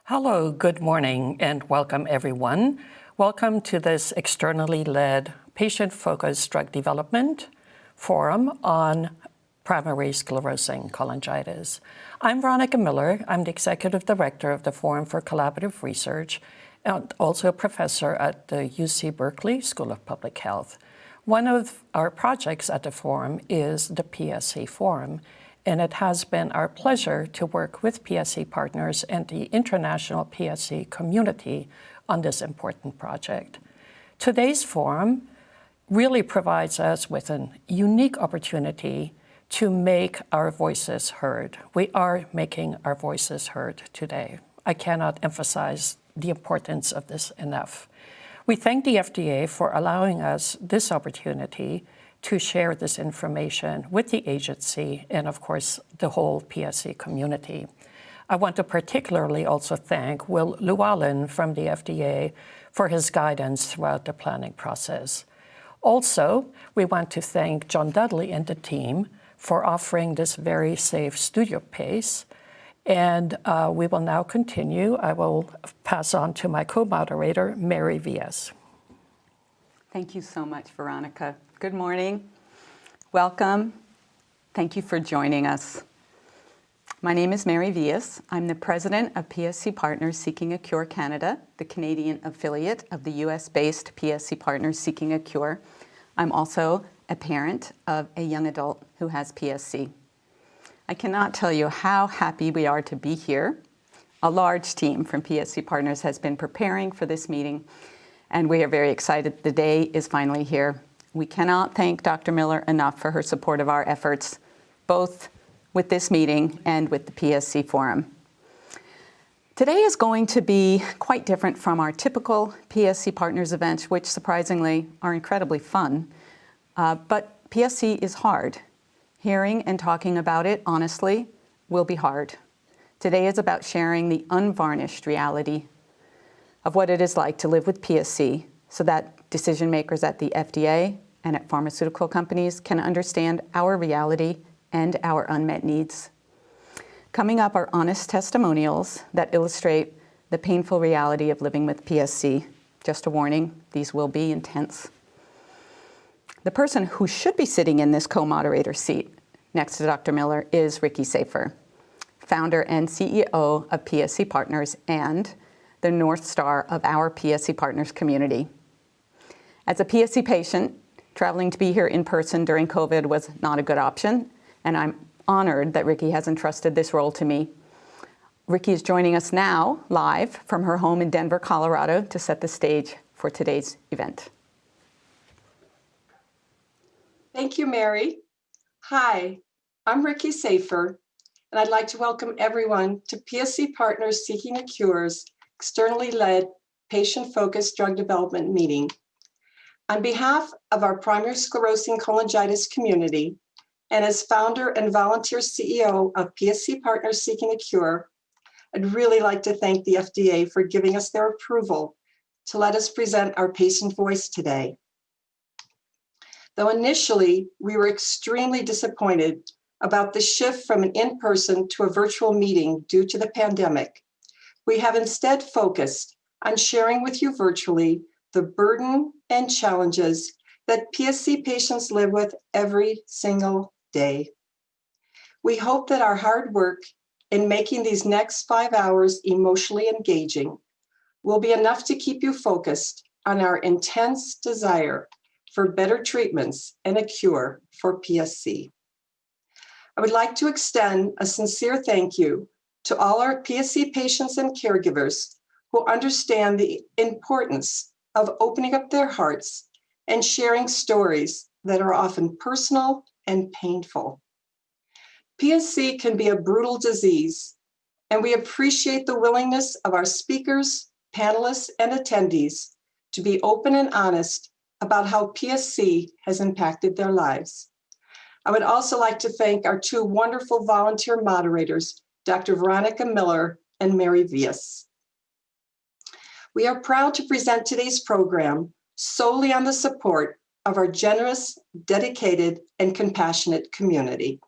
Hello, good morning, and welcome everyone. Welcome to this externally led patient-focused drug development forum on primary sclerosing cholangitis. I'm Veronica Miller. I'm the Executive Director of the Forum for Collaborative Research and also a professor at the UC Berkeley School of Public Health. One of our projects at the forum is the PSC Forum, and it has been our pleasure to work with PSC partners and the international PSC community on this important project. Today's forum really provides us with a unique opportunity to make our voices heard. We are making our voices heard today. I cannot emphasize the importance of this enough. We thank the FDA for allowing us this opportunity to share this information with the agency and, of course, the whole PSC community. I want to particularly also thank Will Llewellyn from the FDA for his guidance throughout the planning process. Also, we want to thank John Dudley and the team for offering this very safe studio space. And we will now continue. I will pass on to my co-moderator, Mary Villas. Thank you so much, Veronica. Good morning. Welcome. Thank you for joining us. My name is Mary Villas. I'm the president of PSC Partners Seeking a Cure Canada, the Canadian affiliate of the US-based PSC Partners Seeking a Cure. I'm also a parent of a young adult who has PSC. I cannot tell you how happy we are to be here. A large team from PSC Partners has been preparing for this meeting, and we are very excited the day is finally here. We cannot thank Dr. Miller enough for her support of our efforts, both with this meeting and with the PSC Forum. Today is going to be quite different from our typical PSC Partners events, which surprisingly are incredibly fun. But PSC is hard. Hearing and talking about it, honestly, will be hard. Today is about sharing the unvarnished reality of what it is like to live with PSC so that decision makers at the FDA and at pharmaceutical companies can understand our reality and our unmet needs. Coming up are honest testimonials that illustrate the painful reality of living with PSC. Just a warning, these will be intense. The person who should be sitting in this co-moderator seat next to Dr. Miller is Ricky Safer, founder and CEO of PSC Partners and the North Star of our PSC Partners community. As a PSC patient, traveling to be here in person during COVID was not a good option, and I'm honored that Ricky has entrusted this role to me. Ricky is joining us now live from her home in Denver, Colorado to set the stage for today's event. Thank you, Mary. Hi, I'm Ricky Safer, and I'd like to welcome everyone to PSC Partners Seeking a Cure's externally led patient-focused drug development meeting. On behalf of our primary sclerosing cholangitis community, and as founder and volunteer CEO of PSC Partners Seeking a Cure, I'd really like to thank the FDA for giving us their approval to let us present our patient voice today. Though initially we were extremely disappointed about the shift from an in-person to a virtual meeting due to the pandemic, we have instead focused on sharing with you virtually the burden and challenges that PSC patients live with every single day. We hope that our hard work in making these next 5 hours emotionally engaging will be enough to keep you focused on our intense desire for better treatments and a cure for PSC. I would like to extend a sincere thank you to all our PSC patients and caregivers who understand the importance of opening up their hearts and sharing stories that are often personal and painful. PSC can be a brutal disease, and we appreciate the willingness of our speakers, panelists, and attendees to be open and honest about how PSC has impacted their lives. I would also like to thank our two wonderful volunteer moderators, Dr. Veronica Miller and Mary Villas. We are proud to present today's program solely on the support of our generous, dedicated, and compassionate community.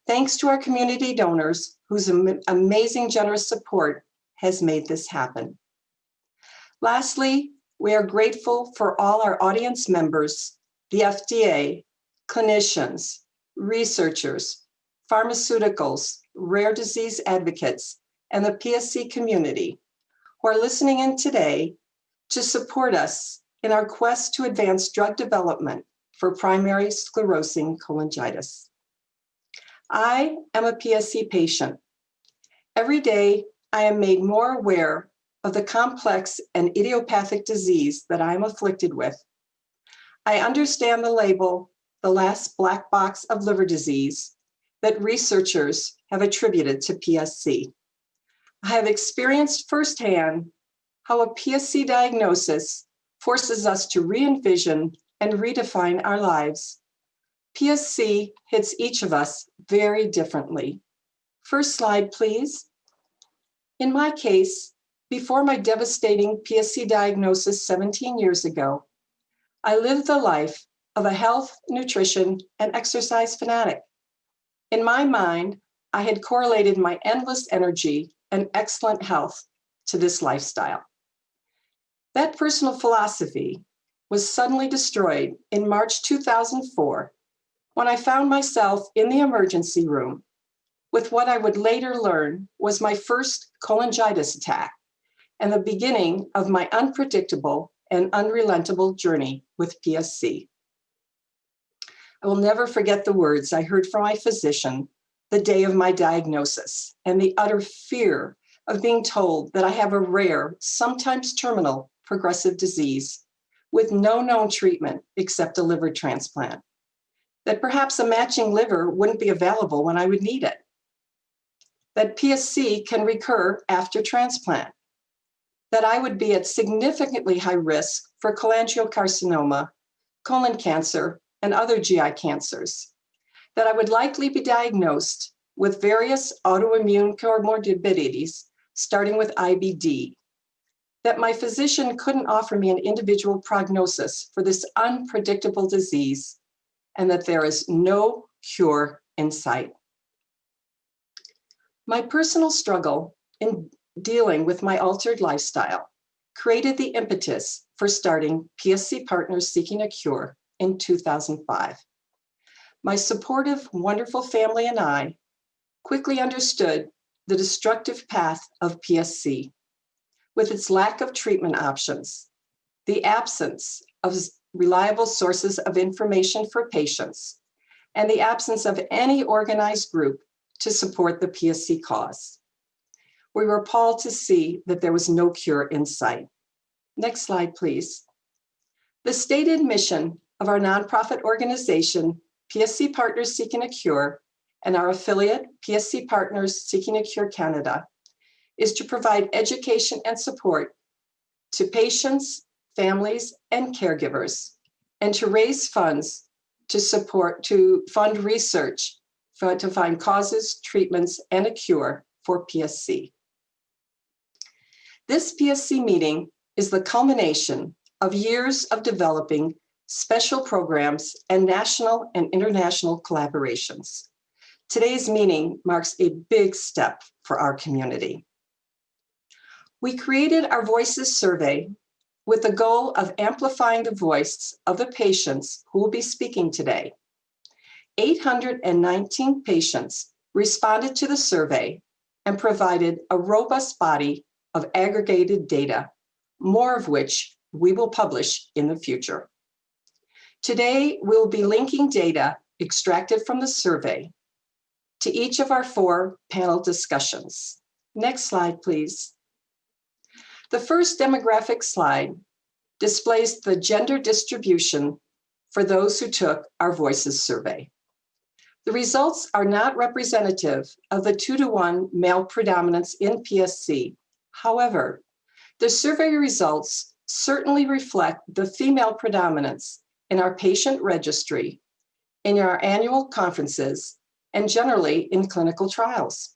Thanks to our community donors whose amazing generous support has made this happen. Lastly, we are grateful for all our audience members, the FDA, clinicians, researchers, pharmaceuticals, rare disease advocates, and the PSC community who are listening in today to support us in our quest to advance drug development for primary sclerosing cholangitis. I am a PSC patient. Every day, I am made more aware of the complex and idiopathic disease that I am afflicted with. I understand the label, the last black box of liver disease, that researchers have attributed to PSC. I have experienced firsthand how a PSC diagnosis forces us to re-envision and redefine our lives. PSC hits each of us very differently. First slide, please. In my case, before my devastating PSC diagnosis 17 years ago, I lived the life of a health, nutrition, and exercise fanatic. In my mind, I had correlated my endless energy and excellent health to this lifestyle. That personal philosophy was suddenly destroyed in March 2004 when I found myself in the emergency room with what I would later learn was my first cholangitis attack and the beginning of my unpredictable and unrelenting journey with PSC. I will never forget the words I heard from my physician the day of my diagnosis and the utter fear of being told that I have a rare, sometimes terminal, progressive disease with no known treatment except a liver transplant, that perhaps a matching liver wouldn't be available when I would need it, that PSC can recur after transplant, that I would be at significantly high risk for cholangiocarcinoma, colon cancer, and other GI cancers, that I would likely be diagnosed with various autoimmune comorbidities, starting with IBD, that my physician couldn't offer me an individual prognosis for this unpredictable disease, and that there is no cure in sight. My personal struggle in dealing with my altered lifestyle created the impetus for starting PSC Partners Seeking a Cure in 2005. My supportive, wonderful family and I quickly understood the destructive path of PSC with its lack of treatment options, the absence of reliable sources of information for patients, and the absence of any organized group to support the PSC cause. We were appalled to see that there was no cure in sight. Next slide, please. The stated mission of our nonprofit organization, PSC Partners Seeking a Cure, and our affiliate, PSC Partners Seeking a Cure Canada, is to provide education and support to patients, families, and caregivers, and to raise funds to fund research to find causes, treatments, and a cure for PSC. This PSC meeting is the culmination of years of developing special programs and national and international collaborations. Today's meeting marks a big step for our community. We created our Voices survey with the goal of amplifying the voice of the patients who will be speaking today. 819 patients responded to the survey and provided a robust body of aggregated data, more of which we will publish in the future. Today, we'll be linking data extracted from the survey to each of our 4 panel discussions. Next slide, please. The first demographic slide displays the gender distribution for those who took our Voices survey. The results are not representative of the 2-to-1 male predominance in PSC. However, the survey results certainly reflect the female predominance in our patient registry, in our annual conferences, and generally in clinical trials.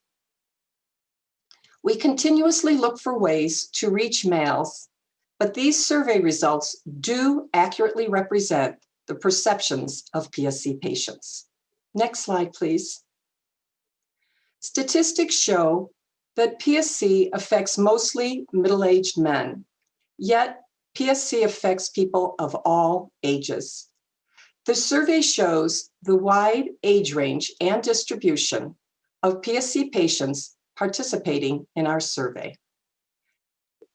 We continuously look for ways to reach males, but these survey results do accurately represent the perceptions of PSC patients. Next slide, please. Statistics show that PSC affects mostly middle-aged men, yet PSC affects people of all ages. The survey shows the wide age range and distribution of PSC patients participating in our survey.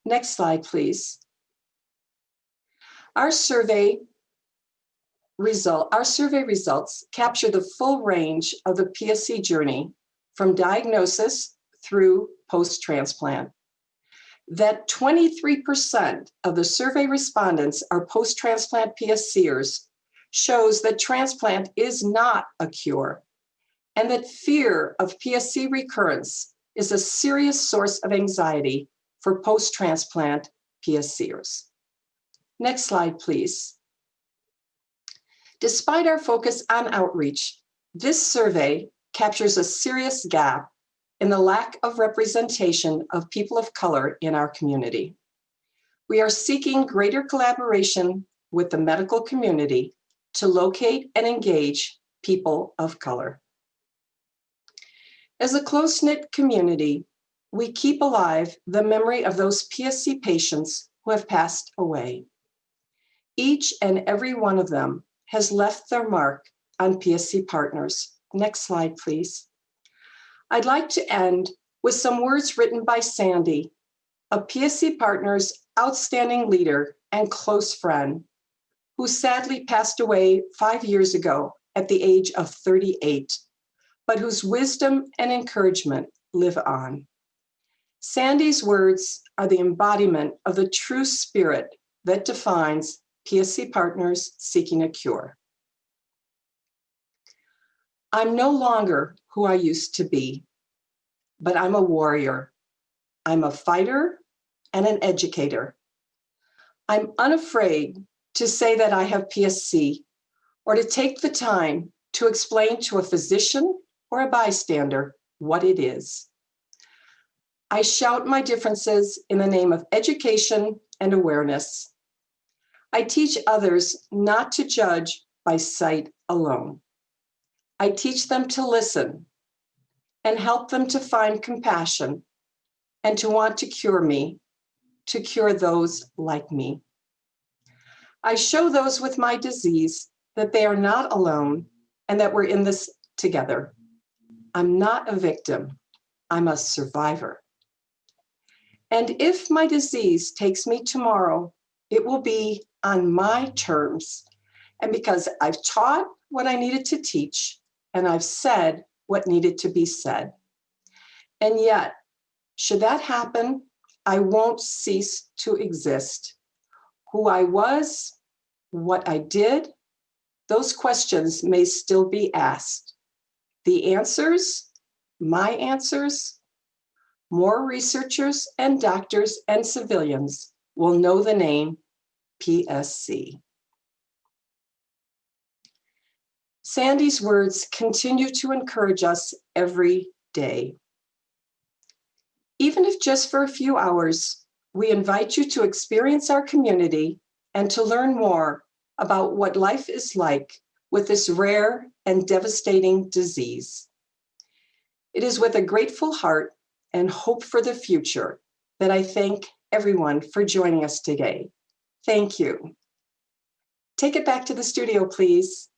Next slide, please. Our survey results capture the full range of the PSC journey from diagnosis through post-transplant. That 23% of the survey respondents are post-transplant PSCers shows that transplant is not a cure, and that fear of PSC recurrence is a serious source of anxiety for post-transplant PSCers. Next slide, please. Despite our focus on outreach, this survey captures a serious gap in the lack of representation of people of color in our community. We are seeking greater collaboration with the medical community to locate and engage people of color. As a close-knit community, we keep alive the memory of those PSC patients who have passed away. Each and every one of them has left their mark on PSC Partners. Next slide, please. I'd like to end with some words written by Sandy, a PSC Partners outstanding leader and close friend, who sadly passed away 5 years ago at the age of 38, but whose wisdom and encouragement live on. Sandy's words are the embodiment of the true spirit that defines PSC Partners Seeking a Cure. I'm no longer who I used to be, but I'm a warrior. I'm a fighter and an educator. I'm unafraid to say that I have PSC, or to take the time to explain to a physician or a bystander what it is. I shout my differences in the name of education and awareness. I teach others not to judge by sight alone. I teach them to listen and help them to find compassion and to want to cure me, to cure those like me. I show those with my disease that they are not alone and that we're in this together. I'm not a victim, I'm a survivor. And if my disease takes me tomorrow, it will be on my terms, and because I've taught what I needed to teach, and I've said what needed to be said. And yet, should that happen, I won't cease to exist. Who I was, what I did, those questions may still be asked. The answers, my answers, more researchers and doctors and civilians will know the name PSC. Sandy's words continue to encourage us every day. Even if just for a few hours, we invite you to experience our community and to learn more about what life is like with this rare and devastating disease. It is with a grateful heart and hope for the future that I thank everyone for joining us today. Thank you. Take it back to the studio, please.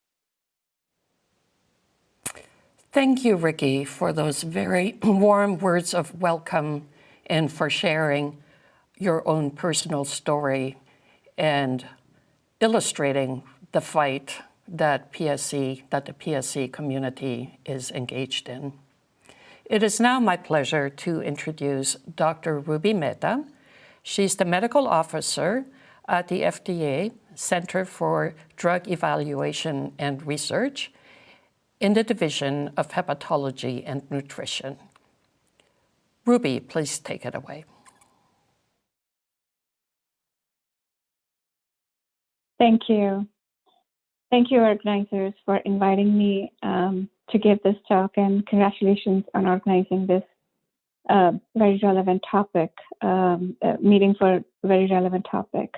Thank you, Ricky, for those very warm words of welcome and for sharing your own personal story and illustrating the fight that the PSC community is engaged in. It is now my pleasure to introduce Dr. Ruby Mehta. She's the medical officer at the FDA Center for Drug Evaluation and Research in the Division of Hepatology and Nutrition. Ruby, please take it away. Thank you. Thank you, organizers, for inviting me to give this talk, and congratulations on organizing this very relevant topic, meeting for a very relevant topic.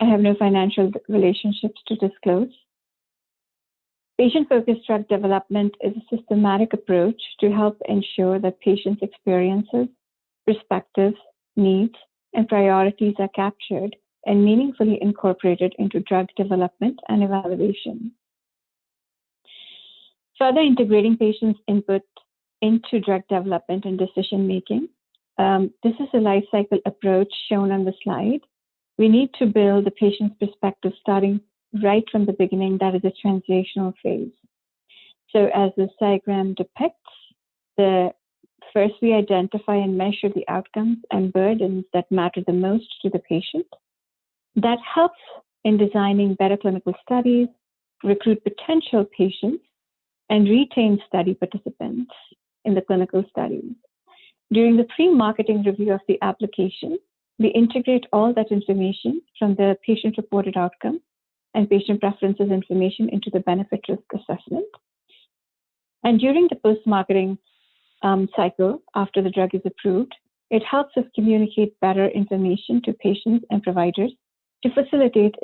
I have no financial relationships to disclose. Patient-focused drug development is a systematic approach to help ensure that patients' experiences, perspectives, needs, and priorities are captured and meaningfully incorporated into drug development and evaluation. Further integrating patients' input into drug development and decision-making. This is a life cycle approach shown on the slide. We need to build the patient's perspective starting right from the beginning, that is a translational phase. So as this diagram depicts, first we identify and measure the outcomes and burdens that matter the most to the patient. That helps in designing better clinical studies, recruit potential patients, and retain study participants in the clinical studies. During the pre-marketing review of the application, we integrate all that information from the patient-reported outcome and patient preferences information into the benefit risk assessment. And during the post-marketing cycle, after the drug is approved, it helps us communicate better information to patients and providers to facilitate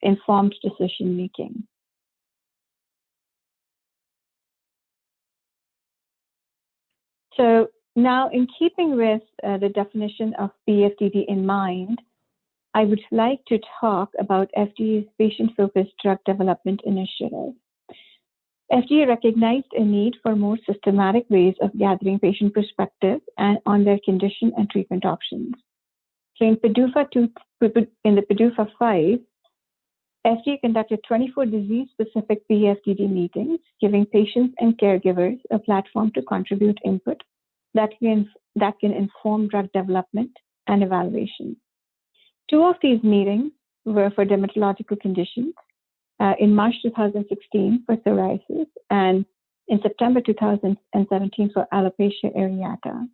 informed decision-making. So now, in keeping with the definition of PFDD in mind, I would like to talk about FDA's patient-focused drug development initiative. FDA recognized a need for more systematic ways of gathering patient perspective and on their condition and treatment options. So in the PDUFA 5, FDA conducted 24 disease-specific PFDD meetings, giving patients and caregivers a platform to contribute input that can inform drug development and evaluation. 2 of these meetings were for dermatological conditions, in March 2016 for psoriasis, and in September 2017 for alopecia areata.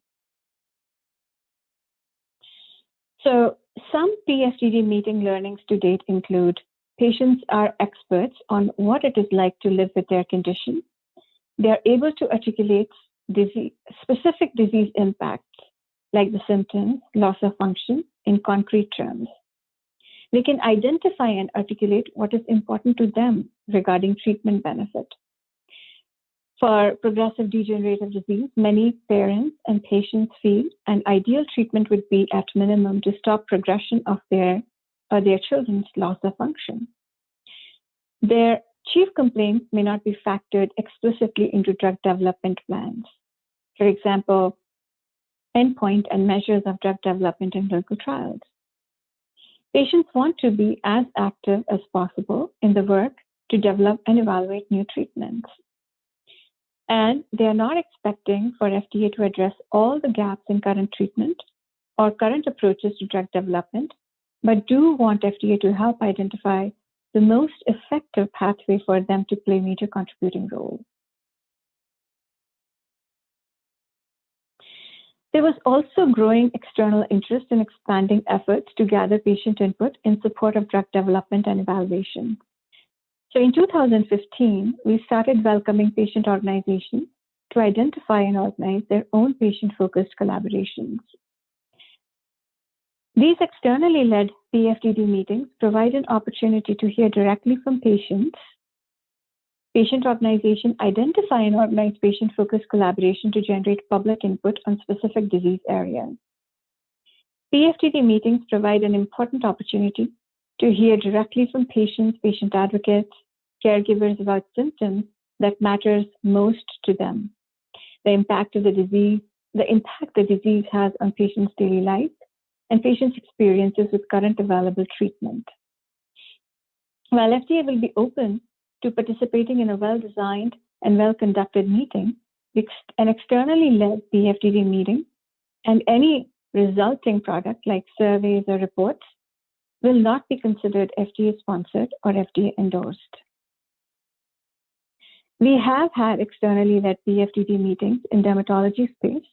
So some PFDD meeting learnings to date include patients are experts on what it is like to live with their condition. They are able to articulate specific disease impacts like the symptoms, loss of function in concrete terms. They can identify and articulate what is important to them regarding treatment benefit. For progressive degenerative disease, many parents and patients feel an ideal treatment would be at minimum to stop progression of their children's loss of function. Their chief complaints may not be factored explicitly into drug development plans. For example, endpoint and measures of drug development in clinical trials. Patients want to be as active as possible in the work to develop and evaluate new treatments. And they are not expecting for FDA to address all the gaps in current treatment or current approaches to drug development, but do want FDA to help identify the most effective pathway for them to play a major contributing role. There was also growing external interest in expanding efforts to gather patient input in support of drug development and evaluation. So in 2015, we started welcoming patient organizations to identify and organize their own patient-focused collaborations. These externally led PFDD meetings provide an opportunity to hear directly from patients. Patient organization identify and organize patient-focused collaboration to generate public input on specific disease areas. PFDD meetings provide an important opportunity to hear directly from patients, patient advocates, caregivers about symptoms that matters most to them, the impact the disease has on patients' daily life, and patients' experiences with current available treatment. While FDA will be open to participating in a well-designed and well-conducted meeting, an externally led PFDD meeting and any resulting product like surveys or reports will not be considered FDA-sponsored or FDA-endorsed. We have had externally led PFDD meetings in dermatology space,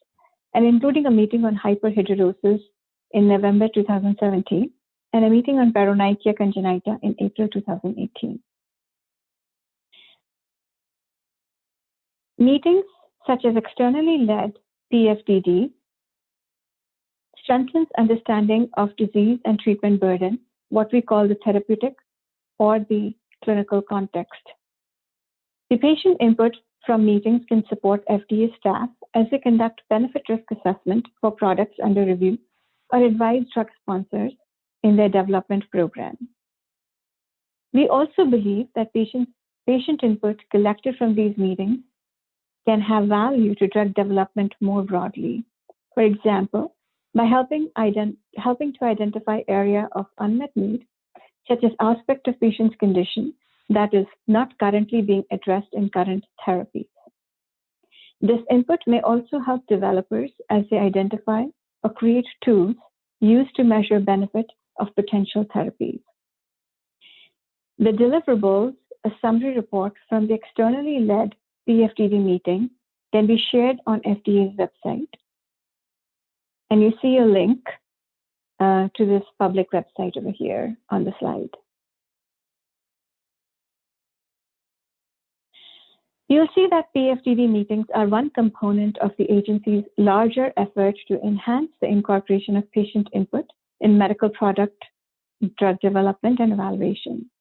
and including a meeting on hyperhidrosis in November 2017 and a meeting on paronychia congenita in April 2018. Meetings such as externally led PFDD strengthens understanding of disease and treatment burden, what we call the therapeutic or the clinical context. The patient input from meetings can support FDA staff as they conduct benefit risk assessment for products under review or advise drug sponsors in their development program. We also believe that patient input collected from these meetings can have value to drug development more broadly. For example, by helping to identify area of unmet need, such as aspect of patient's condition that is not currently being addressed in current therapies. This input may also help developers as they identify or create tools used to measure benefit of potential therapies. The deliverables, a summary report from the externally led PFDD meeting, can be shared on FDA's website. And you see a link to this public website over here on the slide. You'll see that PFDD meetings are one component of the agency's larger effort to enhance the incorporation of patient input in medical product drug development and evaluation.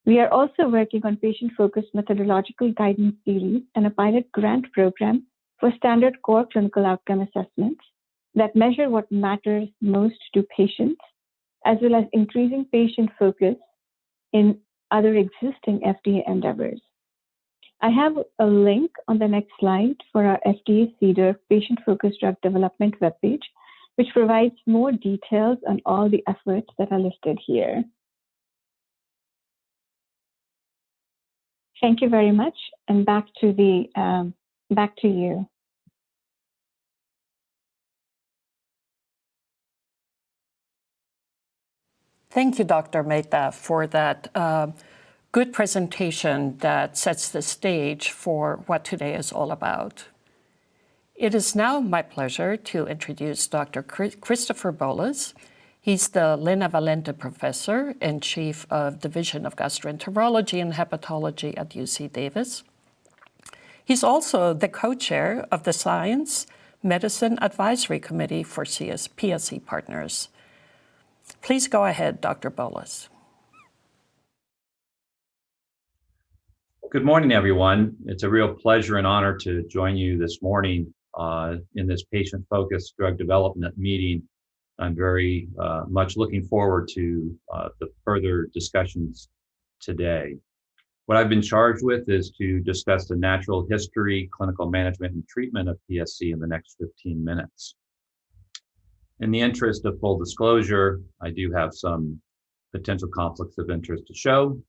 We are also working on patient-focused methodological guidance series and a pilot grant program for standard core clinical outcome assessments that measure what matters most to patients, as well as increasing patient focus in other existing FDA endeavors. I have a link on the next slide for our FDA CDER patient-focused drug development webpage, which provides more details on all the efforts that are listed here. Thank you very much, and back to you. Thank you, Dr. Mehta, for that good presentation that sets the stage for what today is all about. It is now my pleasure to introduce Dr. Christopher Bolas. He's the Lena Valente Professor and Chief of Division of Gastroenterology and Hepatology at UC Davis. He's also the co-chair of the Science Medicine Advisory Committee for PSC Partners. Please go ahead, Dr. Bolas. Good morning, everyone. It's a real pleasure and honor to join you this morning in this patient-focused drug development meeting. I'm very much looking forward to the further discussions today. What I've been charged with is to discuss the natural history, clinical management, and treatment of PSC in the next 15 minutes. In the interest of full disclosure, I do have some potential conflicts of interest to show.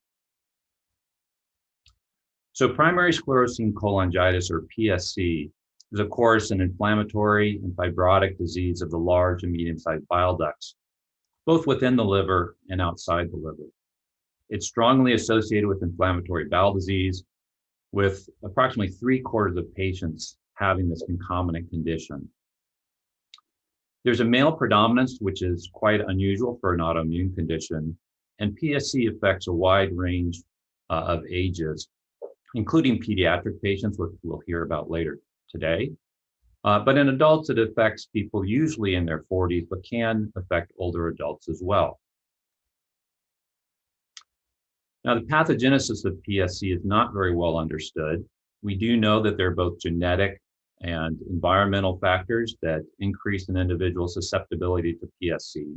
So primary sclerosing cholangitis, or PSC, is of course an inflammatory and fibrotic disease of the large and medium-sized bile ducts, both within the liver and outside the liver. It's strongly associated with inflammatory bowel disease, with approximately 3/4 of patients having this concomitant condition. There's a male predominance, which is quite unusual for an autoimmune condition, and PSC affects a wide range of ages, including pediatric patients, which we'll hear about later today. But in adults, it affects people usually in their 40s, but can affect older adults as well. Now, the pathogenesis of PSC is not very well understood. We do know that there are both genetic and environmental factors that increase an individual's susceptibility to PSC.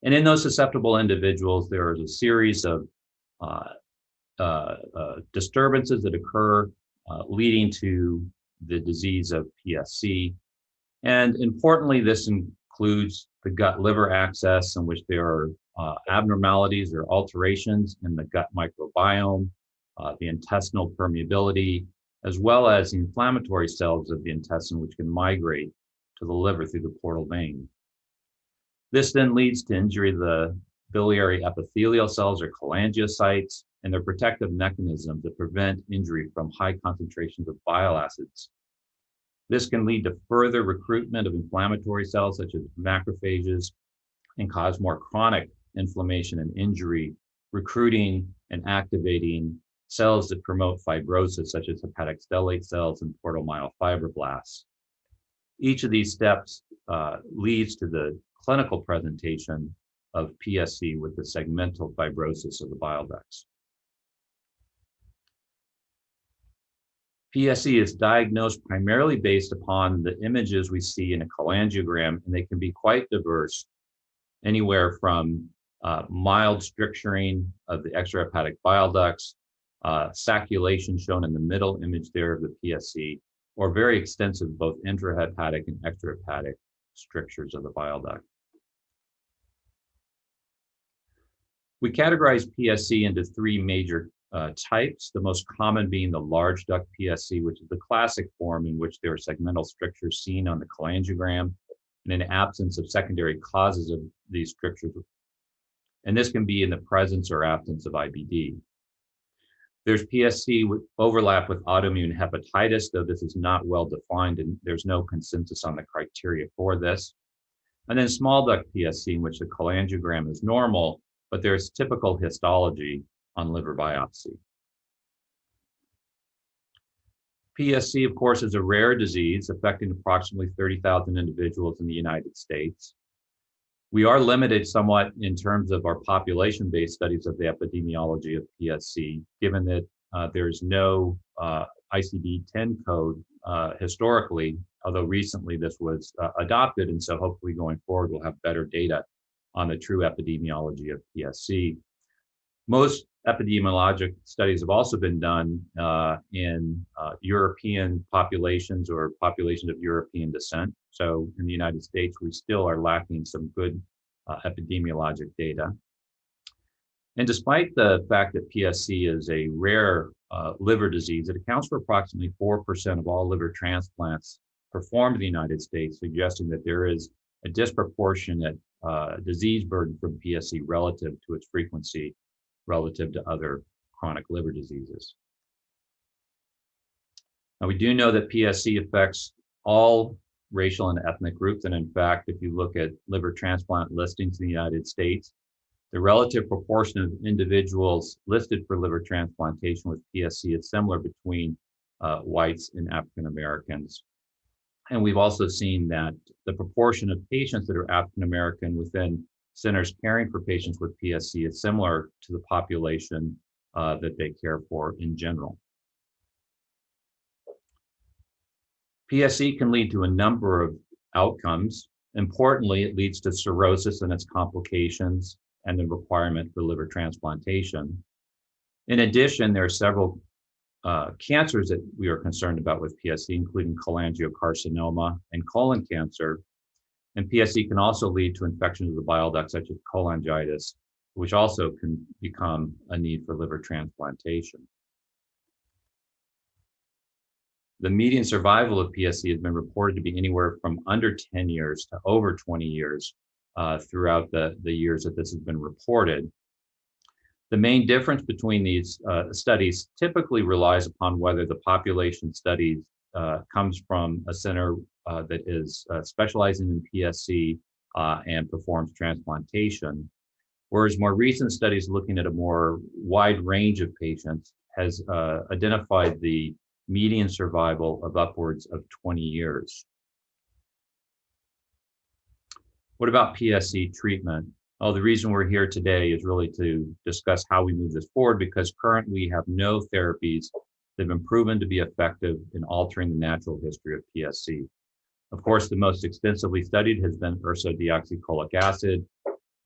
And in those susceptible individuals, there is a series of disturbances that occur leading to the disease of PSC. And importantly, this includes the gut-liver axis, in which there are abnormalities or alterations in the gut microbiome, the intestinal permeability, as well as the inflammatory cells of the intestine, which can migrate to the liver through the portal vein. This then leads to injury of the biliary epithelial cells, or cholangiocytes, and their protective mechanism to prevent injury from high concentrations of bile acids. This can lead to further recruitment of inflammatory cells such as macrophages and cause more chronic inflammation and injury, recruiting and activating cells that promote fibrosis such as hepatic stellate cells and portal myofibroblasts. Each of these steps leads to the clinical presentation of PSC with the segmental fibrosis of the bile ducts. PSC is diagnosed primarily based upon the images we see in a cholangiogram, and they can be quite diverse, anywhere from mild stricturing of the extrahepatic bile ducts, sacculation shown in the middle image there of the PSC, or very extensive both intrahepatic and extrahepatic strictures of the bile duct. We categorize PSC into three major types, the most common being the large duct PSC, which is the classic form in which there are segmental strictures seen on the cholangiogram, and in absence of secondary causes of these strictures. And this can be in the presence or absence of IBD. There's PSC with overlap with autoimmune hepatitis, though this is not well defined and there's no consensus on the criteria for this. And then small duct PSC, in which the cholangiogram is normal, but there's typical histology on liver biopsy. PSC, of course, is a rare disease affecting approximately 30,000 individuals in the United States. We are limited somewhat in terms of our population-based studies of the epidemiology of PSC, given that there's no ICD-10 code historically, although recently this was adopted, and so hopefully going forward we'll have better data on the true epidemiology of PSC. Most epidemiologic studies have also been done in European populations or populations of European descent. So in the United States, we still are lacking some good epidemiologic data. And despite the fact that PSC is a rare liver disease, it accounts for approximately 4% of all liver transplants performed in the United States, suggesting that there is a disproportionate disease burden from PSC relative to its frequency relative to other chronic liver diseases. Now, we do know that PSC affects all racial and ethnic groups, and in fact, if you look at liver transplant listings in the United States, the relative proportion of individuals listed for liver transplantation with PSC is similar between whites and African Americans. And we've also seen that the proportion of patients that are African American within centers caring for patients with PSC is similar to the population that they care for in general. PSC can lead to a number of outcomes. Importantly, it leads to cirrhosis and its complications and the requirement for liver transplantation. In addition, there are several cancers that we are concerned about with PSC, including cholangiocarcinoma and colon cancer. And PSC can also lead to infections of the bile duct, such as cholangitis, which also can become a need for liver transplantation. The median survival of PSC has been reported to be anywhere from under 10 years to over 20 years throughout the years that this has been reported. The main difference between these studies typically relies upon whether the population studies comes from a center that is specializing in PSC and performs transplantation, whereas more recent studies looking at a more wide range of patients has identified the median survival of upwards of 20 years. What about PSC treatment? Oh, the reason we're here today is really to discuss how we move this forward, because currently we have no therapies that have been proven to be effective in altering the natural history of PSC. Of course, the most extensively studied has been ursodeoxycholic acid,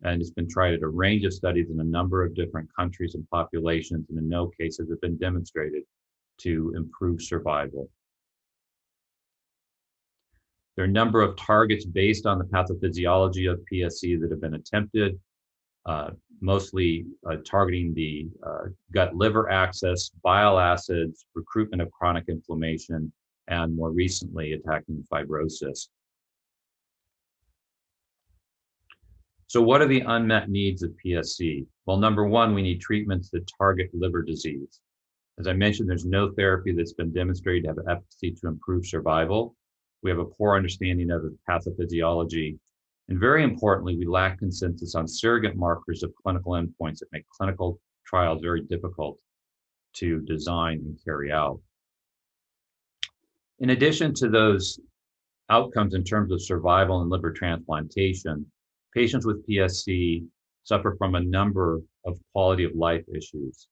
and it's been tried at a range of studies in a number of different countries and populations, and in no cases have been demonstrated to improve survival. There are a number of targets based on the pathophysiology of PSC that have been attempted, mostly targeting the gut-liver axis, bile acids, recruitment of chronic inflammation, and more recently attacking fibrosis. So what are the unmet needs of PSC? Well, number one, we need treatments that target liver disease. As I mentioned, there's no therapy that's been demonstrated to have efficacy to improve survival. We have a poor understanding of the pathophysiology. And very importantly, we lack consensus on surrogate markers of clinical endpoints that make clinical trials very difficult to design and carry out. In addition to those outcomes in terms of survival and liver transplantation, patients with PSC suffer from a number of quality of life issues.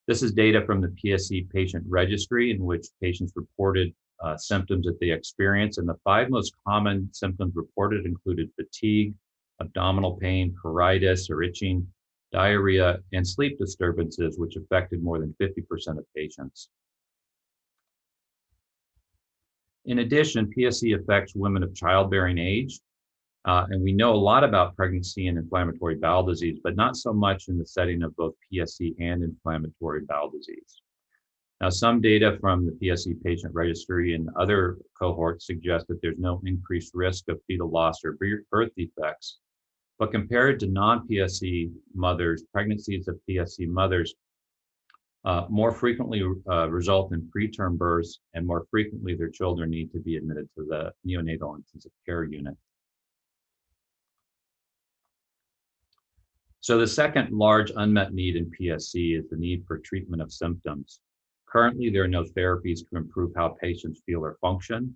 This is data from the PSC patient registry in which patients reported symptoms that they experienced, and the 5 most common symptoms reported included fatigue, abdominal pain, pruritus or itching, diarrhea, and sleep disturbances, which affected more than 50% of patients. In addition, PSC affects women of childbearing age, and we know a lot about pregnancy and inflammatory bowel disease, but not so much in the setting of both PSC and inflammatory bowel disease. Now, some data from the PSC patient registry and other cohorts suggest that there's no increased risk of fetal loss or birth defects. But compared to non-PSC mothers, pregnancies of PSC mothers more frequently result in preterm births, and more frequently their children need to be admitted to the neonatal intensive care unit. So the second large unmet need in PSC is the need for treatment of symptoms. Currently, there are no therapies to improve how patients feel or function.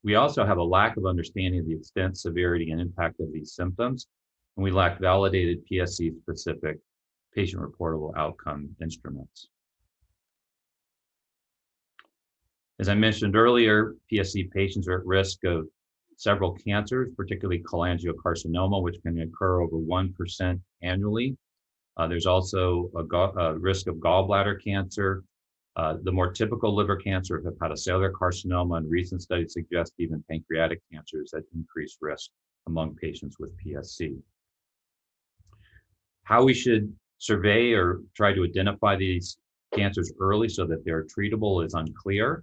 We also have a lack of understanding of the extent, severity, and impact of these symptoms, and we lack validated PSC-specific patient-reportable outcome instruments. As I mentioned earlier, PSC patients are at risk of several cancers, particularly cholangiocarcinoma, which can occur over 1% annually. There's also a risk of gallbladder cancer, the more typical liver cancer of hepatocellular carcinoma, and recent studies suggest even pancreatic cancers at increased risk among patients with PSC. How we should survey or try to identify these cancers early so that they're treatable is unclear.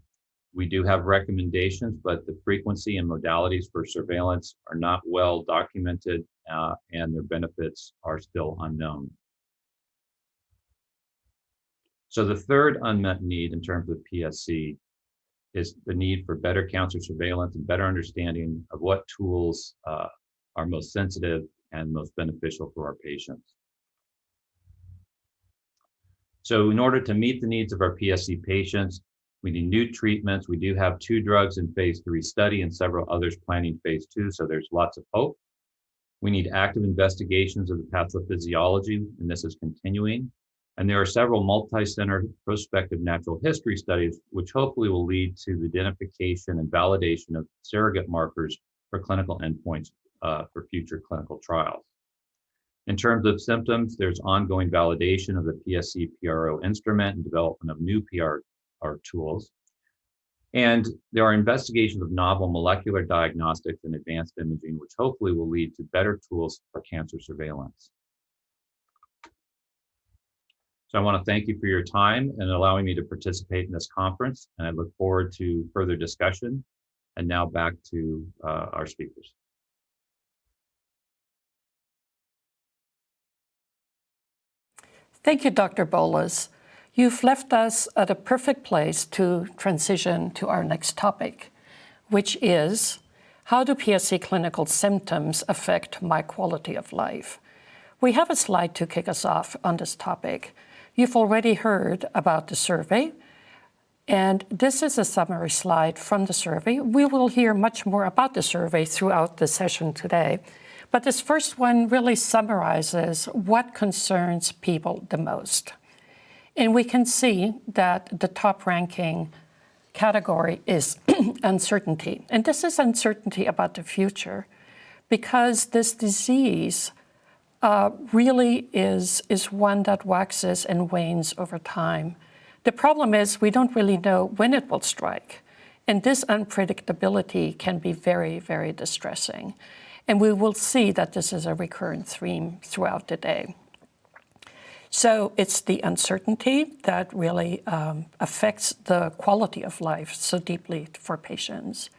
We do have recommendations, but the frequency and modalities for surveillance are not well documented, and their benefits are still unknown. So the third unmet need in terms of PSC is the need for better cancer surveillance and better understanding of what tools are most sensitive and most beneficial for our patients. So in order to meet the needs of our PSC patients, we need new treatments. We do have 2 drugs in phase 3 study and several others planning phase 2, so there's lots of hope. We need active investigations of the pathophysiology, and this is continuing. And there are several multi-center prospective natural history studies, which hopefully will lead to the identification and validation of surrogate markers for clinical endpoints for future clinical trials. In terms of symptoms, there's ongoing validation of the PSC PRO instrument and development of new PR tools. And there are investigations of novel molecular diagnostics and advanced imaging, which hopefully will lead to better tools for cancer surveillance. So I want to thank you for your time and allowing me to participate in this conference, and I look forward to further discussion. And now back to our speakers. Thank you, Dr. Bolas. You've left us at a perfect place to transition to our next topic, which is, how do PSC clinical symptoms affect my quality of life? We have a slide to kick us off on this topic. You've already heard about the survey, and this is a summary slide from the survey. We will hear much more about the survey throughout the session today, but this first one really summarizes what concerns people the most. And we can see that the top ranking category is uncertainty. And this is uncertainty about the future, because this disease really is one that waxes and wanes over time. The problem is we don't really know when it will strike. And this unpredictability can be very, very distressing. And we will see that this is a recurrent theme throughout the day. So it's the uncertainty that really affects the quality of life so deeply for patients.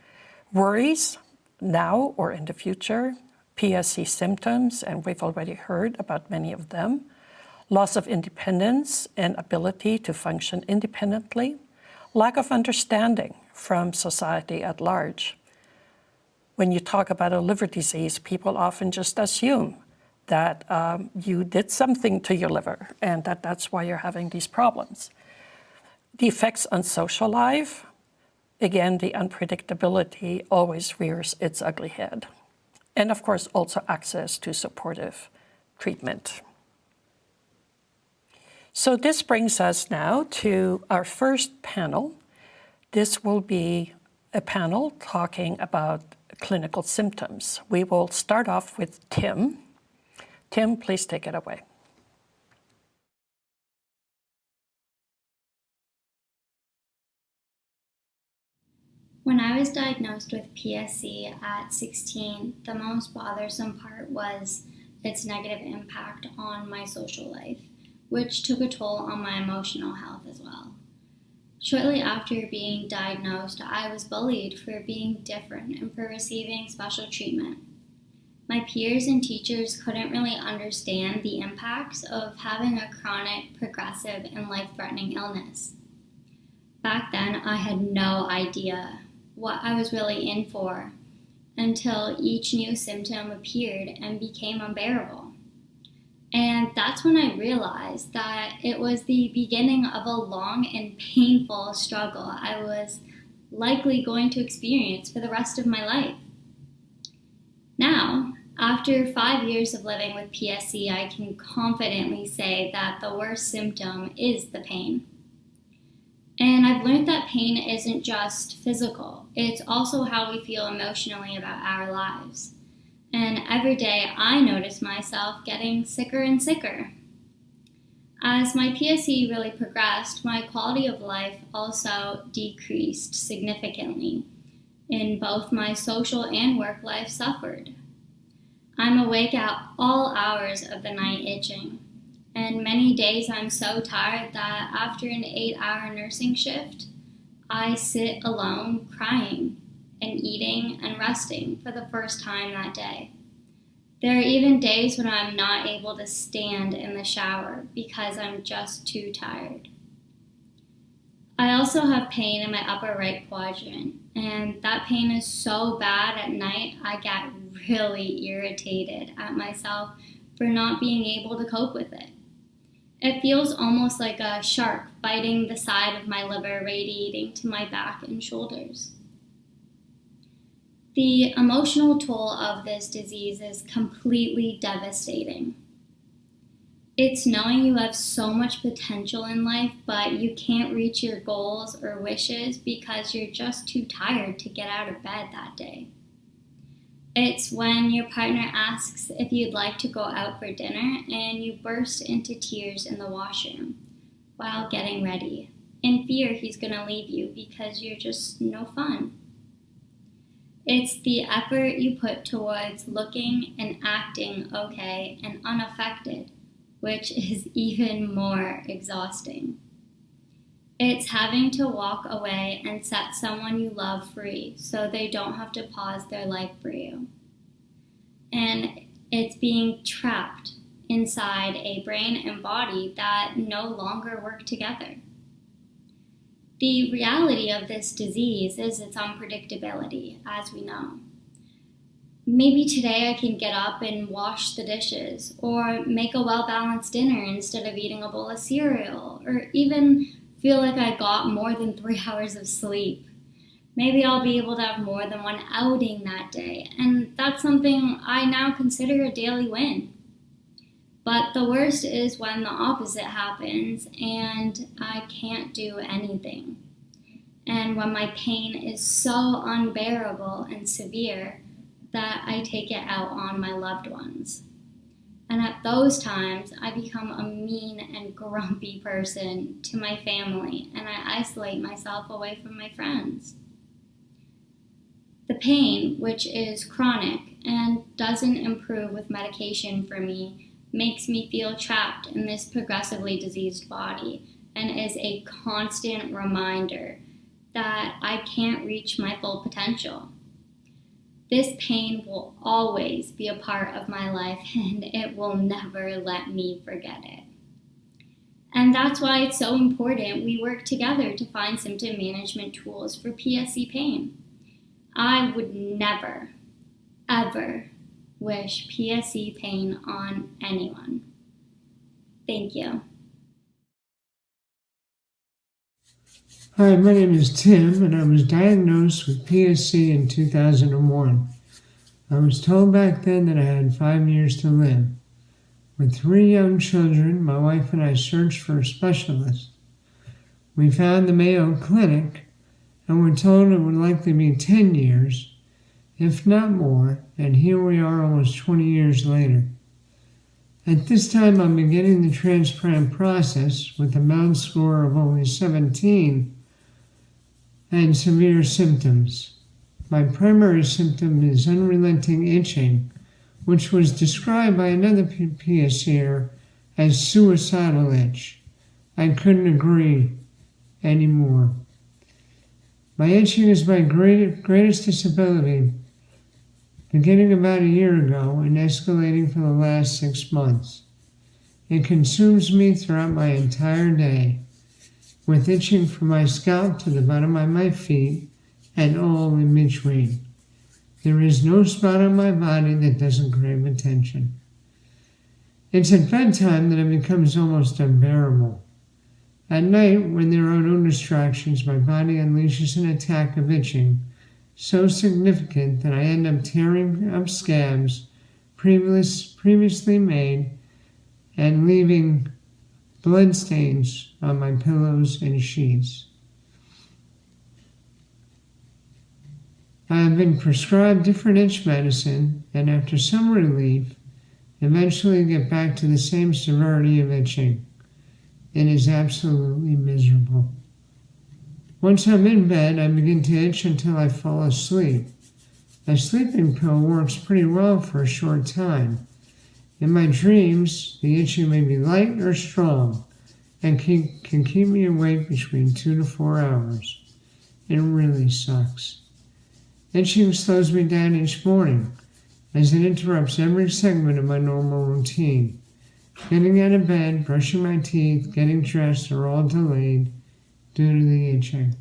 Worries now or in the future, PSC symptoms, and we've already heard about many of them, loss of independence and ability to function independently, lack of understanding from society at large. When you talk about a liver disease, people often just assume that you did something to your liver and that's why you're having these problems. The effects on social life, again, the unpredictability always rears its ugly head. And of course, also access to supportive treatment. So this brings us now to our first panel. This will be a panel talking about clinical symptoms. We will start off with Tim. Tim, please take it away. When I was diagnosed with PSC at 16, the most bothersome part was its negative impact on my social life, which took a toll on my emotional health as well. Shortly after being diagnosed, I was bullied for being different and for receiving special treatment. My peers and teachers couldn't really understand the impacts of having a chronic, progressive, and life-threatening illness. Back then, I had no idea what I was really in for until each new symptom appeared and became unbearable. And that's when I realized that it was the beginning of a long and painful struggle I was likely going to experience for the rest of my life. Now, after 5 years of living with PSC, I can confidently say that the worst symptom is the pain. And I've learned that pain isn't just physical, it's also how we feel emotionally about our lives. And every day I notice myself getting sicker and sicker. As my PSC really progressed, my quality of life also decreased significantly, and both my social and work life suffered. I'm awake at all hours of the night itching. And many days I'm so tired that after an 8-hour nursing shift, I sit alone crying and eating and resting for the first time that day. There are even days when I'm not able to stand in the shower because I'm just too tired. I also have pain in my upper right quadrant, and that pain is so bad at night I get really irritated at myself for not being able to cope with it. It feels almost like a shark biting the side of my liver, radiating to my back and shoulders. The emotional toll of this disease is completely devastating. It's knowing you have so much potential in life, but you can't reach your goals or wishes because you're just too tired to get out of bed that day. It's when your partner asks if you'd like to go out for dinner and you burst into tears in the washroom while getting ready, in fear he's going to leave you because you're just no fun. It's the effort you put towards looking and acting okay and unaffected, which is even more exhausting. It's having to walk away and set someone you love free so they don't have to pause their life for you. And it's being trapped inside a brain and body that no longer work together. The reality of this disease is its unpredictability, as we know. Maybe today I can get up and wash the dishes, or make a well-balanced dinner instead of eating a bowl of cereal, or even feel like I got more than 3 hours of sleep. Maybe I'll be able to have more than one outing that day, and that's something I now consider a daily win. But the worst is when the opposite happens and I can't do anything. And when my pain is so unbearable and severe that I take it out on my loved ones. And at those times, I become a mean and grumpy person to my family, and I isolate myself away from my friends. The pain, which is chronic and doesn't improve with medication for me, makes me feel trapped in this progressively diseased body and is a constant reminder that I can't reach my full potential. This pain will always be a part of my life, and it will never let me forget it. And that's why it's so important we work together to find symptom management tools for PSC pain. I would never, ever wish PSC pain on anyone. Thank you. Hi, my name is Tim, and I was diagnosed with PSC in 2001. I was told back then that I had 5 years to live. With 3 young children, my wife and I searched for a specialist. We found the Mayo Clinic and were told it would likely be 10 years, if not more, and here we are almost 20 years later. At this time, I'm beginning the transplant process with a MOUND score of only 17 and severe symptoms. My primary symptom is unrelenting itching, which was described by another PSCer as suicidal itch. I couldn't agree anymore. My itching is my greatest disability, beginning about a year ago and escalating for the last 6 months. It consumes me throughout my entire day, with itching from my scalp to the bottom of my feet and all in between. There is no spot on my body that doesn't crave attention. It's at bedtime that it becomes almost unbearable. At night, when there are no distractions, my body unleashes an attack of itching so significant that I end up tearing up scabs previously made and leaving bloodstains on my pillows and sheets. I have been prescribed different itch medicine, and after some relief, eventually get back to the same severity of itching. It is absolutely miserable. Once I'm in bed, I begin to itch until I fall asleep. A sleeping pill works pretty well for a short time. In my dreams, the itching may be light or strong and can keep me awake between 2 to 4 hours. It really sucks. Itching slows me down each morning as it interrupts every segment of my normal routine. Getting out of bed, brushing my teeth, getting dressed are all delayed due to the itching.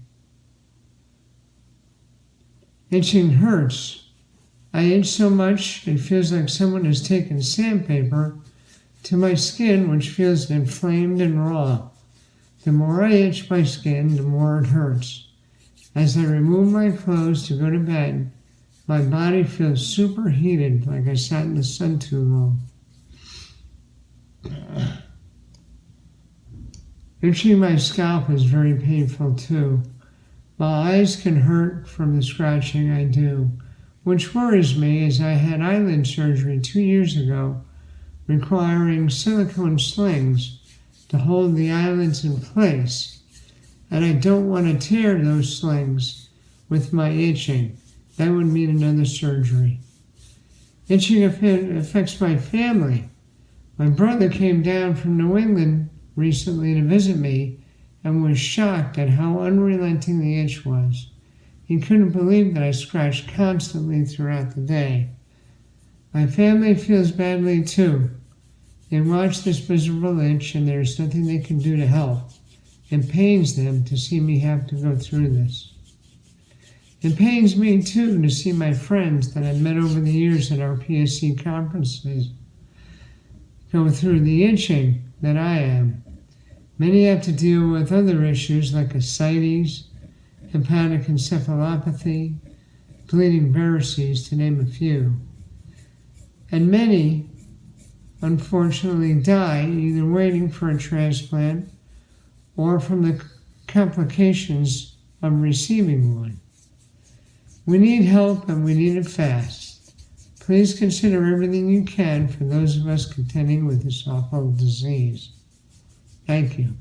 Itching hurts. I itch so much it feels like someone has taken sandpaper to my skin, which feels inflamed and raw. The more I itch my skin, the more it hurts. As I remove my clothes to go to bed, my body feels superheated, like I sat in the sun too long. Itching my scalp is very painful too. My eyes can hurt from the scratching I do, which worries me as I had eyelid surgery 2 years ago, requiring silicone slings to hold the eyelids in place, and I don't want to tear those slings with my itching. That would mean another surgery. Itching affects my family. My brother came down from New England recently to visit me and was shocked at how unrelenting the itch was. He couldn't believe that I scratched constantly throughout the day. My family feels badly too. They watch this miserable itch and there's nothing they can do to help. It pains them to see me have to go through this. It pains me too to see my friends that I've met over the years at our PSC conferences go through the itching that I am. Many have to deal with other issues like ascites, hepatic encephalopathy, bleeding varices, to name a few. And many, unfortunately, die either waiting for a transplant or from the complications of receiving one. We need help and we need it fast. Please consider everything you can for those of us contending with this awful disease. Thank you.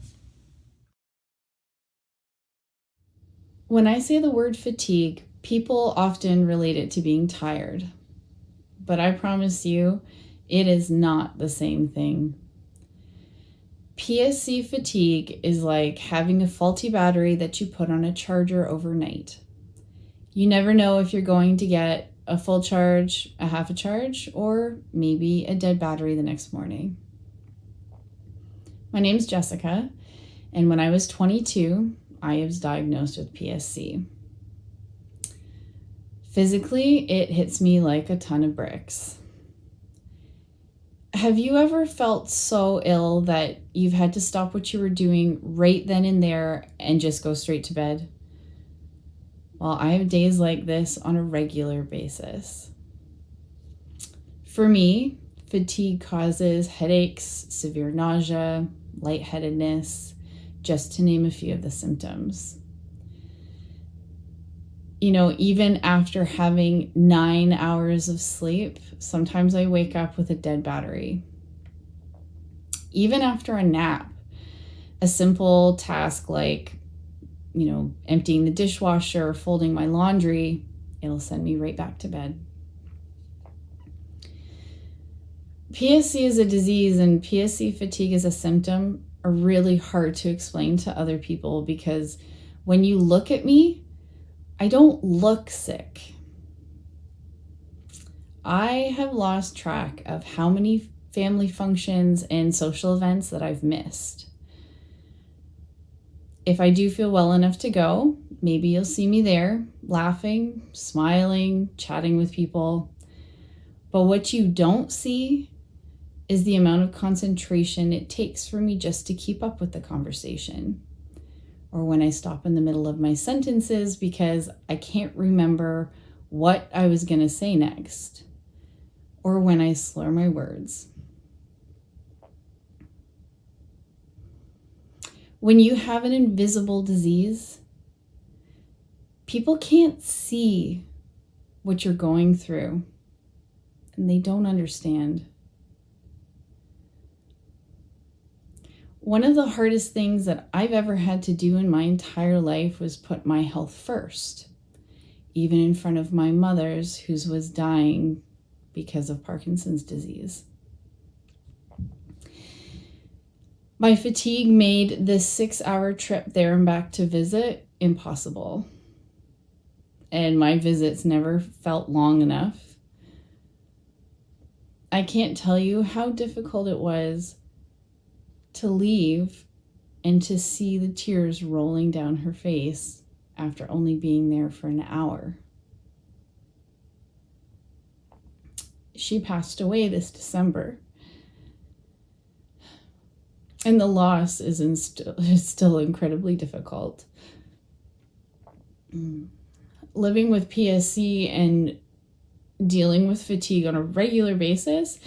When I say the word fatigue, people often relate it to being tired. But I promise you, it is not the same thing. PSC fatigue is like having a faulty battery that you put on a charger overnight. You never know if you're going to get a full charge, a half a charge, or maybe a dead battery the next morning. My name's Jessica, and when I was 22, I was diagnosed with PSC. Physically, it hits me like a ton of bricks. Have you ever felt so ill that you've had to stop what you were doing right then and there and just go straight to bed? Well, I have days like this on a regular basis. For me, Fatigue causes headaches, severe nausea, lightheadedness, just to name a few of the symptoms. Even after having 9 hours of sleep, sometimes I wake up with a dead battery. Even after a nap, a simple task like, emptying the dishwasher or folding my laundry, it'll send me right back to bed. PSC is a disease and PSC fatigue is a symptom are really hard to explain to other people because when you look at me, I don't look sick. I have lost track of how many family functions and social events that I've missed. If I do feel well enough to go, maybe you'll see me there, laughing, smiling, chatting with people. But what you don't see is the amount of concentration it takes for me just to keep up with the conversation. Or when I stop in the middle of my sentences because I can't remember what I was going to say next. Or when I slur my words. When you have an invisible disease, people can't see what you're going through, and they don't understand. One of the hardest things that I've ever had to do in my entire life was put my health first, even in front of my mother's, whose was dying because of Parkinson's disease. My fatigue made this 6-hour trip there and back to visit impossible. And my visits never felt long enough. I can't tell you how difficult it was to leave and to see the tears rolling down her face after only being there for an hour. She passed away this December. And the loss is still incredibly difficult. Living with PSC and dealing with fatigue on a regular basis,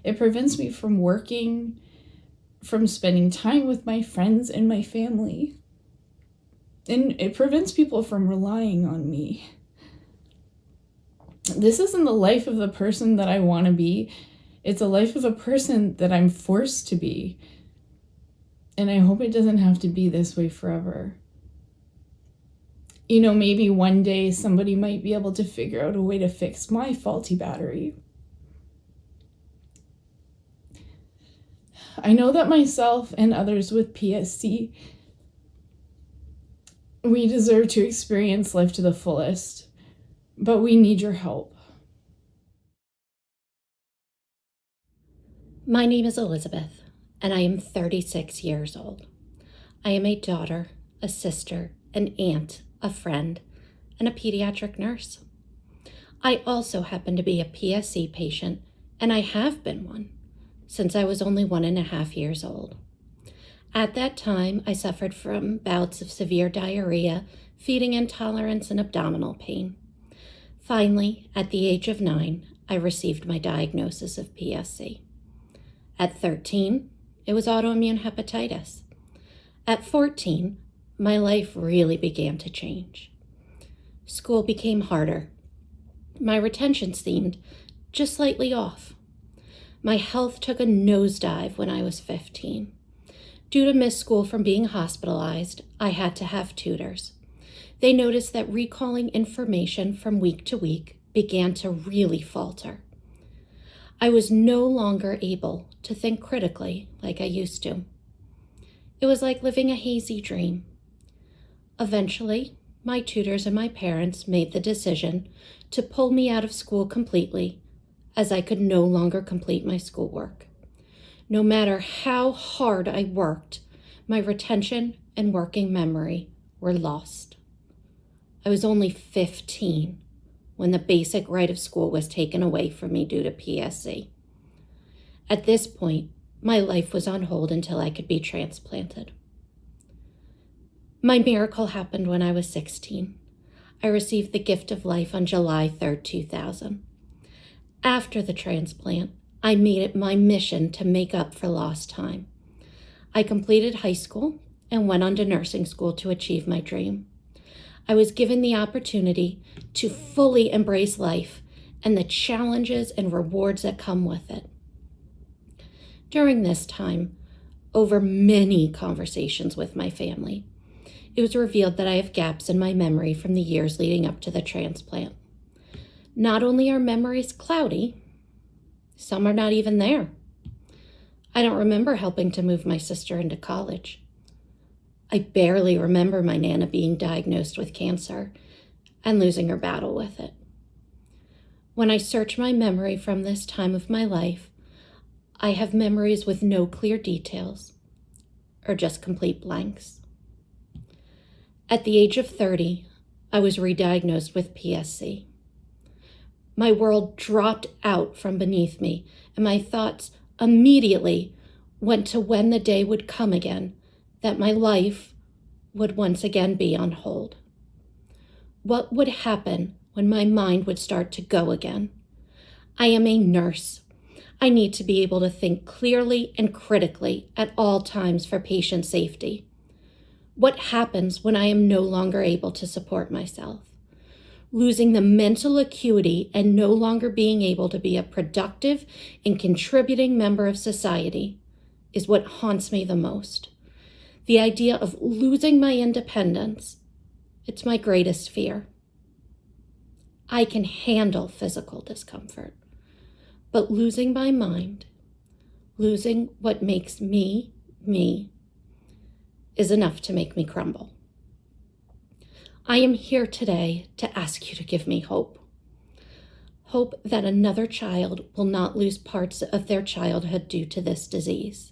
it prevents me from working, from spending time with my friends and my family. And it prevents people from relying on me. This isn't the life of the person that I want to be. It's a life of a person that I'm forced to be. And I hope it doesn't have to be this way forever. Maybe one day somebody might be able to figure out a way to fix my faulty battery. I know that myself and others with PSC, we deserve to experience life to the fullest, but we need your help. My name is Elizabeth, and I am 36 years old. I am a daughter, a sister, an aunt, a friend, and a pediatric nurse. I also happen to be a PSC patient, and I have been one since I was only 1.5 years old. At that time, I suffered from bouts of severe diarrhea, feeding intolerance, and abdominal pain. Finally, at the age of 9, I received my diagnosis of PSC. At 13, it was autoimmune hepatitis. At 14, my life really began to change. School became harder. My retention seemed just slightly off. My health took a nosedive when I was 15. Due to miss school from being hospitalized, I had to have tutors. They noticed that recalling information from week to week began to really falter. I was no longer able to think critically like I used to. It was like living a hazy dream. Eventually, my tutors and my parents made the decision to pull me out of school completely, as I could no longer complete my schoolwork. No matter how hard I worked, my retention and working memory were lost. I was only 15 when the basic right of school was taken away from me due to PSC. At this point, my life was on hold until I could be transplanted. My miracle happened when I was 16. I received the gift of life on July 3rd, 2000. After the transplant, I made it my mission to make up for lost time. I completed high school and went on to nursing school to achieve my dream. I was given the opportunity to fully embrace life and the challenges and rewards that come with it. During this time, over many conversations with my family, it was revealed that I have gaps in my memory from the years leading up to the transplant. Not only are memories cloudy, some are not even there. I don't remember helping to move my sister into college. I barely remember my Nana being diagnosed with cancer and losing her battle with it. When I search my memory from this time of my life, I have memories with no clear details or just complete blanks. At the age of 30, I was re-diagnosed with PSC. My world dropped out from beneath me, and my thoughts immediately went to when the day would come again that my life would once again be on hold. What would happen when my mind would start to go again? I am a nurse. I need to be able to think clearly and critically at all times for patient safety. What happens when I am no longer able to support myself? Losing the mental acuity and no longer being able to be a productive and contributing member of society is what haunts me the most. The idea of losing my independence, it's my greatest fear. I can handle physical discomfort, but losing my mind, losing what makes me, me, is enough to make me crumble. I am here today to ask you to give me hope. Hope that another child will not lose parts of their childhood due to this disease.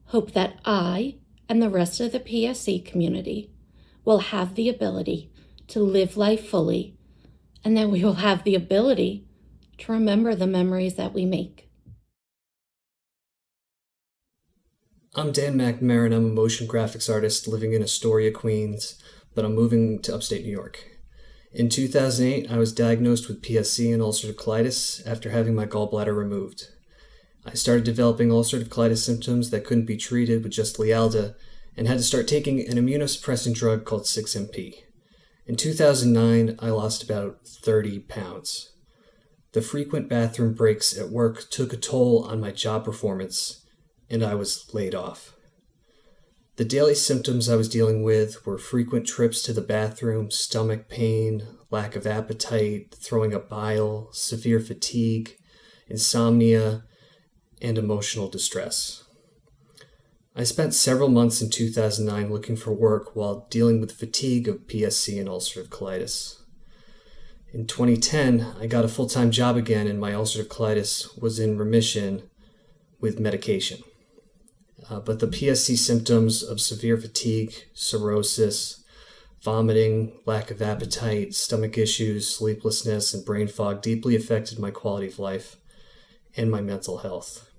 Hope that I and the rest of the PSC community will have the ability to live life fully, and that we will have the ability to remember the memories that we make. I'm Dan McNamara, and I'm a motion graphics artist living in Astoria, Queens, but I'm moving to upstate New York. In 2008, I was diagnosed with PSC and ulcerative colitis after having my gallbladder removed. I started developing ulcerative colitis symptoms that couldn't be treated with just Lialda and had to start taking an immunosuppressant drug called 6-MP. In 2009, I lost about 30 pounds. The frequent bathroom breaks at work took a toll on my job performance, and I was laid off. The daily symptoms I was dealing with were frequent trips to the bathroom, stomach pain, lack of appetite, throwing up bile, severe fatigue, insomnia, and emotional distress. I spent several months in 2009 looking for work while dealing with fatigue of PSC and ulcerative colitis. In 2010, I got a full-time job again, and my ulcerative colitis was in remission with medication. But the PSC symptoms of severe fatigue, cirrhosis, vomiting, lack of appetite, stomach issues, sleeplessness, and brain fog deeply affected my quality of life and my mental health.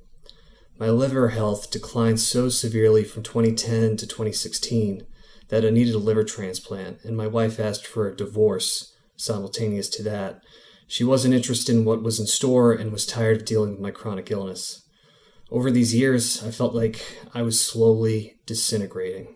My liver health declined so severely from 2010 to 2016 that I needed a liver transplant, and my wife asked for a divorce simultaneous to that. She wasn't interested in what was in store and was tired of dealing with my chronic illness. Over these years, I felt like I was slowly disintegrating.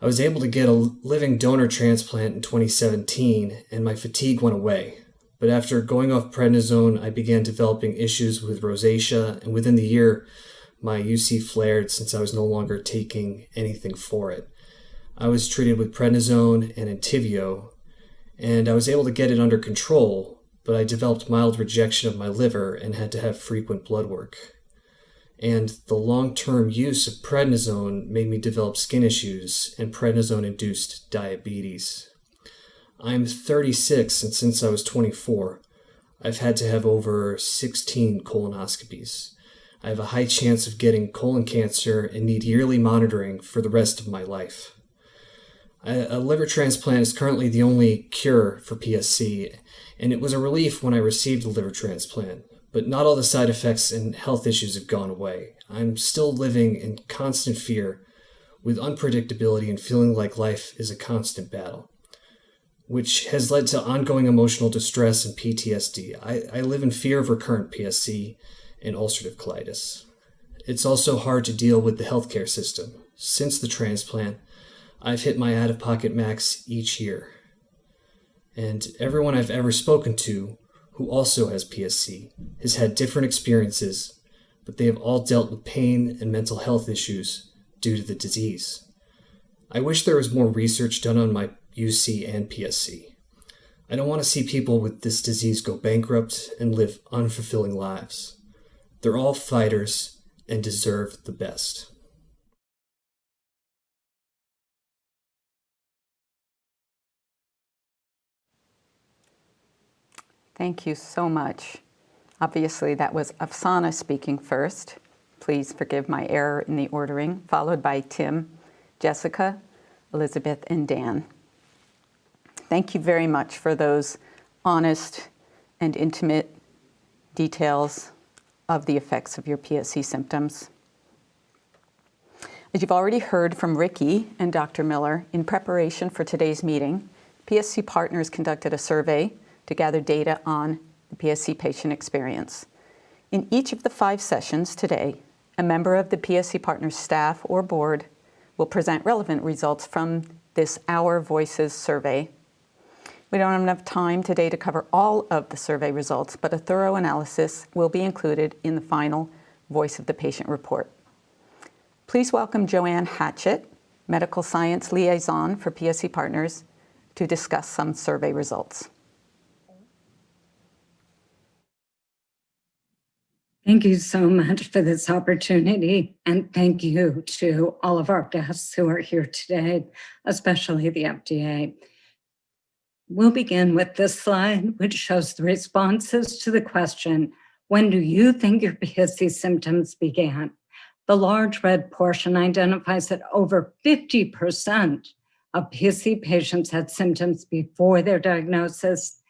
I was able to get a living donor transplant in 2017, and my fatigue went away. But after going off prednisone, I began developing issues with rosacea, and within the year, my UC flared since I was no longer taking anything for it. I was treated with prednisone and Entyvio, and I was able to get it under control, but I developed mild rejection of my liver and had to have frequent blood work. And the long-term use of prednisone made me develop skin issues, and prednisone-induced diabetes. I'm 36, and since I was 24, I've had to have over 16 colonoscopies. I have a high chance of getting colon cancer and need yearly monitoring for the rest of my life. A liver transplant is currently the only cure for PSC, and it was a relief when I received the liver transplant, but not all the side effects and health issues have gone away. I'm still living in constant fear with unpredictability and feeling like life is a constant battle. which has led to ongoing emotional distress and PTSD. I live in fear of recurrent PSC and ulcerative colitis. It's also hard to deal with the healthcare system. Since the transplant, I've hit my out-of-pocket max each year. And everyone I've ever spoken to who also has PSC has had different experiences, but they have all dealt with pain and mental health issues due to the disease. I wish there was more research done on my UC and PSC. I don't want to see people with this disease go bankrupt and live unfulfilling lives. They're all fighters and deserve the best. Thank you so much. Obviously, that was Afsana speaking first. Please forgive my error in the ordering, followed by Tim, Jessica, Elizabeth, and Dan. Thank you very much for those honest and intimate details of the effects of your PSC symptoms. As you've already heard from Ricky and Dr. Miller, in preparation for today's meeting, PSC Partners conducted a survey to gather data on the PSC patient experience. In each of the 5 sessions today, a member of the PSC Partners staff or board will present relevant results from this Our Voices survey. We don't have enough time today to cover all of the survey results, but a thorough analysis will be included in the final Voice of the Patient report. Please welcome Joanne Hatchett, Medical Science Liaison for PSC Partners, to discuss some survey results. Thank you so much for this opportunity, and thank you to all of our guests who are here today, especially the FDA. We'll begin with this slide, which shows the responses to the question, when do you think your PSC symptoms began? The large red portion identifies that over 50% of PSC patients had symptoms before their diagnosis,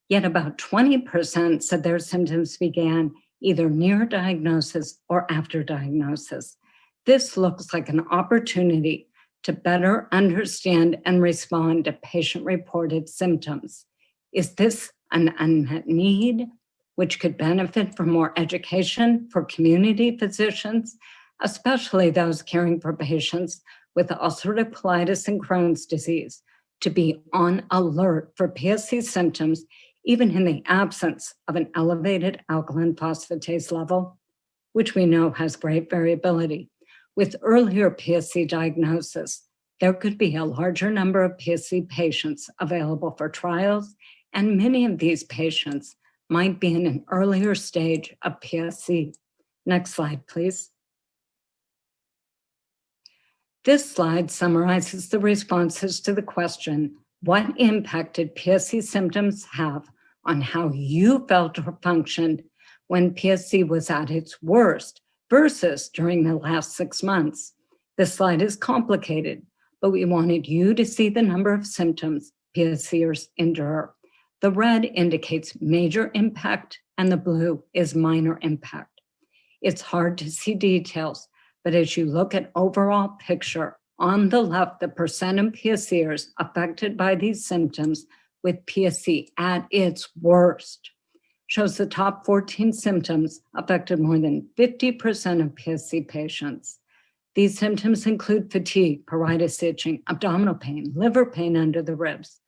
yet about 20% said their symptoms began either near diagnosis or after diagnosis. This looks like an opportunity to better understand and respond to patient-reported symptoms. Is this an unmet need, which could benefit from more education for community physicians, especially those caring for patients with ulcerative colitis and Crohn's disease, to be on alert for PSC symptoms even in the absence of an elevated alkaline phosphatase level, which we know has great variability? With earlier PSC diagnosis, there could be a larger number of PSC patients available for trials, and many of these patients might be in an earlier stage of PSC. Next slide, please. This slide summarizes the responses to the question, what impact did PSC symptoms have on how you felt or functioned when PSC was at its worst versus during the last 6 months? This slide is complicated, but we wanted you to see the number of symptoms PSCers endure. The red indicates major impact and the blue is minor impact. It's hard to see details, but as you look at overall picture, on the left, the percent of PSCers affected by these symptoms with PSC at its worst shows the top 14 symptoms affected more than 50% of PSC patients. These symptoms include fatigue, pruritus, itching, abdominal pain, liver pain under the ribs,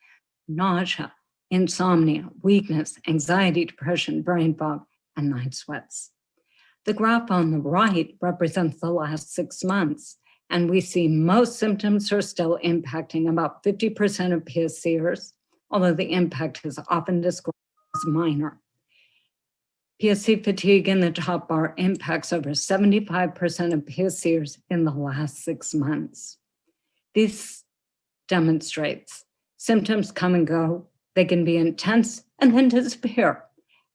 nausea, insomnia, weakness, anxiety, depression, brain fog, and night sweats. The graph on the right represents the last 6 months, and we see most symptoms are still impacting about 50% of PSCers, although the impact is often described as minor. PSC fatigue in the top bar impacts over 75% of PSCers in the last 6 months. This demonstrates symptoms come and go. They can be intense and then disappear,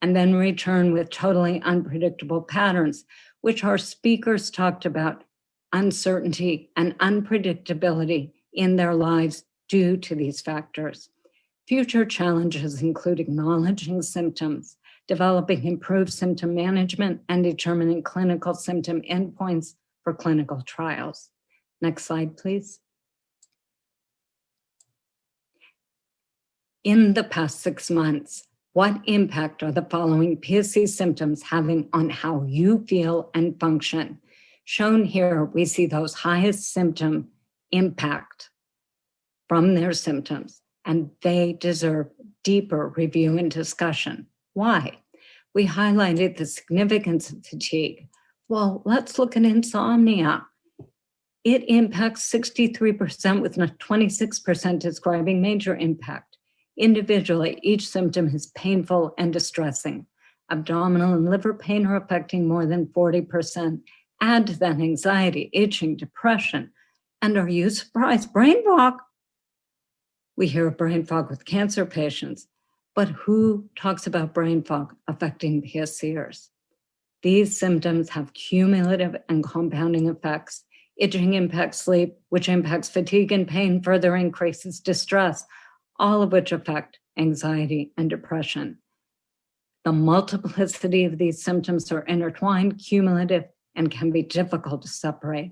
and then return with totally unpredictable patterns, which our speakers talked about, uncertainty and unpredictability in their lives due to these factors. Future challenges include acknowledging symptoms, developing improved symptom management, and determining clinical symptom endpoints for clinical trials. Next slide, please. In the past 6 months, what impact are the following PSC symptoms having on how you feel and function? Shown here, we see those highest symptom impact from their symptoms, and they deserve deeper review and discussion. Why? We highlighted the significance of fatigue. Well, let's look at insomnia. It impacts 63% with 26% describing major impact. Individually, each symptom is painful and distressing. Abdominal and liver pain are affecting more than 40%. Add to that anxiety, itching, depression, and are you surprised? Brain fog. We hear of brain fog with cancer patients, but who talks about brain fog affecting PSCers? These symptoms have cumulative and compounding effects. Itching impacts sleep, which impacts fatigue and pain, further increases distress, all of which affect anxiety and depression. The multiplicity of these symptoms are intertwined, cumulative, and can be difficult to separate.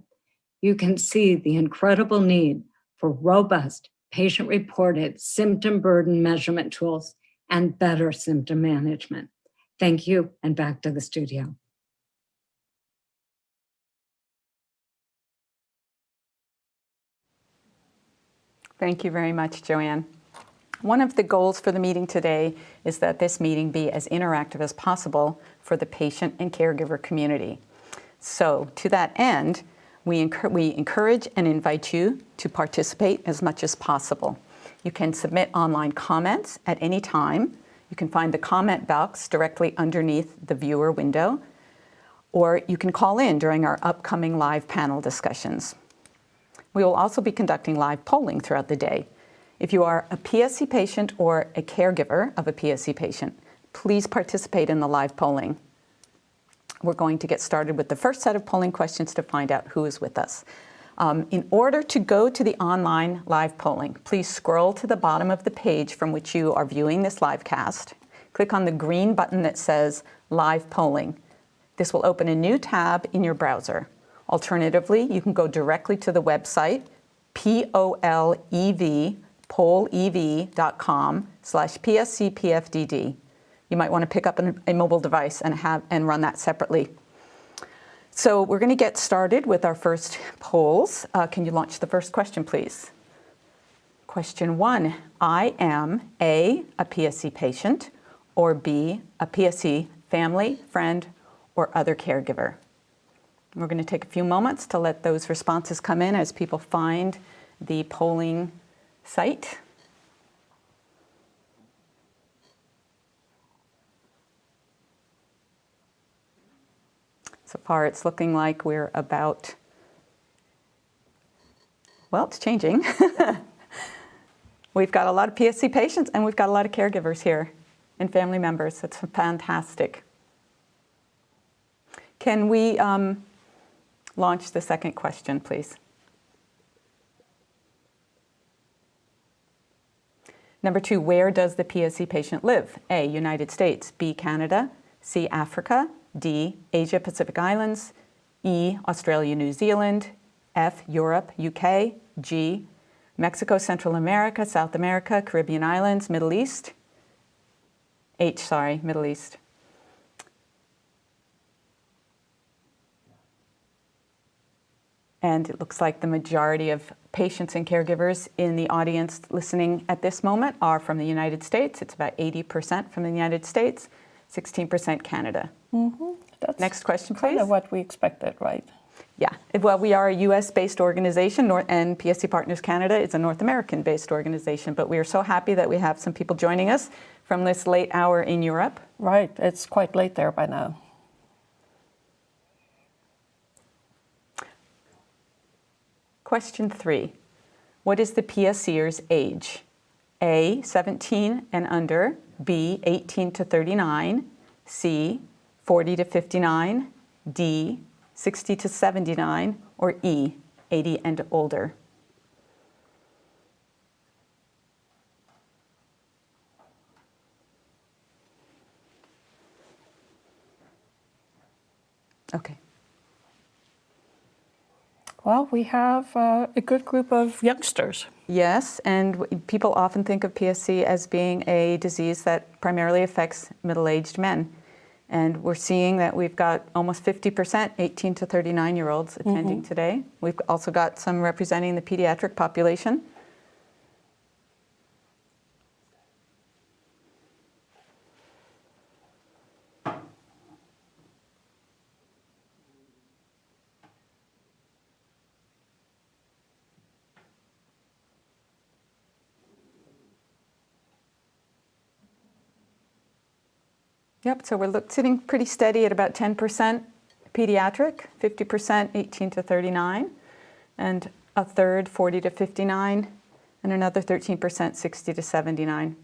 You can see the incredible need for robust, patient-reported symptom burden measurement tools and better symptom management. Thank you, and back to the studio. Thank you very much, Joanne. One of the goals for the meeting today is that this meeting be as interactive as possible for the patient and caregiver community. So to that end, we encourage and invite you to participate as much as possible. You can submit online comments at any time. You can find the comment box directly underneath the viewer window, or you can call in during our upcoming live panel discussions. We will also be conducting live polling throughout the day. If you are a PSC patient or a caregiver of a PSC patient, please participate in the live polling. We're going to get started with the first set of polling questions to find out who is with us. In order to go to the online live polling, please scroll to the bottom of the page from which you are viewing this live cast. Click on the green button that says Live Polling. This will open a new tab in your browser. Alternatively, you can go directly to the website, pollev.com/PSC-PFDD. You might want to pick up a mobile device and run that separately. So we're going to get started with our first polls. Can you launch the first question, please? Question 1, I am A, a PSC patient, or B, a PSC family, friend, or other caregiver. We're going to take a few moments to let those responses come in as people find the polling site. So far, it's looking like we're about, well, it's changing. We've got a lot of PSC patients and we've got a lot of caregivers here and family members. It's fantastic. Can we launch the second question, please? Number 2, where does the PSC patient live? A, United States, B, Canada, C, Africa, D, Asia Pacific Islands, E, Australia, New Zealand, F, Europe, UK, G, Mexico, Central America, South America, Caribbean Islands, Middle East, H, sorry, Middle East. And it looks like the majority of patients and caregivers in the audience listening at this moment are from the United States. It's about 80% from the United States, 16% Canada. Mm-hmm. That's next question, please. Kind of what we expected, right? Yeah. Well, we are a US-based organization, and PSC Partners Canada is a North American-based organization, but we are so happy that we have some people joining us from this late hour in Europe. Right. It's quite late there by now. Question 3. What is the PSCer's age? A, 17 and under, B, 18 to 39, C, 40 to 59, D, 60 to 79, or E, 80 and older. Okay. Well, we have a good group of youngsters. Yes, and people often think of PSC as being a disease that primarily affects middle-aged men. And we're seeing that we've got almost 50% 18 to 39-year-olds attending today. We've also got some representing the pediatric population. Yep, so we're sitting pretty steady at about 10% pediatric, 50% 18 to 39, and a third 40 to 59, and another 13% 60 to 79.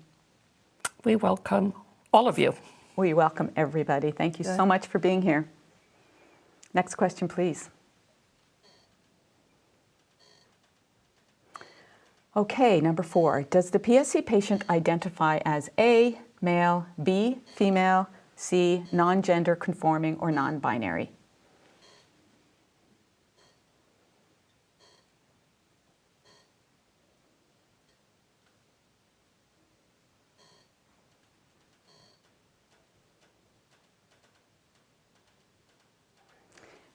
We welcome all of you. We welcome everybody. Thank you so much for being here. Next question, please. Okay, number 4. Does the PSC patient identify as A, male, B, female, C, non-gender conforming or non-binary?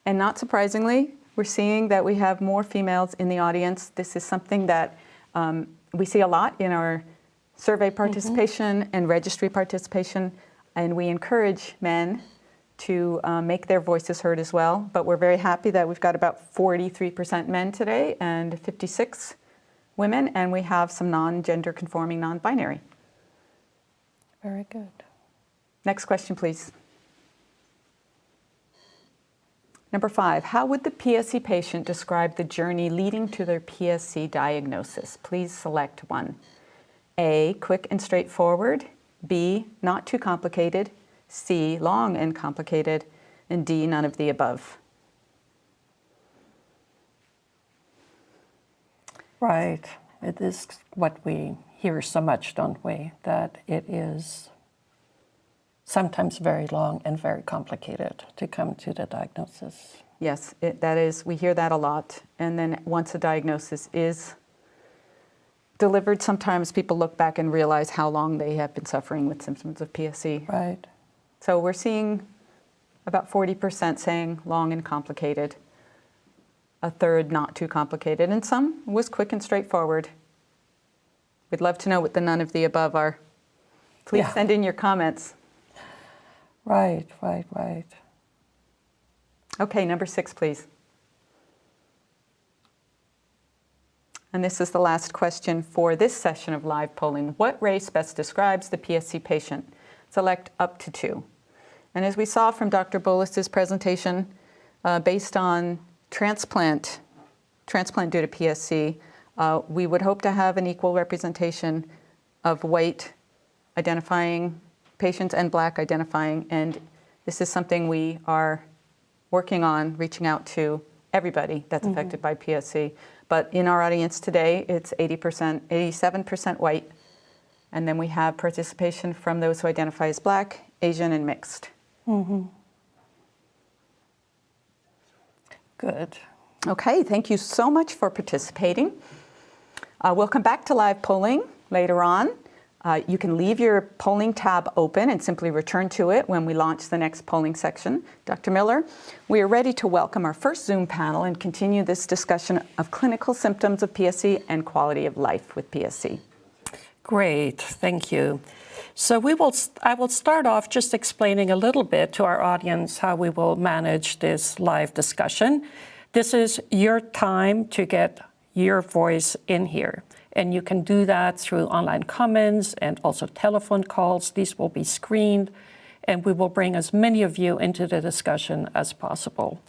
And not surprisingly, we're seeing that we have more females in the audience. This is something that we see a lot in our survey participation and registry participation, and we encourage men to make their voices heard as well. But we're very happy that we've got about 43% men today and 56 women, and we have some non-gender conforming, non-binary. Very good. Next question, please. Number 5, how would the PSC patient describe the journey leading to their PSC diagnosis? Please select one. A, quick and straightforward. B, not too complicated. C, long and complicated. And D, none of the above. Right. It is what we hear so much, don't we? That it is sometimes very long and very complicated to come to the diagnosis. Yes, that is, we hear that a lot. And then once a diagnosis is delivered, sometimes people look back and realize how long they have been suffering with symptoms of PSC. Right. So we're seeing about 40% saying long and complicated, a third not too complicated, and some was quick and straightforward. We'd love to know what the none of the above are. Please send in your comments. Right. Okay, number 6, please. And this is the last question for this session of live polling. What race best describes the PSC patient? Select up to 2. And as we saw from Dr. Bolus's presentation, based on transplant due to PSC, we would hope to have an equal representation of white identifying patients and Black identifying, and this is something we are working on, reaching out to everybody that's affected by PSC. But in our audience today, it's 87% white, and then we have participation from those who identify as Black, Asian, and mixed. Good. Okay, thank you so much for participating. We'll come back to live polling later on. You can leave your polling tab open and simply return to it when we launch the next polling section. Dr. Miller, we are ready to welcome our first Zoom panel and continue this discussion of clinical symptoms of PSC and quality of life with PSC. Great, thank you. So I will start off just explaining a little bit to our audience how we will manage this live discussion. This is your time to get your voice in here. And you can do that through online comments and also telephone calls. These will be screened, and we will bring as many of you into the discussion as possible.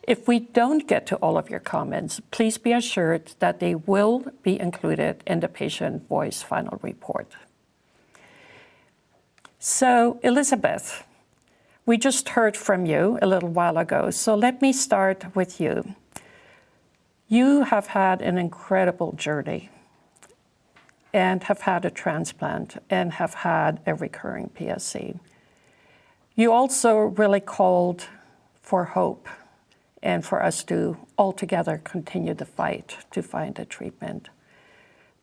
If we don't get to all of your comments, please be assured that they will be included in the patient voice final report. So, Elizabeth, we just heard from you a little while ago, so let me start with you. You have had an incredible journey and have had a transplant and have had a recurring PSC. You also really called for hope and for us to altogether continue the fight to find a treatment.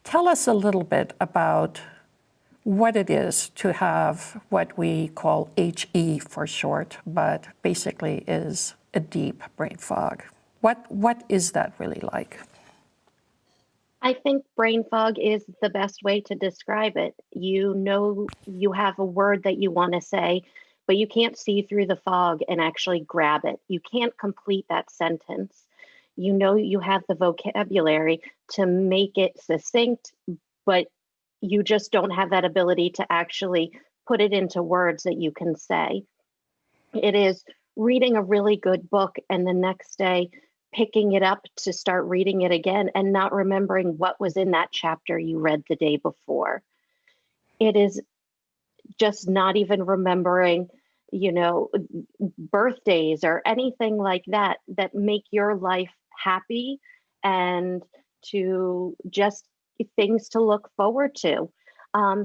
Tell us a little bit about what it is to have what we call HE for short, but basically is a deep brain fog. What is that really like? I think brain fog is the best way to describe it. You know, you have a word that you want to say, but you can't see through the fog and actually grab it. You can't complete that sentence. You know, you have the vocabulary to make it succinct, but you just don't have that ability to actually put it into words that you can say. It is reading a really good book and the next day picking it up to start reading it again and not remembering what was in that chapter you read the day before. It is just not even remembering, you know, birthdays or anything like that that make your life happy and to just things to look forward to.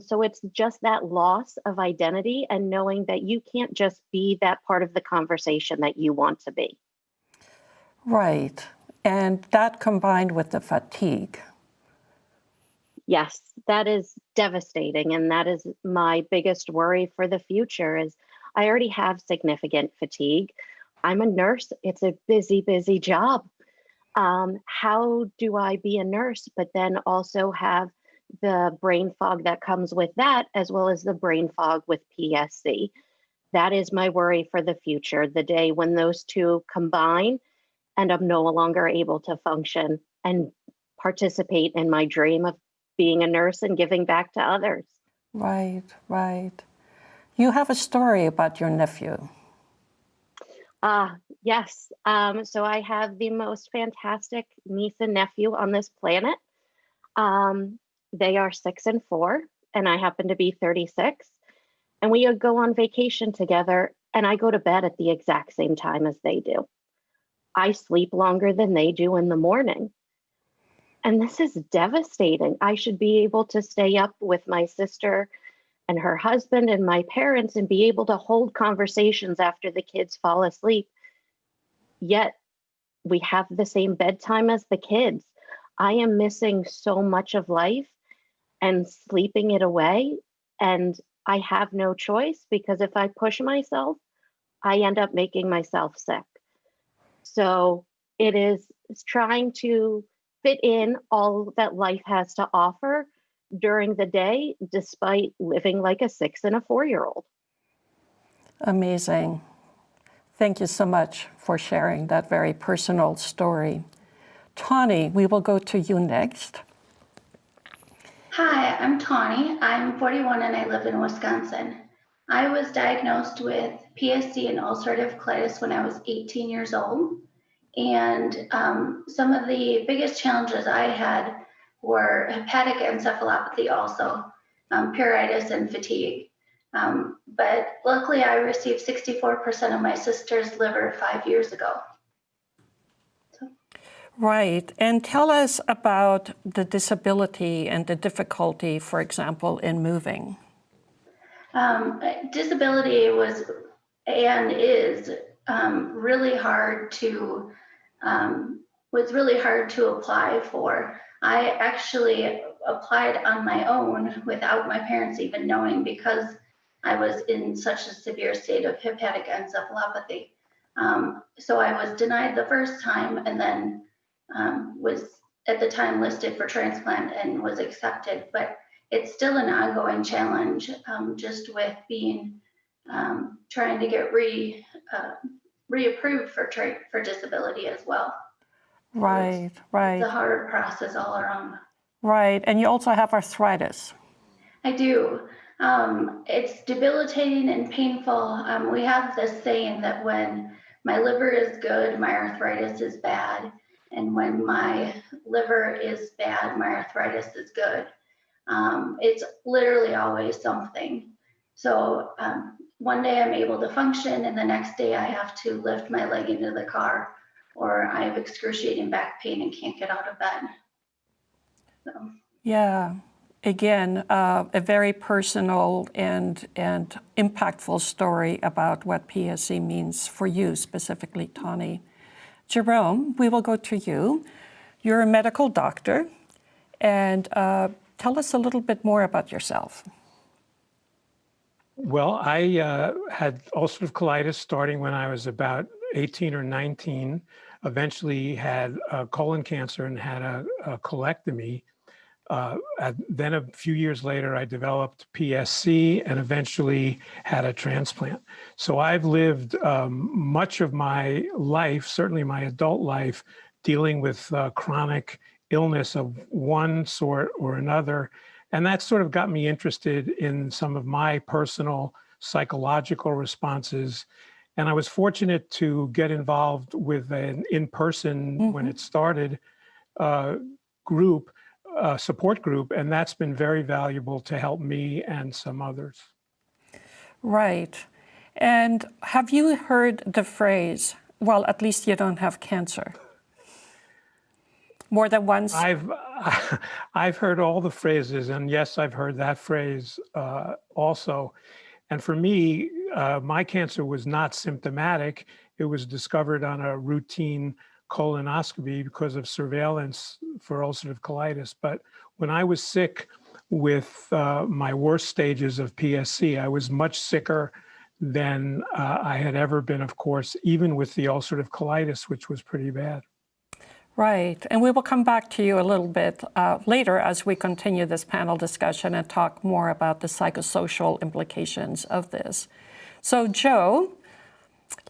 So it's just that loss of identity and knowing that you can't just be that part of the conversation that you want to be. Right. And that combined with the fatigue. Yes, that is devastating. And that is my biggest worry for the future is I already have significant fatigue. I'm a nurse. It's a busy, busy job. How do I be a nurse, but then also have the brain fog that comes with that, as well as the brain fog with PSC? That is my worry for the future, the day when those two combine and I'm no longer able to function and participate in my dream of being a nurse and giving back to others. Right, right. You have a story about your nephew. Yes. So I have the most fantastic niece and nephew on this planet. They are 6 and 4, and I happen to be 36. And we go on vacation together, and I go to bed at the exact same time as they do. I sleep longer than they do in the morning. And this is devastating. I should be able to stay up with my sister and her husband and my parents and be able to hold conversations after the kids fall asleep. Yet we have the same bedtime as the kids. I am missing so much of life and sleeping it away. And I have no choice because if I push myself, I end up making myself sick. So it is trying to fit in all that life has to offer during the day, despite living like a 6 and a 4-year-old. Amazing. Thank you so much for sharing that very personal story. Tawny, we will go to you next. Hi, I'm Tawny. I'm 41 and I live in Wisconsin. I was diagnosed with PSC and ulcerative colitis when I was 18 years old. And some of the biggest challenges I had were hepatic encephalopathy also, pruritus and fatigue. But luckily I received 64% of my sister's liver 5 years ago. Right. And tell us about the disability and the difficulty, for example, in moving. Disability was and is really hard to apply for. I actually applied on my own without my parents even knowing because I was in such a severe state of hepatic encephalopathy. So I was denied the first time and then was at the time listed for transplant and was accepted, but it's still an ongoing challenge just with being trying to get reapproved for disability as well. Right, right. It's a hard process all around. Right, and you also have arthritis. I do. It's debilitating and painful. We have this saying that when my liver is good, my arthritis is bad. And when my liver is bad, my arthritis is good. It's literally always something. So one day I'm able to function and the next day I have to lift my leg into the car or I have excruciating back pain and can't get out of bed. So. Yeah, again, a very personal and impactful story about what PSC means for you, specifically, Tawny. Jerome, we will go to you. You're a medical doctor, and tell us a little bit more about yourself. Well, I had ulcerative colitis starting when I was about 18 or 19, eventually had colon cancer and had a colectomy. Then a few years later, I developed PSC and eventually had a transplant. So I've lived much of my life, certainly my adult life, dealing with chronic illness of one sort or another. And that sort of got me interested in some of my personal psychological responses. And I was fortunate to get involved with an in-person, when it started, group, support group, and that's been very valuable to help me and some others. Right. And have you heard the phrase, well, at least you don't have cancer? More than once? I've heard all the phrases, and yes, I've heard that phrase also. And for me, my cancer was not symptomatic. It was discovered on a routine colonoscopy because of surveillance for ulcerative colitis. But when I was sick with my worst stages of PSC, I was much sicker than I had ever been, of course, even with the ulcerative colitis, which was pretty bad. Right, and we will come back to you a little bit later as we continue this panel discussion and talk more about the psychosocial implications of this. So Joe,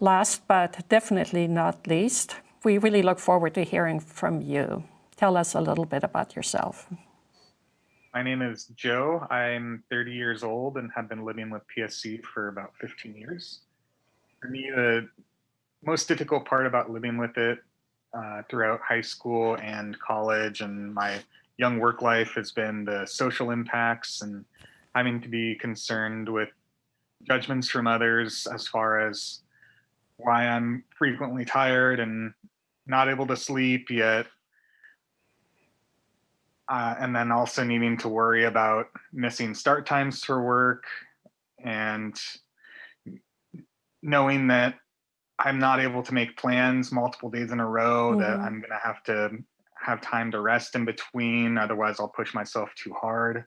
last but definitely not least, we really look forward to hearing from you. Tell us a little bit about yourself. My name is Joe. I'm 30 years old and have been living with PSC for about 15 years. For me, the most difficult part about living with it throughout high school and college and my young work life has been the social impacts and having to be concerned with judgments from others as far as why I'm frequently tired and not able to sleep yet. And then also needing to worry about missing start times for work and knowing that I'm not able to make plans multiple days in a row, that I'm going to have time to rest in between. Otherwise, I'll push myself too hard.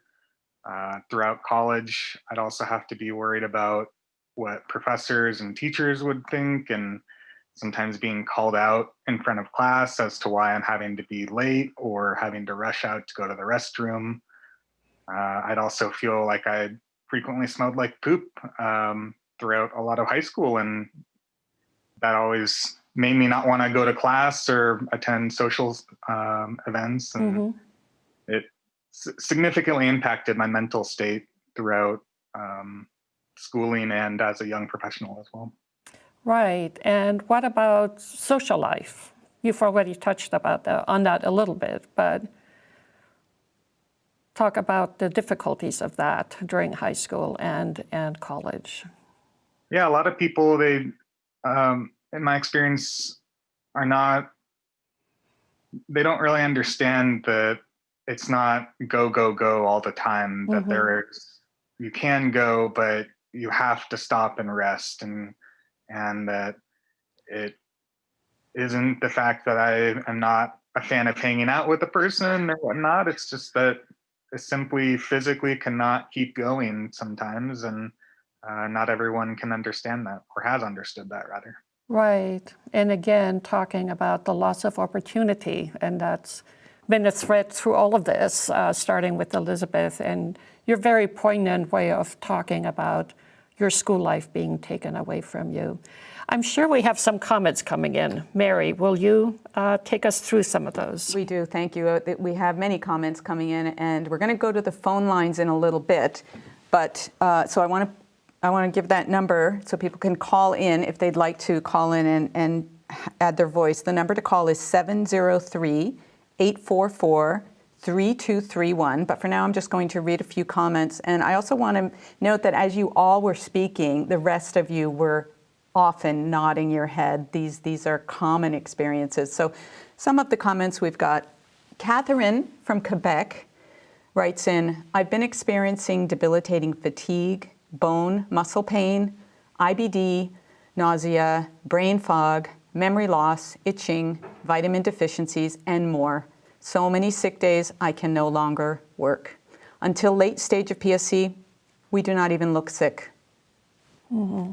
Throughout college, I'd also have to be worried about what professors and teachers would think, and sometimes being called out in front of class as to why I'm having to be late or having to rush out to go to the restroom. I'd also feel like I frequently smelled like poop throughout a lot of high school, and that always made me not want to go to class or attend social events. And it significantly impacted my mental state throughout schooling and as a young professional as well. Right, and what about social life? You've already touched on that a little bit, but talk about the difficulties of that during high school and college. Yeah, a lot of people, they, in my experience, they don't really understand that it's not go, go, go all the time, that you can go, but you have to stop and rest, and that it isn't the fact that I am not a fan of hanging out with a person or whatnot. It's just that I simply physically cannot keep going sometimes, and not everyone can understand that, or has understood that rather. Right, and again, talking about the loss of opportunity, and that's been a thread through all of this, starting with Elizabeth, and your very poignant way of talking about your school life being taken away from you. I'm sure we have some comments coming in. Mary, will you take us through some of those? We do, thank you. We have many comments coming in, and we're going to go to the phone lines in a little bit. But so I want to give that number so people can call in if they'd like to call in and add their voice. The number to call is 703-844-3231. But for now, I'm just going to read a few comments. And I also want to note that as you all were speaking, the rest of you were often nodding your head. These are common experiences. So some of the comments we've got. Catherine from Quebec writes in, I've been experiencing debilitating fatigue, bone, muscle pain, IBD, nausea, brain fog, memory loss, itching, vitamin deficiencies, and more. So many sick days I can no longer work. Until late stage of PSC, we do not even look sick. Mm-hmm.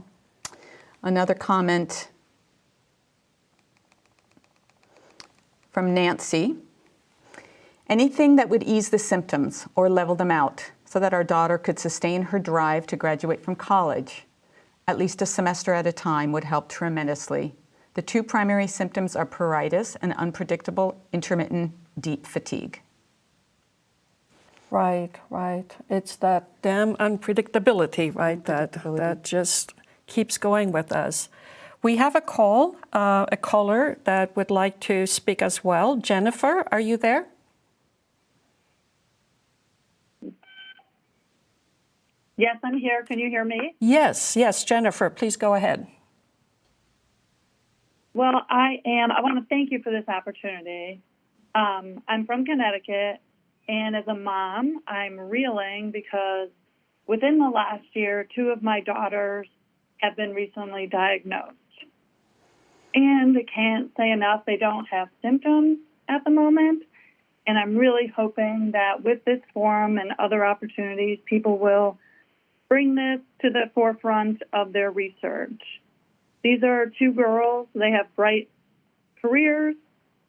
Another comment from Nancy. Anything that would ease the symptoms or level them out so that our daughter could sustain her drive to graduate from college, at least a semester at a time, would help tremendously. The two primary symptoms are pruritus and unpredictable, intermittent, deep fatigue. Right, right. It's that damn unpredictability, right? That just keeps going with us. We have a caller that would like to speak as well. Jennifer, are you there? Yes, I'm here. Can you hear me? Yes, yes, Jennifer, please go ahead. Well, I want to thank you for this opportunity. I'm from Connecticut, and as a mom, I'm reeling because within the last year, 2 of my daughters have been recently diagnosed. And I can't say enough, they don't have symptoms at the moment. And I'm really hoping that with this forum and other opportunities, people will bring this to the forefront of their research. These are 2 girls. They have bright careers,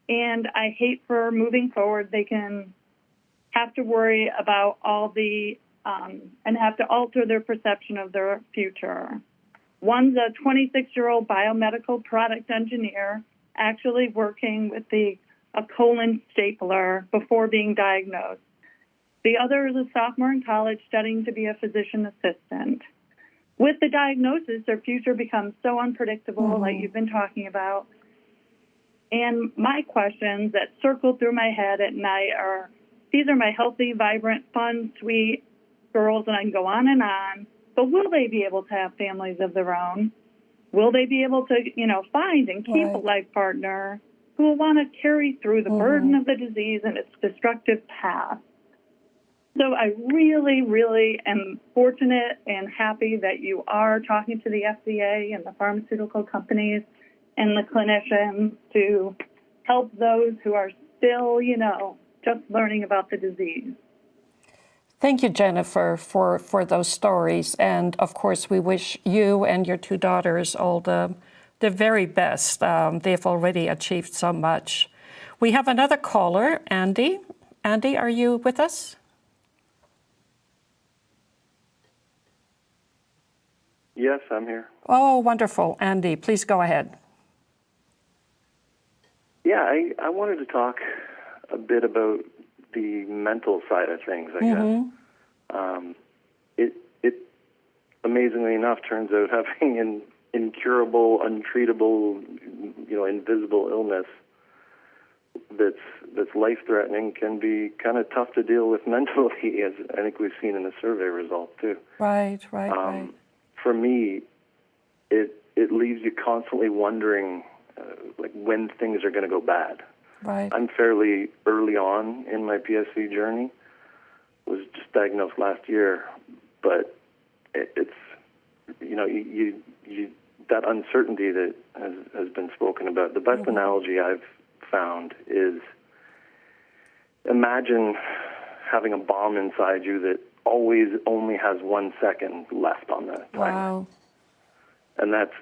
and I hate for moving forward, they can have to worry about all the, and have to alter their perception of their future. One's a 26-year-old biomedical product engineer, actually working with a colon stapler before being diagnosed. The other is a sophomore in college studying to be a physician assistant. With the diagnosis, their future becomes so unpredictable, like you've been talking about. And my questions that circle through my head at night are, these are my healthy, vibrant, fun, sweet girls, and I can go on and on. But will they be able to have families of their own? Will they be able to, find and keep a life partner who will want to carry through the burden of the disease and its destructive path? So I really, really am fortunate and happy that you are talking to the FDA and the pharmaceutical companies and the clinicians to help those who are still, just learning about the disease. Thank you, Jennifer, for those stories. And of course, we wish you and your 2 daughters all the very best. They've already achieved so much. We have another caller, Andy. Andy, are you with us? Yes, I'm here. Oh, wonderful. Andy, please go ahead. Yeah, I wanted to talk a bit about the mental side of things, I guess. It amazingly enough turns out having an incurable, untreatable, invisible illness that's life-threatening can be kind of tough to deal with mentally, as I think we've seen in the survey results too. Right. For me, it leaves you constantly wondering when things are going to go bad. Right. I'm fairly early on in my PSC journey. Was just diagnosed last year, but it's that uncertainty that has been spoken about. The best analogy I've found is imagine having a bomb inside you that always only has 1 second left on the timer. Wow. And that's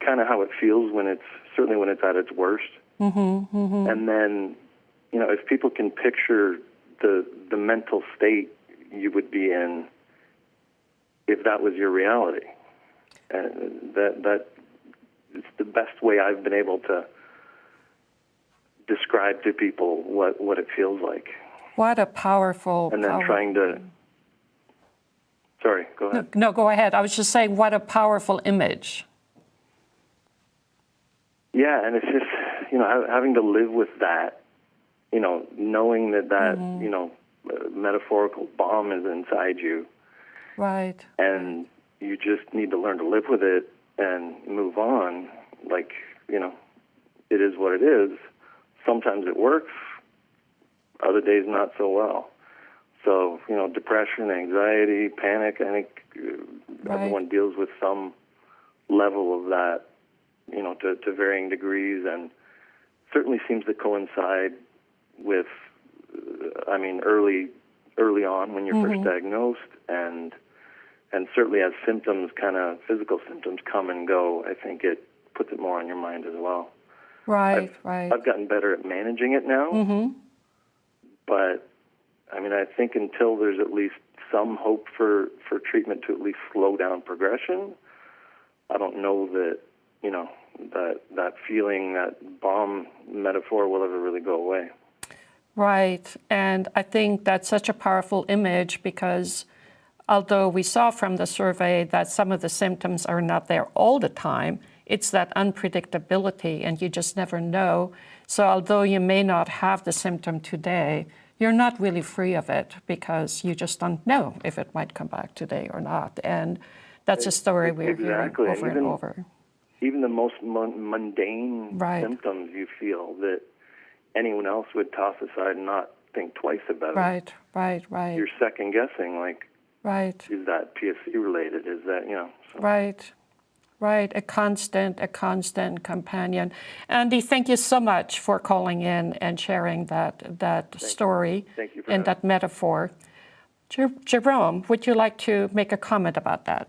kind of how it feels certainly when it's at its worst. And then, if people can picture the mental state you would be in if that was your reality, and that is the best way I've been able to describe to people what it feels like. What a powerful... And then trying to... Sorry, go ahead. No, go ahead. I was just saying, what a powerful image. Yeah, and it's just, having to live with that, knowing that metaphorical bomb is inside you. Right. And you just need to learn to live with it and move on. It is what it is. Sometimes it works, other days not so well. So, depression, anxiety, panic, I think everyone deals with some level of that to varying degrees, and certainly seems to coincide with, early on when you're first diagnosed, and certainly as symptoms, physical symptoms come and go, I think it puts it more on your mind as well. Right. I've gotten better at managing it now, but I think until there's at least some hope for treatment to at least slow down progression, I don't know that, that feeling, that bomb metaphor will ever really go away. Right. And I think that's such a powerful image, because although we saw from the survey that some of the symptoms are not there all the time, it's that unpredictability, and you just never know. So although you may not have the symptom today, you're not really free of it, because you just don't know if it might come back today or not. And that's a story we're hearing over and over. Even the most mundane symptoms you feel that anyone else would toss aside and not think twice about. Right. You're second guessing, is that PSC related? Is that, So. Right. A constant companion. Andy, thank you so much for calling in and sharing that story and that metaphor. Jerome, would you like to make a comment about that?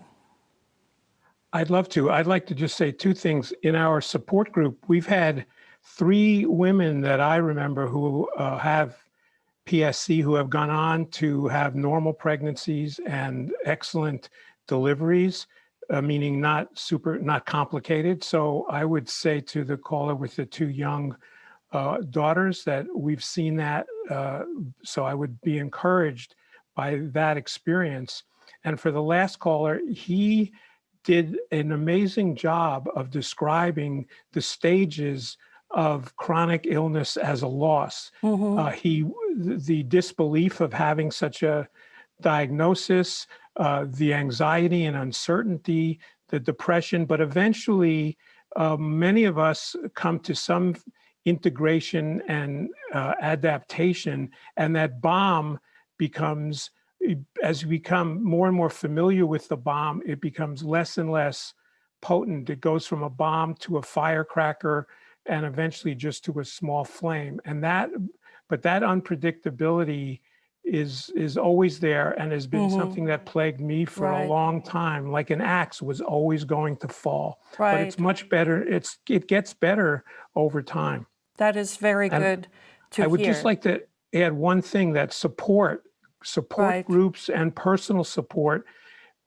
I'd love to. I'd like to just say two things. In our support group, we've had 3 women that I remember who have PSC, who have gone on to have normal pregnancies and excellent deliveries, meaning not complicated. So I would say to the caller with the 2 young daughters that we've seen that. So I would be encouraged by that experience. And for the last caller, he did an amazing job of describing the stages of chronic illness as a loss. The disbelief of having such a diagnosis, the anxiety and uncertainty, the depression, but eventually many of us come to some integration and adaptation, and that bomb becomes, as we become more and more familiar with the bomb, it becomes less and less potent. It goes from a bomb to a firecracker and eventually just to a small flame. But that unpredictability is always there, and has been something that plagued me for a long time. Like an axe was always going to fall. But it's much better. It gets better over time. That is very good to hear. I would just like to add one thing, that support groups and personal support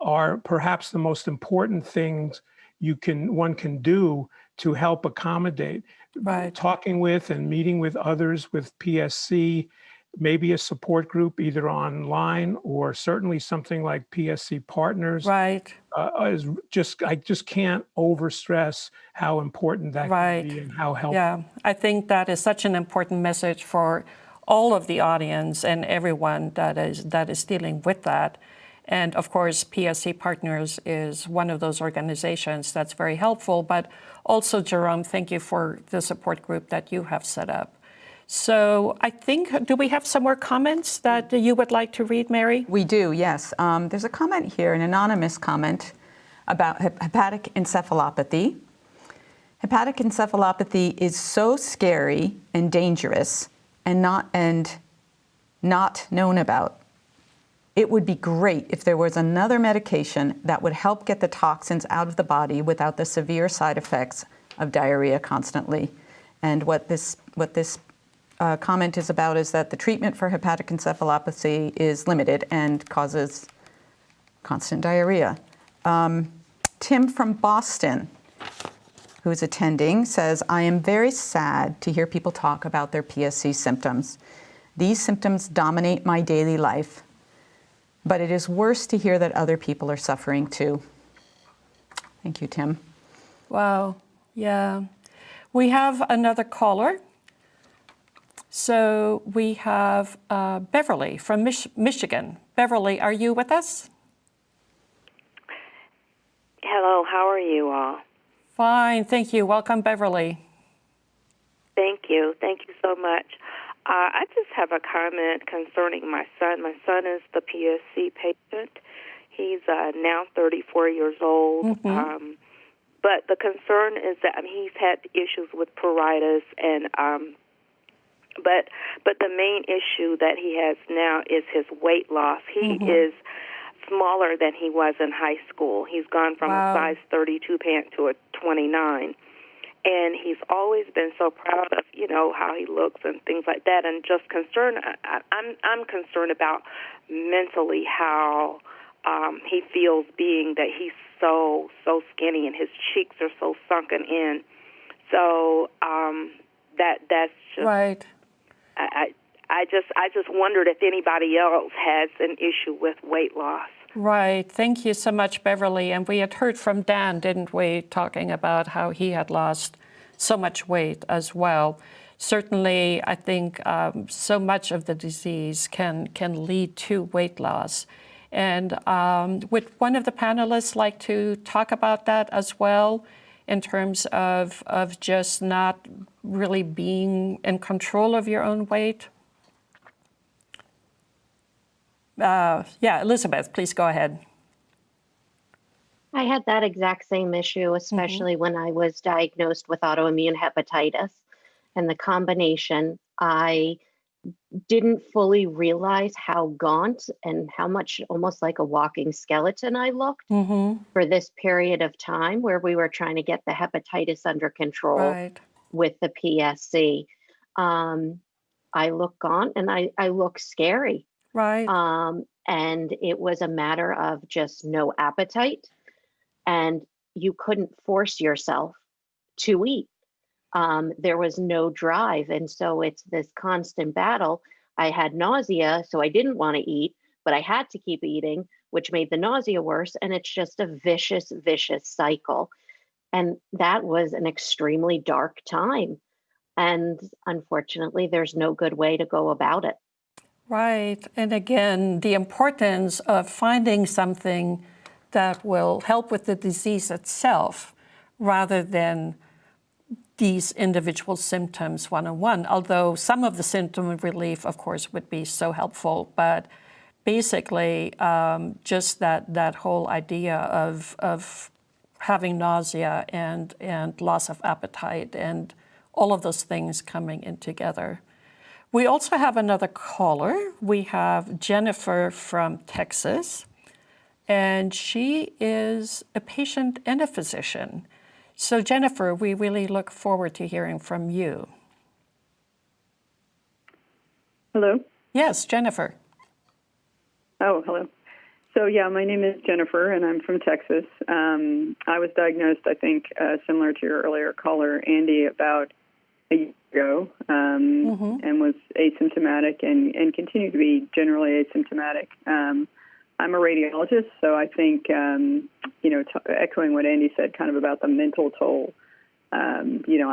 are perhaps the most important things one can do to help accommodate. Talking with and meeting with others with PSC, maybe a support group either online or certainly something like PSC Partners. I just can't overstress how important that can be and how helpful. Yeah, I think that is such an important message for all of the audience and everyone that is dealing with that. And of course, PSC Partners is one of those organizations that's very helpful. But also, Jerome, thank you for the support group that you have set up. So I think, do we have some more comments that you would like to read, Mary? We do, yes. There's a comment here, an anonymous comment about hepatic encephalopathy. Hepatic encephalopathy is so scary and dangerous and not known about. It would be great if there was another medication that would help get the toxins out of the body without the severe side effects of diarrhea constantly. And what this comment is about is that the treatment for hepatic encephalopathy is limited and causes constant diarrhea. Tim from Boston, who's attending, says, I am very sad to hear people talk about their PSC symptoms. These symptoms dominate my daily life, but it is worse to hear that other people are suffering too. Thank you, Tim. Wow, yeah. We have another caller. So we have Beverly from Michigan. Beverly, are you with us? Hello, how are you all? Fine, thank you. Welcome, Beverly. Thank you so much. I just have a comment concerning my son. My son is the PSC patient. He's now 34 years old. But the concern is that he's had issues with pruritus, and but the main issue that he has now is his weight loss. He is smaller than he was in high school. He's gone from a size 32 pant to a 29. And he's always been so proud of, how he looks and things like that. And just concerned, I'm concerned about mentally how he feels, being that he's so skinny and his cheeks are so sunken in. So that's just right. I just wondered if anybody else has an issue with weight loss. Right. Thank you so much, Beverly. And we had heard from Dan, didn't we, talking about how he had lost so much weight as well. Certainly, I think so much of the disease can lead to weight loss. And would one of the panelists like to talk about that as well, in terms of just not really being in control of your own weight? Yeah, Elizabeth, please go ahead. I had that exact same issue, especially when I was diagnosed with autoimmune hepatitis. And the combination, I didn't fully realize how gaunt and how much almost like a walking skeleton I looked for this period of time where we were trying to get the hepatitis under control with the PSC. I look gaunt and I look scary. Right. And it was a matter of just no appetite, and you couldn't force yourself to eat. There was no drive. And so it's this constant battle. I had nausea, so I didn't want to eat, but I had to keep eating, which made the nausea worse. And it's just a vicious cycle. And that was an extremely dark time. And unfortunately, there's no good way to go about it. Right. And again, the importance of finding something that will help with the disease itself rather than these individual symptoms one-on-one, although some of the symptom relief, of course, would be so helpful. But basically, just that whole idea of having nausea and loss of appetite and all of those things coming in together. We also have another caller. We have Jennifer from Texas, and she is a patient and a physician. So Jennifer, we really look forward to hearing from you. Hello? Yes, Jennifer. Oh, hello. So yeah, my name is Jennifer, and I'm from Texas. I was diagnosed, I think, similar to your earlier caller, Andy, about a year ago, and was asymptomatic and continue to be generally asymptomatic. I'm a radiologist, so I think, echoing what Andy said kind of about the mental toll, I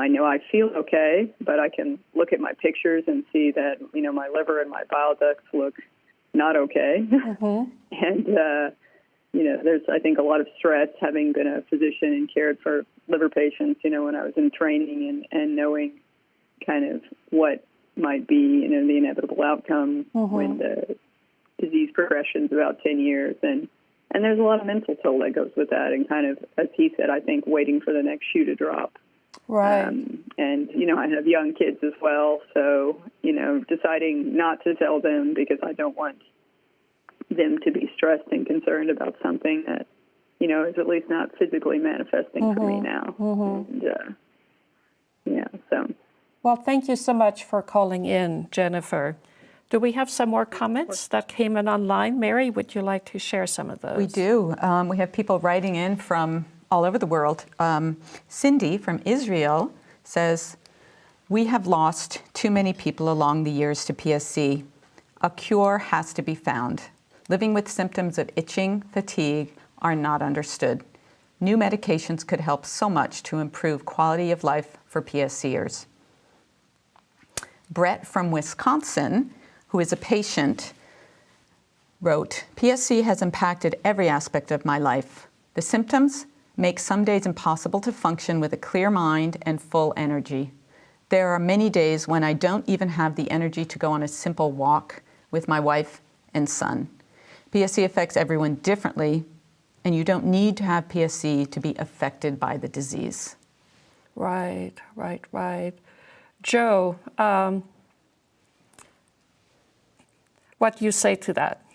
know I feel okay, but I can look at my pictures and see that, my liver and my bile ducts look not okay. And, there's, I think, a lot of stress having been a physician and cared for liver patients, when I was in training and knowing kind of what might be, the inevitable outcome when the disease progression is about 10 years. And there's a lot of mental toll that goes with that. And kind of, as he said, I think waiting for the next shoe to drop. Right. And, I have young kids as well. So, deciding not to tell them because I don't want them to be stressed and concerned about something that, is at least not physically manifesting for me now. And, so. Well, thank you so much for calling in, Jennifer. Do we have some more comments that came in online? Mary, would you like to share some of those? We do. We have people writing in from all over the world. Cindy from Israel says, "We have lost too many people along the years to PSC. A cure has to be found. Living with symptoms of itching, fatigue are not understood. New medications could help so much to improve quality of life for PSCers." Brett from Wisconsin, who is a patient, wrote, "PSC has impacted every aspect of my life. The symptoms make some days impossible to function with a clear mind and full energy. There are many days when I don't even have the energy to go on a simple walk with my wife and son. PSC affects everyone differently, And you don't need to have PSC to be affected by the disease. Right, right, right. Joe, what do you say to that?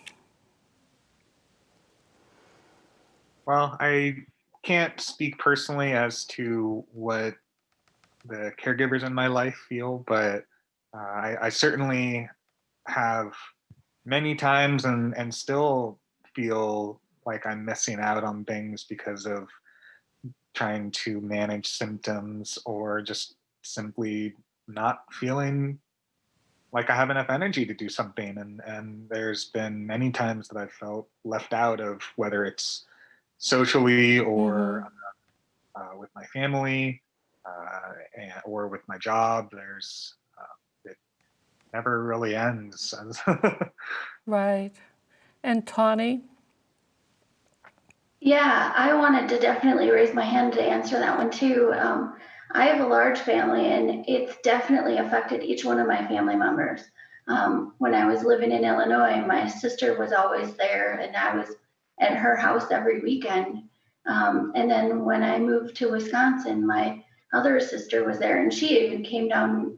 Well, I can't speak personally as to what the caregivers in my life feel, but I certainly have many times and still feel like I'm missing out on things because of trying to manage symptoms or just simply not feeling like I have enough energy to do something. And there's been many times that I felt left out of, whether it's socially or with my family or with my job. There's it never really ends. Right. And Tawny? Yeah, I wanted to definitely raise my hand to answer that one too. I have a large family, and it's definitely affected each one of my family members. When I was living in Illinois, my sister was always there, and I was at her house every weekend. And then when I moved to Wisconsin, my other sister was there, and she even came down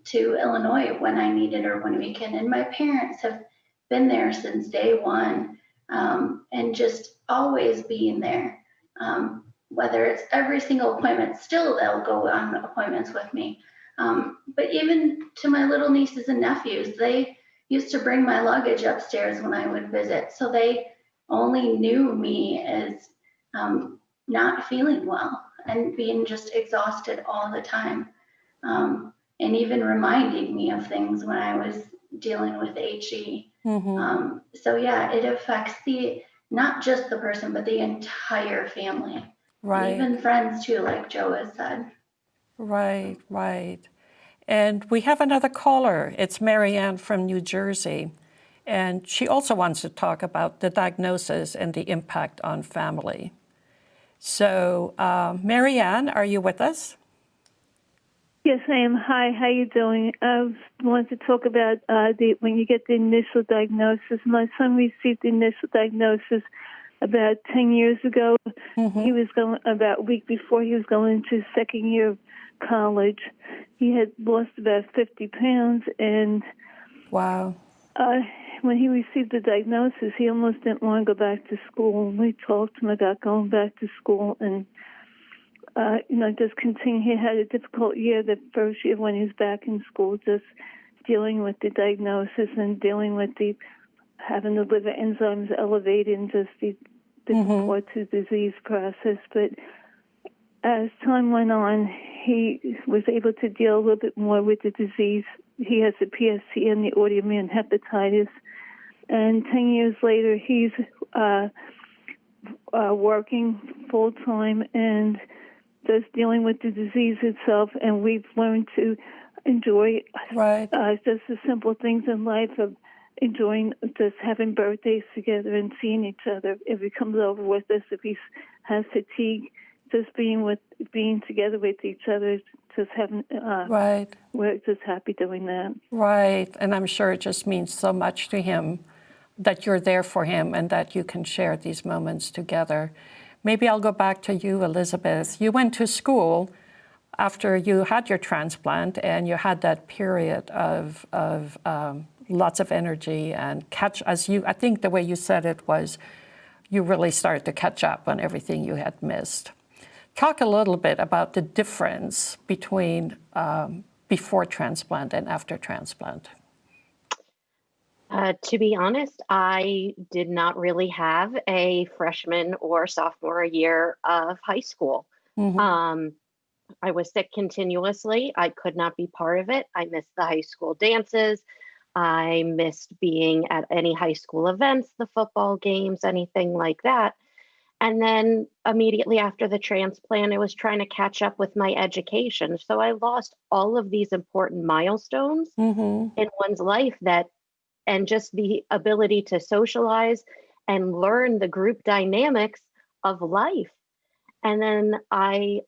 to Illinois when I needed her one weekend. And my parents have been there since day one, and just always being there. Whether it's every single appointment, still they'll go on appointments with me. But even to my little nieces and nephews, they used to bring my luggage upstairs when I would visit. So they only knew me as not feeling well and being just exhausted all the time. And even reminding me of things when I was dealing with HE. So yeah, it affects not just the person, but the entire family. Right. Even friends too, like Joe has said. Right, right. And we have another caller. It's Marianne from New Jersey. And she also wants to talk about the diagnosis and the impact on family. So, Marianne, are you with us? Yes, I am. Hi, how you doing? I wanted to talk about when you get the initial diagnosis. My son received the initial diagnosis about 10 years ago. He was going about a week before he was going into his second year of college. He had lost about 50 pounds, and wow. When he received the diagnosis, he almost didn't want to go back to school. We talked to him about going back to school, and just continue. He had a difficult year the first year when he was back in school, just dealing with the diagnosis and dealing with having the liver enzymes elevated and just the different parts of the disease process. But as time went on, he was able to deal a little bit more with the disease. He has the PSC and the autoimmune hepatitis. And 10 years later, he's working full-time and just dealing with the disease itself, and we've learned to enjoy just the simple things in life of enjoying just having birthdays together and seeing each other. If he comes over with us, if he has fatigue, just being together with each other, just having we're just happy doing that. Right, and I'm sure it just means so much to him that you're there for him and that you can share these moments together. Maybe I'll go back to you, Elizabeth. You went to school after you had your transplant, and you had that period of lots of energy and I think the way you said it was, you really started to catch up on everything you had missed. Talk a little bit about the difference between before transplant and after transplant. To be honest, I did not really have a freshman or sophomore year of high school. I was sick continuously. I could not be part of it. I missed the high school dances. I missed being at any high school events, the football games, anything like that. And then immediately after the transplant, I was trying to catch up with my education. So I lost all of these important milestones in one's life and just the ability to socialize and learn the group dynamics of life. And then I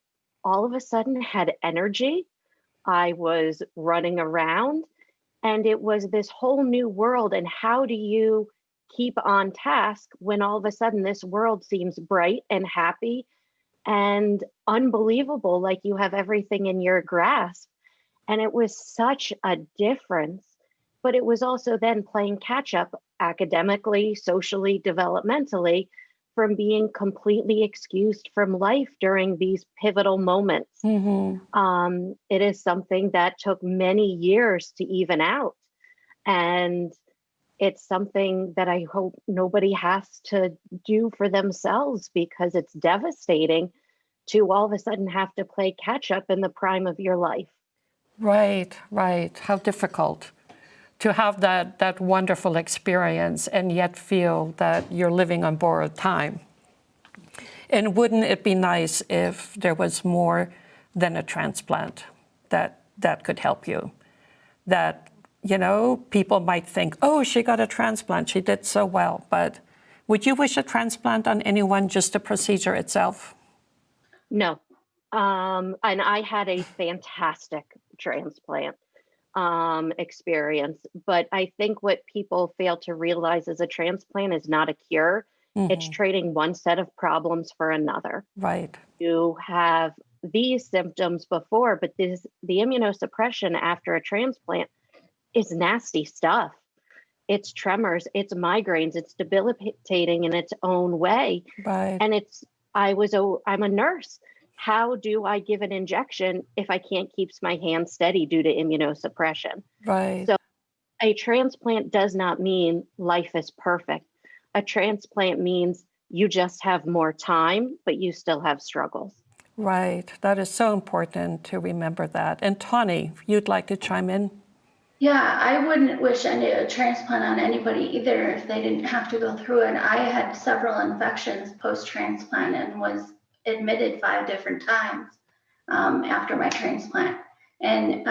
all of a sudden had energy. I was running around, and it was this whole new world. And how do you keep on task when all of a sudden this world seems bright and happy and unbelievable, like you have everything in your grasp. And it was such a difference, but it was also then playing catch up academically, socially, developmentally, from being completely excused from life during these pivotal moments. It is something that took many years to even out. And it's something that I hope nobody has to do for themselves, because it's devastating to all of a sudden have to play catch up in the prime of your life. Right, right. How difficult to have that wonderful experience and yet feel that you're living on borrowed time. And wouldn't it be nice if there was more than a transplant that could help you? That, you know, people might think, oh, she got a transplant, she did so well. But would you wish a transplant on anyone, just the procedure itself? No. And I had a fantastic transplant experience, but I think what people fail to realize is a transplant is not a cure. It's trading one set of problems for another. Right. You have these symptoms before, but the immunosuppression after a transplant is nasty stuff. It's tremors, it's migraines, it's debilitating in its own way. Right. And I'm a nurse. How do I give an injection if I can't keep my hand steady due to immunosuppression? Right. So a transplant does not mean life is perfect. A transplant means you just have more time, but you still have struggles. Right. That is so important to remember that. And Tawny, you'd like to chime in? Yeah, I wouldn't wish a transplant on anybody either if they didn't have to go through it. I had several infections post-transplant and was admitted 5 different times after my transplant. And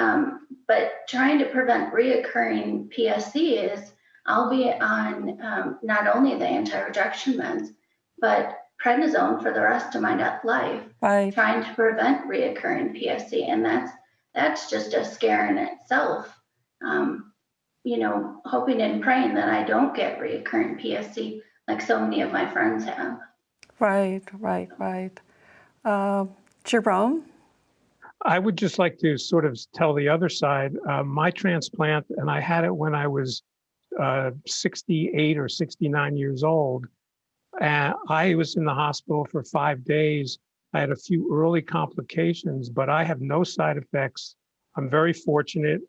but trying to prevent reoccurring PSC is I'll be on not only the anti-rejection meds, but prednisone for the rest of my life, right. Trying to prevent reoccurring PSC. And that's just a scare in itself. You know, hoping and praying that I don't get reoccurring PSC like so many of my friends have. Right, right, right. Jerome? I would just like to sort of tell the other side. My transplant, and I had it when I was 68 or 69 years old. And I was in the hospital for 5 days. I had a few early complications, but I have no side effects. I'm very fortunate,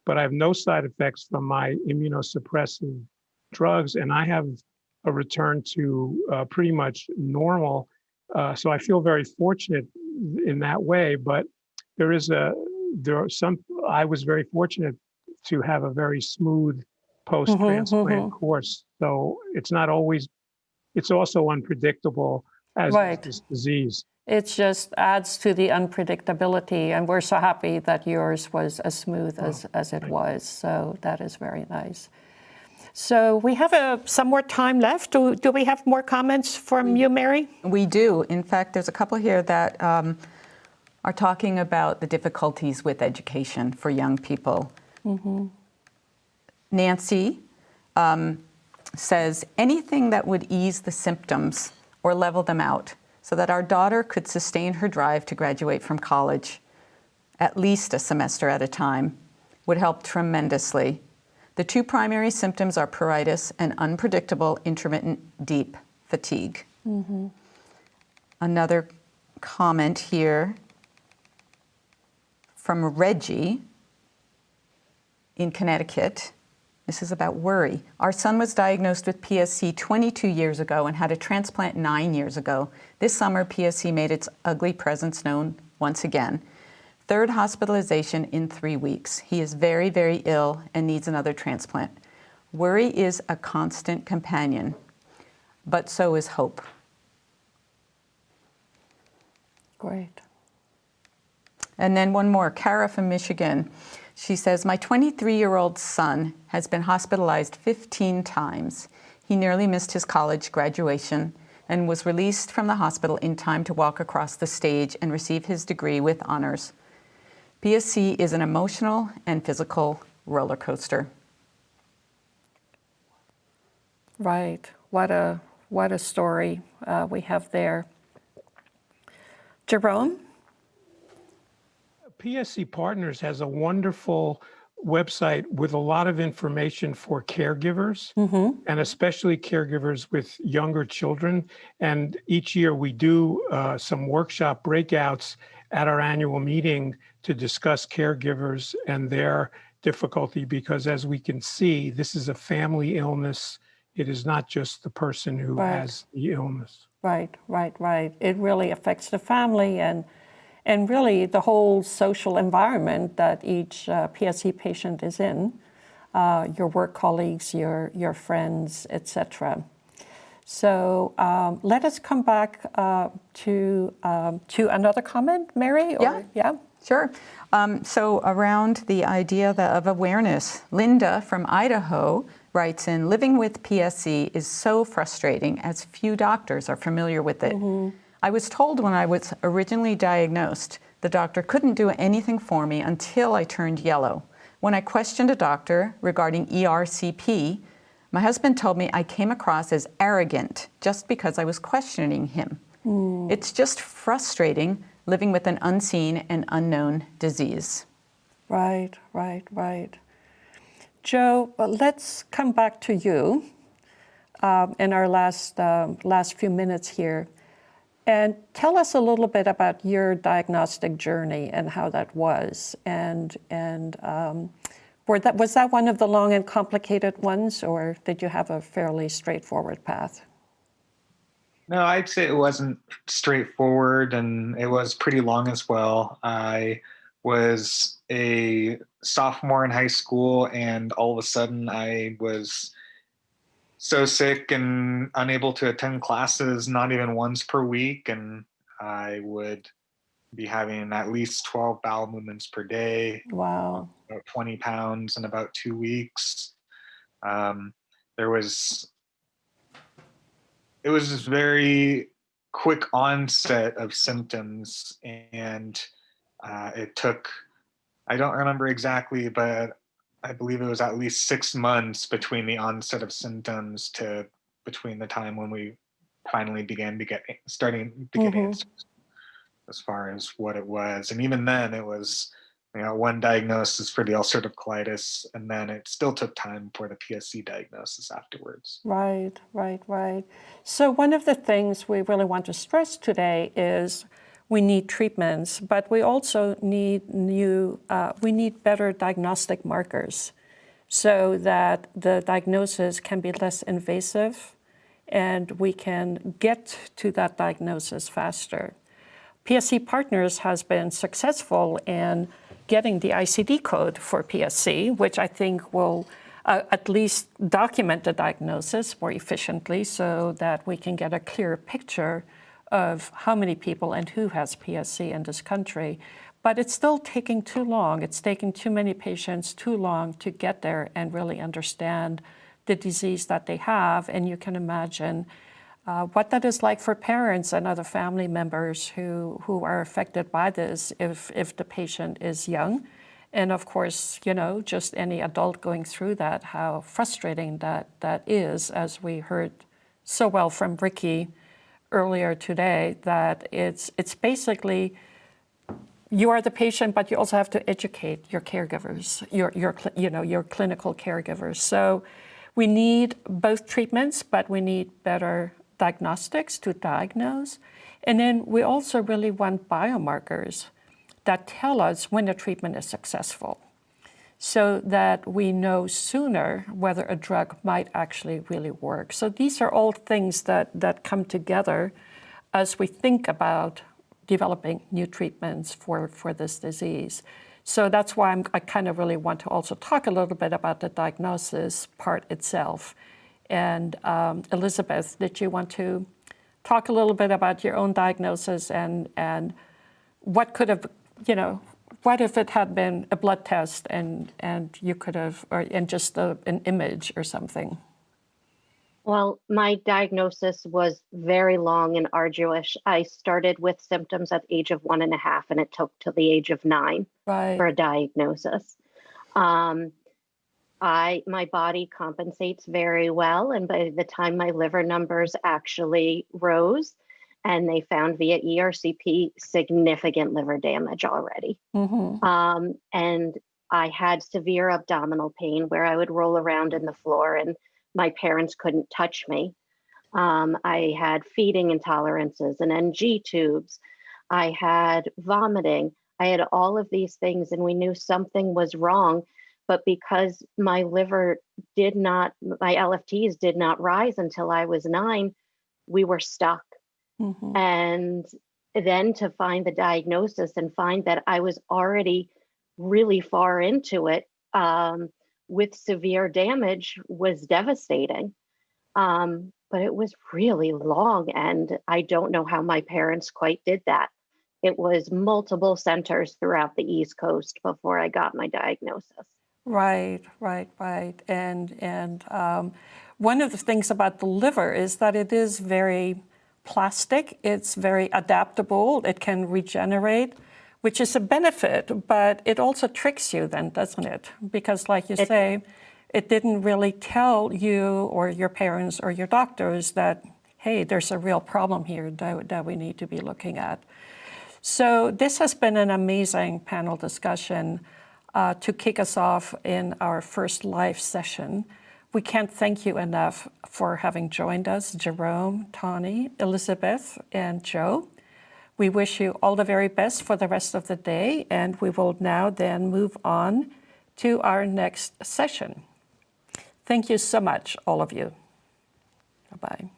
but I have no side effects from my immunosuppressive drugs, and I have a return to pretty much normal. So I feel very fortunate in that way, but I was very fortunate to have a very smooth post-transplant course. So it's not always, it's also unpredictable as right. this disease. It just adds to the unpredictability, and we're so happy that yours was as smooth as it was. So that is very nice. So we have some more time left. Do we have more comments from you, Mary? We do. In fact, there's a couple here that are talking about the difficulties with education for young people. Nancy says, anything that would ease the symptoms or level them out so that our daughter could sustain her drive to graduate from college, at least a semester at a time, would help tremendously. The 2 primary symptoms are pruritus and unpredictable intermittent deep fatigue. Another comment here from Reggie in Connecticut. This is about worry. Our son was diagnosed with PSC 22 years ago and had a transplant 9 years ago. This summer, PSC made its ugly presence known once again. 3rd hospitalization in 3 weeks. He is very, very ill and needs another transplant. Worry is a constant companion, but so is hope. Great. And then one more, Kara from Michigan. She says, my 23-year-old son has been hospitalized 15 times. He nearly missed his college graduation and was released from the hospital in time to walk across the stage and receive his degree with honors. PSC is an emotional and physical roller coaster. Right. What a story we have there. Jerome? PSC Partners has a wonderful website with a lot of information for caregivers, and especially caregivers with younger children. And each year we do some workshop breakouts at our annual meeting to discuss caregivers and their difficulty, because as we can see, this is a family illness. It is not just the person who has the illness. Right. It really affects the family and really the whole social environment that each PSC patient is in, your work colleagues, your friends, etc. So let us come back to another comment, Mary? Yeah. Sure. So around the idea of awareness, Linda from Idaho writes in, living with PSC is so frustrating as few doctors are familiar with it. I was told when I was originally diagnosed, the doctor couldn't do anything for me until I turned yellow. When I questioned a doctor regarding ERCP, my husband told me I came across as arrogant just because I was questioning him. It's just frustrating living with an unseen and unknown disease. Right. Joe, let's come back to you in our last few minutes here. And tell us a little bit about your diagnostic journey and how that was. And was that one of the long and complicated ones, or did you have a fairly straightforward path? No, I'd say it wasn't straightforward, and it was pretty long as well. I was a sophomore in high school, and all of a sudden I was so sick and unable to attend classes, not even once per week. And I would be having at least 12 bowel movements per day. Wow. About 20 pounds in about 2 weeks. It was this very quick onset of symptoms, and it took, I don't remember exactly, but I believe it was at least 6 months between the onset of symptoms to between the time when we finally began to get answers as far as what it was. And even then it was, one diagnosis for the ulcerative colitis, and then it still took time for the PSC diagnosis afterwards. Right. So one of the things we really want to stress today is we need treatments, but we also need we need better diagnostic markers so that the diagnosis can be less invasive and we can get to that diagnosis faster. PSC Partners has been successful in getting the ICD code for PSC, which I think will at least document the diagnosis more efficiently so that we can get a clearer picture of how many people and who has PSC in this country. But it's still taking too long. It's taking too many patients too long to get there and really understand the disease that they have. And you can imagine what that is like for parents and other family members who are affected by this if the patient is young. And of course, just any adult going through that, how frustrating that is, as we heard so well from Ricky earlier today, that it's basically you are the patient, but you also have to educate your caregivers, your clinical caregivers. So we need both treatments, but we need better diagnostics to diagnose. And then we also really want biomarkers that tell us when a treatment is successful, so that we know sooner whether a drug might actually really work. So these are all things that come together as we think about developing new treatments for this disease. So that's why I kind of really want to also talk a little bit about the diagnosis part itself. And Elizabeth, did you want to talk a little bit about your own diagnosis and what could have, what if it had been a blood test and you could have, and just an image or something? Well, my diagnosis was very long and arduous. I started with symptoms at the age of 1.5, and it took till the age of 9 for a diagnosis. my body compensates very well. And by the time my liver numbers actually rose, and they found via ERCP significant liver damage already. And I had severe abdominal pain where I would roll around in the floor and my parents couldn't touch me. I had feeding intolerances and NG tubes. I had vomiting. I had all of these things, and we knew something was wrong. But because my liver my LFTs did not rise until I was 9, we were stuck. And then to find the diagnosis and find that I was already really far into it with severe damage was devastating. But it was really long, and I don't know how my parents quite did that. It was multiple centers throughout the East Coast before I got my diagnosis. Right. And one of the things about the liver is that it is very plastic. It's very adaptable. It can regenerate, which is a benefit, but it also tricks you then, doesn't it? Because like you say, it didn't really tell you or your parents or your doctors that, hey, there's a real problem here that we need to be looking at. So this has been an amazing panel discussion to kick us off in our first live session. We can't thank you enough for having joined us, Jerome, Tawny, Elizabeth, and Joe. We wish you all the very best for the rest of the day, and we will now then move on to our next session. Thank you so much, all of you. Bye-bye.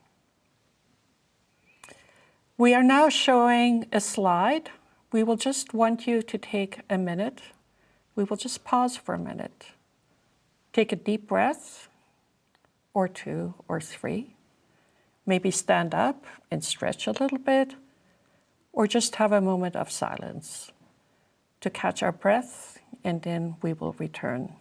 We are now showing a slide. We will just want you to take a minute. We will just pause for a minute. Take a deep breath, or 2 or 3. Maybe stand up and stretch a little bit, or just have a moment of silence to catch our breath, and then we will return.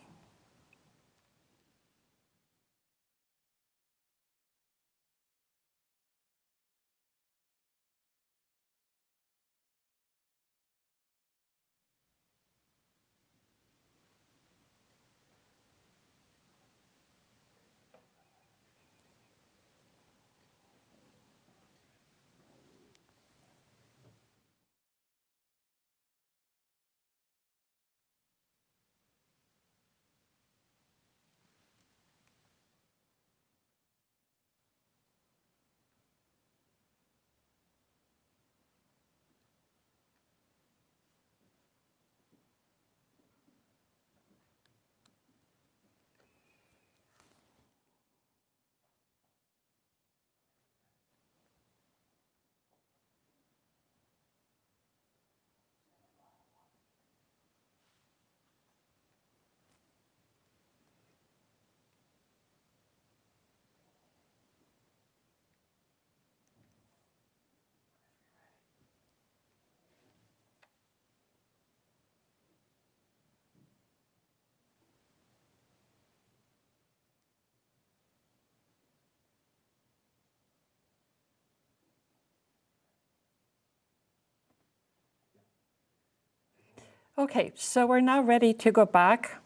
Okay, so we're now ready to go back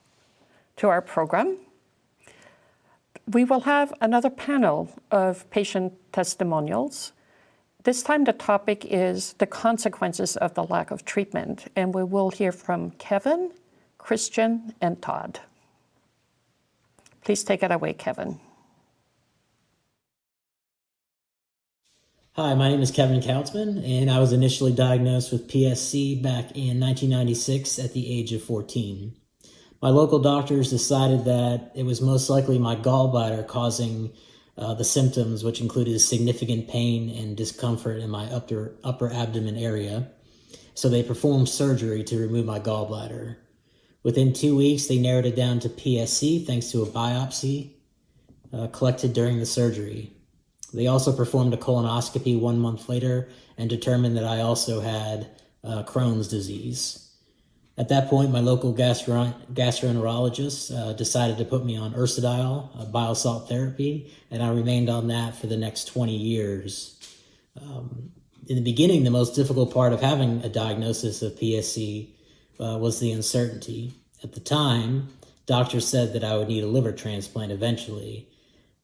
to our program. We will have another panel of patient testimonials. This time the topic is the consequences of the lack of treatment, and we will hear from Kevin, Christian, and Todd. Please take it away, Kevin. Hi, my name is Kevin Kautzman, and I was initially diagnosed with PSC back in 1996 at the age of 14. My local doctors decided that it was most likely my gallbladder causing the symptoms, which included significant pain and discomfort in my upper abdomen area. So they performed surgery to remove my gallbladder. Within 2 weeks, they narrowed it down to PSC thanks to a biopsy collected during the surgery. They also performed a colonoscopy 1 month later and determined that I also had Crohn's disease. At that point, my local gastroenterologist decided to put me on Ursodiol, bile salt therapy, and I remained on that for the next 20 years. In the beginning, the most difficult part of having a diagnosis of PSC was the uncertainty. At the time, doctors said that I would need a liver transplant eventually.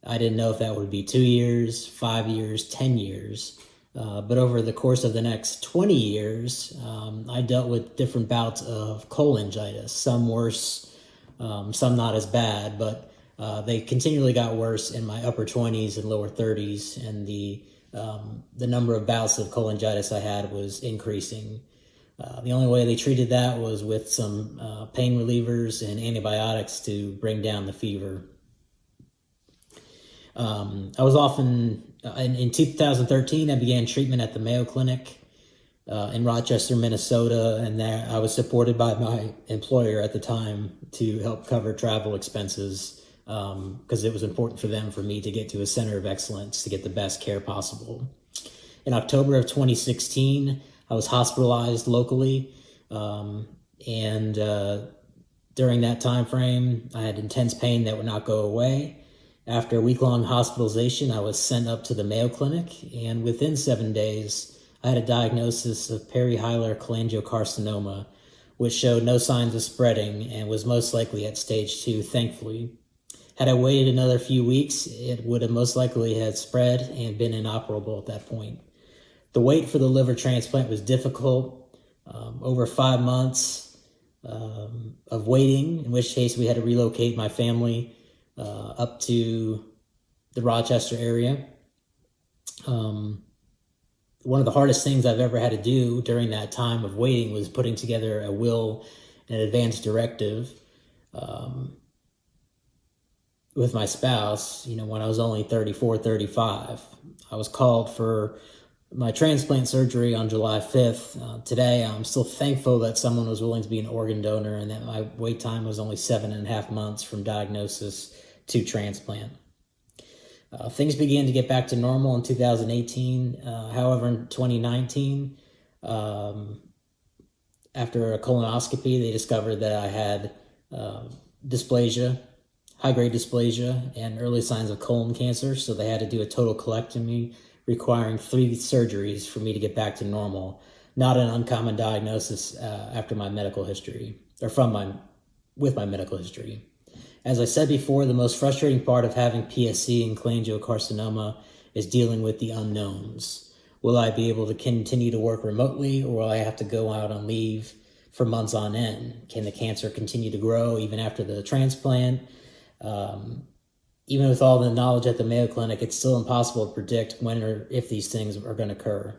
I didn't know if that would be 2 years, 5 years, 10 years. But over the course of the next 20 years, I dealt with different bouts of cholangitis, some worse, some not as bad, but they continually got worse in my upper 20s and lower 30s, and the number of bouts of cholangitis I had was increasing. The only way they treated that was with some pain relievers and antibiotics to bring down the fever. I was often, in 2013, I began treatment at the Mayo Clinic in Rochester, Minnesota, and there I was supported by my employer at the time to help cover travel expenses because it was important for me to get to a center of excellence to get the best care possible. In October of 2016, I was hospitalized locally, and during that time frame, I had intense pain that would not go away. After a week-long hospitalization, I was sent up to the Mayo Clinic, and within 7 days, I had a diagnosis of perihilar cholangiocarcinoma, which showed no signs of spreading and was most likely at stage 2, thankfully. Had I waited another few weeks, it would have most likely had spread and been inoperable at that point. The wait for the liver transplant was difficult, over 5 months of waiting, in which case we had to relocate my family up to the Rochester area. One of the hardest things I've ever had to do during that time of waiting was putting together a will and advance directive with my spouse, when I was only 34, 35. I was called for my transplant surgery on July 5th. Today, I'm still thankful that someone was willing to be an organ donor and that my wait time was only 7.5 months from diagnosis to transplant. Things began to get back to normal in 2018. However, in 2019, after a colonoscopy, they discovered that I had dysplasia, high-grade dysplasia, and early signs of colon cancer. So they had to do a total colectomy, requiring 3 surgeries for me to get back to normal. Not an uncommon diagnosis after my medical history, or with my medical history. As I said before, the most frustrating part of having PSC and cholangiocarcinoma is dealing with the unknowns. Will I be able to continue to work remotely, or will I have to go out on leave for months on end? Can the cancer continue to grow even after the transplant? Even with all the knowledge at the Mayo Clinic, it's still impossible to predict when or if these things are going to occur.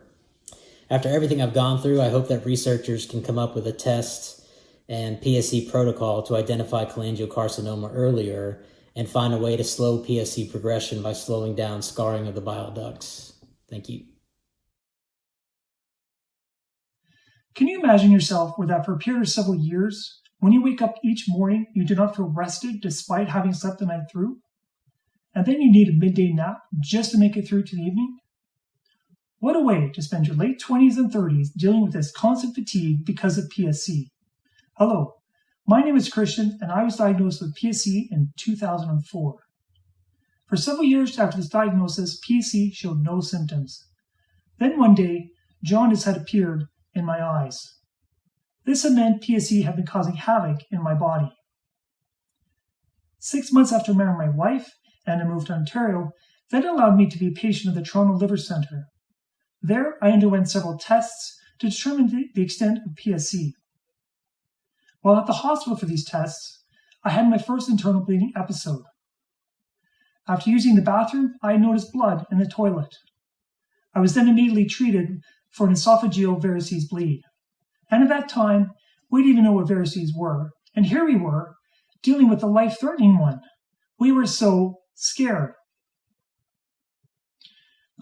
After everything I've gone through, I hope that researchers can come up with a test and PSC protocol to identify cholangiocarcinoma earlier and find a way to slow PSC progression by slowing down scarring of the bile ducts. Thank you. Can you imagine yourself where that for a period of several years, when you wake up each morning, you do not feel rested despite having slept the night through? And then you need a midday nap just to make it through to the evening? What a way to spend your late 20s and 30s dealing with this constant fatigue because of PSC. Hello, my name is Christian, and I was diagnosed with PSC in 2004. For several years after this diagnosis, PSC showed no symptoms. Then one day, jaundice had appeared in my eyes. This had meant PSC had been causing havoc in my body. 6 months after marrying my wife and I moved to Ontario, that allowed me to be a patient of the Toronto Liver Centre. There, I underwent several tests to determine the extent of PSC. While at the hospital for these tests, I had my first internal bleeding episode. After using the bathroom, I noticed blood in the toilet. I was then immediately treated for an esophageal varices bleed. And at that time, we didn't even know what varices were. And here we were, dealing with a life-threatening one. We were so scared.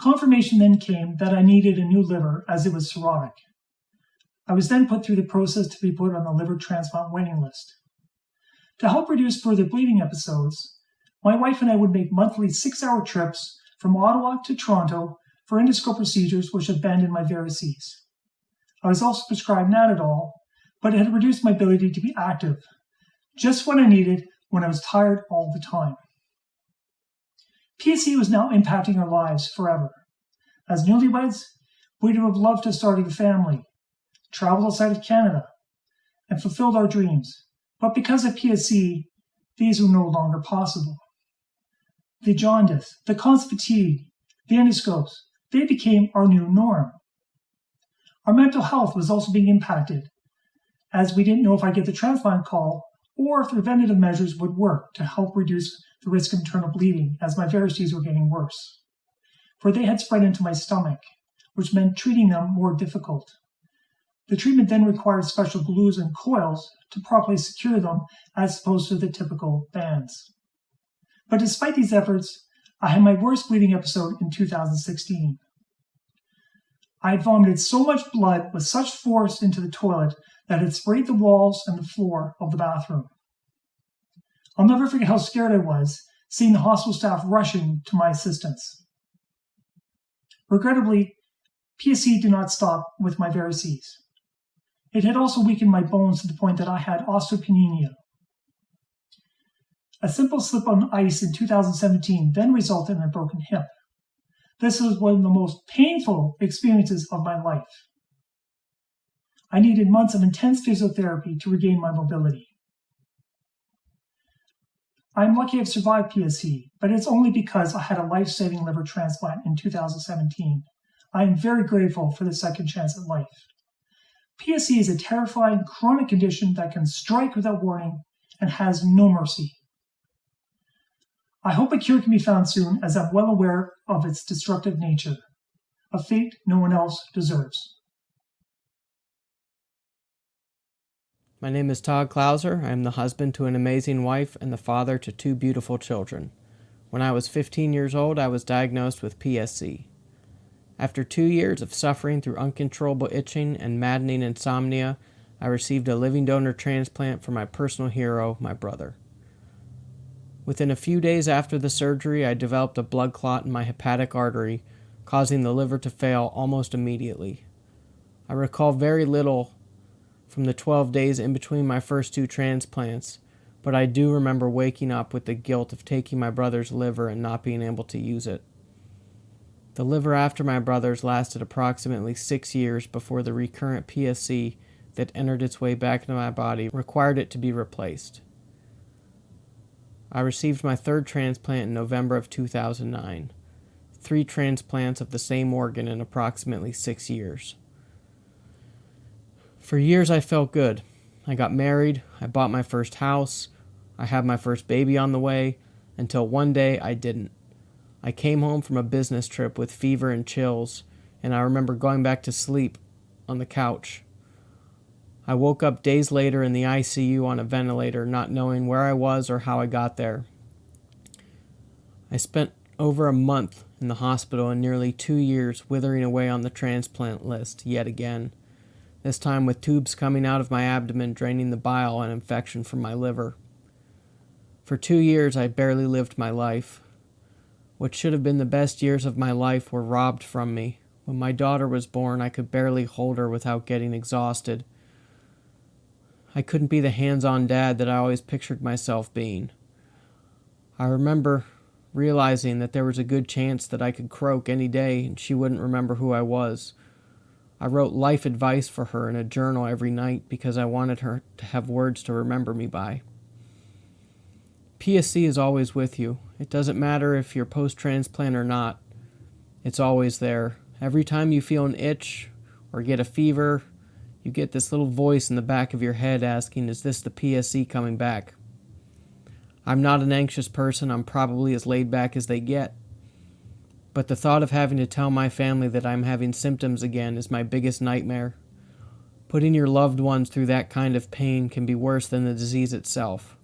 Confirmation then came that I needed a new liver as it was cirrhotic. I was then put through the process to be put on the liver transplant waiting list. To help reduce further bleeding episodes, my wife and I would make monthly 6-hour trips from Ottawa to Toronto for endoscope procedures which abandoned my varices. I was also prescribed Nadadol, but it had reduced my ability to be active, just what I needed when I was tired all the time. PSC was now impacting our lives forever. As newlyweds, we'd have loved to start a family, traveled outside of Canada, and fulfilled our dreams. But because of PSC, these were no longer possible. The jaundice, the constant fatigue, the endoscopes, they became our new norm. Our mental health was also being impacted, as we didn't know if I'd get the transplant call or if the preventative measures would work to help reduce the risk of internal bleeding as my varices were getting worse. For they had spread into my stomach, which meant treating them more difficult. The treatment then required special glues and coils to properly secure them as opposed to the typical bands. But despite these efforts, I had my worst bleeding episode in 2016. I had vomited so much blood with such force into the toilet that it sprayed the walls and the floor of the bathroom. I'll never forget how scared I was seeing the hospital staff rushing to my assistance. Regrettably, PSC did not stop with my varices. It had also weakened my bones to the point that I had osteopenia. A simple slip on ice in 2017 then resulted in a broken hip. This was one of the most painful experiences of my life. I needed months of intense physiotherapy to regain my mobility. I'm lucky I've survived PSC, but it's only because I had a life-saving liver transplant in 2017. I am very grateful for the second chance at life. PSC is a terrifying chronic condition that can strike without warning and has no mercy. I hope a cure can be found soon, as I'm well aware of its destructive nature, a fate no one else deserves. My name is Todd Klauser. I am the husband to an amazing wife and the father to 2 beautiful children. When I was 15 years old, I was diagnosed with PSC. After 2 years of suffering through uncontrollable itching and maddening insomnia, I received a living donor transplant from my personal hero, my brother. Within a few days after the surgery, I developed a blood clot in my hepatic artery, causing the liver to fail almost immediately. I recall very little from the 12 days in between my first 2 transplants, but I do remember waking up with the guilt of taking my brother's liver and not being able to use it. The liver after my brother's lasted approximately 6 years before the recurrent PSC that entered its way back into my body required it to be replaced. I received my 3rd transplant in November of 2009, 3 transplants of the same organ in approximately 6 years. For years I felt good. I got married, I bought my first house, I had my first baby on the way, until one day I didn't. I came home from a business trip with fever and chills, and I remember going back to sleep on the couch. I woke up days later in the ICU on a ventilator, not knowing where I was or how I got there. I spent over a month in the hospital and nearly 2 years withering away on the transplant list yet again, this time with tubes coming out of my abdomen draining the bile and infection from my liver. For 2 years I barely lived my life. What should have been the best years of my life were robbed from me. When my daughter was born, I could barely hold her without getting exhausted. I couldn't be the hands-on dad that I always pictured myself being. I remember realizing that there was a good chance that I could croak any day and she wouldn't remember who I was. I wrote life advice for her in a journal every night because I wanted her to have words to remember me by. PSC is always with you. It doesn't matter if you're post-transplant or not. It's always there. Every time you feel an itch or get a fever, you get this little voice in the back of your head asking, is this the PSC coming back? I'm not an anxious person. I'm probably as laid back as they get. But the thought of having to tell my family that I'm having symptoms again is my biggest nightmare. Putting your loved ones through that kind of pain can be worse than the disease itself.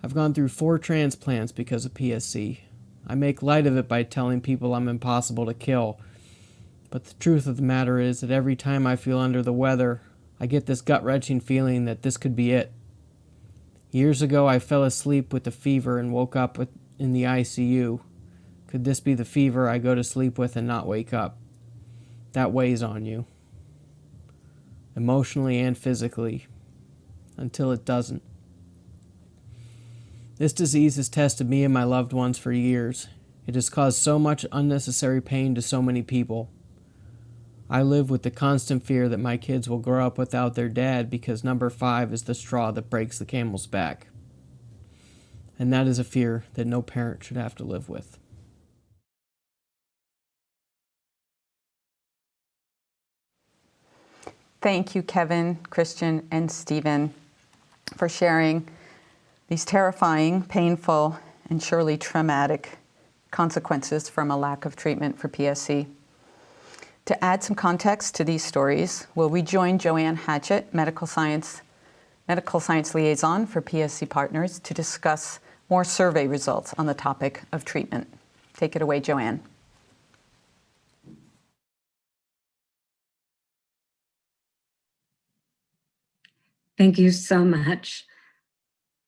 I've gone through 4 transplants because of PSC. I make light of it by telling people I'm impossible to kill. But the truth of the matter is that every time I feel under the weather, I get this gut-wrenching feeling that this could be it. Years ago, I fell asleep with a fever and woke up in the ICU. Could this be the fever I go to sleep with and not wake up? That weighs on you, emotionally and physically, until it doesn't. This disease has tested me and my loved ones for years. It has caused so much unnecessary pain to so many people. I live with the constant fear that my kids will grow up without their dad because number 5 is the straw that breaks the camel's back. and that is a fear that no parent should have to live with. Thank you, Kevin, Christian, and Stephen, for sharing these terrifying, painful, and surely traumatic consequences from a lack of treatment for PSC. To add some context to these stories, will we join Joanne Hatchett, Medical Science Liaison for PSC Partners, to discuss more survey results on the topic of treatment. Take it away, Joanne. Thank you so much.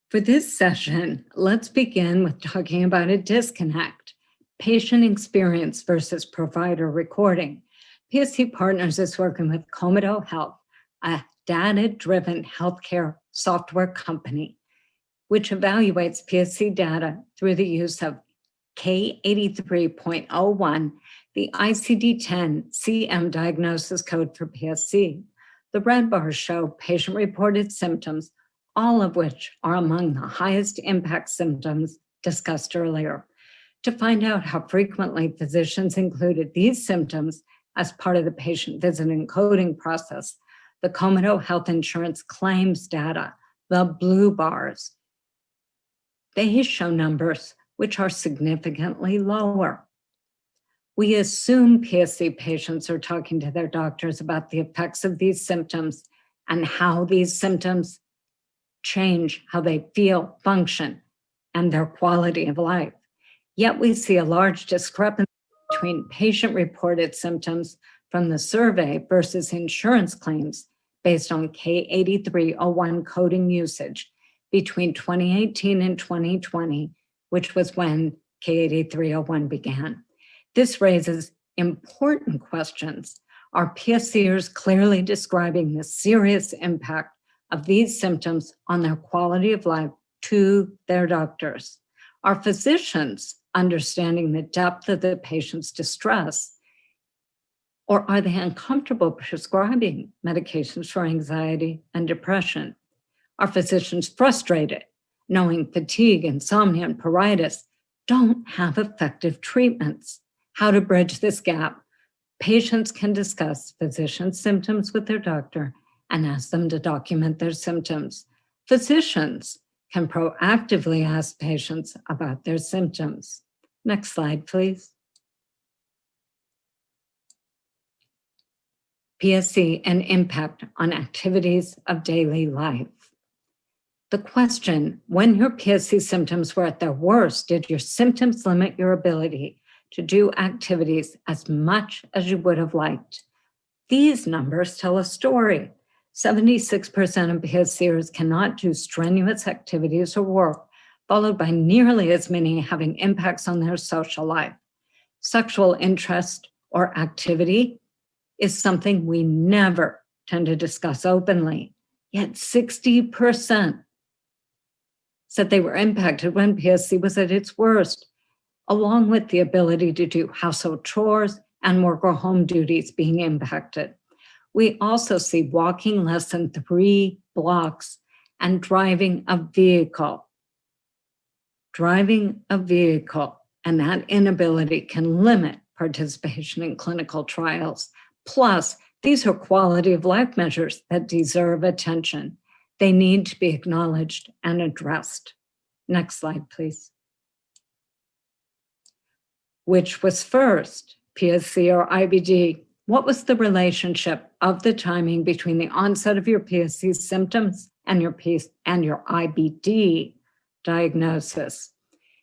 For this session, let's begin with talking about a disconnect, patient experience versus provider recording. PSC Partners is working with Komodo Health, a data-driven healthcare software company, which evaluates PSC data through the use of K83.01, the ICD-10 CM diagnosis code for PSC. The red bars show patient-reported symptoms, all of which are among the highest impact symptoms discussed earlier. To find out how frequently physicians included these symptoms as part of the patient visit and coding process, the Komodo Health Insurance claims data, the blue bars, they show numbers which are significantly lower. We assume PSC patients are talking to their doctors about the effects of these symptoms and how these symptoms change how they feel, function, and their quality of life. Yet we see a large discrepancy between patient-reported symptoms from the survey versus insurance claims based on K83.01 coding usage between 2018 and 2020, which was when K83.01 began. This raises important questions. Are PSCers clearly describing the serious impact of these symptoms on their quality of life to their doctors? Are physicians understanding the depth of the patient's distress? Or are they uncomfortable prescribing medications for anxiety and depression? Are physicians frustrated knowing fatigue, insomnia, and pruritus don't have effective treatments? How to bridge this gap? Patients can discuss physicians' symptoms with their doctor and ask them to document their symptoms. Physicians can proactively ask patients about their symptoms. Next slide, please. PSC and impact on activities of daily life. The question, when your PSC symptoms were at their worst, did your symptoms limit your ability to do activities as much as you would have liked? These numbers tell a story. 76% of PSCers cannot do strenuous activities or work, followed by nearly as many having impacts on their social life. Sexual interest or activity is something we never tend to discuss openly, yet 60% said they were impacted when PSC was at its worst, along with the ability to do household chores and work or home duties being impacted. We also see walking less than 3 blocks and driving a vehicle. Driving a vehicle, and that inability can limit participation in clinical trials. Plus, these are quality of life measures that deserve attention. They need to be acknowledged and addressed. Next slide, please. Which was first, PSC or IBD? What was the relationship of the timing between the onset of your PSC symptoms and your IBD diagnosis?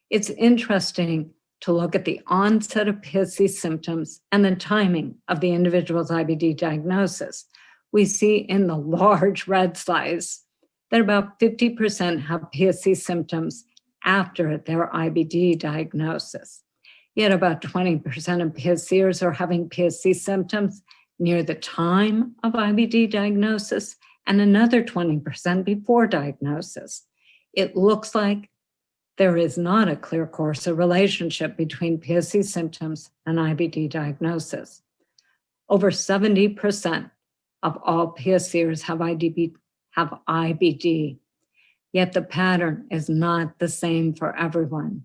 It's interesting to look at the onset of PSC symptoms and the timing of the individual's IBD diagnosis. We see in the large red slice that about 50% have PSC symptoms after their IBD diagnosis. Yet about 20% of PSCers are having PSC symptoms near the time of IBD diagnosis and another 20% before diagnosis. It looks like there is not a clear causal relationship between PSC symptoms and IBD diagnosis. Over 70% of all PSCers have IBD. Yet the pattern is not the same for everyone.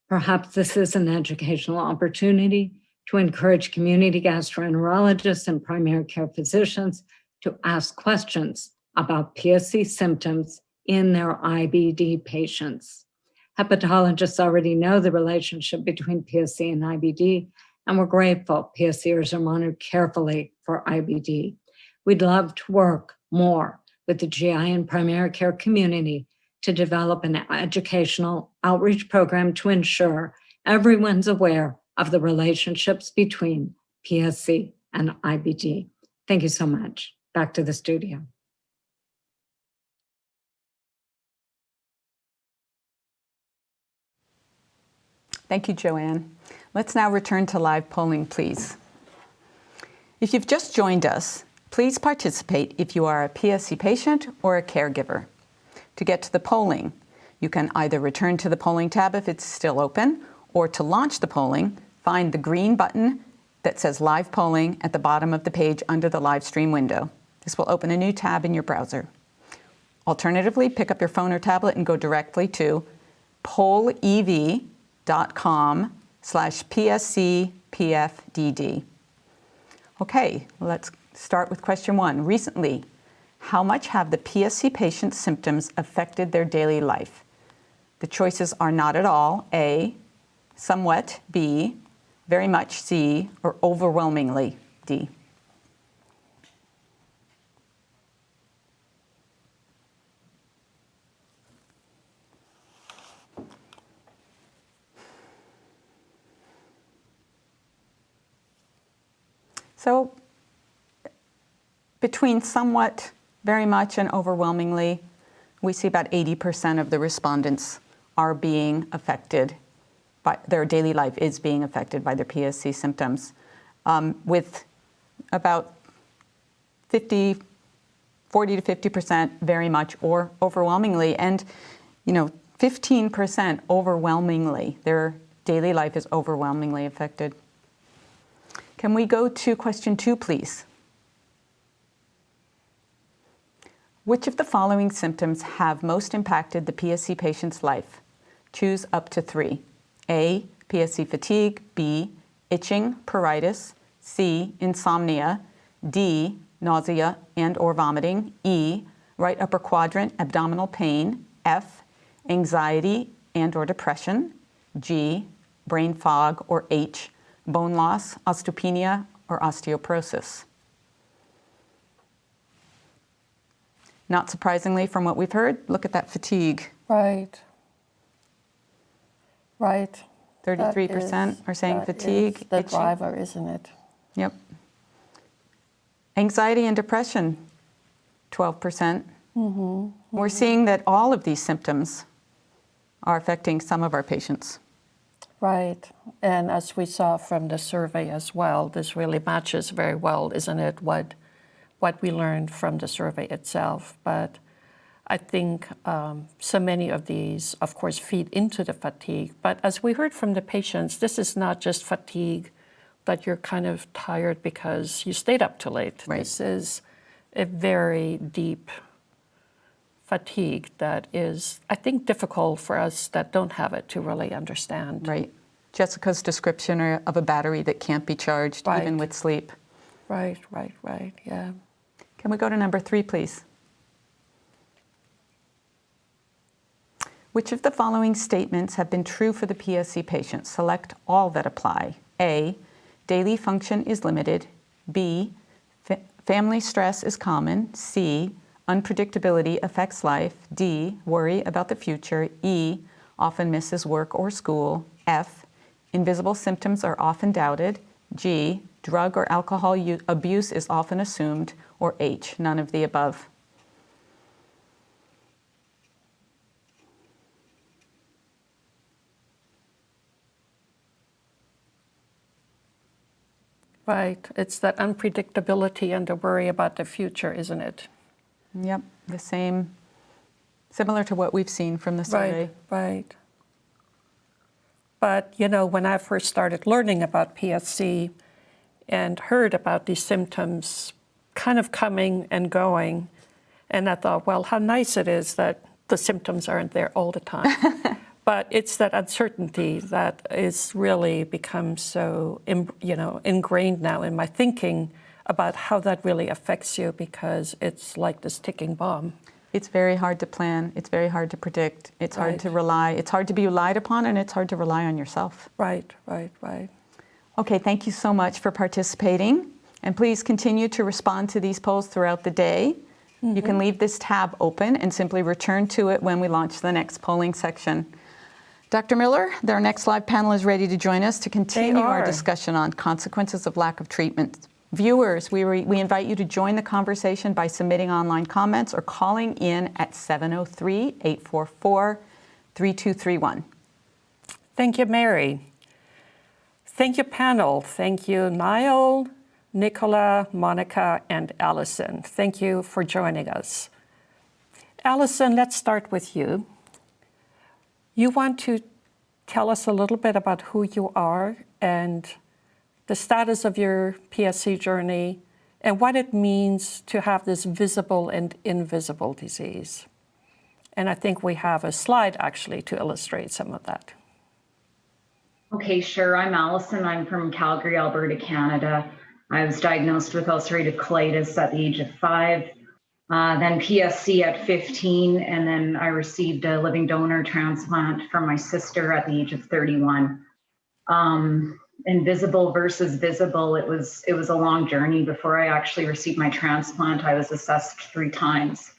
Perhaps this is an educational opportunity to encourage community gastroenterologists and primary care physicians to ask questions about PSC symptoms in their IBD patients. Hepatologists already know the relationship between PSC and IBD, and we're grateful PSCers are monitored carefully for IBD. We'd love to work more with the GI and primary care community to develop an educational outreach program to ensure everyone's aware of the relationships between PSC and IBD. Thank you so much. Back to the studio. Thank you, Joanne. Let's now return to live polling, please. If you've just joined us, please participate if you are a PSC patient or a caregiver. To get to the polling, you can either return to the polling tab if it's still open, or to launch the polling, find the green button that says Live Polling at the bottom of the page under the live stream window. This will open a new tab in your browser. Alternatively, pick up your phone or tablet and go directly to pollev.com/PSC-PFDD. Okay, let's start with question 1. Recently, how much have the PSC patient's symptoms affected their daily life? The choices are not at all, A, somewhat, B, very much, C, or overwhelmingly, D. So between somewhat, very much, and overwhelmingly, we see about 80% of the respondents are being affected by their daily life is being affected by their PSC symptoms, with about 40 to 50% very much or overwhelmingly, and 15% overwhelmingly. Their daily life is overwhelmingly affected. Can we go to question 2, please? Which of the following symptoms have most impacted the PSC patient's life? Choose up to 3. A, PSC fatigue. B, itching, pruritus. C, insomnia. D, nausea and or vomiting. E, right upper quadrant abdominal pain. F, anxiety and or depression. G, brain fog. Or H, bone loss, osteopenia, or osteoporosis. Not surprisingly, from what we've heard, look at that fatigue. Right. Right. 33% are saying fatigue. Is the driver, isn't it? Yep. Anxiety and depression, 12%. We're seeing that all of these symptoms are affecting some of our patients. Right. And as we saw from the survey as well, this really matches very well, isn't it, what we learned from the survey itself. But I think so many of these, of course, feed into the fatigue. But as we heard from the patients, this is not just fatigue that you're kind of tired because you stayed up too late. Right. This is a very deep fatigue that is, I think, difficult for us that don't have it to really understand. Right. Jessica's description of a battery that can't be charged even with sleep. Right, yeah. Can we go to number 3, please? Which of the following statements have been true for the PSC patient? Select all that apply. A, daily function is limited. B, family stress is common. C, unpredictability affects life. D, worry about the future. E, often misses work or school. F, invisible symptoms are often doubted. G, drug or alcohol abuse is often assumed. Or H, none of the above. Right. It's that unpredictability and the worry about the future, isn't it? Yep. The same, similar to what we've seen from the survey. Right. But, when I first started learning about PSC and heard about these symptoms kind of coming and going, and I thought, well, how nice it is that the symptoms aren't there all the time. But it's that uncertainty that is really become so, ingrained now in my thinking about how that really affects you, because it's like this ticking bomb. It's very hard to plan. It's very hard to predict. It's hard to rely. It's hard to be relied upon, and it's hard to rely on yourself. Right. Okay, thank you so much for participating. And please continue to respond to these polls throughout the day. You can leave this tab open and simply return to it when we launch the next polling section. Dr. Miller, our next live panel is ready to join us to continue our discussion on consequences of lack of treatment. Viewers, we invite you to join the conversation by submitting online comments or calling in at 703-844-3231. Thank you, Mary. Thank you, panel. Thank you, Niall, Nicola, Monica, and Allison. Thank you for joining us. Allison, let's start with you. You want to tell us a little bit about who you are and the status of your PSC journey and what it means to have this visible and invisible disease. And I think we have a slide actually to illustrate some of that. Okay, sure. I'm Allison. I'm from Calgary, Alberta, Canada. I was diagnosed with ulcerative colitis at the age of 5, then PSC at 15, and then I received a living donor transplant from my sister at the age of 31. Invisible versus visible, it was a long journey. Before I actually received my transplant, I was assessed 3 times.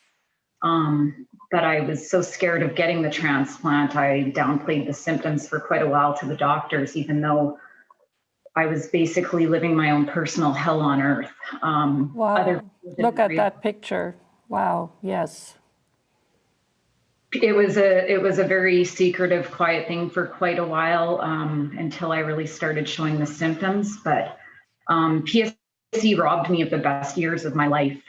But I was so scared of getting the transplant, I downplayed the symptoms for quite a while to the doctors, even though I was basically living my own personal hell on earth. Wow, look at that picture. Wow, yes. It was a very secretive, quiet thing for quite a while until I really started showing the symptoms. But PSC robbed me of the best years of my life.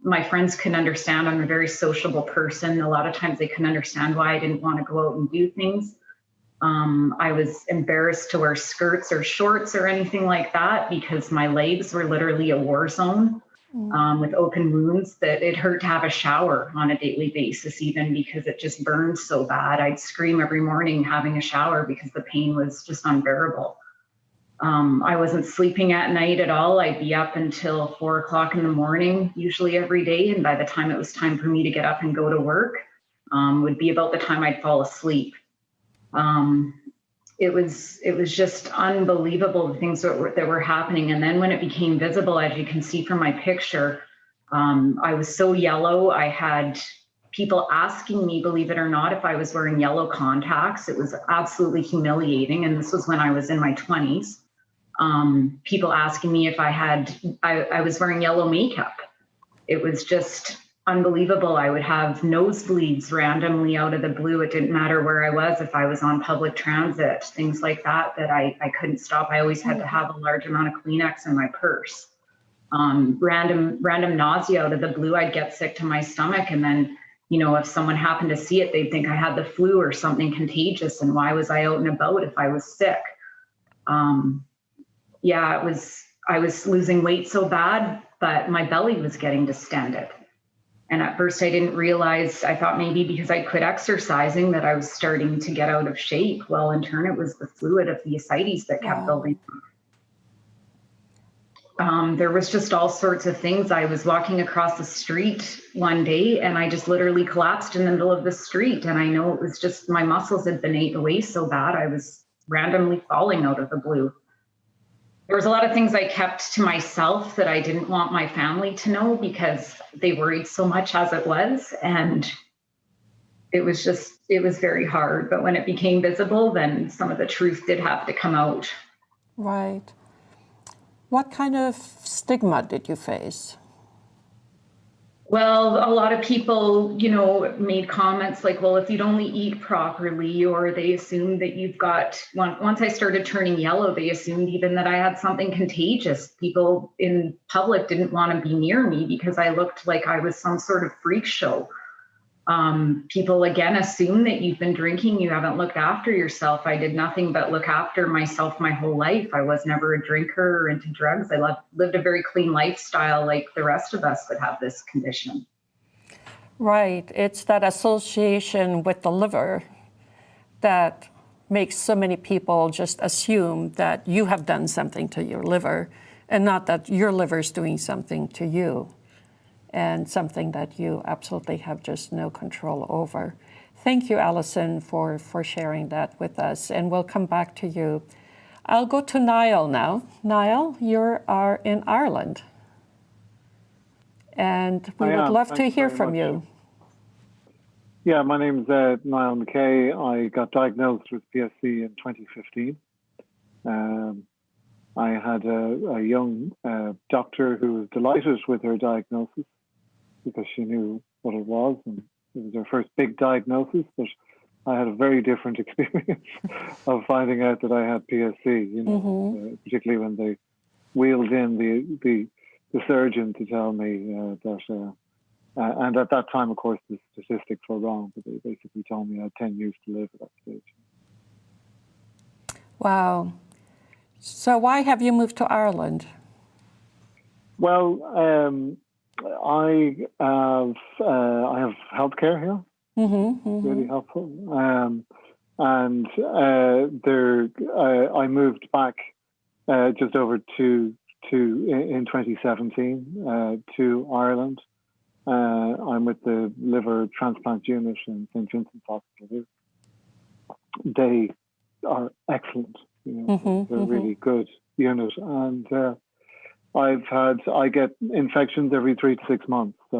My friends couldn't understand. I'm a very sociable person. A lot of times they couldn't understand why I didn't want to go out and do things. I was embarrassed to wear skirts or shorts or anything like that because my legs were literally a war zone with open wounds that it hurt to have a shower on a daily basis, even because it just burned so bad. I'd scream every morning having a shower because the pain was just unbearable. I wasn't sleeping at night at all. I'd be up until 4 o'clock in the morning, usually every day. And by the time it was time for me to get up and go to work, would be about the time I'd fall asleep. It was just unbelievable, the things that were happening. And then when it became visible, as you can see from my picture, I was so yellow. I had people asking me, believe it or not, if I was wearing yellow contacts. It was absolutely humiliating. And this was when I was in my 20s. People asking me if I was wearing yellow makeup. It was just unbelievable. I would have nosebleeds randomly out of the blue. It didn't matter where I was, if I was on public transit, things like that I couldn't stop. I always had to have a large amount of Kleenex in my purse. Random nausea out of the blue. I'd get sick to my stomach, and then, if someone happened to see it, they'd think I had the flu or something contagious. And why was I out and about if I was sick? I was losing weight so bad, but my belly was getting distended. And at first I didn't realize, I thought maybe because I quit exercising that I was starting to get out of shape. Well, in turn, it was the fluid of the ascites that kept building. There was just all sorts of things. I was walking across the street one day and I just literally collapsed in the middle of the street. And I know it was just my muscles had been ate away so bad. I was randomly falling out of the blue. There was a lot of things I kept to myself that I didn't want my family to know because they worried so much as it was. And it was very hard. But when it became visible, then some of the truth did have to come out. Right. What kind of stigma did you face? Well, a lot of people, made comments like, well, if you'd only eat properly, or they assumed that you've got, once I started turning yellow, they assumed even that I had something contagious. People in public didn't want to be near me because I looked like I was some sort of freak show. People, again, assume that you've been drinking, you haven't looked after yourself. I did nothing but look after myself my whole life. I was never a drinker or into drugs. I lived a very clean lifestyle like the rest of us that have this condition. Right. It's that association with the liver that makes so many people just assume that you have done something to your liver and not that your liver is doing something to you, and something that you absolutely have just no control over. Thank you, Allison, for sharing that with us, and we'll come back to you. I'll go to Niall now. Niall, you are in Ireland, and we would love to hear from you. Yeah, my name's Niall McKay. I got diagnosed with PSC in 2015. I had a young doctor who was delighted with her diagnosis because she knew what it was, and it was her first big diagnosis, but I had a very different experience of finding out that I had PSC, you know, particularly when they wheeled in the surgeon to tell me that, and at that time, of course, the statistics were wrong, but they basically told me I had 10 years to live at that stage. Wow. So why have you moved to Ireland? Well, I have healthcare here, really helpful, and I moved back just over in 2017 to Ireland. I'm with the liver transplant unit in St. Vincent's Hospital here. They are excellent, you know, they're a really good unit, and I get infections every 3 to 6 months, so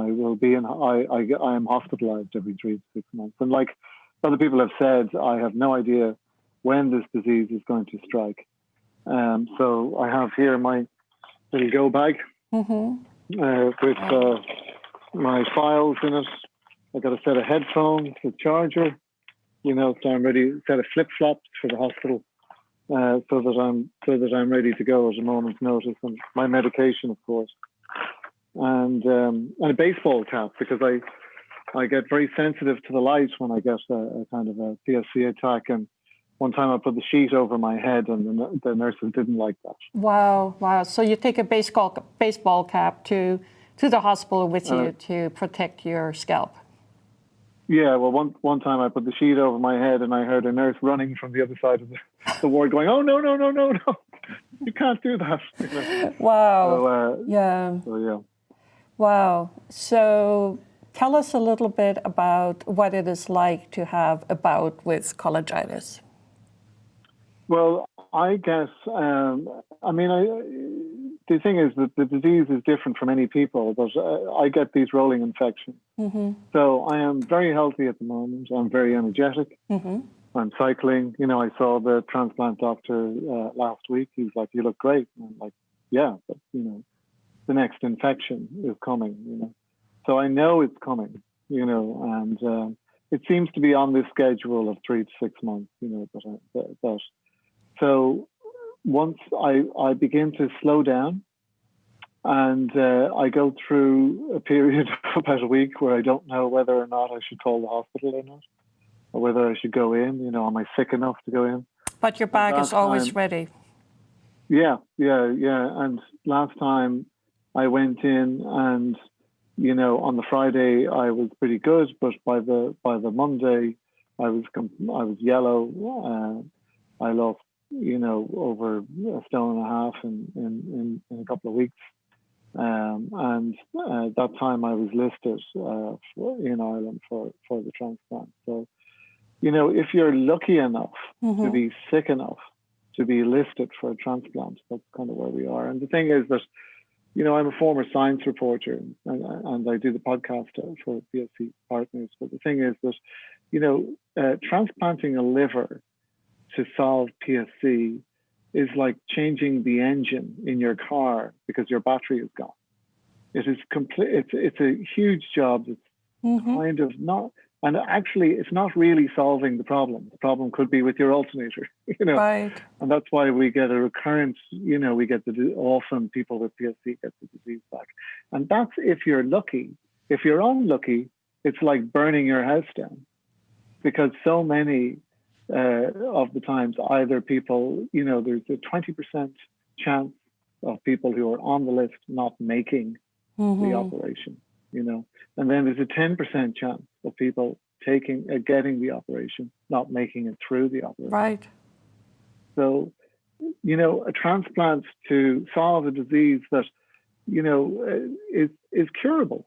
I will be I am hospitalized every 3 to 6 months. And like other people have said, I have no idea when this disease is going to strike. So I have here my little go bag with my files in it. I got a set of headphones, a charger, you know, so I'm ready. A set of flip flops for the hospital. So that I'm ready to go at a moment's notice, and my medication, of course, and a baseball cap, because I get very sensitive to the light when I get a kind of a PSC attack. And one time I put the sheet over my head, and the nurses didn't like that. Wow, wow! So you take a baseball cap to the hospital with you to protect your scalp. Yeah, well, one time I put the sheet over my head, and I heard a nurse running from the other side of the ward going, "Oh, no, you can't do that." You know? Wow. So, yeah. Wow. So tell us a little bit about what it is like to have a bout with cholangitis. Well, I guess, the thing is that the disease is different for many people, but I get these rolling infections. So I am very healthy at the moment. I'm very energetic. I'm cycling. You know, I saw the transplant doctor last week. He was like, "You look great." And I'm like, "Yeah, but, you know, the next infection is coming, you know." So I know it's coming, you know, and it seems to be on this schedule of 3 to 6 months, you know, but so once I begin to slow down, and I go through a period of about a week where I don't know whether or not I should call the hospital or not, or whether I should go in, you know, am I sick enough to go in? But your bag is always ready. Yeah. And last time I went in, and, you know, on the Friday I was pretty good, but by the Monday I was yellow. I lost, you know, over 1.5 stone in a couple of weeks. And that time I was listed in Ireland for the transplant. So, you know, if you're lucky enough to be sick enough to be listed for a transplant, that's kind of where we are. And the thing is that, you know, I'm a former science reporter, and I do the podcast for PSC Partners. But the thing is that, you know, transplanting a liver to solve PSC is like changing the engine in your car because your battery is gone. It is complete. It's a huge job. It's kind of not, and actually, it's not really solving the problem. The problem could be with your alternator, you know. Right. And that's why we get a recurrence. You know, we get often people with PSC get the disease back, and that's if you're lucky. If you're unlucky, it's like burning your house down, because so many of the times, either people, you know, there's a 20% chance of people who are on the list not making the operation, and then there's a 10% chance of people getting the operation, not making it through the operation. Right. So, a transplant to solve a disease that, is curable.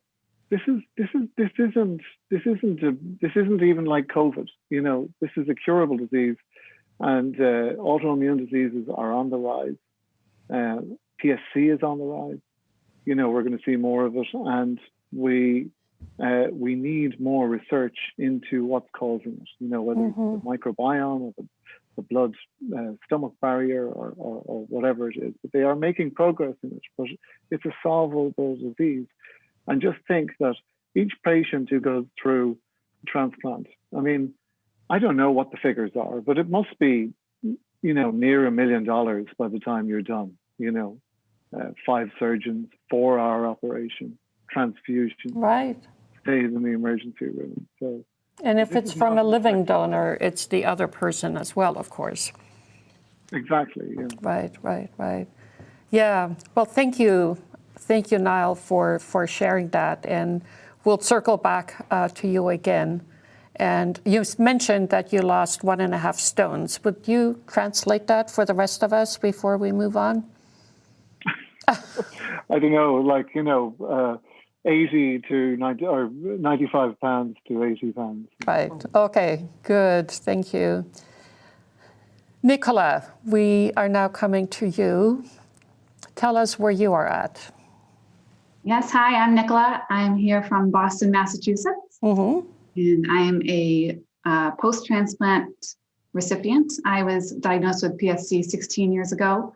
This isn't even like COVID. This is a curable disease, and autoimmune diseases are on the rise. PSC is on the rise. We're going to see more of it, and we need more research into what's causing it. Whether it's the microbiome or the blood stomach barrier or whatever it is. But they are making progress in it. But it's a solvable disease. And just think that each patient who goes through transplant, I mean, I don't know what the figures are, but it must be, near $1 million by the time you're done. 5 surgeons, 4-hour operation, transfusion. Right. Stays in the emergency room. So, and if it's from a living donor, it's the other person as well, of course. Exactly. Yeah. Right. Yeah. Well, thank you, Niall, for sharing that, and we'll circle back to you again. And you mentioned that you lost 1.5 stones. Would you translate that for the rest of us before we move on? I don't know, 80 to 90 or 95 pounds to 80 pounds. Right. Okay, good. Thank you. Nicola, we are now coming to you. Tell us where you are at. Yes, hi, I'm Nicola. I'm here from Boston, Massachusetts. And I am a post-transplant recipient. I was diagnosed with PSC 16 years ago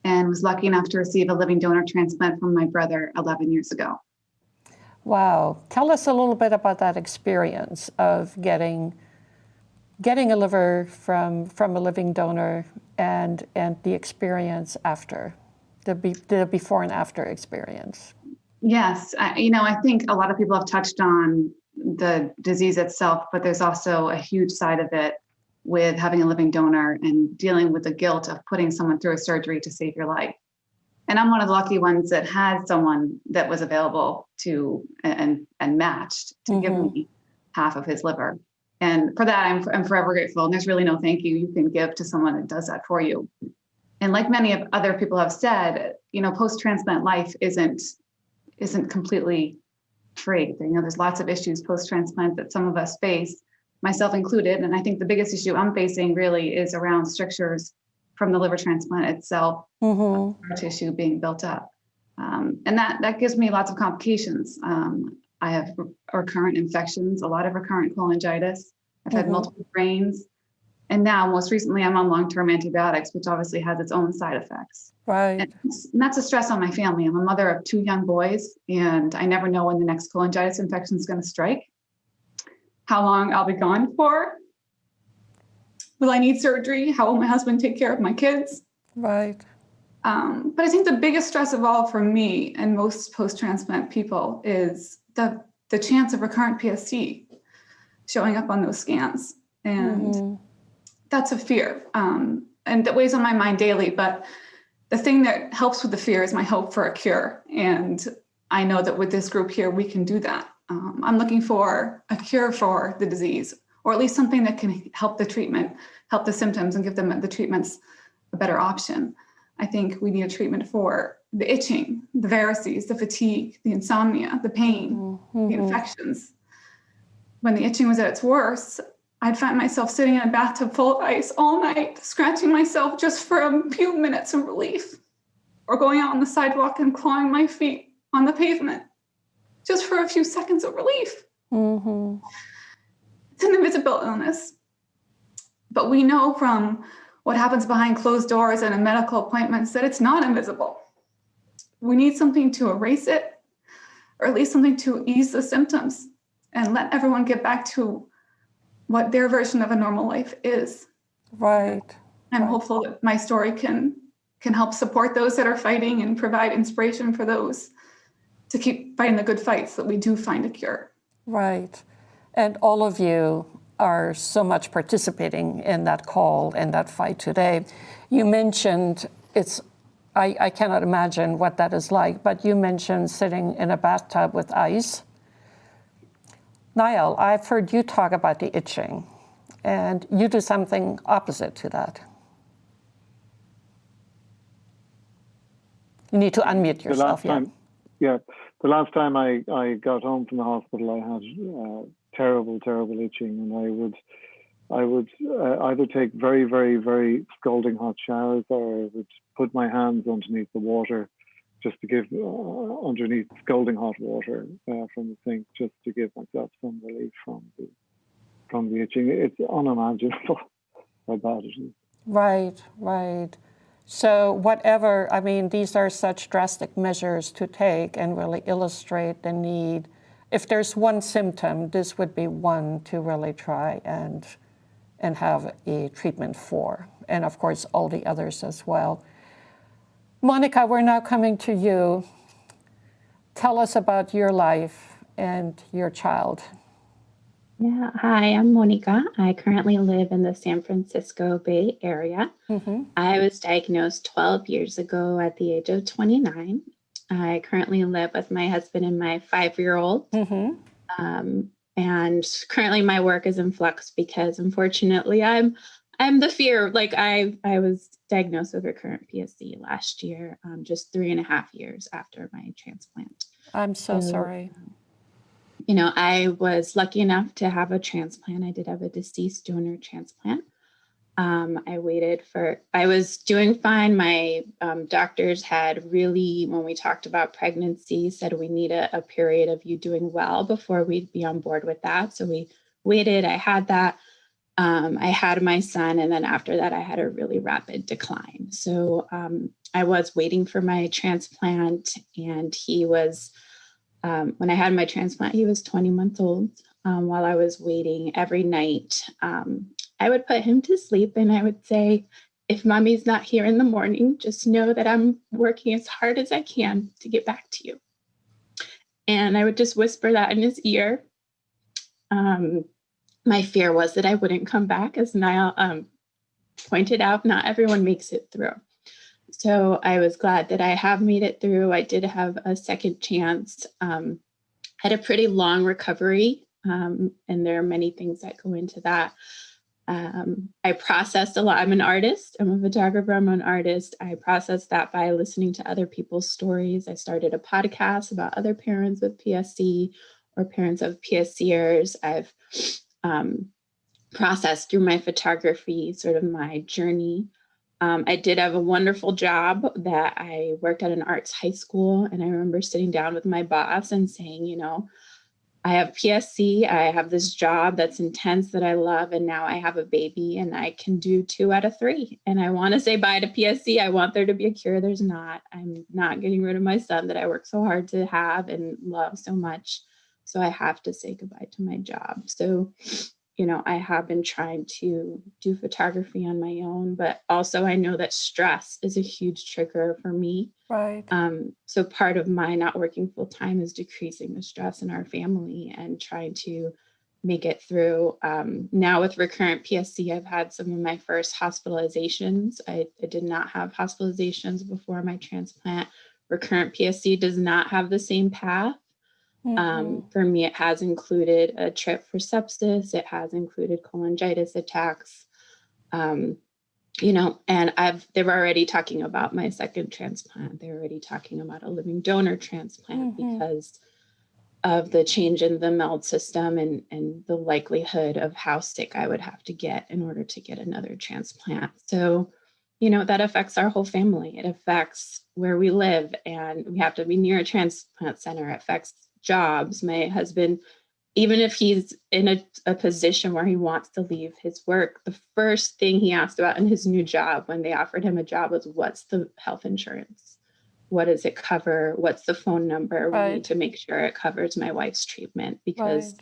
and was lucky enough to receive a living donor transplant from my brother 11 years ago. Wow. Tell us a little bit about that experience of getting a liver from a living donor and the experience after, the before and after experience. Yes, I think a lot of people have touched on the disease itself, but there's also a huge side of it with having a living donor and dealing with the guilt of putting someone through a surgery to save your life. And I'm one of the lucky ones that had someone that was available to and matched to give me half of his liver. And for that, I'm forever grateful. And there's really no thank you can give to someone that does that for you. And like many of other people have said, post-transplant life isn't completely free. There's lots of issues post-transplant that some of us face, myself included. And I think the biggest issue I'm facing really is around strictures from the liver transplant itself, tissue being built up. And that gives me lots of complications. I have recurrent infections, a lot of recurrent cholangitis. I've had multiple brains. And now, most recently, I'm on long-term antibiotics, which obviously has its own side effects. Right. And that's a stress on my family. I'm a mother of 2 young boys, and I never know when the next cholangitis infection is going to strike, how long I'll be gone for. Will I need surgery? How will my husband take care of my kids? Right. But I think the biggest stress of all for me and most post-transplant people is the chance of recurrent PSC showing up on those scans. And that's a fear. And that weighs on my mind daily. But the thing that helps with the fear is my hope for a cure. And I know that with this group here, we can do that. I'm looking for a cure for the disease, or at least something that can help the treatment, help the symptoms, and give them the treatments a better option. I think we need a treatment for the itching, the varices, the fatigue, the insomnia, the pain, the infections. When the itching was at its worst, I'd find myself sitting in a bathtub full of ice all night, scratching myself just for a few minutes of relief, or going out on the sidewalk and clawing my feet on the pavement just for a few seconds of relief. It's an invisible illness, but we know from what happens behind closed doors and in medical appointments that it's not invisible. We need something to erase it, or at least something to ease the symptoms and let everyone get back to what their version of a normal life is. Right. I'm hopeful that my story can help support those that are fighting and provide inspiration for those to keep fighting the good fights so that we do find a cure. Right. And all of you are so much participating in that call and that fight today. You mentioned I cannot imagine what that is like, but you mentioned sitting in a bathtub with ice Niall, I've heard you talk about the itching, and you do something opposite to that. You need to unmute yourself. The last time I got home from the hospital, I had terrible itching, and I would either take very, very, very scalding hot showers, or I would put my hands underneath the water, just to give underneath scalding hot water from the sink, just to give myself some relief from the itching. It's unimaginable how bad it is. Right. So whatever, I mean, these are such drastic measures to take and really illustrate the need. If there's one symptom, this would be one to really try and have a treatment for, and of course all the others as well. Monica, we're now coming to you. Tell us about your life and your child. Yeah, hi, I'm Monica. I currently live in the San Francisco Bay Area. I was diagnosed 12 years ago at the age of 29. I currently live with my husband and my 5-year-old. And currently my work is in flux because unfortunately I'm the fear, like I was diagnosed with recurrent PSC last year, just 3.5 years after my transplant. I'm so sorry. You know, I was lucky enough to have a transplant. I did have a deceased donor transplant. I was doing fine. My doctors had really, when we talked about pregnancy, said we need a period of you doing well before we'd be on board with that. So we waited. I had that. I had my son, and then after that, I had a really rapid decline. So I was waiting for my transplant, and he was, when I had my transplant, he was 20 months old. While I was waiting every night, I would put him to sleep, and I would say, if mommy's not here in the morning, just know that I'm working as hard as I can to get back to you. And I would just whisper that in his ear. My fear was that I wouldn't come back, as Niall pointed out, not everyone makes it through. So I was glad that I have made it through. I did have a second chance. Had a pretty long recovery, and there are many things that go into that. I processed a lot. I'm an artist. I'm a photographer. I'm an artist. I processed that by listening to other people's stories. I started a podcast about other parents with PSC or parents of PSCers. I've processed through my photography, sort of my journey. I did have a wonderful job that I worked at an arts high school. And I remember sitting down with my boss and saying, you know, I have PSC, I have this job that's intense that I love, and now I have a baby and I can do 2 out of 3. And I want to say bye to PSC. I want there to be a cure. There's not. I'm not getting rid of my son that I worked so hard to have and love so much. So I have to say goodbye to my job. So, you know, I have been trying to do photography on my own, but also I know that stress is a huge trigger for me. Right. So part of my not working full time is decreasing the stress in our family and trying to make it through. Now with recurrent PSC, I've had some of my first hospitalizations. I did not have hospitalizations before my transplant. Recurrent PSC does not have the same path. For me, it has included a trip for sepsis. It has included cholangitis attacks. You know, and they're already talking about my second transplant. They're already talking about a living donor transplant because of the change in the MELD system and the likelihood of how sick I would have to get in order to get another transplant. So, you know, that affects our whole family. It affects where we live, and we have to be near a transplant center. It affects jobs. My husband, even if he's in a position where he wants to leave his work, the first thing he asked about in his new job when they offered him a job was, what's the health insurance? What does it cover? What's the phone number? Right. We need to make sure it covers my wife's treatment, because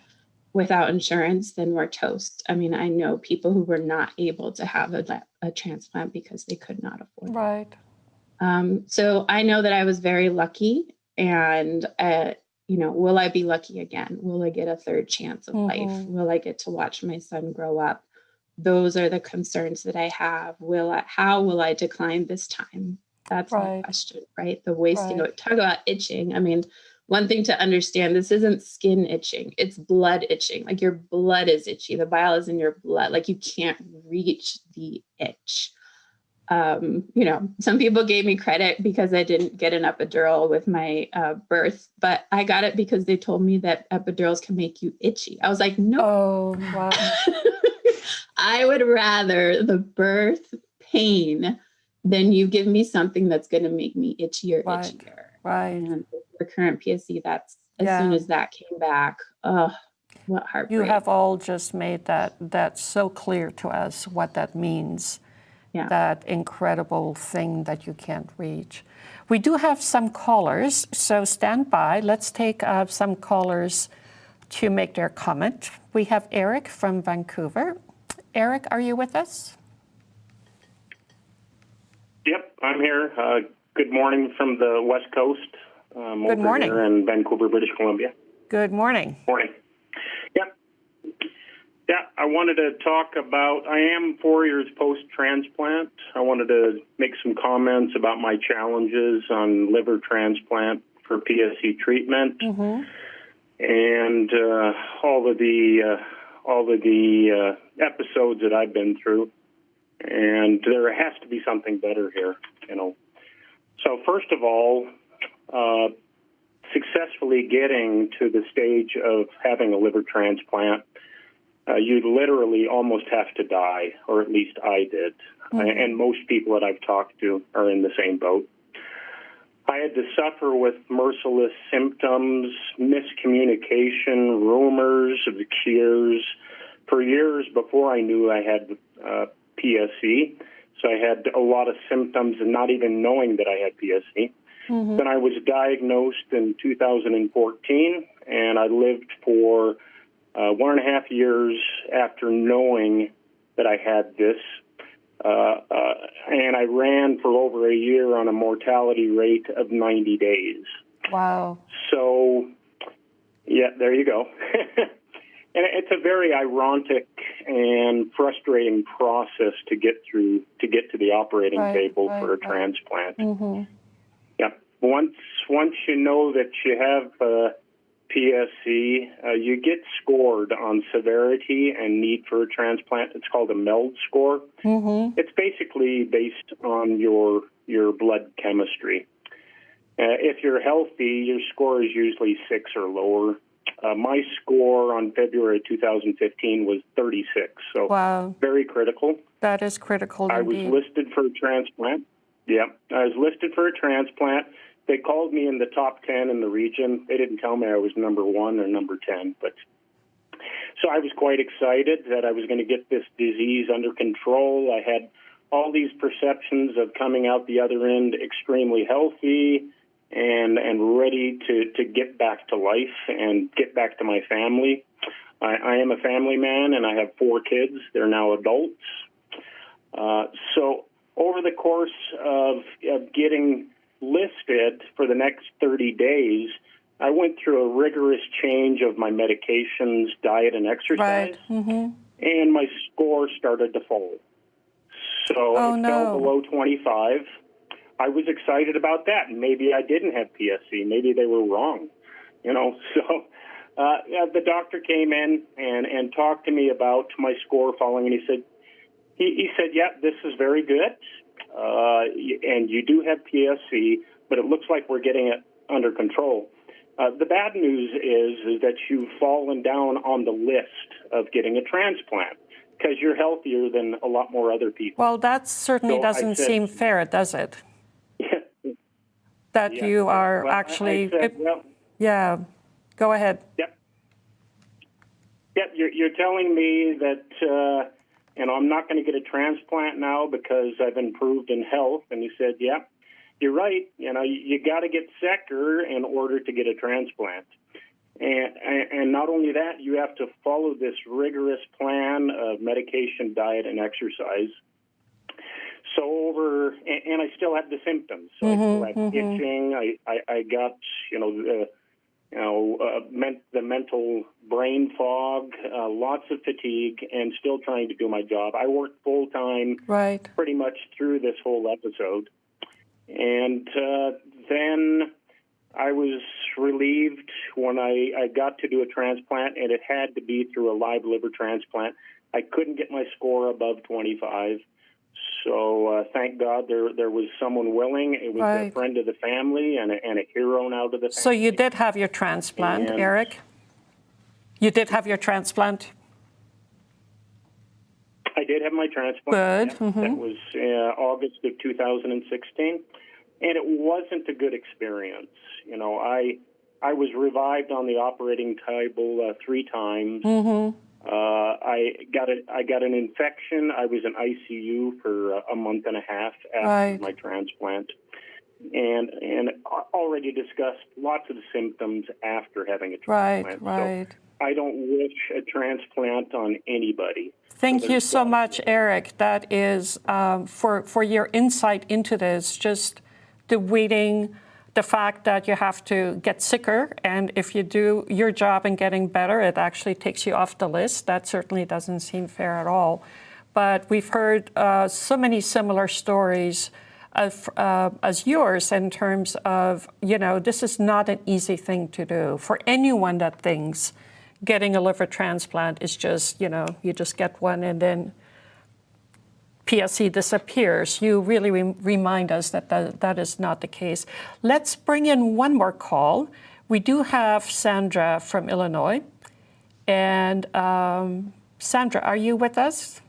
without insurance, then we're toast. I mean, I know people who were not able to have a transplant because they could not afford it. So I know that I was very lucky, and you know, will I be lucky again? Will I get a third chance of life? Will I get to watch my son grow up? Those are the concerns that I have. How will I decline this time? That's my question, right? The wasting of, talk about itching. I mean, one thing to understand, this isn't skin itching, it's blood itching. Like your blood is itchy. The bile is in your blood. Like you can't reach the itch. Some people gave me credit because I didn't get an epidural with my birth, but I got it because they told me that epidurals can make you itchy. I was like, no. Oh, wow. I would rather the birth pain than you give me something that's going to make me itchier. Right. And the current PSC, that's as soon as that came back, what heartbreak. You have all just made that so clear to us what that means. Yeah. That incredible thing that you can't reach. We do have some callers, so stand by. Let's take some callers to make their comment. We have Eric from Vancouver. Eric, are you with us? Yep, I'm here. Good morning from the West Coast. Good morning. Here in Vancouver, British Columbia. Good morning. Morning. Yep. Yeah, I wanted to talk about, I am 4 years post-transplant. I wanted to make some comments about my challenges on liver transplant for PSC treatment, and all of the episodes that I've been through. And there has to be something better here, So first of all, successfully getting to the stage of having a liver transplant, you'd literally almost have to die, or at least I did. And most people that I've talked to are in the same boat. I had to suffer with merciless symptoms, miscommunication, rumors of the cures for years before I knew I had PSC. So I had a lot of symptoms and not even knowing that I had PSC. Then I was diagnosed in 2014, and I lived for 1.5 years after knowing that I had this. And I ran for over a year on a mortality rate of 90 days. Wow. So, yeah, there you go. And it's a very ironic and frustrating process to get through, to get to the operating table for a transplant. Yeah. Once you know that you have PSC, you get scored on severity and need for a transplant. It's called a MELD score. It's basically based on your blood chemistry. If you're healthy, your score is usually 6 or lower. My score on February 2015 was 36, so very critical. That is critical I was indeed. listed for a transplant. Yeah, I was listed for a transplant. They called me in the top 10 in the region. They didn't tell me I was number 1 or number 10, but so I was quite excited that I was going to get this disease under control. I had all these perceptions of coming out the other end extremely healthy and ready to get back to life and get back to my family. I am a family man, and I have 4 kids. They're now adults. So over the course of getting listed for the next 30 days, I went through a rigorous change of my medications, diet, and exercise, and my score started to fall. So it fell below 25. I was excited about that. Maybe I didn't have PSC. Maybe they were wrong, So the doctor came in and talked to me about my score falling, and he said, yeah, this is very good. And you do have PSC, but it looks like we're getting it under control. The bad news is that you've fallen down on the list of getting a transplant because you're healthier than a lot more other people. Well, that certainly doesn't seem fair, does it? That you are actually... yeah, go ahead. Yep. Yep, you're telling me that... I'm not going to get a transplant now because I've improved in health. And he said, yeah, you're right. You got to get sicker in order to get a transplant. And not only that, you have to follow this rigorous plan of medication, diet, and exercise. So and I still have the symptoms. So I still have itching. I got, the mental brain fog, lots of fatigue, and still trying to do my job. I worked full time pretty much through this whole episode. And then I was relieved when I got to do a transplant, and it had to be through a live liver transplant. I couldn't get my score above 25. So thank God there was someone willing. It was a friend of the family and a hero out of the family. So you did have your transplant, And Eric? You did have your transplant? I did have my transplant. Good. Yeah. That was August of 2016. And it wasn't a good experience. You know, I was revived on the operating table 3 times. I got an infection. I was in ICU for a month and a half after my transplant, and already discussed lots of the symptoms after having a transplant. So I don't wish a transplant on anybody. Thank you so much, Eric. That is for your insight into this. Just the waiting. The fact that you have to get sicker, and if you do your job in getting better, it actually takes you off the list. That certainly doesn't seem fair at all. But we've heard so many similar stories as yours in terms of, you know, this is not an easy thing to do. For anyone that thinks getting a liver transplant is just, you know, you just get one and then PSC disappears. You really remind us that that is not the case. Let's bring in one more call. We do have Sandra from Illinois. And Sandra, are you with us?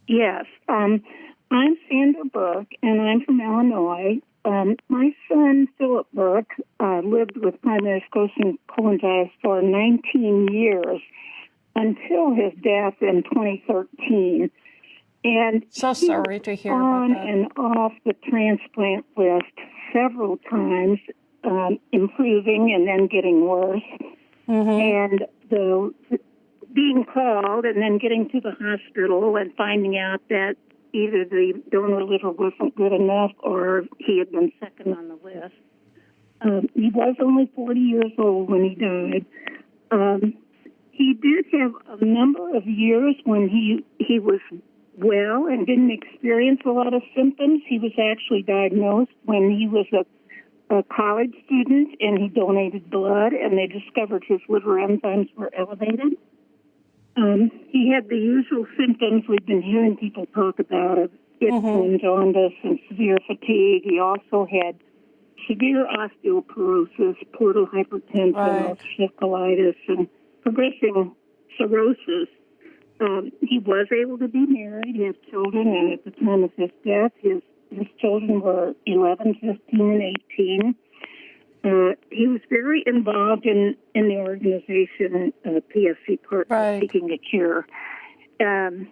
Yes. I'm Sandra Burke, and I'm from Illinois. My son, Philip Burke, lived with primary sclerosing cholangitis for 19 years until his death in 2013. And so sorry to hear on about that. and off the transplant list several times, improving and then getting worse. And the being called and then getting to the hospital and finding out that either the donor liver wasn't good enough or he had been second on the list. He was only 40 years old when he died. He did have a number of years when he was well and didn't experience a lot of symptoms. He was actually diagnosed when he was a college student, and he donated blood, and they discovered his liver enzymes were elevated. He had the usual symptoms we've been hearing people talk about of itching, jaundice, and severe fatigue. He also had severe osteoporosis, portal hypertension, ulcerative colitis, and progressing cirrhosis. He was able to be married, he has children, and at the time of his death, his children were 11, 15, and 18. He was very involved in the organization, PSC Partners Seeking a Cure. And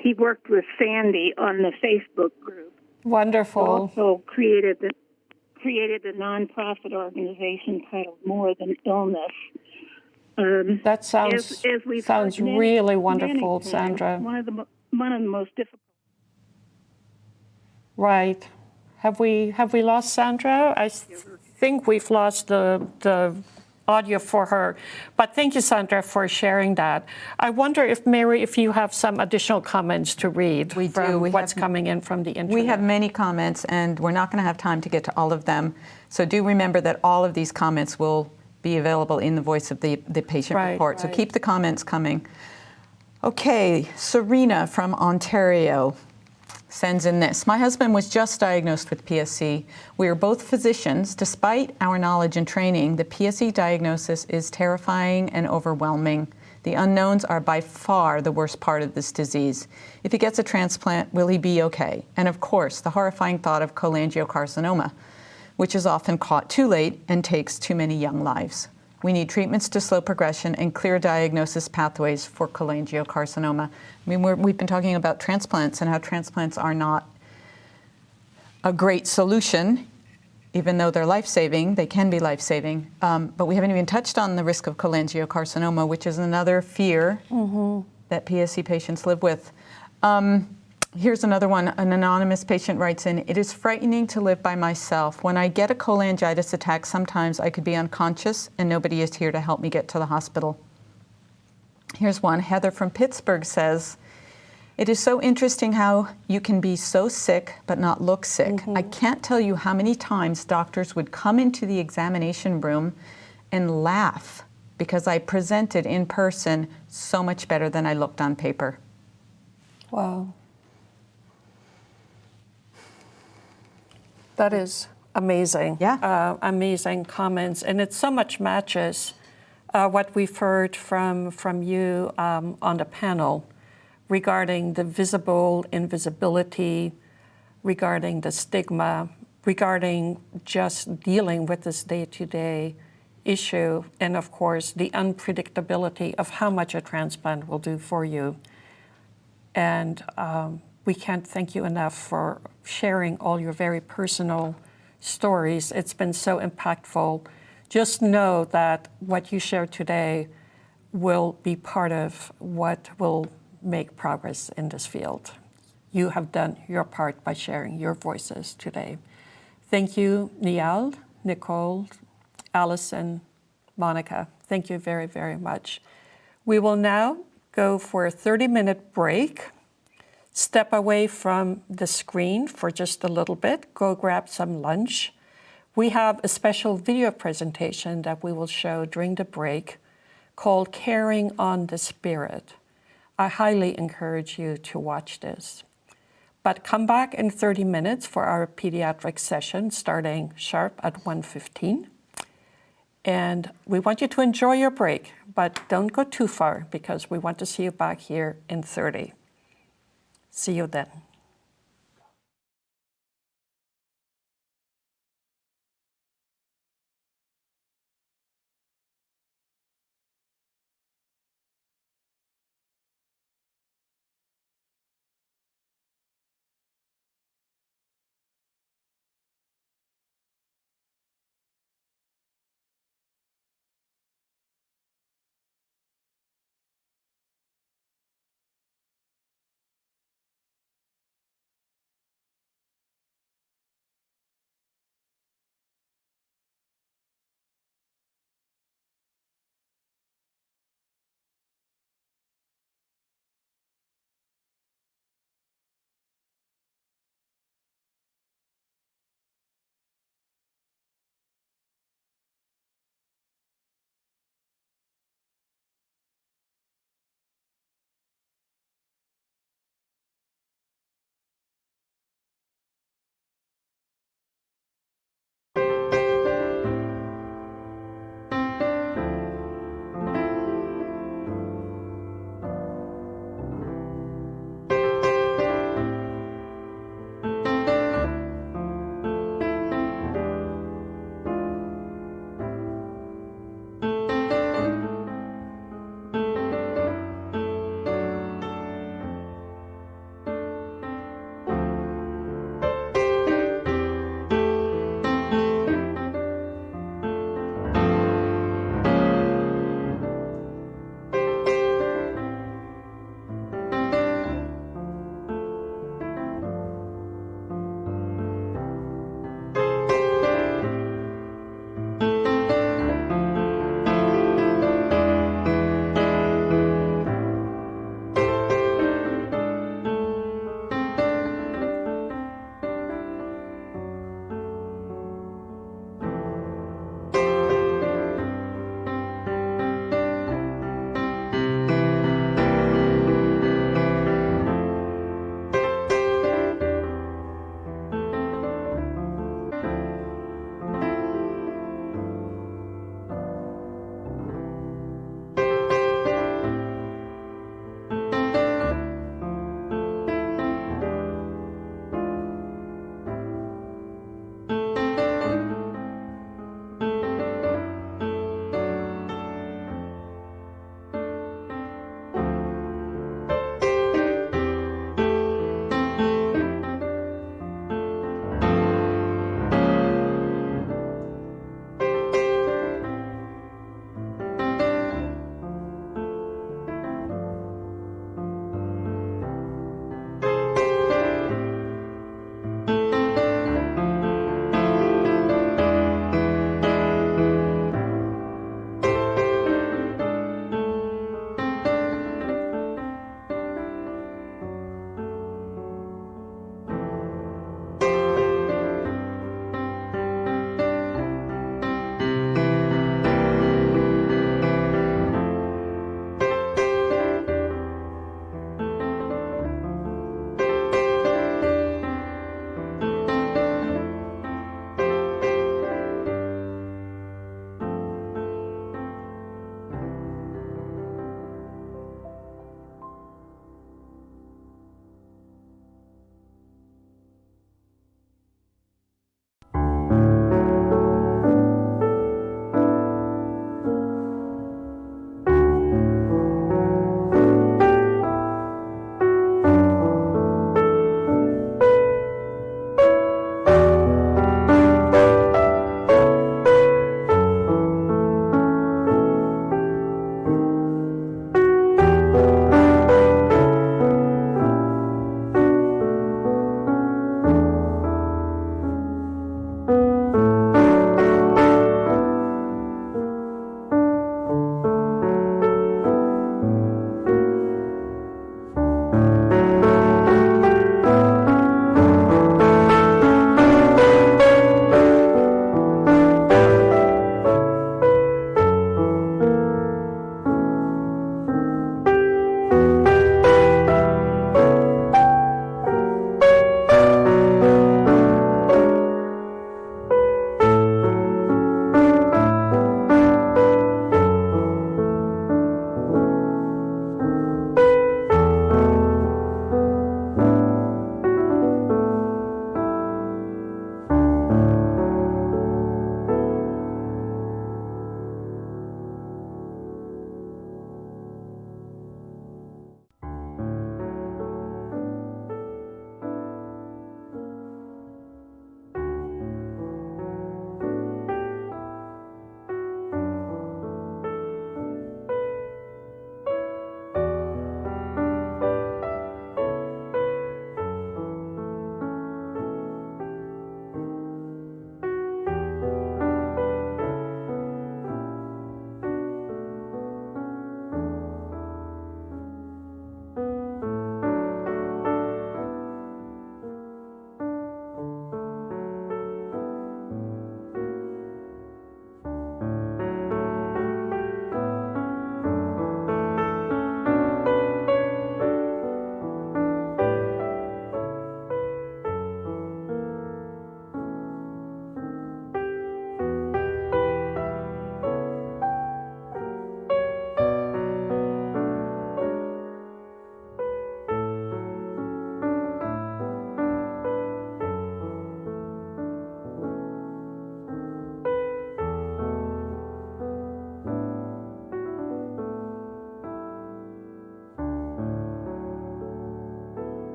he worked with Sandy on the Facebook group. Wonderful. Also created a nonprofit organization titled More Than Illness. That sounds really wonderful, Sandra. One of the most difficult. Right. Have we lost Sandra? I think we've lost the audio for her. But thank you, Sandra, for sharing that. I wonder if, Mary, if you have some additional comments to read from what's coming in from the internet. We have many comments, and we're not going to have time to get to all of them. So do remember that all of these comments will be available in the voice of the patient report. So keep the comments coming. Okay, Serena from Ontario sends in this. My husband was just diagnosed with PSC. We are both physicians. Despite our knowledge and training, the PSC diagnosis is terrifying and overwhelming. The unknowns are by far the worst part of this disease. If he gets a transplant, will he be okay? And of course, the horrifying thought of cholangiocarcinoma, which is often caught too late and takes too many young lives. We need treatments to slow progression and clear diagnosis pathways for cholangiocarcinoma. I mean, we've been talking about transplants and how transplants are not a great solution, even though they're life-saving. They can be life-saving, but we haven't even touched on the risk of cholangiocarcinoma, which is another fear that PSC patients live with. Here's another one. An anonymous patient writes in, "It is frightening to live by myself. When I get a cholangitis attack, sometimes I could be unconscious and nobody is here to help me get to the hospital." Here's one. Heather from Pittsburgh says, It is so interesting how you can be so sick but not look sick. I can't tell you how many times doctors would come into the examination room and laugh because I presented in person so much better than I looked on paper. Wow. That is amazing. Yeah. Amazing comments. And it so much matches what we've heard from you on the panel regarding the visible invisibility, regarding the stigma, regarding just dealing with this day-to-day issue, and of course, the unpredictability of how much a transplant will do for you. And we can't thank you enough for sharing all your very personal stories. It's been so impactful. Just know that what you shared today will be part of what will make progress in this field. You have done your part by sharing your voices today. Thank you, Niall, Nicole, Allison, Monica. Thank you very, very much. We will now go for a 30-minute break. Step away from the screen for just a little bit. Go grab some lunch. We have a special video presentation that we will show during the break called Carrying on the Spirit. I highly encourage you to watch this. But come back in 30 minutes for our pediatric session starting sharp at 1:15. And we want you to enjoy your break, but don't go too far because we want to see you back here in 30. See you then.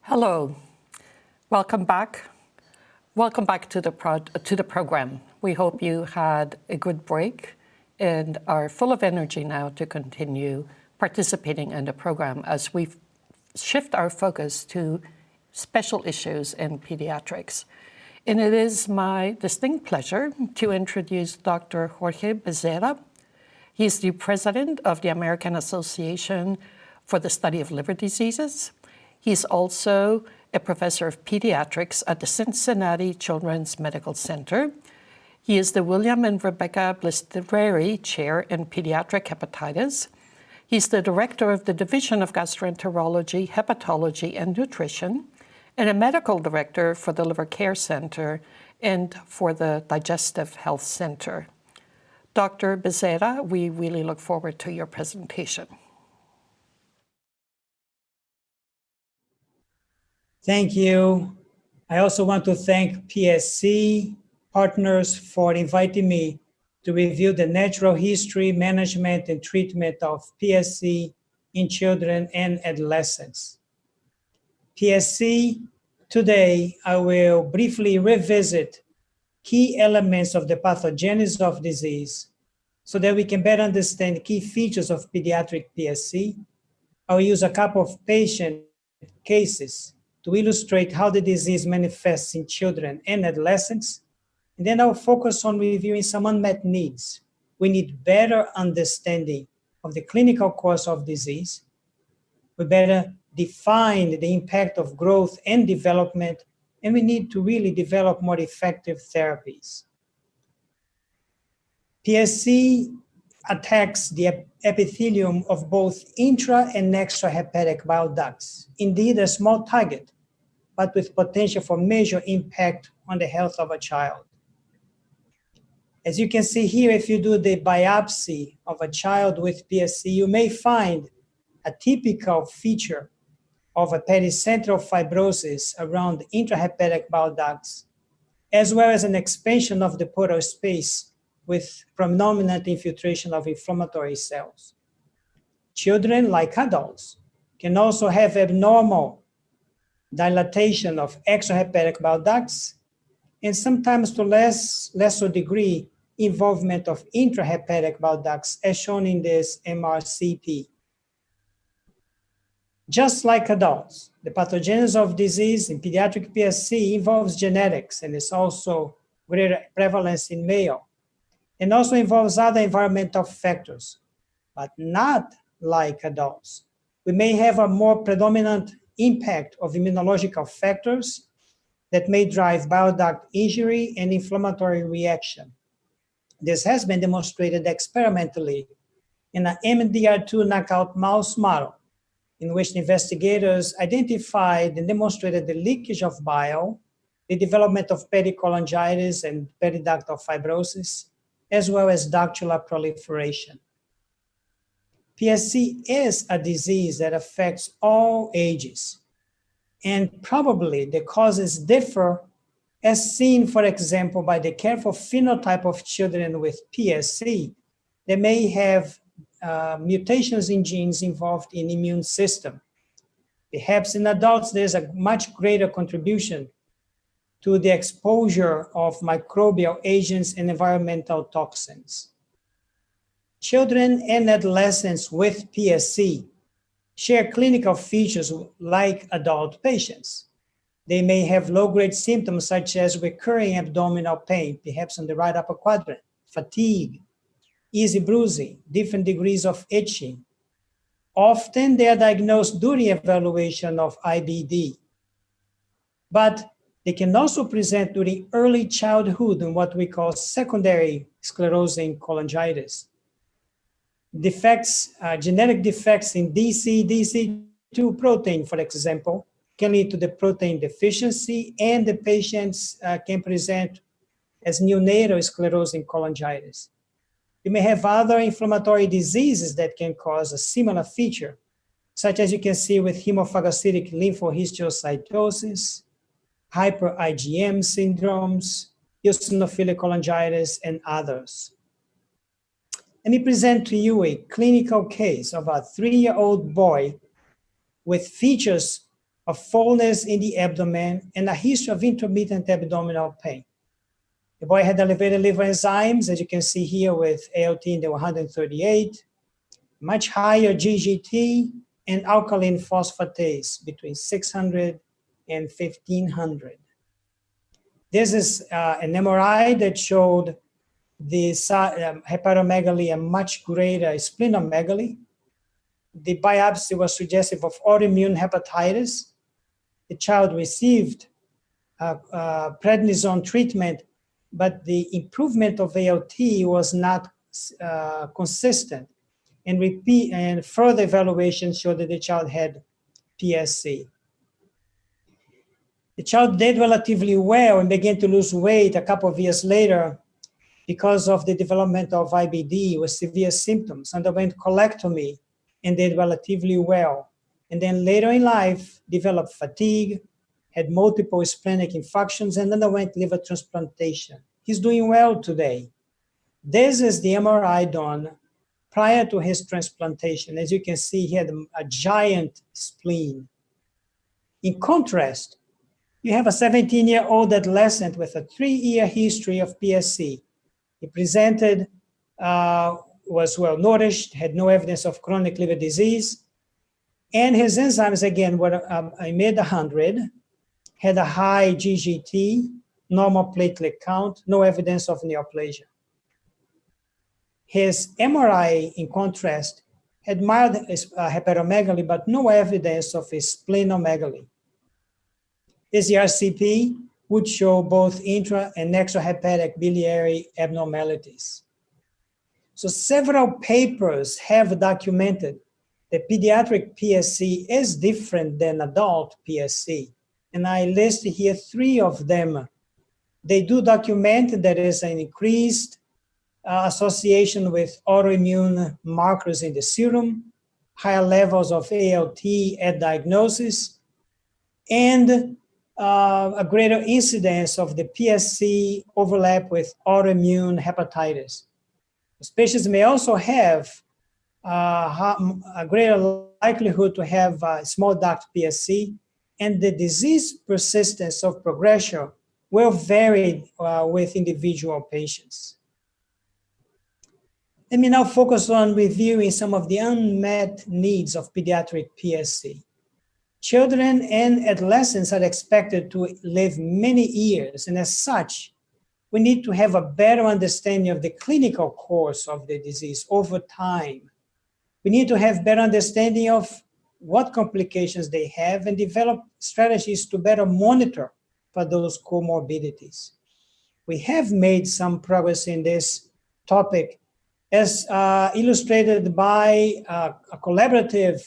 Hello, welcome back. Welcome back to the program. We hope you had a good break and are full of energy now to continue participating in the program as we shift our focus to special issues in pediatrics. And it is my distinct pleasure to introduce Dr. Jorge Becerra. He's the president of the American Association for the Study of Liver Diseases. He's also a professor of pediatrics at the Cincinnati Children's Medical Center. He is the William and Rebecca Blistereri Chair in Pediatric Hepatitis. He's the director of the Division of Gastroenterology, Hepatology, and Nutrition, and a medical director for the Liver Care Center and for the Digestive Health Center. Dr. Becerra, we really look forward to your presentation. Thank you. I also want to thank PSC partners for inviting me to review the natural history, management, and treatment of PSC in children and adolescents. PSC, today I will briefly revisit key elements of the pathogenesis of disease so that we can better understand key features of pediatric PSC. I will use a couple of patient cases to illustrate how the disease manifests in children and adolescents. And then I'll focus on reviewing some unmet needs. We need better understanding of the clinical course of disease. We better define the impact of growth and development, and we need to really develop more effective therapies. PSC attacks the epithelium of both intra and extrahepatic bile ducts. Indeed, a small target, but with potential for major impact on the health of a child. As you can see here, if you do the biopsy of a child with PSC, you may find a typical feature of a pericentral fibrosis around intrahepatic bile ducts, as well as an expansion of the portal space with predominant infiltration of inflammatory cells. Children, like adults, can also have abnormal dilatation of extrahepatic bile ducts, and sometimes to lesser degree, involvement of intrahepatic bile ducts, as shown in this MRCP. Just like adults, the pathogenesis of disease in pediatric PSC involves genetics, and it's also greater prevalence in male, and also involves other environmental factors, but not like adults. We may have a more predominant impact of immunological factors that may drive bile duct injury and inflammatory reaction. This has been demonstrated experimentally in an MDR2 knockout mouse model, in which the investigators identified and demonstrated the leakage of bile, the development of pericholangitis and periductal fibrosis, as well as ductular proliferation. PSC is a disease that affects all ages, and probably the causes differ, as seen, for example, by the careful phenotype of children with PSC. They may have mutations in genes involved in immune system. Perhaps in adults, there's a much greater contribution to the exposure of microbial agents and environmental toxins. Children and adolescents with PSC share clinical features like adult patients. They may have low-grade symptoms such as recurring abdominal pain, perhaps on the right upper quadrant, fatigue, easy bruising, different degrees of itching. Often they are diagnosed during evaluation of IBD, but they can also present during early childhood in what we call secondary sclerosing cholangitis. Defects, genetic defects in DC2 protein, for example, can lead to the protein deficiency, and the patients can present as neonatal sclerosing cholangitis. You may have other inflammatory diseases that can cause a similar feature, such as you can see with hemophagocytic lymphohistiocytosis, hyper IgM syndromes, eosinophilic cholangitis, and others. Let me present to you a clinical case of a 3-year-old boy with features of fullness in the abdomen, and a history of intermittent abdominal pain. The boy had elevated liver enzymes, as you can see here with ALT in the 138, much higher GGT, and alkaline phosphatase between 600 and 1500. This is an MRI that showed the hepatomegaly and much greater splenomegaly. The biopsy was suggestive of autoimmune hepatitis. The child received prednisone treatment, but the improvement of ALT was not consistent. And further evaluation showed that the child had PSC. The child did relatively well and began to lose weight a couple of years later because of the development of IBD with severe symptoms, underwent colectomy and did relatively well. And then later in life, developed fatigue, had multiple splenic infections, and underwent liver transplantation. He's doing well today. This is the MRI done prior to his transplantation. As you can see, he had a giant spleen. In contrast, you have a 17-year-old adolescent with a 3-year history of PSC. He presented, was well-nourished, had no evidence of chronic liver disease, and his enzymes, again, were a mid-100, had a high GGT, normal platelet count, no evidence of neoplasia. His MRI, in contrast, had mild hepatomegaly, but no evidence of splenomegaly. His RCP would show both intra and extrahepatic biliary abnormalities. So several papers have documented that pediatric PSC is different than adult PSC. And I list here 3 of them. They do document there is an increased association with autoimmune markers in the serum, higher levels of ALT at diagnosis, and a greater incidence of the PSC overlap with autoimmune hepatitis. Patients may also have a greater likelihood to have small duct PSC, and the disease persistence of progression will vary with individual patients. Let me now focus on reviewing some of the unmet needs of pediatric PSC. Children and adolescents are expected to live many years, and as such, we need to have a better understanding of the clinical course of the disease over time. We need to have better understanding of what complications they have and develop strategies to better monitor for those comorbidities. We have made some progress in this topic as illustrated by a collaborative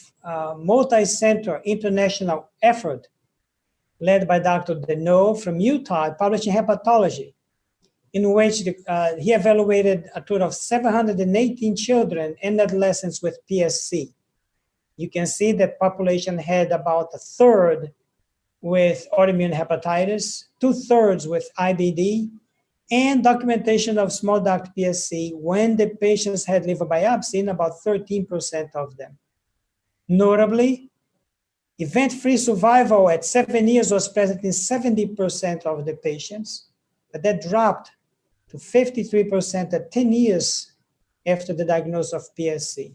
multi-center international effort led by Dr. Deneau from Utah, published in Hepatology, in which he evaluated a total of 718 children and adolescents with PSC. You can see that population had about 1/3 with autoimmune hepatitis, 2/3 with IBD, and documentation of small duct PSC when the patients had liver biopsy in about 13% of them. Notably, event-free survival at 7 years was present in 70% of the patients, but that dropped to 53% at 10 years after the diagnosis of PSC.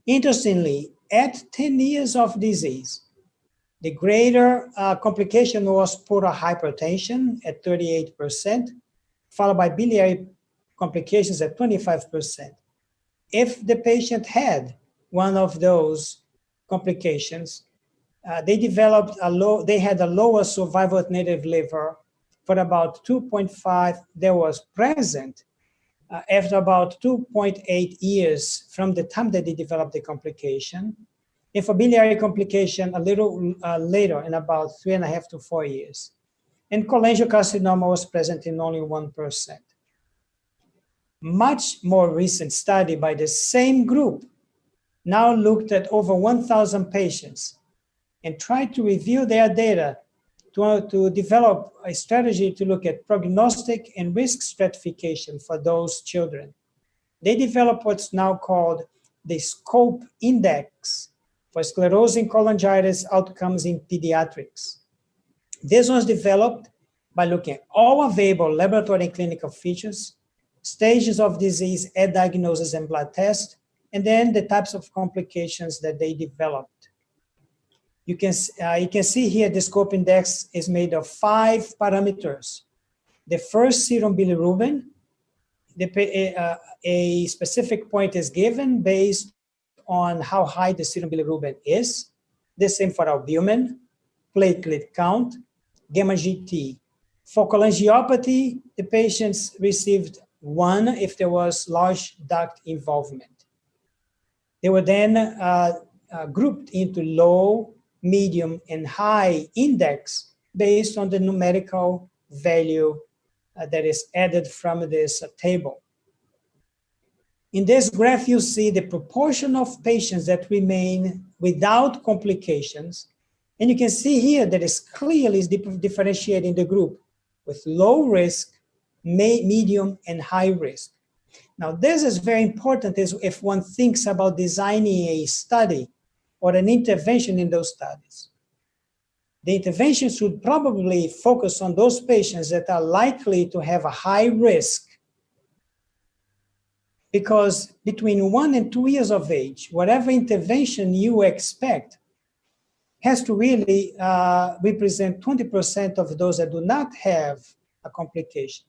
Interestingly, at 10 years of disease, the greater complication was portal hypertension at 38%, followed by biliary complications at 25%. If the patient had one of those complications, they had a lower survival at native liver for about 2.5 that was present after about 2.8 years from the time that they developed the complication. And for biliary complication, a little later, in about 3.5 to 4 years. And cholangiocarcinoma was present in only 1%. Much more recent study by the same group now looked at over 1,000 patients and tried to review their data to develop a strategy to look at prognostic and risk stratification for those children. They developed what's now called the SCOPE index for sclerosing cholangitis outcomes in pediatrics. This was developed by looking at all available laboratory and clinical features, stages of disease at diagnosis and blood test, and then the types of complications that they developed. You can see here the scope index is made of 5 parameters. The first, serum bilirubin, a specific point is given based on how high the serum bilirubin is. The same for albumin, platelet count, gamma GT. For cholangiopathy, the patients received 1 if there was large duct involvement. They were then grouped into low, medium, and high index based on the numerical value that is added from this table. In this graph, you see the proportion of patients that remain without complications. And you can see here that is clearly differentiating the group with low risk, medium, and high risk. Now, this is very important if one thinks about designing a study or an intervention in those studies. The intervention should probably focus on those patients that are likely to have a high risk, because between 1 and 2 years of age, whatever intervention you expect has to really represent 20% of those that do not have a complication.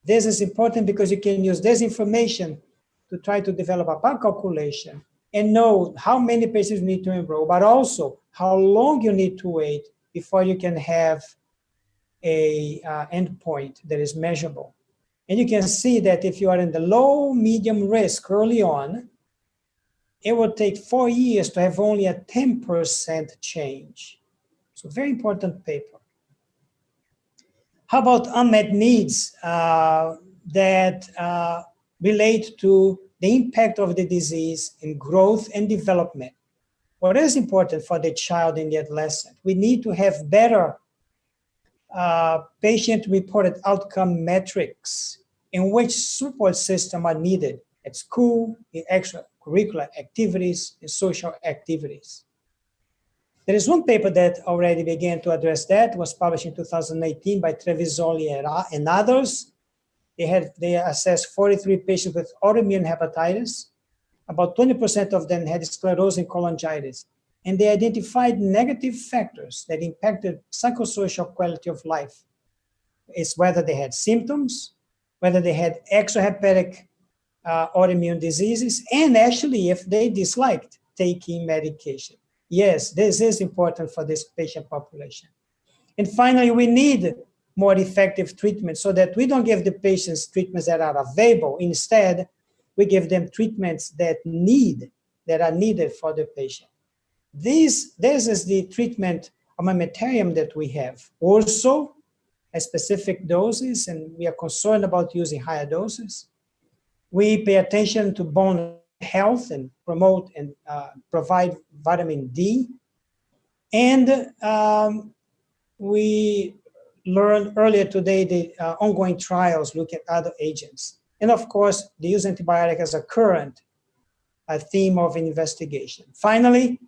This is important because you can use this information to try to develop a power calculation and know how many patients you need to enroll, but also how long you need to wait before you can have a endpoint that is measurable. And you can see that if you are in the low, medium risk early on, it will take 4 years to have only a 10% change. So very important paper. How about unmet needs that relate to the impact of the disease in growth and development? What is important for the child and the adolescent? We need to have better patient-reported outcome metrics in which support systems are needed at school, in extracurricular activities, in social activities. There is one paper that already began to address that. It was published in 2018 by Trevisoli and others. They assessed 43 patients with autoimmune hepatitis. About 20% of them had sclerosing cholangitis. And they identified negative factors that impacted psychosocial quality of life. It's whether they had symptoms, whether they had extrahepatic autoimmune diseases, and actually if they disliked taking medication. Yes, this is important for this patient population. And finally, we need more effective treatment so that we don't give the patients treatments that are available. Instead, we give them treatments that are needed for the patient. This is the treatment armamentarium that we have. Also, at specific doses, and we are concerned about using higher doses. We pay attention to bone health and promote and provide vitamin D. And we learned earlier today the ongoing trials look at other agents. And of course, the use of antibiotic as a current theme of investigation. Finally,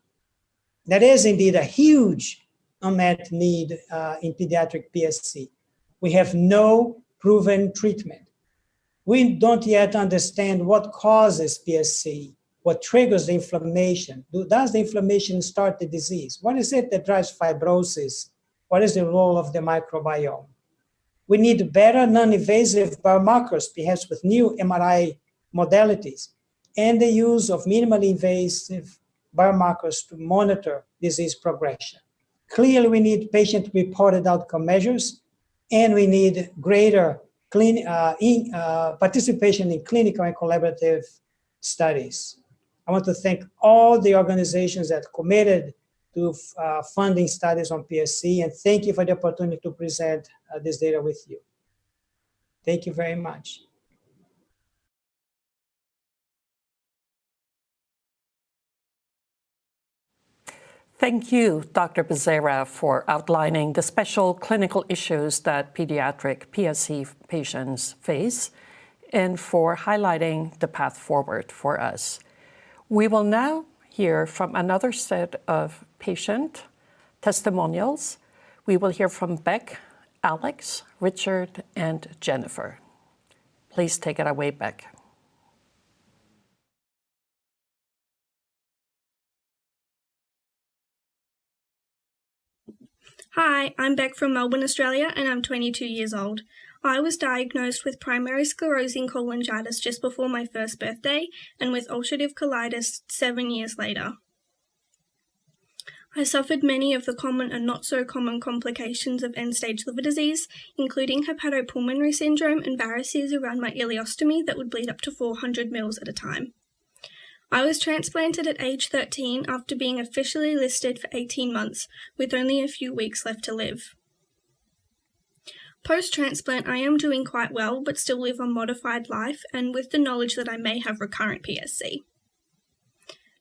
there is indeed a huge unmet need in pediatric PSC. We have no proven treatment. We don't yet understand what causes PSC, what triggers the inflammation. Does the inflammation start the disease? What is it that drives fibrosis? What is the role of the microbiome? We need better non-invasive biomarkers, perhaps with new MRI modalities, and the use of minimally invasive biomarkers to monitor disease progression. Clearly, we need patient-reported outcome measures, and we need greater participation in clinical and collaborative studies. I want to thank all the organizations that committed to funding studies on PSC, and thank you for the opportunity to present this data with you. Thank you very much. Thank you, Dr. Becerra, for outlining the special clinical issues that pediatric PSC patients face and for highlighting the path forward for us. We will now hear from another set of patient testimonials. We will hear from Beck, Alex, Richard, and Jennifer. Please take it away, Beck. Hi, I'm Beck from Melbourne, Australia, and I'm 22 years old. I was diagnosed with primary sclerosing cholangitis just before my first birthday and with ulcerative colitis 7 years later. I suffered many of the common and not so common complications of end-stage liver disease, including hepatopulmonary syndrome and varices around my ileostomy that would bleed up to 400 mils at a time. I was transplanted at age 13 after being officially listed for 18 months, with only a few weeks left to live. Post-transplant, I am doing quite well, but still live a modified life, and with the knowledge that I may have recurrent PSC.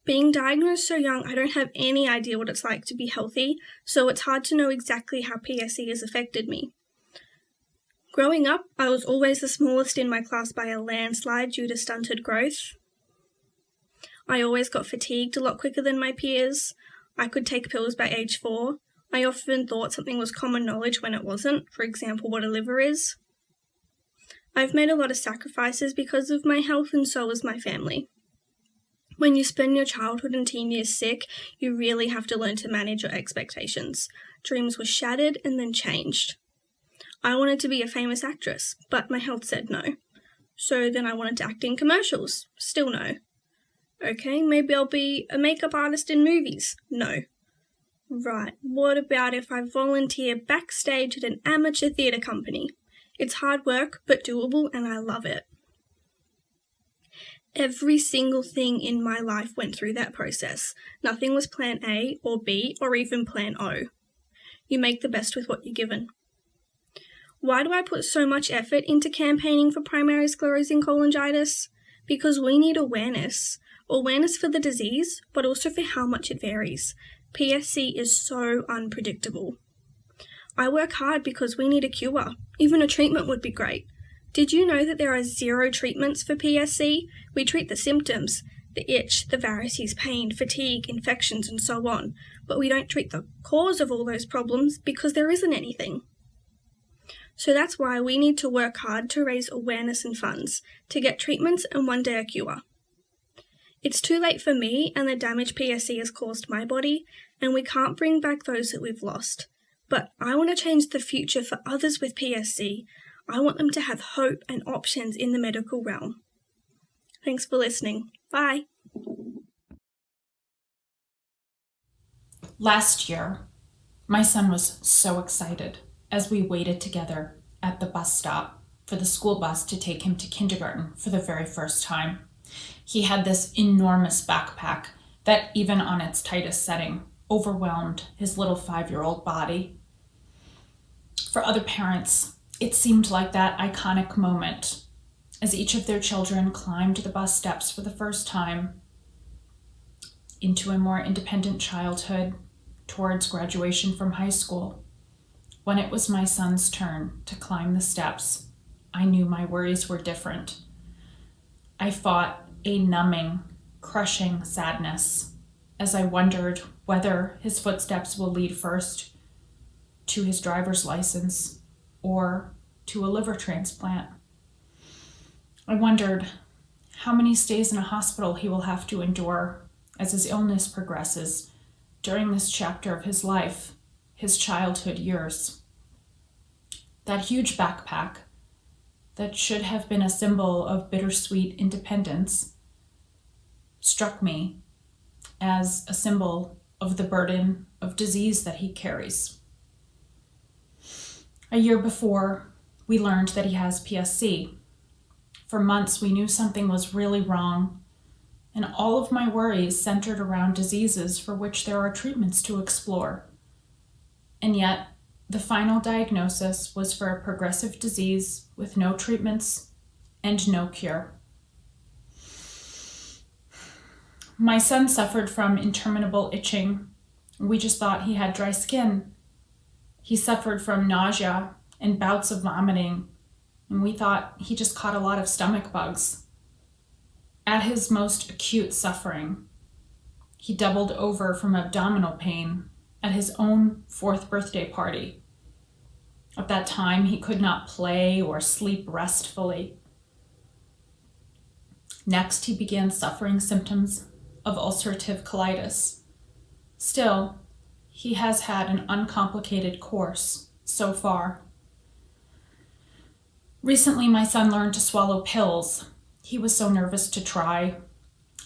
Being diagnosed so young, I don't have any idea what it's like to be healthy, so it's hard to know exactly how PSC has affected me. Growing up, I was always the smallest in my class by a landslide due to stunted growth. I always got fatigued a lot quicker than my peers. I could take pills by age 4. I often thought something was common knowledge when it wasn't, for example, what a liver is. I've made a lot of sacrifices because of my health, and so has my family. When you spend your childhood and teen years sick, you really have to learn to manage your expectations. Dreams were shattered and then changed. I wanted to be a famous actress, but my health said no. So then I wanted to act in commercials. Still no. Okay, maybe I'll be a makeup artist in movies. No. Right, what about if I volunteer backstage at an amateur theatre company? It's hard work, but doable, and I love it. Every single thing in my life went through that process. Nothing was plan A or B or even plan O. You make the best with what you're given. Why do I put so much effort into campaigning for primary sclerosing cholangitis? Because we need awareness. Awareness for the disease, but also for how much it varies. PSC is so unpredictable. I work hard because we need a cure. Even a treatment would be great. Did you know that there are 0 treatments for PSC? We treat the symptoms, the itch, the varices, pain, fatigue, infections, and so on. But we don't treat the cause of all those problems because there isn't anything. So that's why we need to work hard to raise awareness and funds, to get treatments and one day a cure. It's too late for me and the damage PSC has caused my body, and we can't bring back those that we've lost. But I want to change the future for others with PSC. I want them to have hope and options in the medical realm. Thanks for listening. Bye. Last year, my son was so excited as we waited together at the bus stop for the school bus to take him to kindergarten for the very first time. He had this enormous backpack that, even on its tightest setting, overwhelmed his little 5-year-old body. For other parents, it seemed like that iconic moment as each of their children climbed the bus steps for the first time into a more independent childhood towards graduation from high school. When it was my son's turn to climb the steps, I knew my worries were different. I fought a numbing, crushing sadness as I wondered whether his footsteps will lead first to his driver's license or to a liver transplant. I wondered how many stays in a hospital he will have to endure as his illness progresses during this chapter of his life, his childhood years. That huge backpack that should have been a symbol of bittersweet independence struck me as a symbol of the burden of disease that he carries. A year before, we learned that he has PSC. For months, we knew something was really wrong, and all of my worries centered around diseases for which there are treatments to explore. And yet, the final diagnosis was for a progressive disease with no treatments and no cure. My son suffered from interminable itching. We just thought he had dry skin. He suffered from nausea and bouts of vomiting, and we thought he just caught a lot of stomach bugs. At his most acute suffering, He doubled over from abdominal pain at his own 4th birthday party. At that time, he could not play or sleep restfully. Next, he began suffering symptoms of ulcerative colitis. Still, he has had an uncomplicated course so far. Recently, my son learned to swallow pills. He was so nervous to try,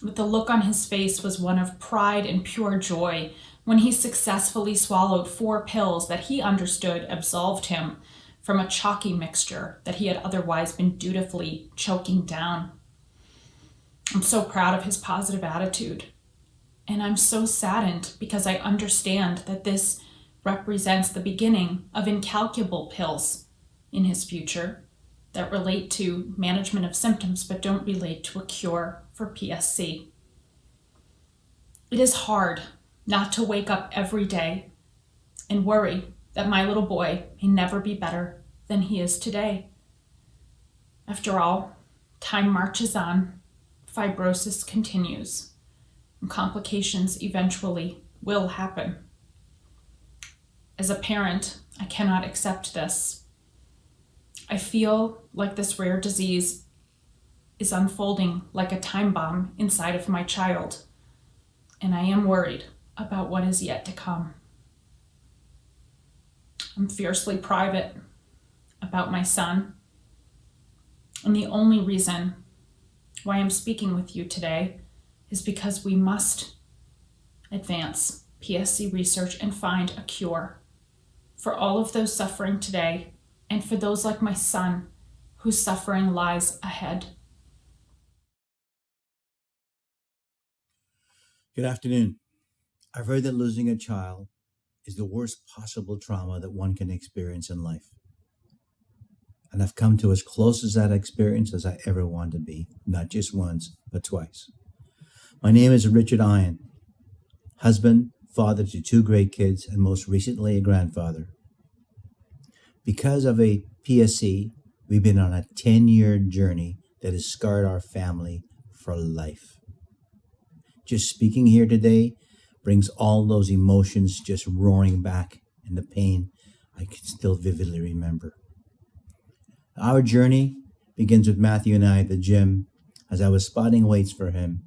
but the look on his face was one of pride and pure joy when he successfully swallowed 4 pills that he understood absolved him from a chalky mixture that he had otherwise been dutifully choking down. I'm so proud of his positive attitude, and I'm so saddened because I understand that this represents the beginning of incalculable pills in his future that relate to management of symptoms but don't relate to a cure for PSC. It is hard not to wake up every day and worry that my little boy may never be better than he is today. After all, time marches on, fibrosis continues, and complications eventually will happen. As a parent, I cannot accept this. I feel like this rare disease is unfolding like a time bomb inside of my child, and I am worried about what is yet to come. I'm fiercely private about my son, and the only reason why I'm speaking with you today is because we must advance PSC research and find a cure for all of those suffering today and for those like my son whose suffering lies ahead. Good afternoon. I've heard that losing a child is the worst possible trauma that one can experience in life. And I've come to as close as that experience as I ever want to be, not just once, but twice. My name is Richard Ian, husband, father to 2 great kids, and most recently a grandfather. Because of a PSC, we've been on a 10-year journey that has scarred our family for life. Just speaking here today brings all those emotions just roaring back, and the pain I can still vividly remember. Our journey begins with Matthew and I at the gym. As I was spotting weights for him,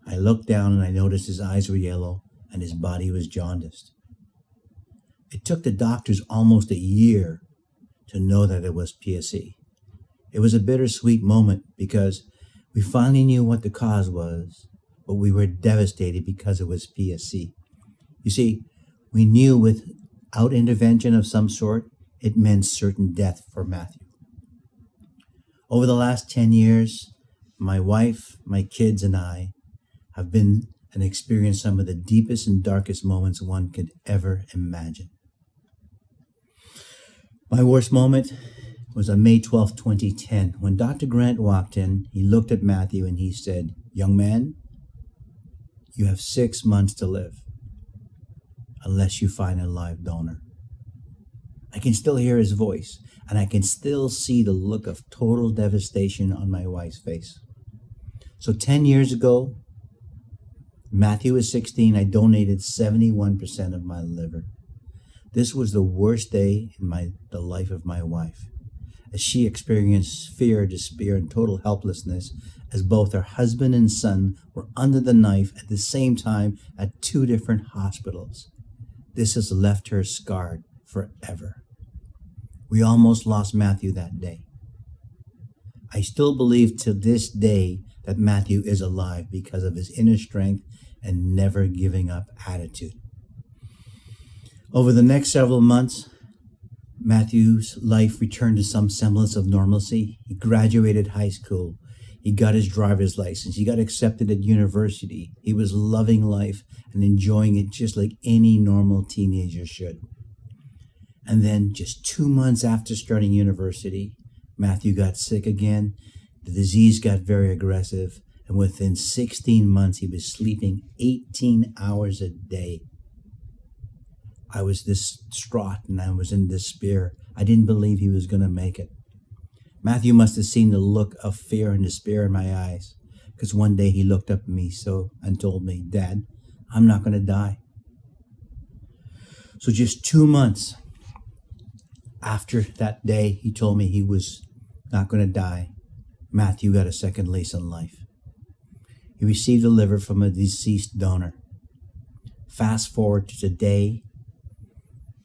I looked down and I noticed his eyes were yellow and his body was jaundiced. It took the doctors almost a year to know that it was PSC. It was a bittersweet moment because we finally knew what the cause was, but we were devastated because it was PSC. You see, we knew without intervention of some sort, it meant certain death for Matthew. Over the last 10 years, my wife, my kids, and I have been and experienced some of the deepest and darkest moments one could ever imagine. My worst moment was on May 12, 2010, when Dr. Grant walked in. He looked at Matthew and he said, "Young man, you have 6 months to live unless you find a live donor." I can still hear his voice, and I can still see the look of total devastation on my wife's face. So 10 years ago, Matthew was 16, I donated 71% of my liver. This was the worst day in the life of my wife, as she experienced fear, despair, and total helplessness as both her husband and son were under the knife at the same time at 2 different hospitals. This has left her scarred forever. We almost lost Matthew that day. I still believe to this day that Matthew is alive because of his inner strength and never giving up attitude. Over the next several months, Matthew's life returned to some semblance of normalcy. He graduated high school. He got his driver's license. He got accepted at university. He was loving life and enjoying it just like any normal teenager should. And then just 2 months after starting university, Matthew got sick again. The disease got very aggressive. And within 16 months, he was sleeping 18 hours a day. I was distraught and I was in despair. I didn't believe he was going to make it. Matthew must have seen the look of fear and despair in my eyes, because one day he looked up at me and told me, "Dad, I'm not going to die. So just 2 months after that day he told me he was not going to die, Matthew got a second lease on life. He received a liver from a deceased donor. Fast forward to today,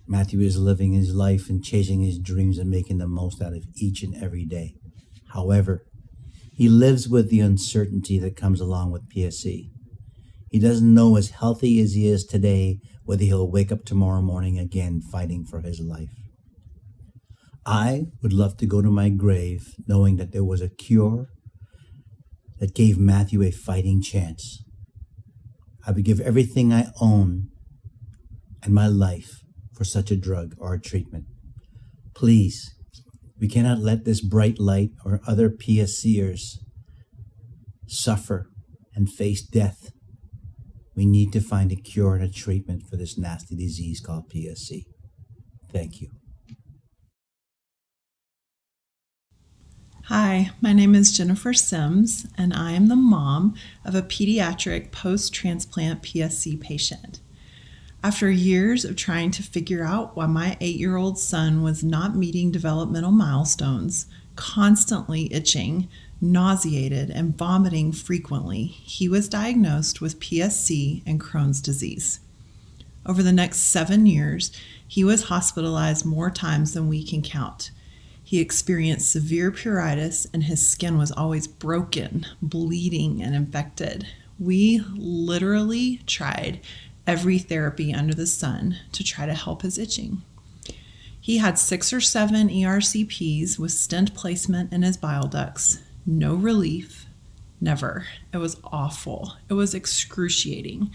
Matthew is living his life and chasing his dreams and making the most out of each and every day. However, he lives with the uncertainty that comes along with PSC. He doesn't know, as healthy as he is today, whether he'll wake up tomorrow morning again fighting for his life. I would love to go to my grave knowing that there was a cure that gave Matthew a fighting chance. I would give everything I own and my life for such a drug or a treatment. Please, we cannot let this bright light or other PSCers suffer and face death. We need to find a cure and a treatment for this nasty disease called PSC. Thank you. Hi, my name is Jennifer Sims, and I am the mom of a pediatric post-transplant PSC patient. After years of trying to figure out why my 8-year-old son was not meeting developmental milestones, constantly itching, nauseated, and vomiting frequently, he was diagnosed with PSC and Crohn's disease. Over the next 7 years, he was hospitalized more times than we can count. He experienced severe pruritus, and his skin was always broken, bleeding, and infected. We literally tried every therapy under the sun to try to help his itching. He had 6 or 7 ERCPs with stent placement in his bile ducts. No relief, never. It was awful. It was excruciating.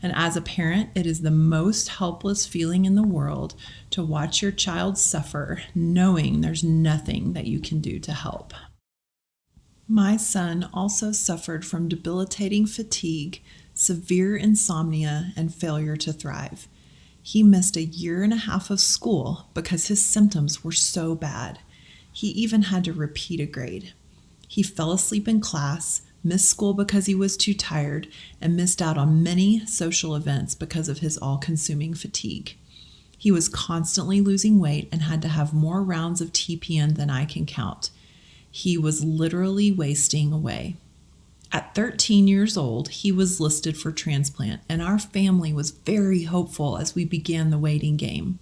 And as a parent, it is the most helpless feeling in the world to watch your child suffer, knowing there's nothing that you can do to help. My son also suffered from debilitating fatigue, severe insomnia, and failure to thrive. He missed 1.5 years of school because his symptoms were so bad. He even had to repeat a grade. He fell asleep in class, missed school because he was too tired, and missed out on many social events because of his all-consuming fatigue. He was constantly losing weight and had to have more rounds of TPN than I can count. He was literally wasting away. At 13 years old, he was listed for transplant, and our family was very hopeful as we began the waiting game.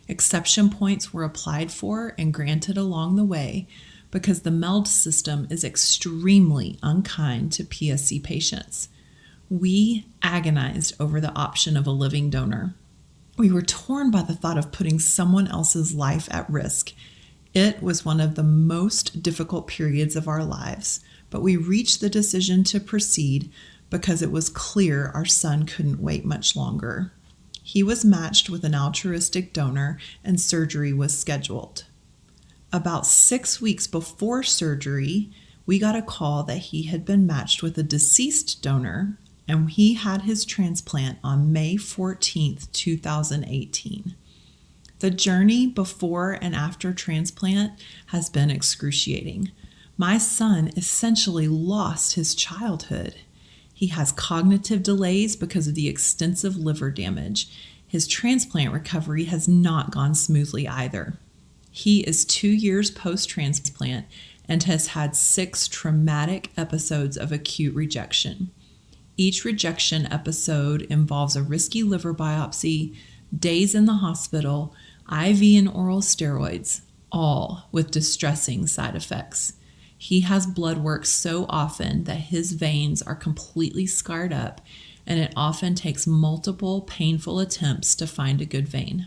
Exception points were applied for and granted along the way because the MELD system is extremely unkind to PSC patients. We agonized over the option of a living donor. We were torn by the thought of putting someone else's life at risk. It was one of the most difficult periods of our lives, but we reached the decision to proceed because it was clear our son couldn't wait much longer. He was matched with an altruistic donor and surgery was scheduled. About 6 weeks before surgery, we got a call that he had been matched with a deceased donor, and he had his transplant on May 14th, 2018. The journey before and after transplant has been excruciating. My son essentially lost his childhood. He has cognitive delays because of the extensive liver damage. His transplant recovery has not gone smoothly either. He is 2 years post-transplant and has had 6 traumatic episodes of acute rejection. Each rejection episode involves a risky liver biopsy, days in the hospital, IV and oral steroids, all with distressing side effects. He has blood work so often that his veins are completely scarred up, and it often takes multiple painful attempts to find a good vein.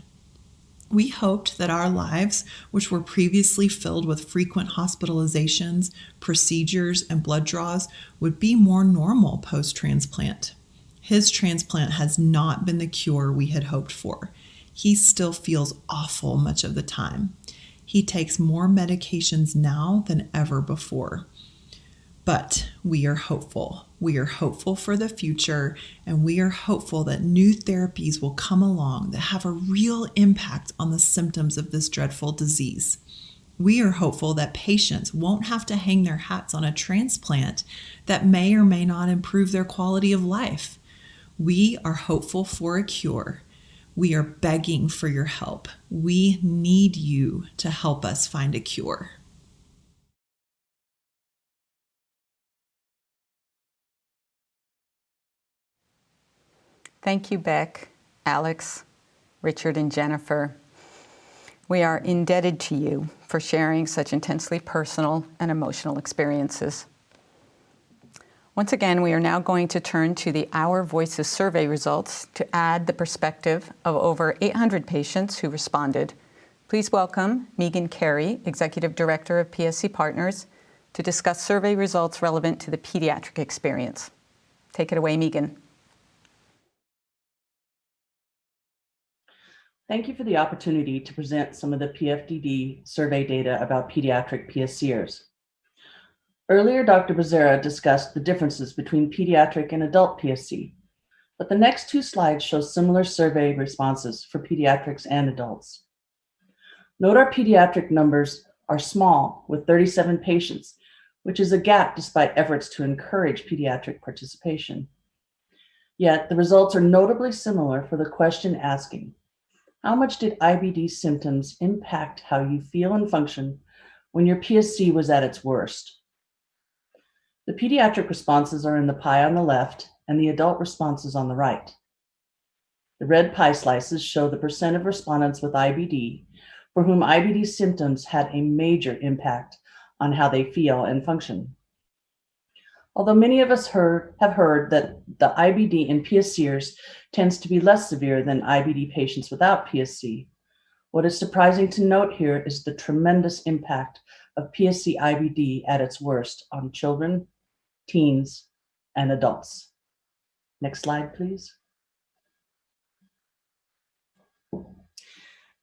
We hoped that our lives, which were previously filled with frequent hospitalizations, procedures, and blood draws, would be more normal post-transplant. His transplant has not been the cure we had hoped for. He still feels awful much of the time. He takes more medications now than ever before. But we are hopeful. We are hopeful for the future, and we are hopeful that new therapies will come along that have a real impact on the symptoms of this dreadful disease. We are hopeful that patients won't have to hang their hats on a transplant that may or may not improve their quality of life. We are hopeful for a cure. We are begging for your help. We need you to help us find a cure. Thank you, Beck, Alex, Richard, and Jennifer. We are indebted to you for sharing such intensely personal and emotional experiences. Once again, we are now going to turn to the Our Voices survey results to add the perspective of over 800 patients who responded. Please welcome Megan Carey, Executive Director of PSC Partners, to discuss survey results relevant to the pediatric experience. Take it away, Megan. Thank you for the opportunity to present some of the PFDD survey data about pediatric PSCers. Earlier, Dr. Becerra discussed the differences between pediatric and adult PSC, but the next two slides show similar survey responses for pediatrics and adults. Note our pediatric numbers are small, with 37 patients, which is a gap despite efforts to encourage pediatric participation. Yet, the results are notably similar for the question asking, how much did IBD symptoms impact how you feel and function when your PSC was at its worst? The pediatric responses are in the pie on the left and the adult responses on the right. The red pie slices show the percent of respondents with IBD for whom IBD symptoms had a major impact on how they feel and function. Although many of us have heard that the IBD in PSCers tends to be less severe than IBD patients without PSC, what is surprising to note here is the tremendous impact of PSC IBD at its worst on children, teens, and adults. Next slide, please.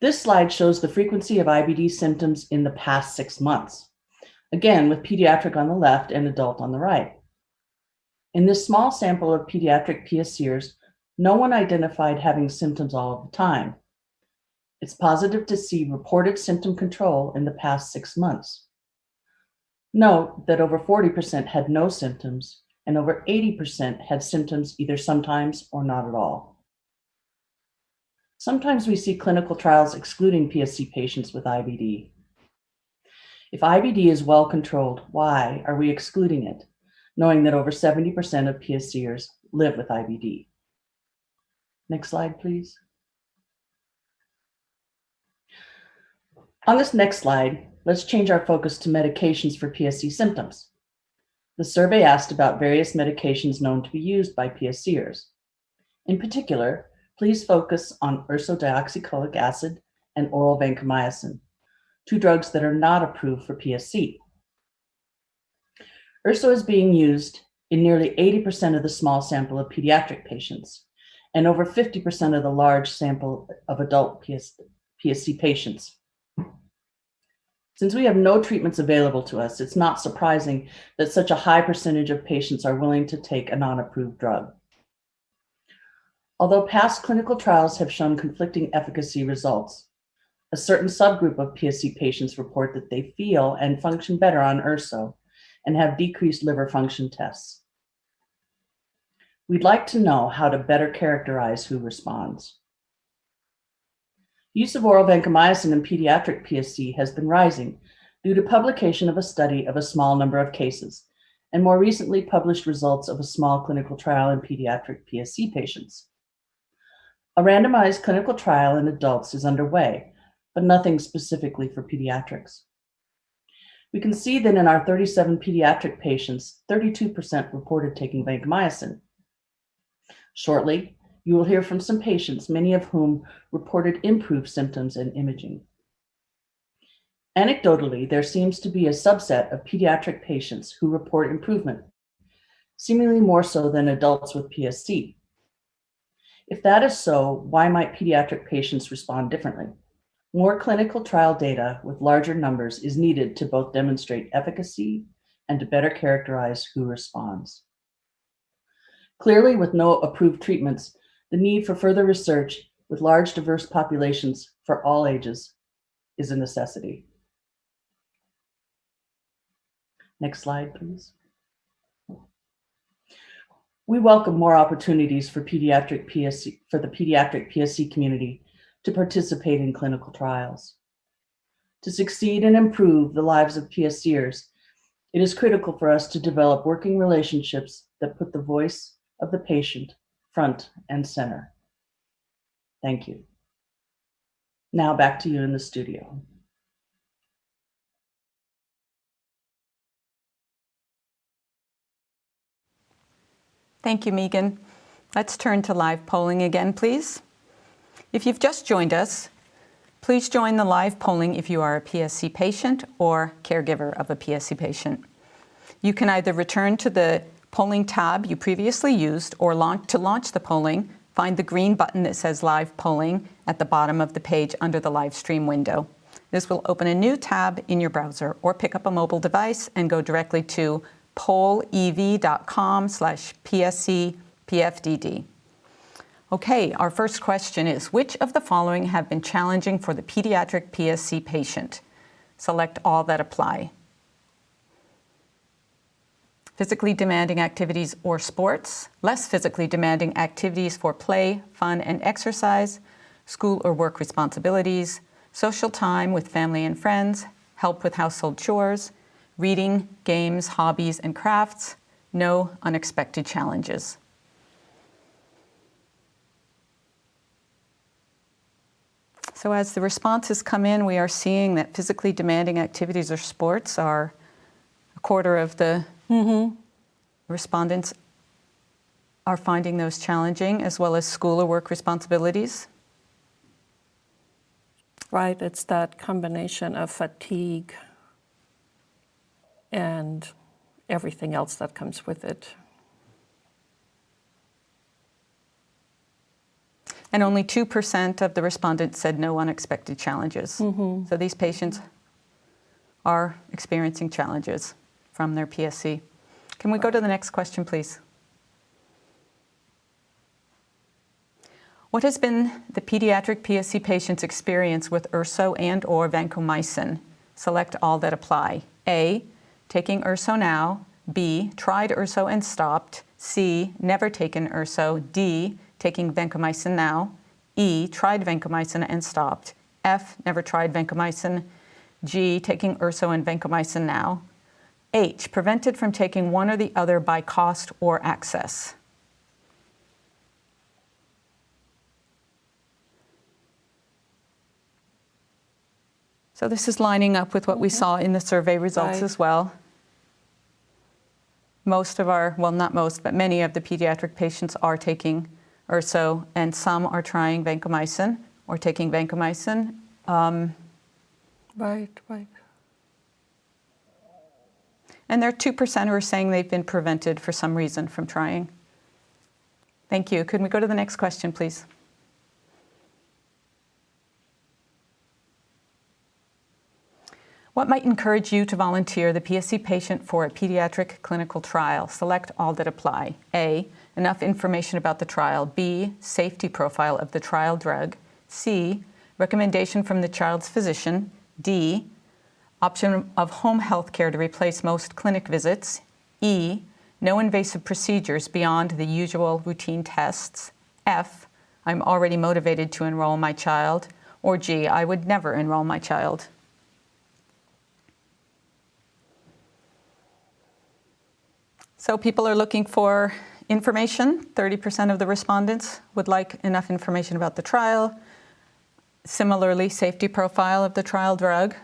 This slide shows the frequency of IBD symptoms in the past 6 months, again with pediatric on the left and adult on the right. In this small sample of pediatric PSCers, no one identified having symptoms all of the time. It's positive to see reported symptom control in the past 6 months. Note that over 40% had no symptoms and over 80% had symptoms either sometimes or not at all. Sometimes we see clinical trials excluding PSC patients with IBD. If IBD is well controlled, why are we excluding it, knowing that over 70% of PSCers live with IBD? Next slide, please. On this next slide, let's change our focus to medications for PSC symptoms. The survey asked about various medications known to be used by PSCers. In particular, please focus on ursodeoxycholic acid and oral vancomycin, two drugs that are not approved for PSC. Urso is being used in nearly 80% of the small sample of pediatric patients and over 50% of the large sample of adult PSC patients. Since we have no treatments available to us, it's not surprising that such a high percentage of patients are willing to take a non-approved drug. Although past clinical trials have shown conflicting efficacy results, a certain subgroup of PSC patients report that they feel and function better on Urso and have decreased liver function tests. We'd like to know how to better characterize who responds. Use of oral vancomycin in pediatric PSC has been rising due to publication of a study of a small number of cases and more recently published results of a small clinical trial in pediatric PSC patients. A randomized clinical trial in adults is underway, but nothing specifically for pediatrics. We can see that in our 37 pediatric patients, 32% reported taking vancomycin. Shortly, you will hear from some patients, many of whom reported improved symptoms and imaging. Anecdotally, there seems to be a subset of pediatric patients who report improvement, seemingly more so than adults with PSC. If that is so, why might pediatric patients respond differently? More clinical trial data with larger numbers is needed to both demonstrate efficacy and to better characterize who responds. Clearly, with no approved treatments, the need for further research with large diverse populations for all ages is a necessity. Next slide, please. We welcome more opportunities for the pediatric PSC community to participate in clinical trials. To succeed and improve the lives of PSCers, it is critical for us to develop working relationships that put the voice of the patient front and center. Thank you. Now back to you in the studio. Thank you, Megan. Let's turn to live polling again, please. If you've just joined us, please join the live polling if you are a PSC patient or caregiver of a PSC patient. You can either return to the polling tab you previously used or to launch the polling, find the green button that says Live Polling at the bottom of the page under the live stream window. This will open a new tab in your browser, or pick up a mobile device and go directly to pollev.com/PSC PFDD. Okay, our first question is, which of the following have been challenging for the pediatric PSC patient? Select all that apply. Physically demanding activities or sports, less physically demanding activities for play, fun, and exercise, school or work responsibilities, social time with family and friends, help with household chores, reading, games, hobbies, and crafts, no unexpected challenges. So as the responses come in, we are seeing that physically demanding activities or sports are a quarter of the respondents are finding those challenging, as well as school or work responsibilities. Right, it's that combination of fatigue and everything else that comes with it. And only 2% of the respondents said no unexpected challenges. So these patients are experiencing challenges from their PSC. Can we go to the next question, please? What has been the pediatric PSC patient's experience with urso and/or vancomycin? Select all that apply. A, taking urso now. B, tried urso and stopped. C, never taken urso. D, taking vancomycin now. E, tried vancomycin and stopped. F, never tried vancomycin. G, taking urso and vancomycin now. H, prevented from taking one or the other by cost or access. So this is lining up with what we saw in the survey results as well. Most of our, well, not most, but many of the pediatric patients are taking urso, and some are trying vancomycin or taking vancomycin. Right. And there are 2% who are saying they've been prevented for some reason from trying. Thank you. Could we go to the next question, please? What might encourage you to volunteer the PSC patient for a pediatric clinical trial? Select all that apply. A, enough information about the trial. B, safety profile of the trial drug. C, recommendation from the child's physician. D, option of home health care to replace most clinic visits. E, no invasive procedures beyond the usual routine tests. F, I'm already motivated to enroll my child. Or G, I would never enroll my child. So people are looking for information. 30% of the respondents would like enough information about the trial. Similarly, safety profile of the trial drug.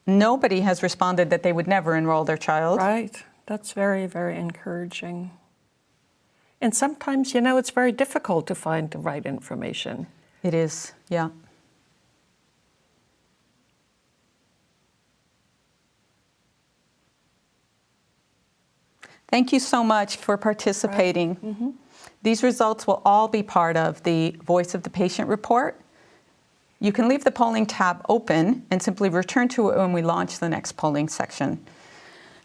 Nobody has responded that they would never enroll their child. Right. That's very, very encouraging. And sometimes, it's very difficult to find the right information. It is, yeah. Thank you so much for participating. Right. These results will all be part of the Voice of the Patient report. You can leave the polling tab open and simply return to it when we launch the next polling section.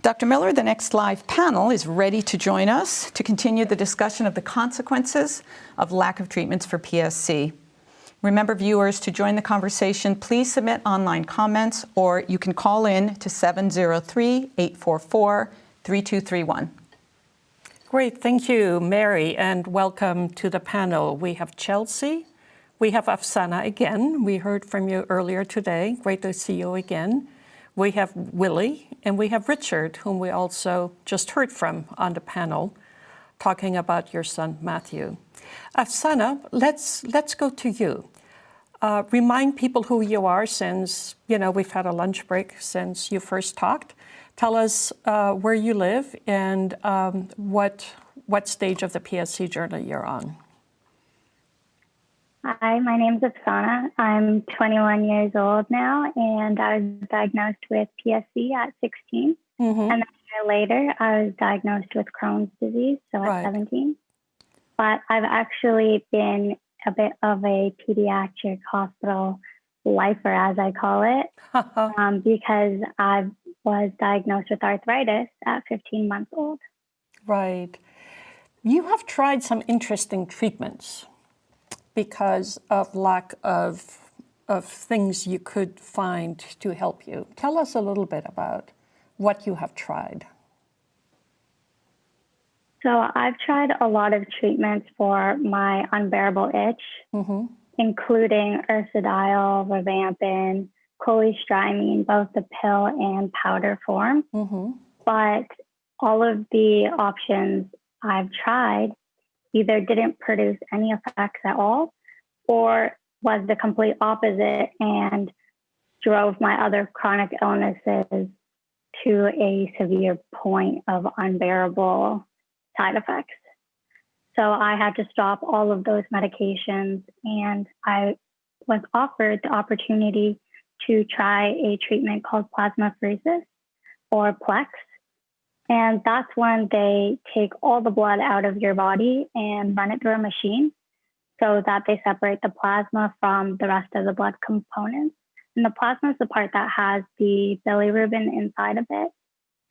Dr. Miller, the next live panel, is ready to join us to continue the discussion of the consequences of lack of treatments for PSC. Remember, viewers, to join the conversation, please submit online comments, or you can call in to 703-844-3231. Great, thank you, Mary, and welcome to the panel. We have Chelsea, we have Afsana again. We heard from you earlier today. Great to see you again. We have Willie, and we have Richard, whom we also just heard from on the panel, talking about your son, Matthew. Afsana, let's go to you. Remind people who you are, since we've had a lunch break since you first talked. Tell us where you live and what stage of the PSC journey you're on. Hi, my name's Afsana. I'm 21 years old now, and I was diagnosed with PSC at 16. And then a year later, I was diagnosed with Crohn's disease, so at 17. But I've actually been a bit of a pediatric hospital lifer, as I call it, because I was diagnosed with arthritis at 15 months old. Right. You have tried some interesting treatments because of lack of things you could find to help you. Tell us a little bit about what you have tried. So I've tried a lot of treatments for my unbearable itch, including Ursodiol, Rivampin, cholestyramine, both the pill and powder form. But all of the options I've tried either didn't produce any effects at all, or was the complete opposite and drove my other chronic illnesses to a severe point of unbearable side effects. So I had to stop all of those medications, and I was offered the opportunity to try a treatment called plasmapheresis, or PLEX. And that's when they take all the blood out of your body and run it through a machine so that they separate the plasma from the rest of the blood components. And the plasma is the part that has the bilirubin inside of it.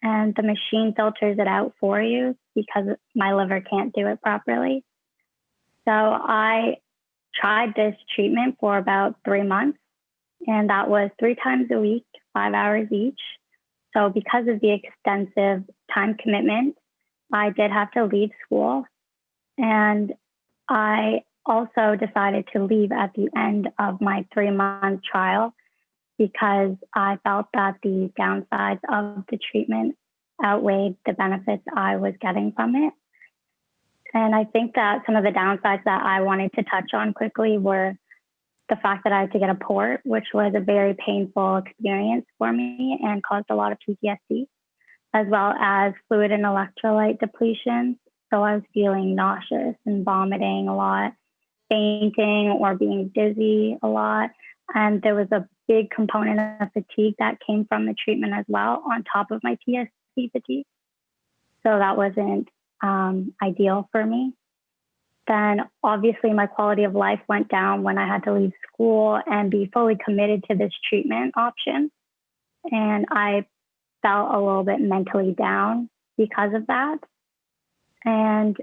And the machine filters it out for you because my liver can't do it properly. So I tried this treatment for about 3 months, and that was 3 times a week, 5 hours each. So because of the extensive time commitment, I did have to leave school. And I also decided to leave at the end of my 3-month trial because I felt that the downsides of the treatment outweighed the benefits I was getting from it. And I think that some of the downsides that I wanted to touch on quickly were the fact that I had to get a port, which was a very painful experience for me and caused a lot of PTSD, as well as fluid and electrolyte depletion. So I was feeling nauseous and vomiting a lot, fainting or being dizzy a lot. And there was a big component of fatigue that came from the treatment as well, on top of my PSC fatigue. So that wasn't ideal for me. Then obviously my quality of life went down when I had to leave school and be fully committed to this treatment option. And I felt a little bit mentally down because of that. And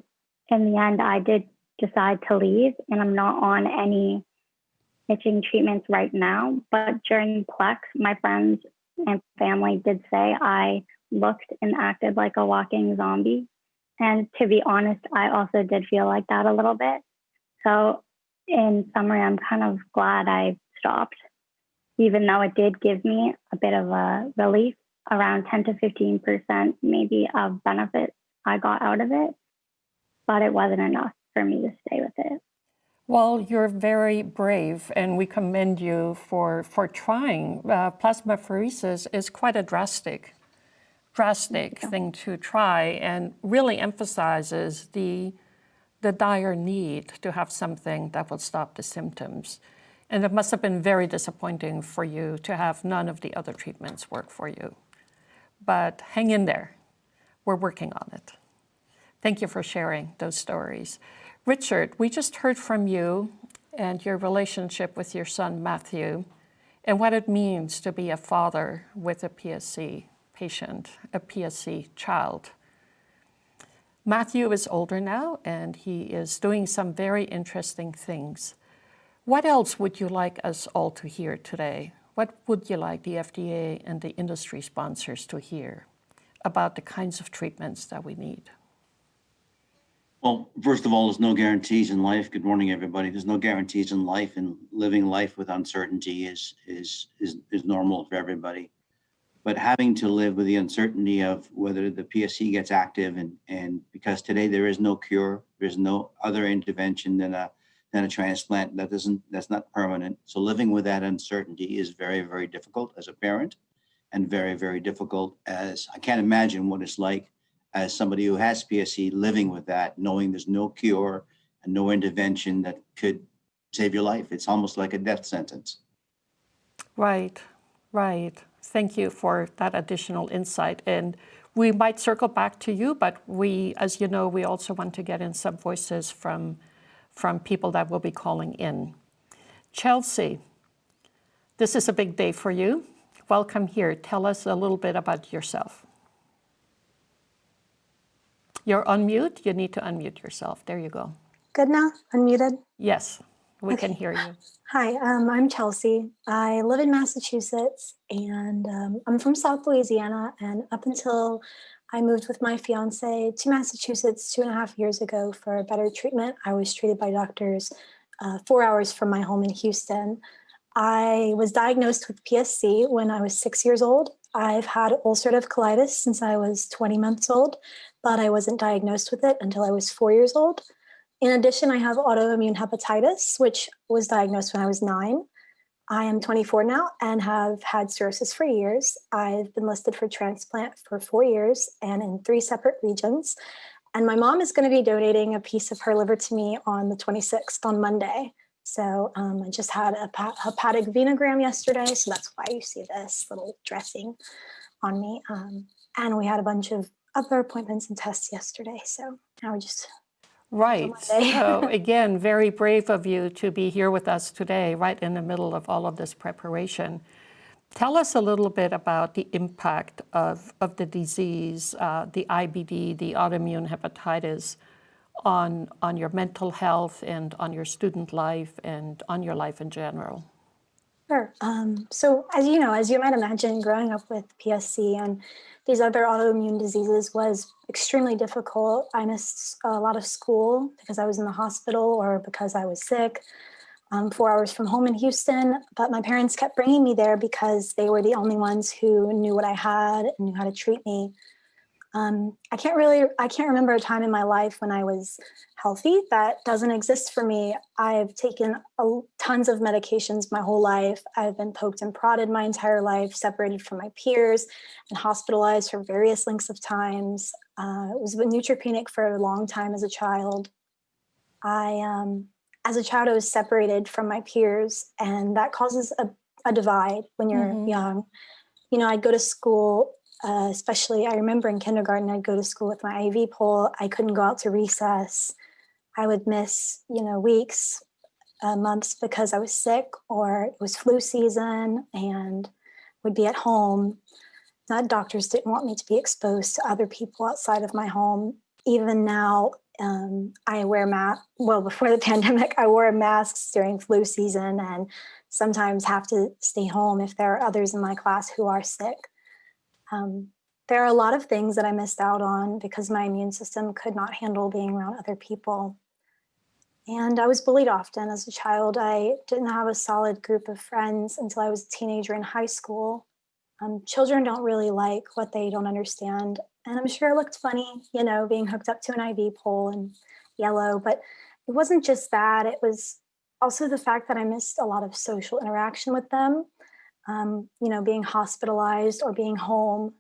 in the end, I did decide to leave, and I'm not on any itching treatments right now. But during PLEX, my friends and family did say I looked and acted like a walking zombie. And to be honest, I also did feel like that a little bit. So in summary, I'm kind of glad I stopped, even though it did give me a bit of a relief, around 10 to 15% maybe of benefit I got out of it, but it wasn't enough for me to stay with it. Well, you're very brave, and we commend you for trying. Plasmapheresis is quite a drastic thing to try, and really emphasizes the dire need to have something that will stop the symptoms. And it must have been very disappointing for you to have none of the other treatments work for you. But hang in there. We're working on it. Thank you for sharing those stories. Richard, we just heard from you and your relationship with your son, Matthew, and what it means to be a father with a PSC patient, a PSC child. Matthew is older now, and he is doing some very interesting things. What else would you like us all to hear today? What would you like the FDA and the industry sponsors to hear about the kinds of treatments that we need? Well, first of all, there's no guarantees in life. Good morning, everybody. There's no guarantees in life, and living life with uncertainty is normal for everybody. But having to live with the uncertainty of whether the PSC gets active, and because today there is no cure, there's no other intervention than a transplant that's not permanent. So living with that uncertainty is very, very difficult as a parent, and very, very difficult as I can't imagine what it's like as somebody who has PSC living with that, knowing there's no cure and no intervention that could save your life. It's almost like a death sentence. Right, right. Thank you for that additional insight. And we might circle back to you, but we, as you know, we also want to get in some voices from people that will be calling in. Chelsea, this is a big day for you. Welcome here. Tell us a little bit about yourself. You're on mute. You need to unmute yourself. There you go. Good now? Unmuted? Yes, we Okay. can hear you. Hi, I'm Chelsea. I live in Massachusetts, and I'm from South Louisiana. And up until I moved with my fiance to Massachusetts 2.5 years ago for better treatment, I was treated by doctors 4 hours from my home in Houston. I was diagnosed with PSC when I was 6 years old. I've had ulcerative colitis since I was 20 months old, but I wasn't diagnosed with it until I was 4 years old. In addition, I have autoimmune hepatitis, which was diagnosed when I was 9. I am 24 now and have had cirrhosis for years. I've been listed for transplant for 4 years and in 3 separate regions. And my mom is going to be donating a piece of her liver to me on the 26th, on Monday. So I just had a hepatic venogram yesterday, so that's why you see this little dressing on me. And we had a bunch of other appointments and tests yesterday, so now we're just... Right. So again, very brave of you to be here with us today, right in the middle of all of this preparation. Tell us a little bit about the impact of the disease, the IBD, the autoimmune hepatitis, on your mental health and on your student life and on your life in general. Sure. So as you know, as you might imagine, growing up with PSC and these other autoimmune diseases was extremely difficult. I missed a lot of school because I was in the hospital or because I was sick. 4 hours from home in Houston, but my parents kept bringing me there because they were the only ones who knew what I had and knew how to treat me. I can't remember a time in my life when I was healthy. That doesn't exist for me. I've taken tons of medications my whole life. I've been poked and prodded my entire life, separated from my peers, and hospitalized for various lengths of times. Was neutropenic for a long time as a child. As a child, I was separated from my peers, and that causes a divide when you're young. You know, I'd go to school. Especially, I remember in kindergarten, I'd go to school with my IV pole. I couldn't go out to recess. I would miss, weeks, months because I was sick or it was flu season and would be at home. Doctors didn't want me to be exposed to other people outside of my home. Even now, I wear masks. Well, before the pandemic, I wore masks during flu season and sometimes have to stay home if there are others in my class who are sick. There are a lot of things that I missed out on because my immune system could not handle being around other people. And I was bullied often as a child. I didn't have a solid group of friends until I was a teenager in high school. Children don't really like what they don't understand. And I'm sure it looked funny, being hooked up to an IV pole and yellow, but it wasn't just that. It was also the fact that I missed a lot of social interaction with them. Being hospitalized or being home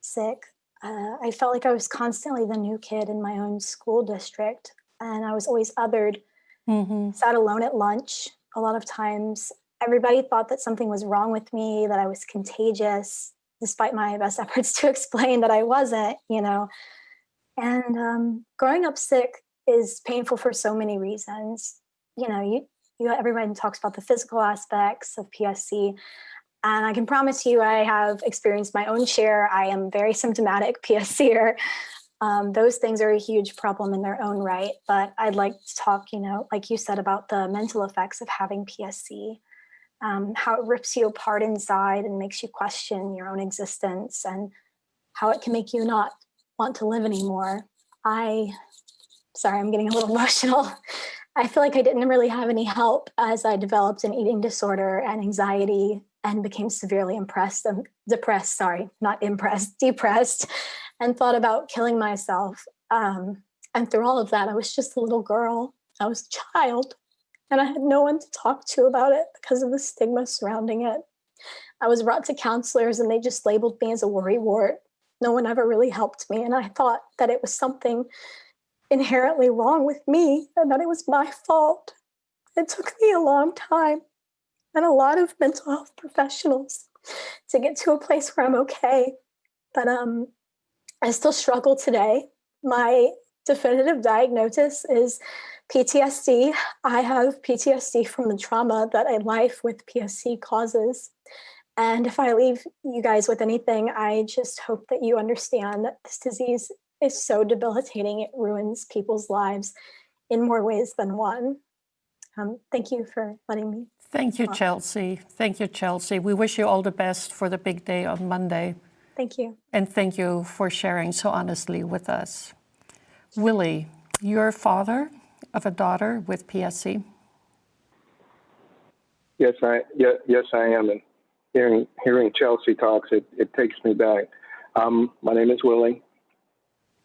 sick. I felt like I was constantly the new kid in my own school district, and I was always othered. Sat alone at lunch. A lot of times, everybody thought that something was wrong with me, that I was contagious, despite my best efforts to explain that I wasn't, And growing up sick is painful for so many reasons. Everybody talks about the physical aspects of PSC. And I can promise you, I have experienced my own share. I am very symptomatic PSCer. Those things are a huge problem in their own right. But I'd like to talk, like you said, about the mental effects of having PSC, how it rips you apart inside and makes you question your own existence and how it can make you not want to live anymore. I sorry, I'm getting a little emotional. I feel like I didn't really have any help as I developed an eating disorder and anxiety and became severely depressed, and thought about killing myself. And through all of that, I was just a little girl. I was a child, and I had no one to talk to about it because of the stigma surrounding it. I was brought to counselors and they just labeled me as a worrywart. No one ever really helped me. And I thought that it was something inherently wrong with me and that it was my fault. It took me a long time and a lot of mental health professionals to get to a place where I'm okay. But I still struggle today. My definitive diagnosis is PTSD. I have PTSD from the trauma that a life with PSC causes. And if I leave you guys with anything, I just hope that you understand that this disease is so debilitating. It ruins people's lives in more ways than one. Thank you for letting me. Thank you, Chelsea. Thank you, Chelsea. We wish you all the best for the big day on Monday. Thank you. And thank you for sharing so honestly with us. Willie, you're father of a daughter with PSC. Yes, I am. And hearing Chelsea talks, it takes me back. My name is Willie.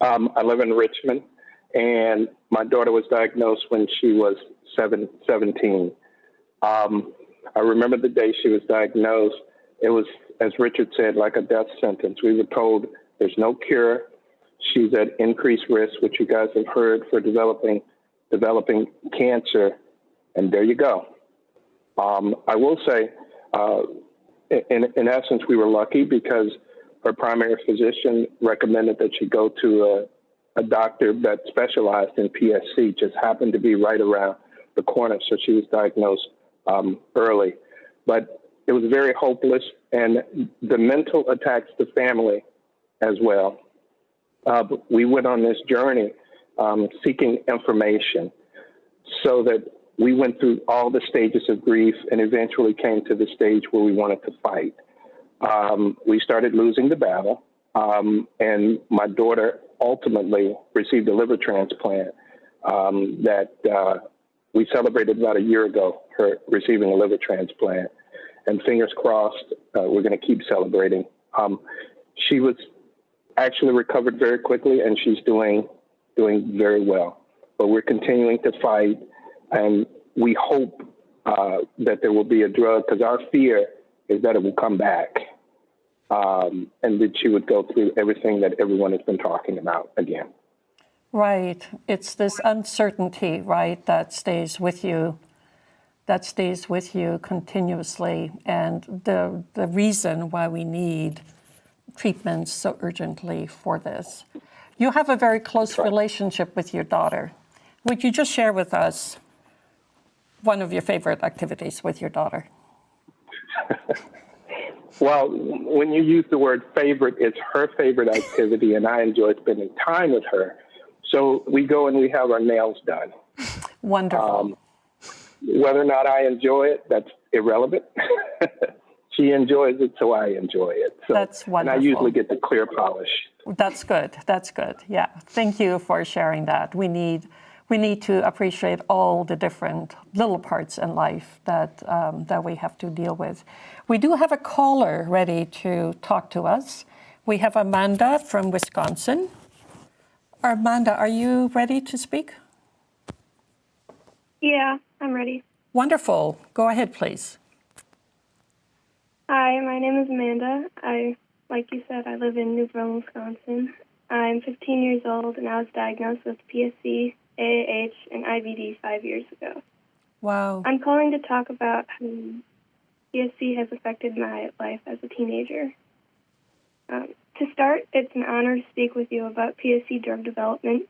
I live in Richmond, and my daughter was diagnosed when she was 17. I remember the day she was diagnosed. It was, as Richard said, like a death sentence. We were told there's no cure. She's at increased risk, which you guys have heard, for developing cancer, and there you go. I will say, in essence, we were lucky because her primary physician recommended that she go to a doctor that specialized in PSC, just happened to be right around the corner, so she was diagnosed early. But it was very hopeless, and the mental attacks the family as well. We went on this journey seeking information so that we went through all the stages of grief and eventually came to the stage where we wanted to fight. We started losing the battle, and my daughter ultimately received a liver transplant that we celebrated about a year ago, her receiving a liver transplant. And fingers crossed, we're going to keep celebrating. She was actually recovered very quickly, and she's doing very well. But we're continuing to fight, and we hope that there will be a drug, because our fear is that it will come back, and that she would go through everything that everyone has been talking about again. Right. It's this uncertainty, right, that stays with you continuously. And the reason why we need treatments so urgently for this. You have a very close relationship with your daughter. Would you just share with us one of your favorite activities with your daughter? Well, when you use the word favorite, it's her favorite activity, and I enjoy spending time with her. So we go and we have our nails done. Wonderful. Whether or not I enjoy it, that's irrelevant. She enjoys it, so I enjoy it. So, that's wonderful. And I usually get the clear polish. That's good. That's good. Yeah. Thank you for sharing that. We need to appreciate all the different little parts in life that we have to deal with. We do have a caller ready to talk to us. We have Amanda from Wisconsin. Amanda, are you ready to speak? Yeah, I'm ready. Wonderful. Go ahead, please. Hi, my name is Amanda. Like you said, I live in New Bern, Wisconsin. I'm 15 years old, and I was diagnosed with PSC, AAH, and IBD 5 years ago. Wow. I'm calling to talk about how PSC has affected my life as a teenager. To start, it's an honor to speak with you about PSC drug development.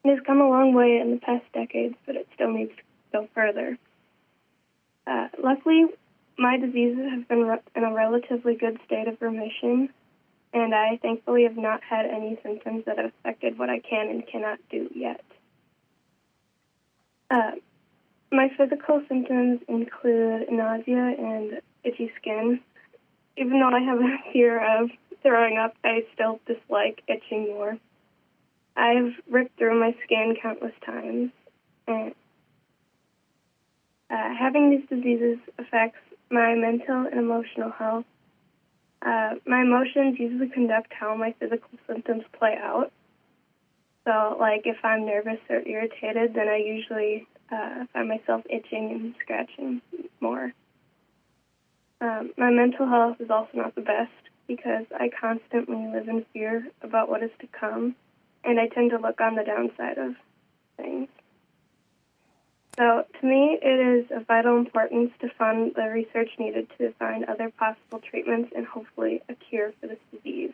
It has come a long way in the past decades, but it still needs to go further. Luckily, my diseases have been in a relatively good state of remission, and I thankfully have not had any symptoms that have affected what I can and cannot do yet. My physical symptoms include nausea and itchy skin. Even though I have a fear of throwing up, I still dislike itching more. I've ripped through my scan countless times, and having these diseases affects my mental and emotional health. My emotions usually conduct how my physical symptoms play out. So, like, if I'm nervous or irritated, then I usually find myself itching and scratching more. My mental health is also not the best because I constantly live in fear about what is to come, and I tend to look on the downside of things. So, to me, it is of vital importance to fund the research needed to find other possible treatments and hopefully a cure for this disease.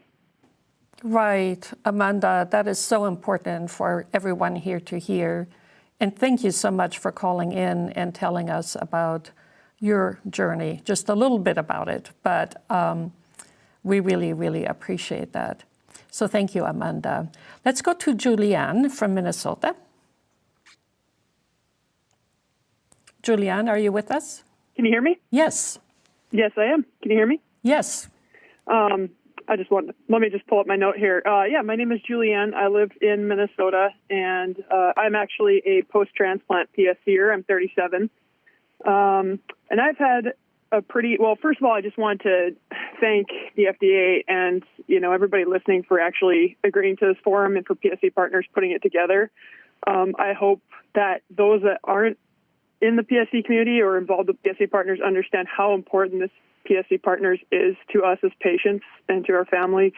Right, Amanda, that is so important for everyone here to hear. And thank you so much for calling in and telling us about your journey, just a little bit about it, but we really, really appreciate that. So thank you, Amanda. Let's go to Julianne from Minnesota. Julianne, are you with us? Can you hear me? Yes. Yes, I am. Can you hear me? Yes. Let me just pull up my note here. My name is Julianne. I live in Minnesota, and I'm actually a post-transplant PSCer. I'm 37. And I've had first of all, I just want to thank the FDA and, everybody listening for actually agreeing to this forum and for PSC Partners putting it together. I hope that those that aren't in the PSC community or involved with PSC Partners understand how important this PSC Partners is to us as patients and to our families,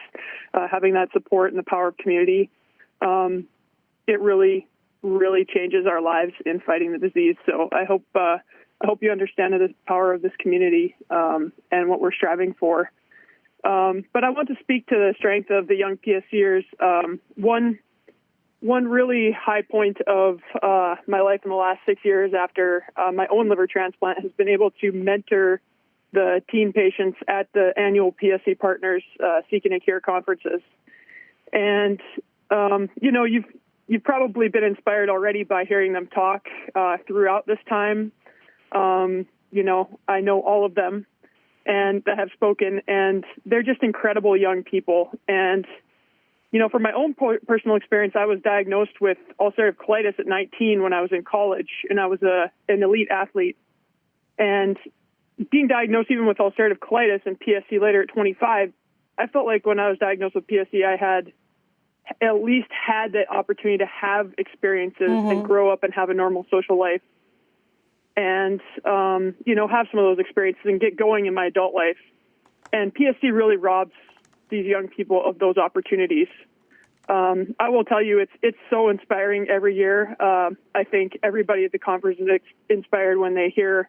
having that support and the power of community. It really, really changes our lives in fighting the disease. So I hope you understand the power of this community and what we're striving for. But I want to speak to the strength of the young PSCers. One really high point of my life in the last 6 years after my own liver transplant has been able to mentor the teen patients at the annual PSC Partners Seeking a Cure conferences. And, you've probably been inspired already by hearing them talk throughout this time. I know all of them and that have spoken, and they're just incredible young people. And, from my own personal experience, I was diagnosed with ulcerative colitis at 19 when I was in college, and I was an elite athlete. And being diagnosed even with ulcerative colitis and PSC later at 25, I felt like when I was diagnosed with PSC, I had at least had the opportunity to have experiences and grow up and have a normal social life and, have some of those experiences and get going in my adult life. And PSC really robs these young people of those opportunities. I will tell you, it's so inspiring every year. I think everybody at the conference is inspired when they hear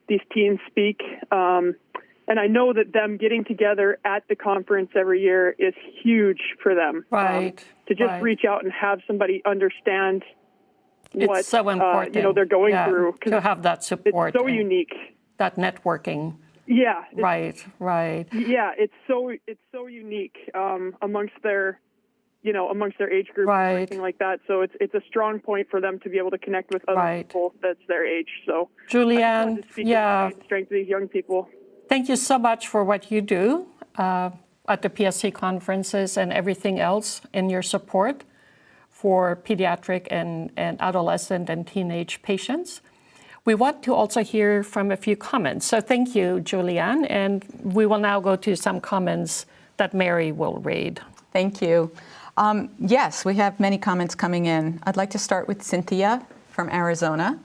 these teens speak. And I know that them getting together at the conference every year is huge for them. Right. To just reach out and have somebody understand what it's so important. They're going through. To have that support. It's so unique. That networking. Yeah. Right. Yeah, it's so unique amongst their age group and everything like that. So it's a strong point for them to be able to connect with other people that's their age. So Julianne, the strength of these young people. Thank you so much for what you do at the PSC conferences and everything else in your support for pediatric and adolescent and teenage patients. We want to also hear from a few comments. So thank you, Julianne, and we will now go to some comments that Mary will read. Thank you. Yes, we have many comments coming in. I'd like to start with Cynthia from Arizona.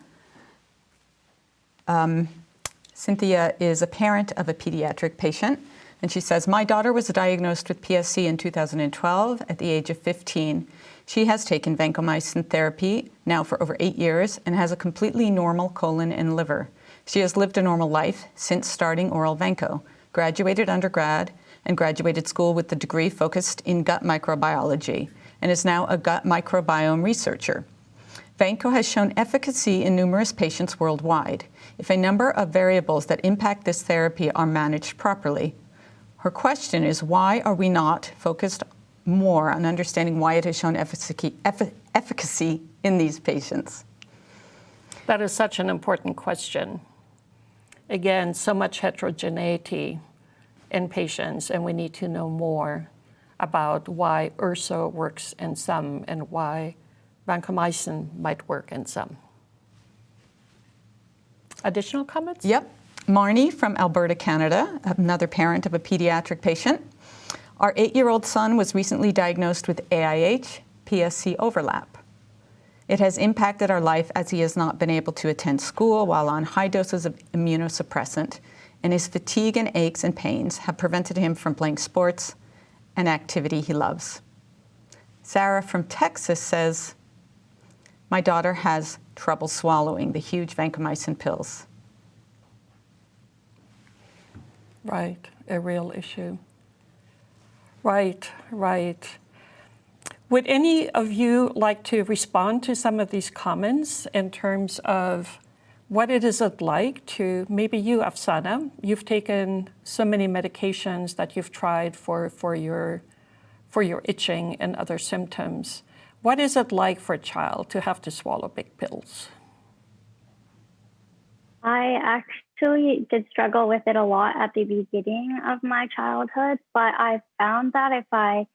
Cynthia is a parent of a pediatric patient, and she says, my daughter was diagnosed with PSC in 2012 at the age of 15. She has taken vancomycin therapy now for over 8 years and has a completely normal colon and liver. She has lived a normal life since starting oral vanco, graduated undergrad, and graduated school with a degree focused in gut microbiology, and is now a gut microbiome researcher. Vanco has shown efficacy in numerous patients worldwide if a number of variables that impact this therapy are managed properly. Her question is, why are we not focused more on understanding why it has shown efficacy in these patients? That is such an important question. Again, so much heterogeneity in patients, and we need to know more about why urso works in some and why vancomycin might work in some. Additional comments? Yep. Marnie from Alberta, Canada, another parent of a pediatric patient. Our 8-year-old son was recently diagnosed with AIH, PSC overlap. It has impacted our life as he has not been able to attend school while on high doses of immunosuppressant, and his fatigue and aches and pains have prevented him from playing sports and activity he loves. Sarah from Texas says, my daughter has trouble swallowing the huge vancomycin pills. Right, a real issue. Right. Would any of you like to respond to some of these comments in terms of what it is like to, maybe you, Afsana, you've taken so many medications that you've tried for your itching and other symptoms. What is it like for a child to have to swallow big pills? I actually did struggle with it a lot at the beginning of my childhood, but I found that if I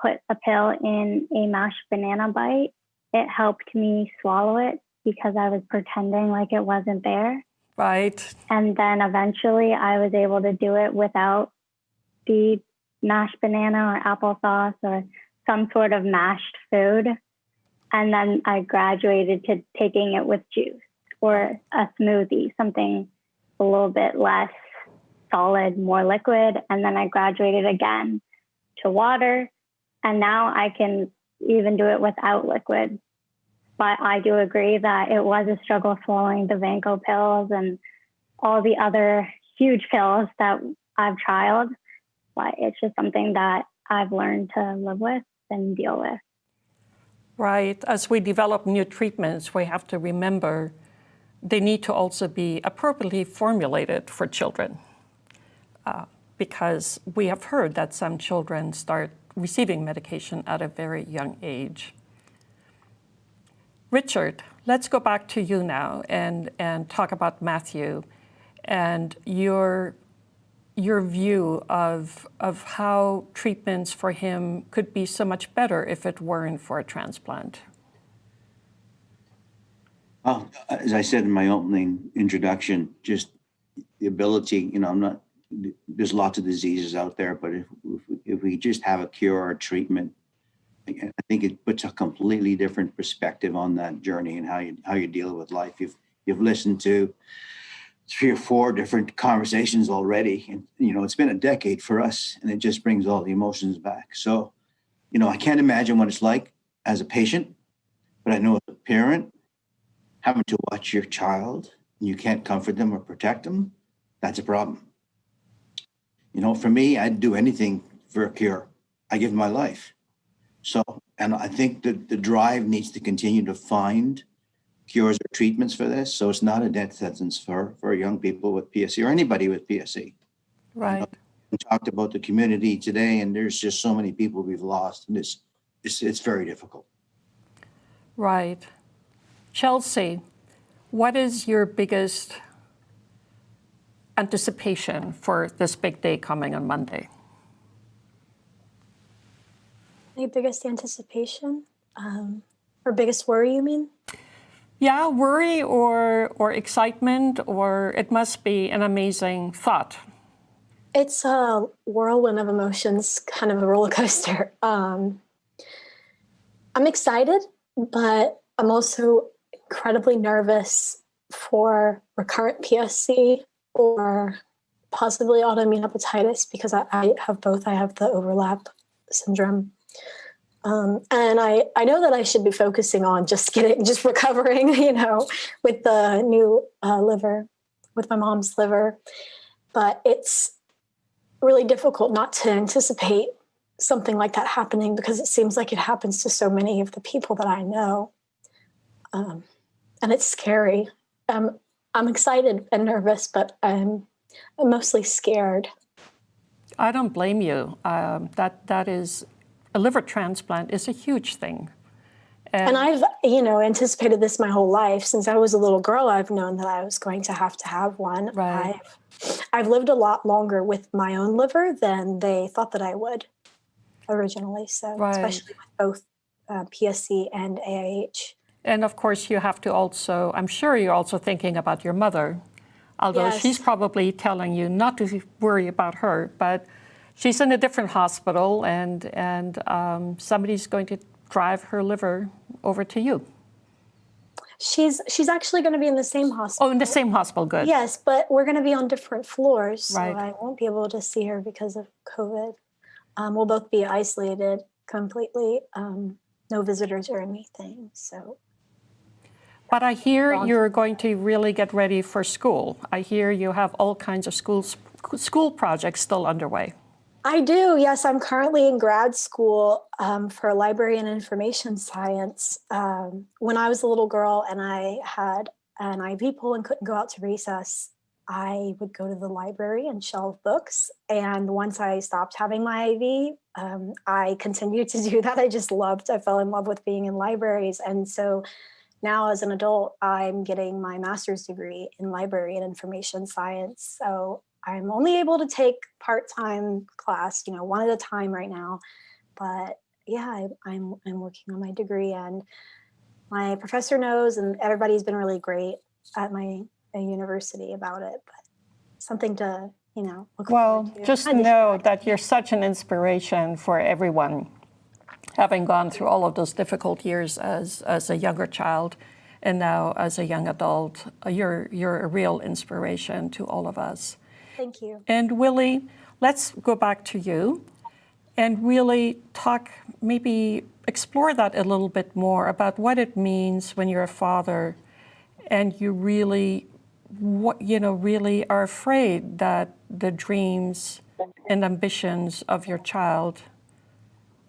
put a pill in a mashed banana bite, it helped me swallow it because I was pretending like it wasn't there. Right. And then eventually I was able to do it without the mashed banana or applesauce or some sort of mashed food. And then I graduated to taking it with juice or a smoothie, something a little bit less solid, more liquid. And then I graduated again to water. And now I can even do it without liquid. But I do agree that it was a struggle swallowing the Vanco pills and all the other huge pills that I've tried. But it's just something that I've learned to live with and deal with. Right. As we develop new treatments, we have to remember they need to also be appropriately formulated for children. Because we have heard that some children start receiving medication at a very young age. Richard, let's go back to you now and talk about Matthew and your view of how treatments for him could be so much better if it weren't for a transplant. Well, as I said in my opening introduction, just the ability, there's lots of diseases out there, but if we just have a cure or treatment, I think it puts a completely different perspective on that journey and how you deal with life. You've listened to 3 or 4 different conversations already, and it's been a decade for us, and it just brings all the emotions back. So, I can't imagine what it's like as a patient, but I know as a parent, having to watch your child and you can't comfort them or protect them, that's a problem. For me, I'd do anything for a cure. I give my life. So, and I think that the drive needs to continue to find cures or treatments for this. So it's not a death sentence for young people with PSC or anybody with PSC. Right. We talked about the community today, and there's just so many people we've lost, and it's very difficult. Right. Chelsea, what is your biggest anticipation for this big day coming on Monday? My biggest anticipation, or biggest worry, you mean? Yeah, worry or excitement, or it must be an amazing thought. It's a whirlwind of emotions, kind of a roller coaster. I'm excited, but I'm also incredibly nervous for recurrent PSC or possibly autoimmune hepatitis because I have both. I have the overlap syndrome. And I know that I should be focusing on just recovering, with the new liver, with my mom's liver. But it's really difficult not to anticipate something like that happening because it seems like it happens to so many of the people that I know. And it's scary. I'm excited and nervous, but I'm mostly scared. I don't blame you. That is, a liver transplant is a huge thing. And I've, anticipated this my whole life. Since I was a little girl, I've known that I was going to have one. Right. I've lived a lot longer with my own liver than they thought that I would. originally. So Right. especially with both PSC and AIH. And of course, you have to also, I'm sure you're also thinking about your mother, although Yes. she's probably telling you not to worry about her, but she's in a different hospital, and somebody's going to drive her liver over to you. She's actually going to be in the same hospital. Oh, in the same hospital, good. Yes, but we're going to be on different floors, Right. so I won't be able to see her because of COVID. We'll both be isolated completely, no visitors or anything. So. But I hear you're going to really get ready for school. I hear you have all kinds of school projects still underway. I do, yes. I'm currently in grad school for library and information science. When I was a little girl and I had an IV pull and couldn't go out to recess, I would go to the library and shelve books. And once I stopped having my IV, I continued to do that. I fell in love with being in libraries. And so now as an adult, I'm getting my master's degree in library and information science. So I'm only able to take part-time class, one at a time right now. But yeah, I'm working on my degree, and my professor knows, and everybody's been really great at my university about it. But something to, look forward to. Just know that you're such an inspiration for everyone, having gone through all of those difficult years as a younger child, and now as a young adult. You're a real inspiration to all of us. Thank you. And Willie, let's go back to you and really talk, maybe explore that a little bit more about what it means when you're a father and you really, really are afraid that the dreams and ambitions of your child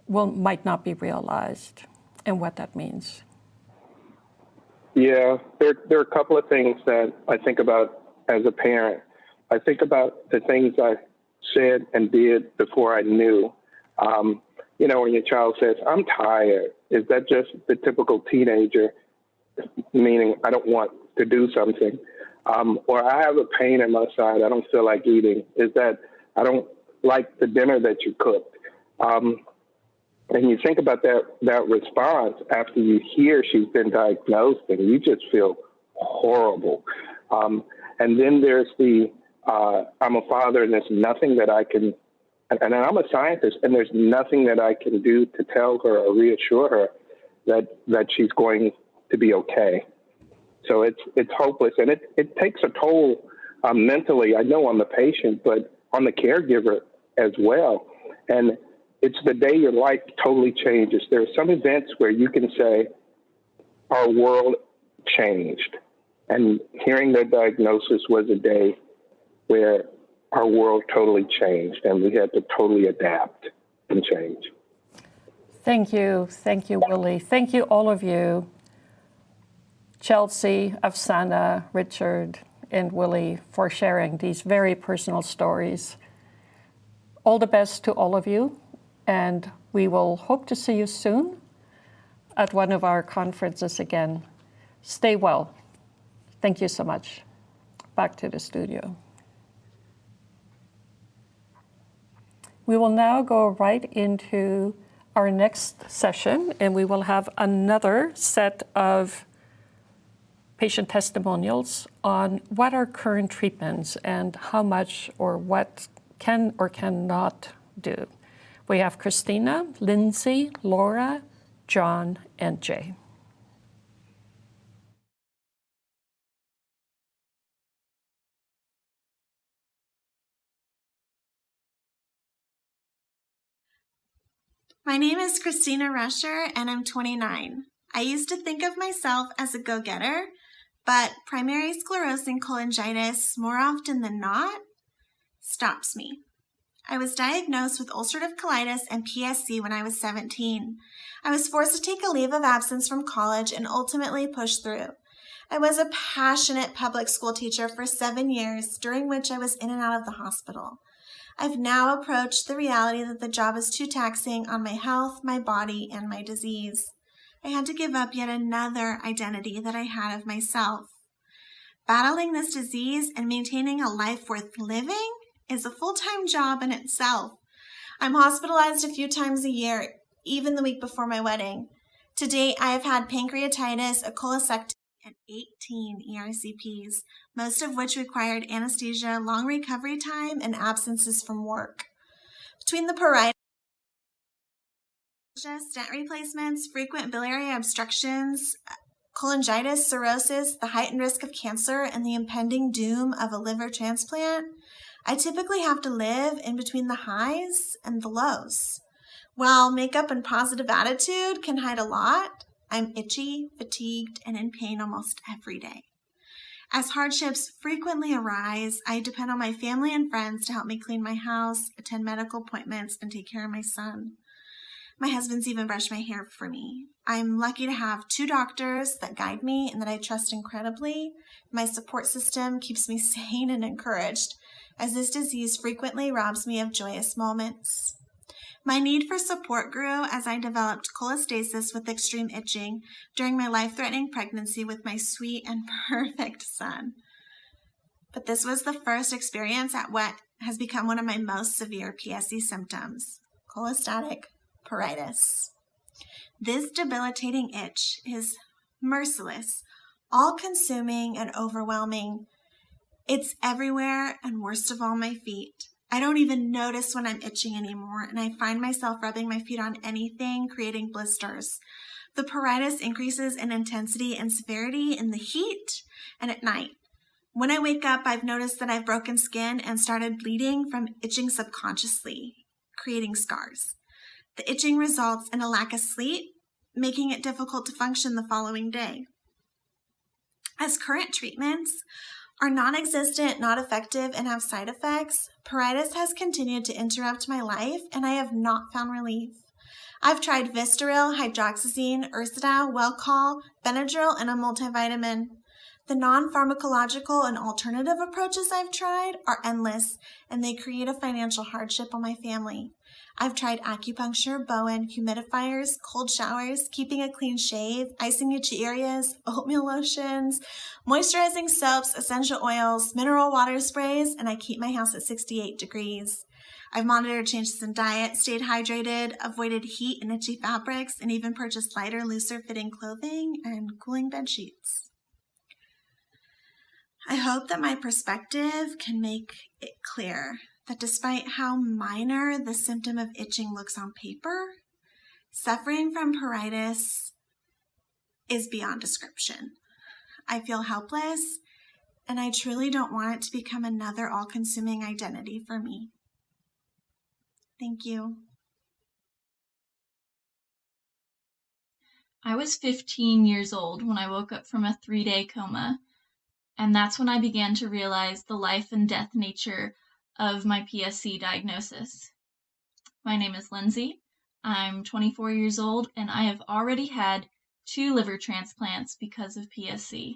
might not be realized, and what that means. Yeah, there are a couple of things that I think about as a parent. I think about the things I said and did before I knew. When your child says, "I'm tired," is that just the typical teenager, meaning I don't want to do something? Or I have a pain in my side, I don't feel like eating. Is that I don't like the dinner that you cooked? And you think about that response after you hear she's been diagnosed, and you just feel horrible. And then there's I'm a father, and there's nothing that I can, and I'm a scientist, and there's nothing that I can do to tell her or reassure her that she's going to be okay. So it's hopeless, and it takes a toll mentally, I know, on the patient, but on the caregiver as well. And it's the day your life totally changes. There are some events where you can say, our world changed. And hearing their diagnosis was a day where our world totally changed, and we had to totally adapt and change. Thank you, Willie. Thank you, all of you. Chelsea, Afsana, Richard, and Willie, for sharing these very personal stories. All the best to all of you, and we will hope to see you soon at one of our conferences again. Stay well. Thank you so much. Back to the studio. We will now go right into our next session, and we will have another set of patient testimonials on what are current treatments and how much or what can or cannot do. We have Christina, Lindsay, Laura, John, and Jay. My name is Christina Rusher, and I'm 29. I used to think of myself as a go-getter, but primary sclerosing cholangitis, more often than not, stops me. I was diagnosed with ulcerative colitis and PSC when I was 17. I was forced to take a leave of absence from college and ultimately pushed through. I was a passionate public school teacher for 7 years, during which I was in and out of the hospital. I've now approached the reality that the job is too taxing on my health, my body, and my disease. I had to give up yet another identity that I had of myself. Battling this disease and maintaining a life worth living is a full-time job in itself. I'm hospitalized a few times a year, even the week before my wedding. To date, I have had pancreatitis, a cholecystectomy, and 18 ERCPs, most of which required anesthesia, long recovery time, and absences from work. Between the pruritus, stent replacements, frequent biliary obstructions, cholangitis, cirrhosis, the heightened risk of cancer, and the impending doom of a liver transplant, I typically have to live in between the highs and the lows. While makeup and positive attitude can hide a lot, I'm itchy, fatigued, and in pain almost every day. As hardships frequently arise, I depend on my family and friends to help me clean my house, attend medical appointments, and take care of my son. My husband's even brushed my hair for me. I'm lucky to have 2 doctors that guide me and that I trust incredibly. My support system keeps me sane and encouraged, as this disease frequently robs me of joyous moments. My need for support grew as I developed cholestasis with extreme itching during my life-threatening pregnancy with my sweet and perfect son. But this was the first experience at what has become one of my most severe PSC symptoms, cholestatic pruritus. This debilitating itch is merciless, all-consuming, and overwhelming. It's everywhere, and worst of all, my feet. I don't even notice when I'm itching anymore, and I find myself rubbing my feet on anything, creating blisters. The pruritus increases in intensity and severity in the heat and at night. When I wake up, I've noticed that I've broken skin and started bleeding from itching subconsciously, creating scars. The itching results in a lack of sleep, making it difficult to function the following day. As current treatments are non-existent, not effective, and have side effects, pruritus has continued to interrupt my life, and I have not found relief. I've tried Vistaril, hydroxyzine, Ursodiol, Welchol, Benadryl, and a multivitamin. The non-pharmacological and alternative approaches I've tried are endless, and they create a financial hardship on my family. I've tried acupuncture, Bowen, humidifiers, cold showers, keeping a clean shave, icing itchy areas, oatmeal lotions, moisturizing soaps, essential oils, mineral water sprays, and I keep my house at 68 degrees. I've monitored changes in diet, stayed hydrated, avoided heat and itchy fabrics, and even purchased lighter, looser fitting clothing and cooling bed sheets. I hope that my perspective can make it clear that despite how minor the symptom of itching looks on paper, suffering from pruritus is beyond description. I feel helpless, and I truly don't want it to become another all-consuming identity for me. Thank you. I was 15 years old when I woke up from a 3-day coma, and that's when I began to realize the life and death nature of my PSC diagnosis. My name is Lindsay. I'm 24 years old, and I have already had 2 liver transplants because of PSC.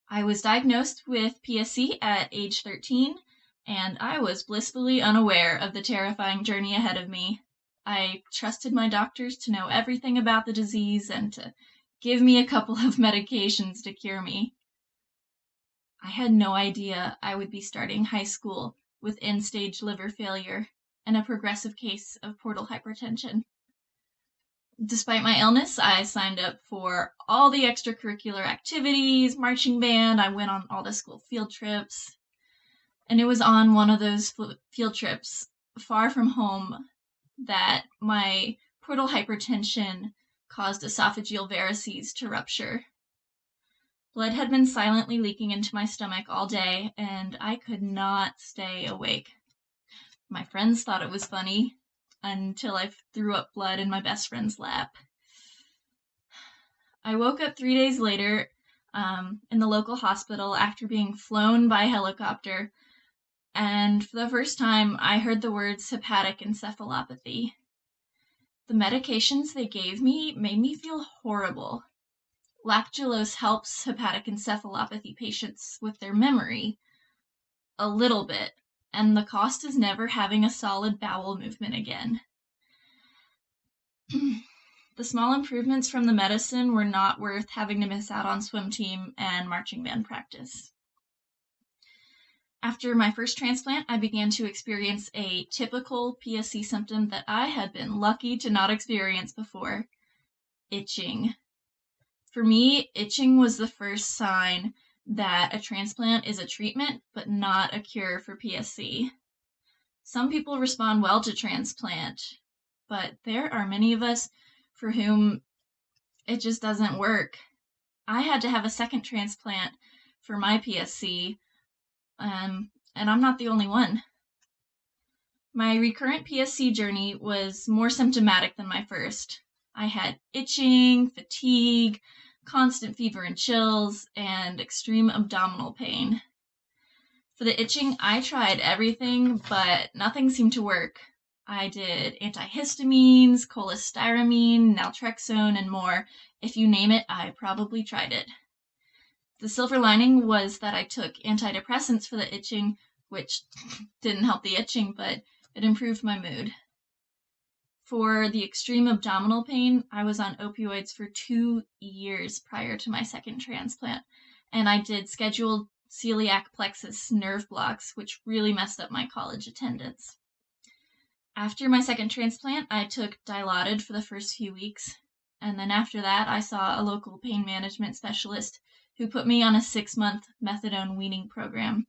I was diagnosed with PSC at age 13, and I was blissfully unaware of the terrifying journey ahead of me. I trusted my doctors to know everything about the disease and to give me a couple of medications to cure me. I had no idea I would be starting high school with end-stage liver failure and a progressive case of portal hypertension. Despite my illness, I signed up for all the extracurricular activities, marching band, I went on all the school field trips, and it was on one of those field trips far from home that my portal hypertension caused esophageal varices to rupture. Blood had been silently leaking into my stomach all day, and I could not stay awake. My friends thought it was funny until I threw up blood in my best friend's lap. I woke up 3 days later in the local hospital after being flown by helicopter, and for the first time, I heard the words hepatic encephalopathy. The medications they gave me made me feel horrible. Lactulose helps hepatic encephalopathy patients with their memory a little bit, and the cost is never having a solid bowel movement again. The small improvements from the medicine were not worth having to miss out on swim team and marching band practice. After my first transplant, I began to experience a typical PSC symptom that I had been lucky to not experience before: itching. For me, itching was the first sign that a transplant is a treatment, but not a cure for PSC. Some people respond well to transplant, but there are many of us for whom it just doesn't work. I had to have a second transplant for my PSC, and I'm not the only one. My recurrent PSC journey was more symptomatic than my first. I had itching, fatigue, constant fever and chills, and extreme abdominal pain. For the itching, I tried everything, but nothing seemed to work. I did antihistamines, cholestyramine, naltrexone, and more. If you name it, I probably tried it. The silver lining was that I took antidepressants for the itching, which didn't help the itching, but it improved my mood. For the extreme abdominal pain, I was on opioids for 2 years prior to my second transplant, and I did scheduled celiac plexus nerve blocks, which really messed up my college attendance. After my second transplant, I took Dilaudid for the first few weeks, and then after that, I saw a local pain management specialist who put me on a 6-month methadone weaning program.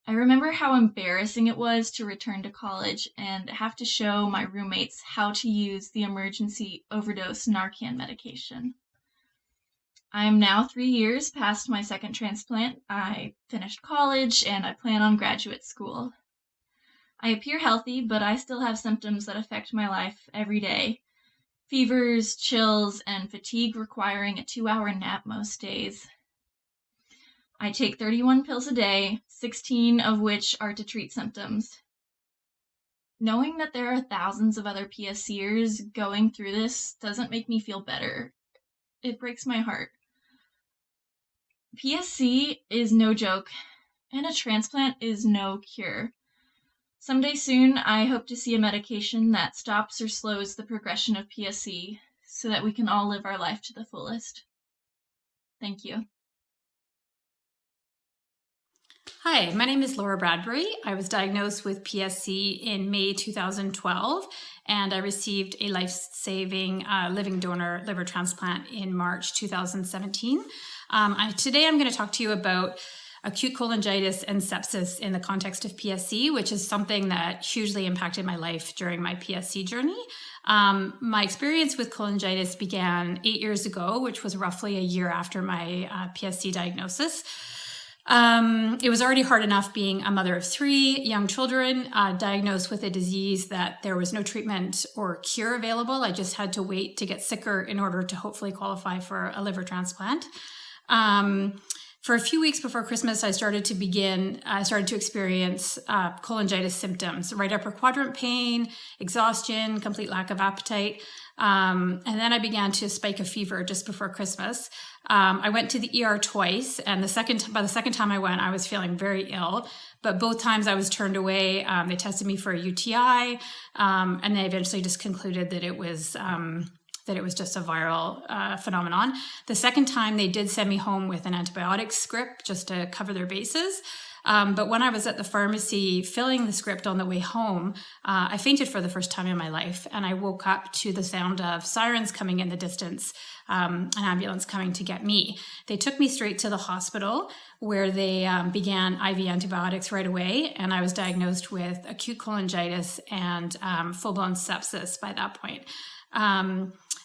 I remember how embarrassing it was to return to college and have to show my roommates how to use the emergency overdose Narcan medication. I am now 3 years past my second transplant. I finished college and I plan on graduate school. I appear healthy, but I still have symptoms that affect my life every day. Fevers, chills, and fatigue requiring a 2-hour nap most days. I take 31 pills a day, 16 of which are to treat symptoms. Knowing that there are thousands of other PSCers going through this doesn't make me feel better. It breaks my heart. PSC is no joke, and a transplant is no cure. Someday soon, I hope to see a medication that stops or slows the progression of PSC so that we can all live our life to the fullest. Thank you. Hi, my name is Laura Bradbury. I was diagnosed with PSC in May 2012, and I received a life-saving living donor liver transplant in March 2017. Today I'm going to talk to you about acute cholangitis and sepsis in the context of PSC, which is something that hugely impacted my life during my PSC journey. My experience with cholangitis began 8 years ago, which was roughly a year after my PSC diagnosis. It was already hard enough being a mother of 3 young children diagnosed with a disease that there was no treatment or cure available. I just had to wait to get sicker in order to hopefully qualify for a liver transplant. For a few weeks before Christmas, I started to experience cholangitis symptoms: right upper quadrant pain, exhaustion, complete lack of appetite. And then I began to spike a fever just before Christmas. I went to the ER twice, and by the second time I went, I was feeling very ill. But both times I was turned away. They tested me for a UTI, and they eventually just concluded that it was just a viral phenomenon. The second time, they did send me home with an antibiotic script just to cover their bases. But when I was at the pharmacy filling the script on the way home, I fainted for the first time in my life, and I woke up to the sound of sirens coming in the distance, an ambulance coming to get me. They took me straight to the hospital, where they began IV antibiotics right away, and I was diagnosed with acute cholangitis and full-blown sepsis by that point.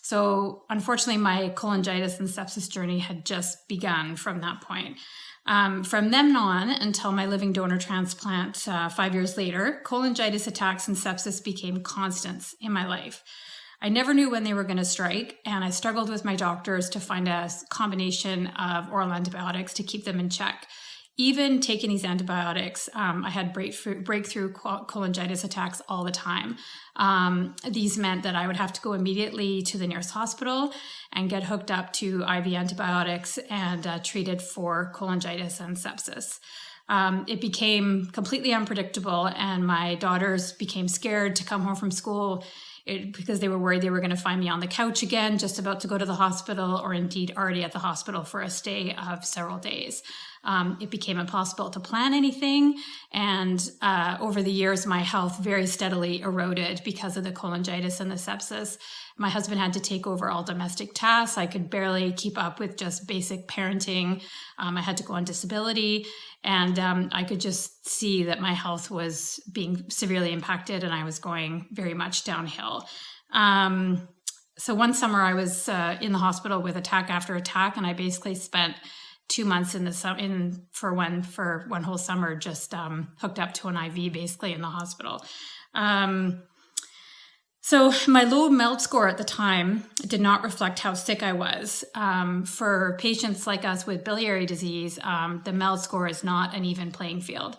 So unfortunately, my cholangitis and sepsis journey had just begun from that point. From then on until my living donor transplant 5 years later, cholangitis attacks and sepsis became constants in my life. I never knew when they were going to strike, and I struggled with my doctors to find a combination of oral antibiotics to keep them in check. Even taking these antibiotics, I had breakthrough cholangitis attacks all the time. These meant that I would have to go immediately to the nearest hospital and get hooked up to IV antibiotics and treated for cholangitis and sepsis. It became completely unpredictable, and my daughters became scared to come home from school because they were worried they were going to find me on the couch again, just about to go to the hospital, or indeed already at the hospital for a stay of several days. It became impossible to plan anything. And over the years, my health very steadily eroded because of the cholangitis and the sepsis. My husband had to take over all domestic tasks. I could barely keep up with just basic parenting. I had to go on disability, and I could just see that my health was being severely impacted and I was going very much downhill. So one summer I was in the hospital with attack after attack, and I basically spent 2 months for one whole summer just hooked up to an IV basically in the hospital. So my low MELD score at the time did not reflect how sick I was. For patients like us with biliary disease, the MELD score is not an even playing field.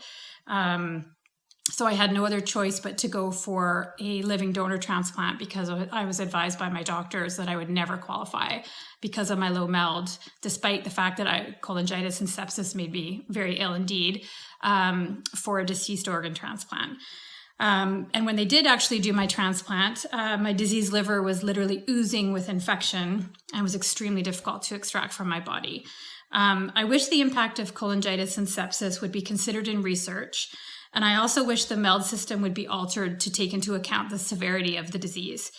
So I had no other choice but to go for a living donor transplant because I was advised by my doctors that I would never qualify because of my low MELD, despite the fact that cholangitis and sepsis made me very ill indeed, for a deceased organ transplant. And when they did actually do my transplant, my diseased liver was literally oozing with infection and was extremely difficult to extract from my body. I wish the impact of cholangitis and sepsis would be considered in research. And I also wish the MELD system would be altered to take into account the severity of the disease.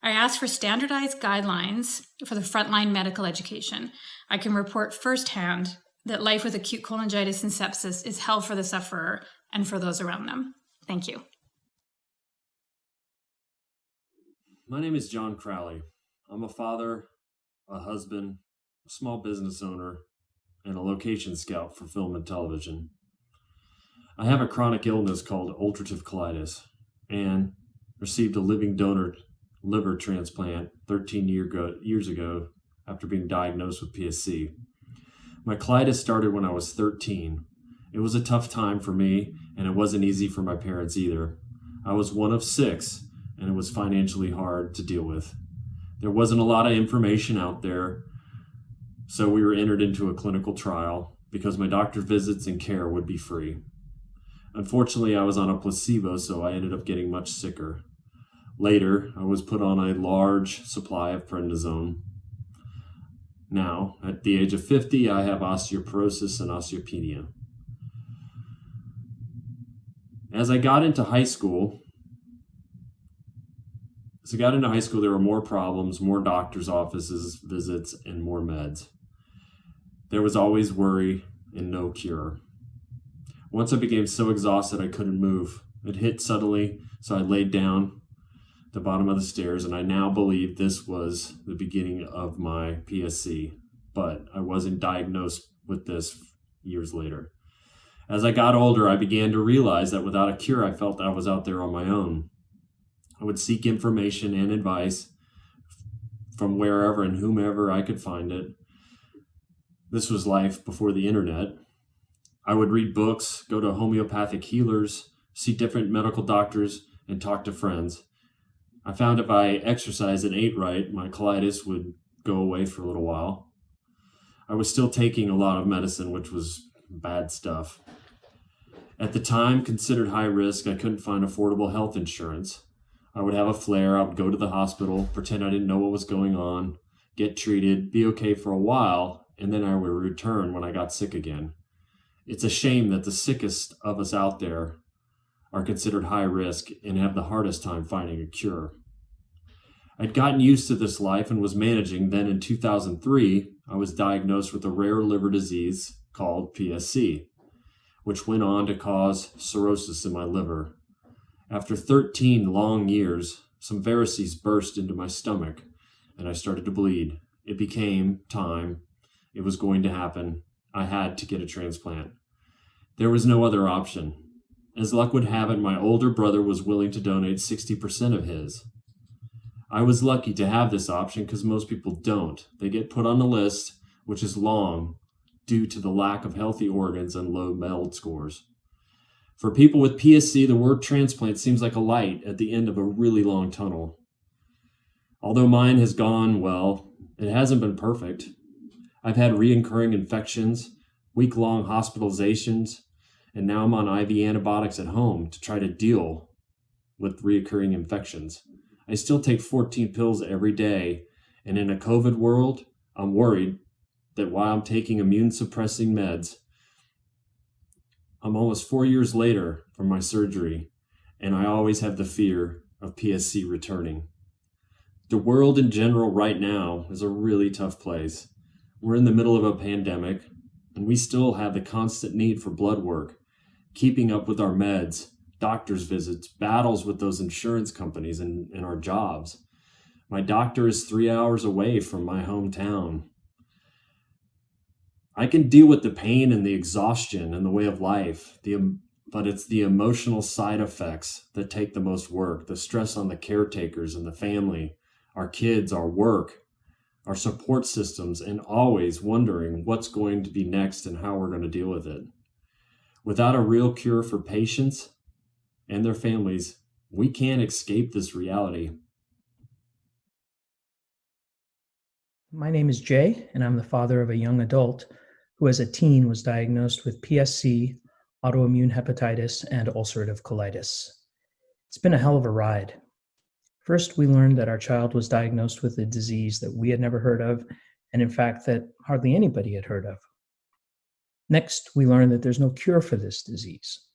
I asked for standardized guidelines for the frontline medical education. I can report firsthand that life with acute cholangitis and sepsis is hell for the sufferer and for those around them. Thank you. My name is John Crowley. I'm a father, a husband, a small business owner, and a location scout for film and television. I have a chronic illness called ulcerative colitis and received a living donor liver transplant 13 years ago after being diagnosed with PSC. My colitis started when I was 13. It was a tough time for me, and it wasn't easy for my parents either. I was one of 6, and it was financially hard to deal with. There wasn't a lot of information out there, so we were entered into a clinical trial because my doctor's visits and care would be free. Unfortunately, I was on a placebo, so I ended up getting much sicker. Later, I was put on a large supply of prednisone. Now, at the age of 50, I have osteoporosis and osteopenia. As I got into high school, there were more problems, more doctor's offices, visits, and more meds. There was always worry and no cure. Once I became so exhausted I couldn't move. It hit suddenly, so I laid down at the bottom of the stairs, and I now believe this was the beginning of my PSC, but I wasn't diagnosed with this years later. As I got older, I began to realize that without a cure, I felt I was out there on my own. I would seek information and advice from wherever and whomever I could find it. This was life before the internet. I would read books, go to homeopathic healers, see different medical doctors, and talk to friends. I found if I exercised and ate right, my colitis would go away for a little while. I was still taking a lot of medicine, which was bad stuff. At the time, considered high risk, I couldn't find affordable health insurance. I would have a flare, I would go to the hospital, pretend I didn't know what was going on, get treated, be okay for a while, and then I would return when I got sick again. It's a shame that the sickest of us out there are considered high risk and have the hardest time finding a cure. I'd gotten used to this life and was managing. Then in 2003, I was diagnosed with a rare liver disease called PSC, which went on to cause cirrhosis in my liver. After 13 long years, some varices burst into my stomach and I started to bleed. It became time. It was going to happen. I had to get a transplant. There was no other option. As luck would have it, my older brother was willing to donate 60% of his. I was lucky to have this option because most people don't. They get put on the list, which is long, due to the lack of healthy organs and low MELD scores. For people with PSC, the word transplant seems like a light at the end of a really long tunnel. Although mine has gone well, it hasn't been perfect. I've had reoccurring infections, week-long hospitalizations, and now I'm on IV antibiotics at home to try to deal with reoccurring infections. I still take 14 pills every day, and in a COVID world, I'm worried that while I'm taking immune-suppressing meds, I'm almost 4 years later from my surgery, and I always have the fear of PSC returning. The world in general right now is a really tough place. We're in the middle of a pandemic, and we still have the constant need for blood work, keeping up with our meds, doctor's visits, battles with those insurance companies, and our jobs. My doctor is 3 hours away from my hometown. I can deal with the pain and the exhaustion and the way of life, but it's the emotional side effects that take the most work, the stress on the caretakers and the family, our kids, our work, our support systems, and always wondering what's going to be next and how we're going to deal with it. Without a real cure for patients and their families, we can't escape this reality. My name is Jay, and I'm the father of a young adult who as a teen was diagnosed with PSC, autoimmune hepatitis, and ulcerative colitis. It's been a hell of a ride. First, we learned that our child was diagnosed with a disease that we had never heard of, and in fact, that hardly anybody had heard of. Next, we learned that there's no cure for this disease.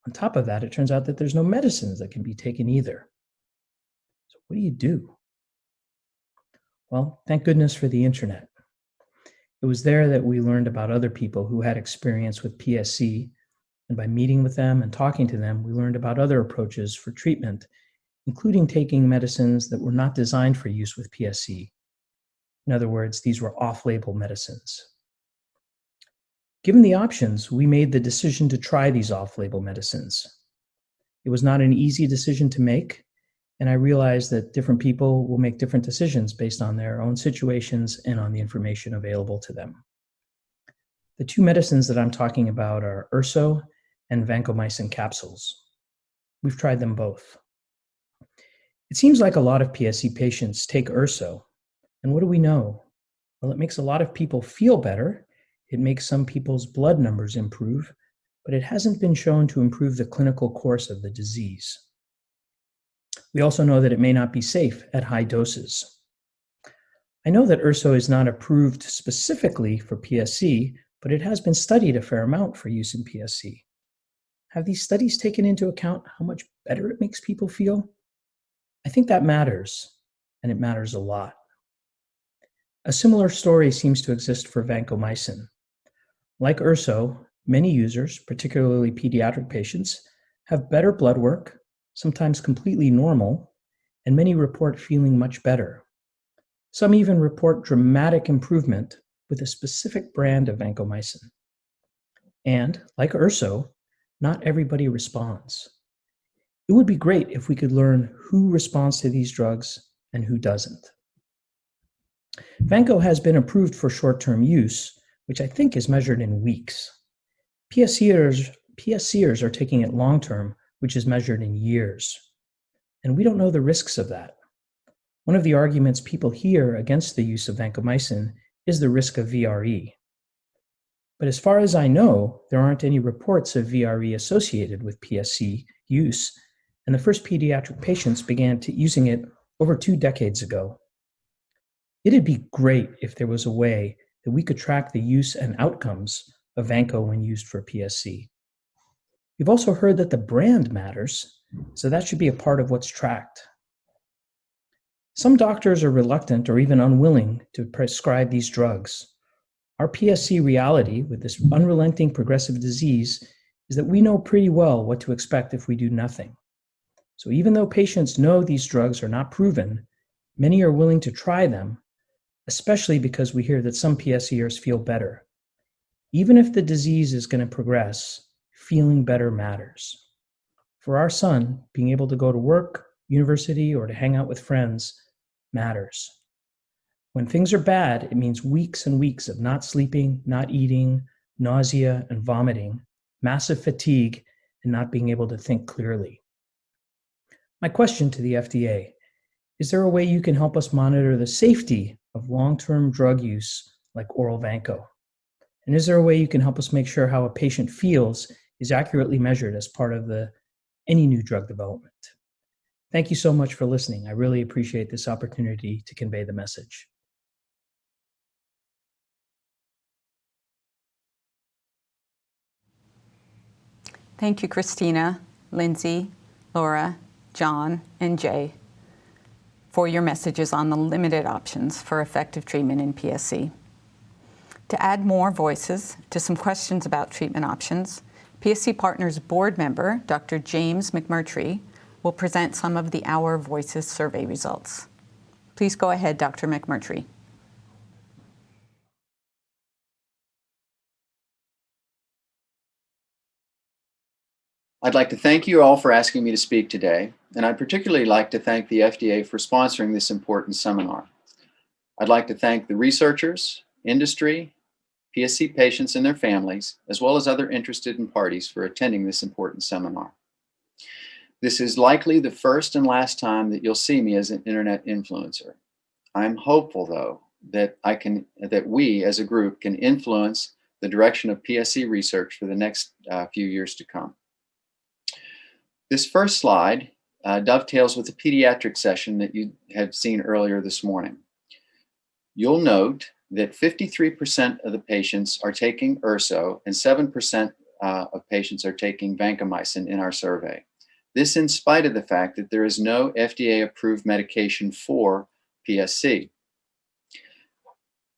On top of that, it turns out that there's no medicines that can be taken either. So what do you do? Well, thank goodness for the internet. It was there that we learned about other people who had experience with PSC, and by meeting with them and talking to them, we learned about other approaches for treatment, including taking medicines that were not designed for use with PSC. In other words, these were off-label medicines. Given the options, we made the decision to try these off-label medicines. It was not an easy decision to make, and I realized that different people will make different decisions based on their own situations and on the information available to them. The two medicines that I'm talking about are urso and vancomycin capsules. We've tried them both. It seems like a lot of PSC patients take urso, and what do we know? Well, it makes a lot of people feel better. It makes some people's blood numbers improve, but it hasn't been shown to improve the clinical course of the disease. We also know that it may not be safe at high doses. I know that urso is not approved specifically for PSC, but it has been studied a fair amount for use in PSC. Have these studies taken into account how much better it makes people feel? I think that matters, and it matters a lot. A similar story seems to exist for vancomycin. Like urso, many users, particularly pediatric patients, have better blood work, sometimes completely normal, and many report feeling much better. Some even report dramatic improvement with a specific brand of vancomycin. And, like urso, not everybody responds. It would be great if we could learn who responds to these drugs and who doesn't. Vanco has been approved for short-term use, which I think is measured in weeks. PSCers are taking it long-term, which is measured in years. And we don't know the risks of that. One of the arguments people hear against the use of vancomycin is the risk of VRE. But as far as I know, there aren't any reports of VRE associated with PSC use, and the first pediatric patients began using it over 2 decades ago. It'd be great if there was a way that we could track the use and outcomes of Vanco when used for PSC. We've also heard that the brand matters, so that should be a part of what's tracked. Some doctors are reluctant or even unwilling to prescribe these drugs. Our PSC reality with this unrelenting progressive disease is that we know pretty well what to expect if we do nothing. So even though patients know these drugs are not proven, many are willing to try them, especially because we hear that some PSCers feel better. Even if the disease is going to progress, feeling better matters. For our son, being able to go to work, university, or to hang out with friends matters. When things are bad, it means weeks and weeks of not sleeping, not eating, nausea and vomiting, massive fatigue, and not being able to think clearly. My question to the FDA, is there a way you can help us monitor the safety of long-term drug use like oral Vanco? And is there a way you can help us make sure how a patient feels is accurately measured as part of any new drug development? Thank you so much for listening. I really appreciate this opportunity to convey the message. Thank you, Christina, Lindsay, Laura, John, and Jay, for your messages on the limited options for effective treatment in PSC. To add more voices to some questions about treatment options, PSC Partners board member, Dr. James McMurtry, will present some of the Our Voices survey results. Please go ahead, Dr. McMurtry. I'd like to thank you all for asking me to speak today, and I'd particularly like to thank the FDA for sponsoring this important seminar. I'd like to thank the researchers, industry, PSC patients and their families, as well as other interested parties for attending this important seminar. This is likely the first and last time that you'll see me as an internet influencer. I'm hopeful, though, that we as a group can influence the direction of PSC research for the next few years to come. This first slide dovetails with the pediatric session that you have seen earlier this morning. You'll note that 53% of the patients are taking urso and 7% of patients are taking vancomycin in our survey. This in spite of the fact that there is no FDA-approved medication for PSC.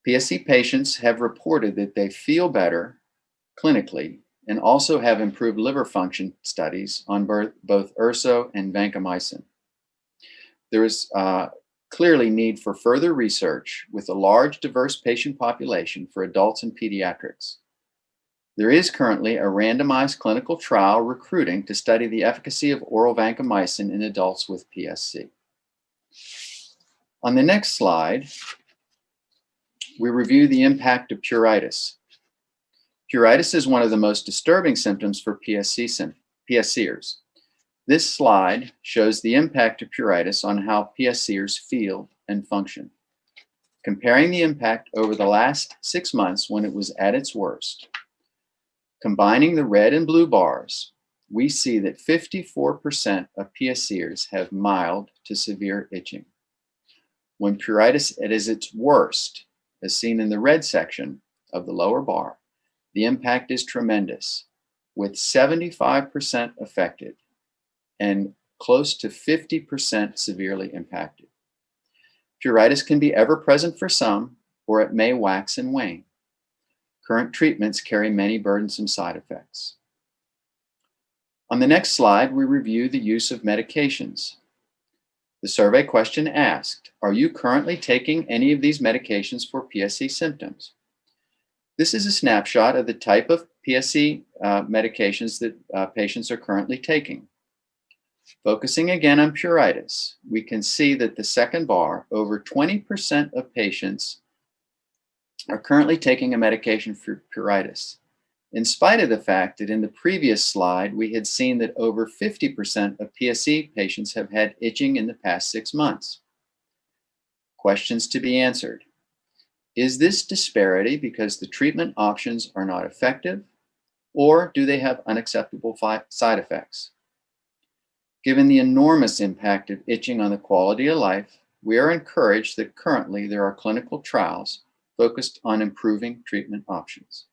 PSC patients have reported that they feel better clinically and also have improved liver function studies on both urso and vancomycin. There is clearly need for further research with a large, diverse patient population for adults and pediatrics. There is currently a randomized clinical trial recruiting to study the efficacy of oral vancomycin in adults with PSC. On the next slide, we review the impact of pruritus. Pruritus is one of the most disturbing symptoms for PSCers. This slide shows the impact of pruritus on how PSCers feel and function. Comparing the impact over the last 6 months when it was at its worst. Combining the red and blue bars, we see that 54% of PSCers have mild to severe itching. When pruritus is at its worst, as seen in the red section of the lower bar, the impact is tremendous, with 75% affected and close to 50% severely impacted. Pruritus can be ever present for some, or it may wax and wane. Current treatments carry many burdensome side effects. On the next slide, we review the use of medications. The survey question asked, are you currently taking any of these medications for PSC symptoms? This is a snapshot of the type of PSC medications that patients are currently taking. Focusing again on pruritus, we can see that the second bar, over 20% of patients are currently taking a medication for pruritus, in spite of the fact that in the previous slide, we had seen that over 50% of PSC patients have had itching in the past 6 months. Questions to be answered. Is this disparity because the treatment options are not effective, or do they have unacceptable side effects? Given the enormous impact of itching on the quality of life, we are encouraged that currently there are clinical trials focused on improving treatment options.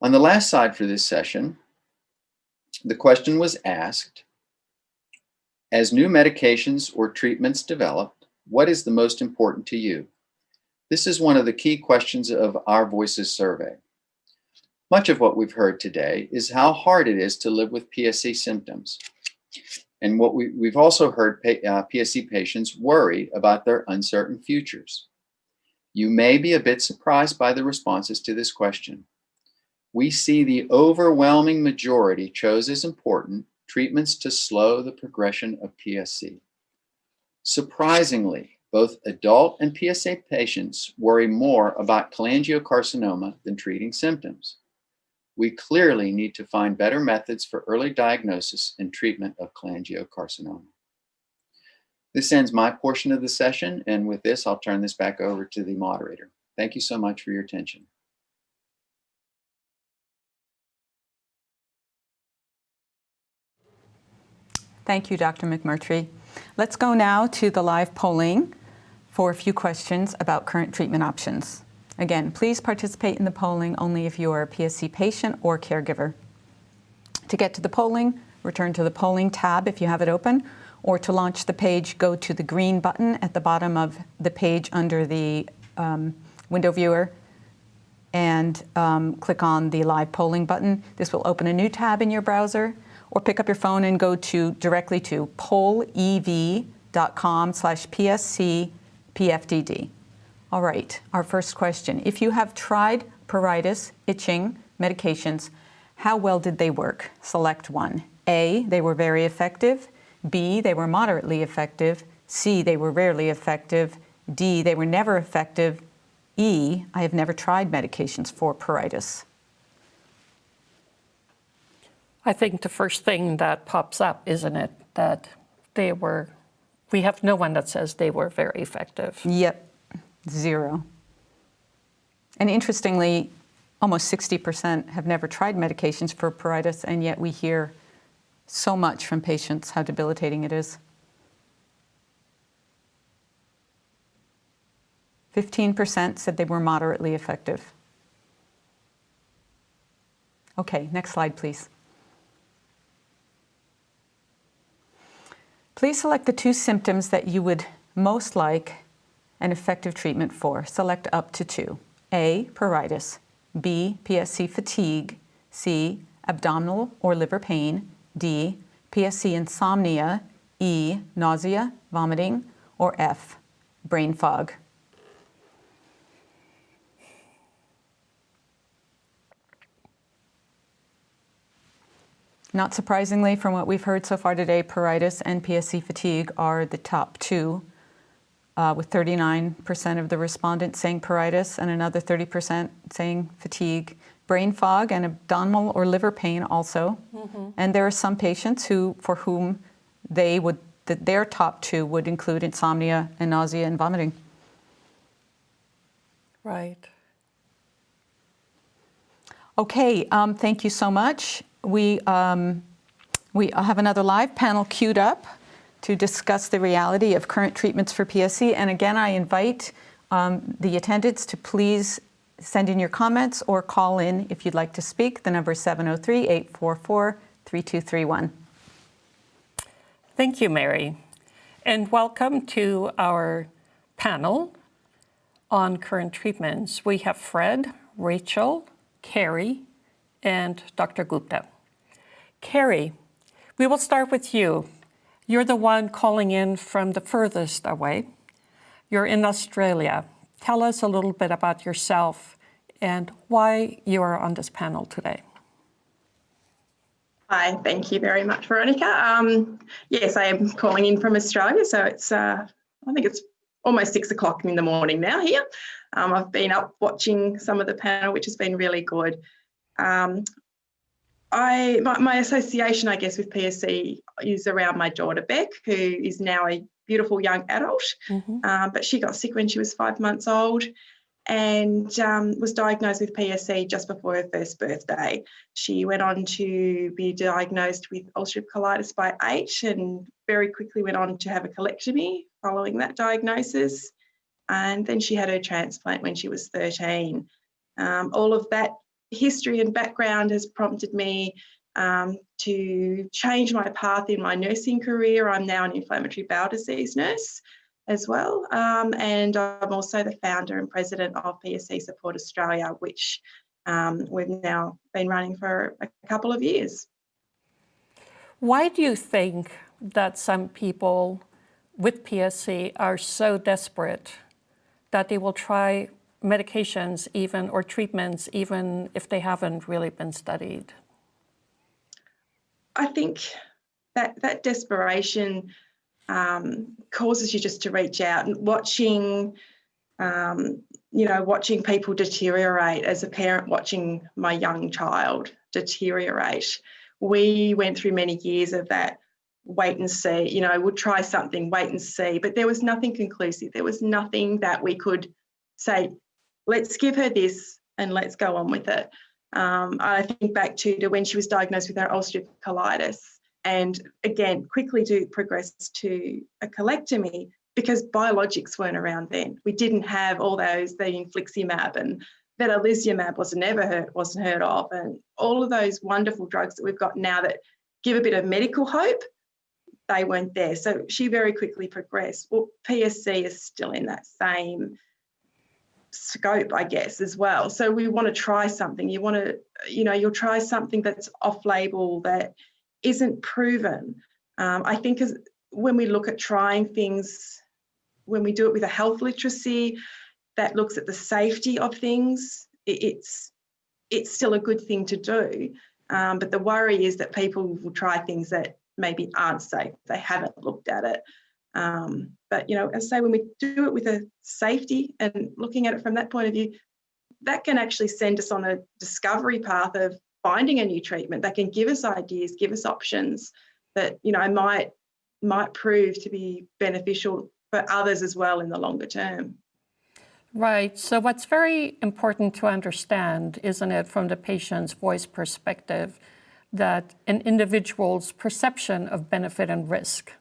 On the last slide for this session, the question was asked, as new medications or treatments develop, what is the most important to you? This is one of the key questions of Our Voices survey. Much of what we've heard today is how hard it is to live with PSC symptoms. And what we've also heard PSC patients worry about their uncertain futures. You may be a bit surprised by the responses to this question. We see the overwhelming majority chose as important treatments to slow the progression of PSC. Surprisingly, both adult and PSA patients worry more about cholangiocarcinoma than treating symptoms. We clearly need to find better methods for early diagnosis and treatment of cholangiocarcinoma. This ends my portion of the session, and with this, I'll turn this back over to the moderator. Thank you so much for your attention. Thank you, Dr. McMurtry. Let's go now to the live polling for a few questions about current treatment options. Again, please participate in the polling only if you are a PSC patient or caregiver. To get to the polling, return to the polling tab if you have it open, or to launch the page, go to the green button at the bottom of the page under the window viewer and click on the live polling button. This will open a new tab in your browser, or pick up your phone and go directly to pollev.com/PSC PFDD. All right, our first question. If you have tried pruritus, itching medications, how well did they work? Select one. A, they were very effective. B, they were moderately effective. C, they were rarely effective. D, they were never effective. E, I have never tried medications for pruritus. I think the first thing that pops up, isn't it, that we have no one that says they were very effective. Yep, 0. And interestingly, almost 60% have never tried medications for pruritus, and yet we hear so much from patients how debilitating it is. 15% said they were moderately effective. Okay, next slide, please. Please select the 2 symptoms that you would most like an effective treatment for. Select up to 2. A, pruritus. B, PSC fatigue. C, abdominal or liver pain. D, PSC insomnia. E, nausea, vomiting. Or F, brain fog. Not surprisingly, from what we've heard so far today, pruritus and PSC fatigue are the top 2, with 39% of the respondents saying pruritus and another 30% saying fatigue. Brain fog and abdominal or liver pain also. Mm-hmm. And there are some patients for whom their top 2 would include insomnia and nausea and vomiting. Right. Okay, thank you so much. We have another live panel queued up to discuss the reality of current treatments for PSC. And again, I invite the attendants to please send in your comments or call in if you'd like to speak. The number is 703-844-3231. Thank you, Mary. And welcome to our panel on current treatments. We have Fred, Rachel, Carrie, and Dr. Gupta. Carrie, we will start with you. You're the one calling in from the furthest away. You're in Australia. Tell us a little bit about yourself and why you are on this panel today. Hi, thank you very much, Veronica. Yes, I am calling in from Australia, so it's I think it's almost 6 o'clock in the morning now here. I've been up watching some of the panel, which has been really good. My association, I guess, with PSC is around my daughter, Beck, who is now a beautiful young adult, but she got sick when she was 5 months old and was diagnosed with PSC just before her first birthday. She went on to be diagnosed with ulcerative colitis by 8 and very quickly went on to have a colectomy following that diagnosis. And then she had her transplant when she was 13. All of that history and background has prompted me to change my path in my nursing career. I'm now an inflammatory bowel disease nurse as well, and I'm also the founder and president of PSC Support Australia, which we've now been running for a couple of years. Why do you think that some people with PSC are so desperate that they will try medications or treatments even if they haven't really been studied? I think that desperation causes you just to reach out and watching people deteriorate. As a parent watching my young child deteriorate, we went through many years of that wait and see, we'd try something, wait and see, but there was nothing conclusive. There was nothing that we could say, let's give her this and let's go on with it. I think back to when she was diagnosed with her ulcerative colitis and again, quickly progressed to a colectomy because biologics weren't around then. We didn't have all those, the infliximab and vedolizumab wasn't heard of, and all of those wonderful drugs that we've got now that give a bit of medical hope, they weren't there. So she very quickly progressed. Well, PSC is still in that same scope, I guess, as well. So we want to try something. You want to, you'll try something that's off-label, that isn't proven. I think when we look at trying things, when we do it with a health literacy that looks at the safety of things, it's still a good thing to do. But the worry is that people will try things that maybe aren't safe. They haven't looked at it. But, as I say, when we do it with a safety and looking at it from that point of view, that can actually send us on a discovery path of finding a new treatment that can give us ideas, give us options that, might prove to be beneficial for others as well in the longer term. Right. So what's very important to understand, isn't it, from the patient's voice perspective, that an individual's perception of benefit and risk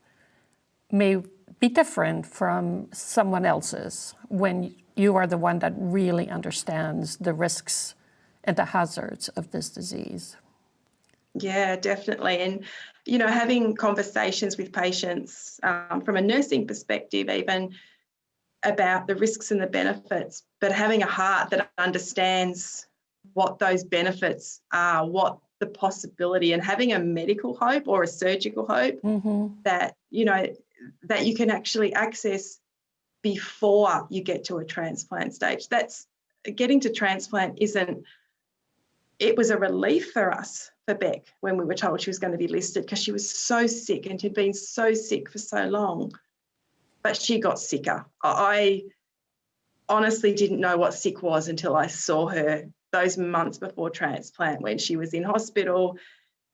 may be different from someone else's when you are the one that really understands the risks and the hazards of this disease. Yeah, definitely. And, having conversations with patients from a nursing perspective, even about the risks and the benefits, but having a heart that understands what those benefits are, what the possibility, and having a medical hope or a surgical hope that, that you can actually access before you get to a transplant stage. That's getting to transplant it was a relief for us, for Beck, when we were told she was going to be listed, because she was so sick and had been so sick for so long. But she got sicker. I honestly didn't know what sick was until I saw her those months before transplant when she was in hospital.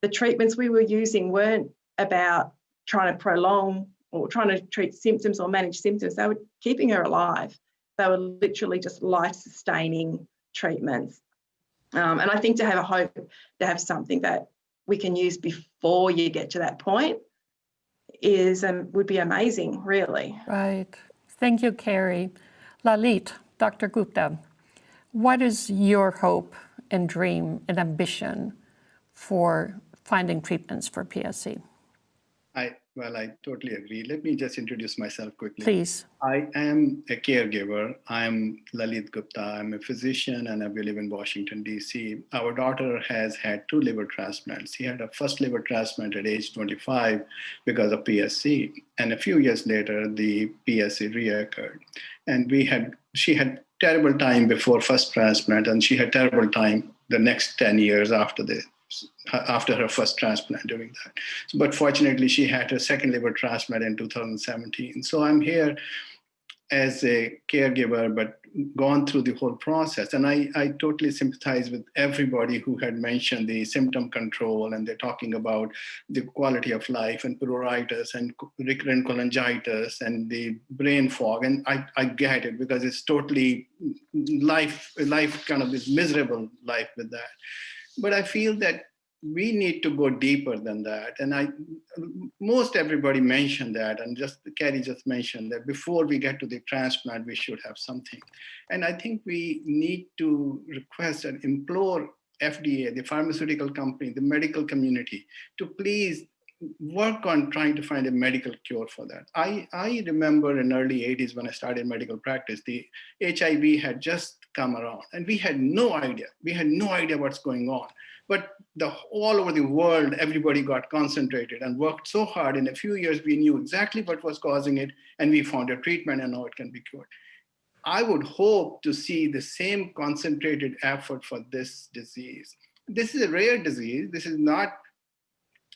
The treatments we were using weren't about trying to prolong or trying to treat symptoms or manage symptoms. They were keeping her alive. They were literally just life-sustaining treatments. And I think to have a hope, to have something that we can use before you get to that point would be amazing, really. Right. Thank you, Carrie. Lalit, Dr. Gupta, what is your hope and dream and ambition for finding treatments for PSC? I totally agree. Let me just introduce myself quickly. Please. I am a caregiver. I'm Lalit Gupta. I'm a physician and we live in Washington, D.C. Our daughter has had 2 liver transplants. She had her first liver transplant at age 25 because of PSC. And a few years later, the PSC reoccurred. And she had terrible time before first transplant, and she had terrible time the next 10 years after her first transplant doing that. But fortunately, she had her second liver transplant in 2017. So I'm here as a caregiver, but gone through the whole process. And I totally sympathize with everybody who had mentioned the symptom control, and they're talking about the quality of life and pruritus and recurrent cholangitis and the brain fog. And I get it, because it's totally life kind of this miserable life with that. But I feel that we need to go deeper than that. And most everybody mentioned that, and Carrie just mentioned that before we get to the transplant, we should have something. And I think we need to request and implore FDA, the pharmaceutical company, the medical community, to please work on trying to find a medical cure for that. I remember in early 80s when I started medical practice, the HIV had just come around and we had no idea. We had no idea what's going on. But all over the world, everybody got concentrated and worked so hard. In a few years, we knew exactly what was causing it, and we found a treatment, and now it can be cured. I would hope to see the same concentrated effort for this disease. This is a rare disease. This is not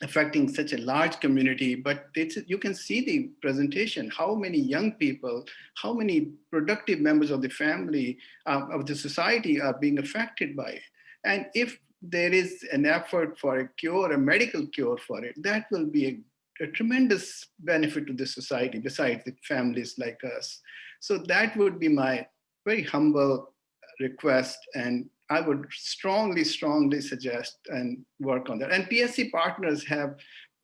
affecting such a large community, but you can see the presentation, how many young people, how many productive members of the family, of the society are being affected by it. And if there is an effort for a cure, a medical cure for it, that will be a tremendous benefit to the society, besides the families like us. So that would be my very humble request, and I would strongly suggest and work on that. And PSC partners have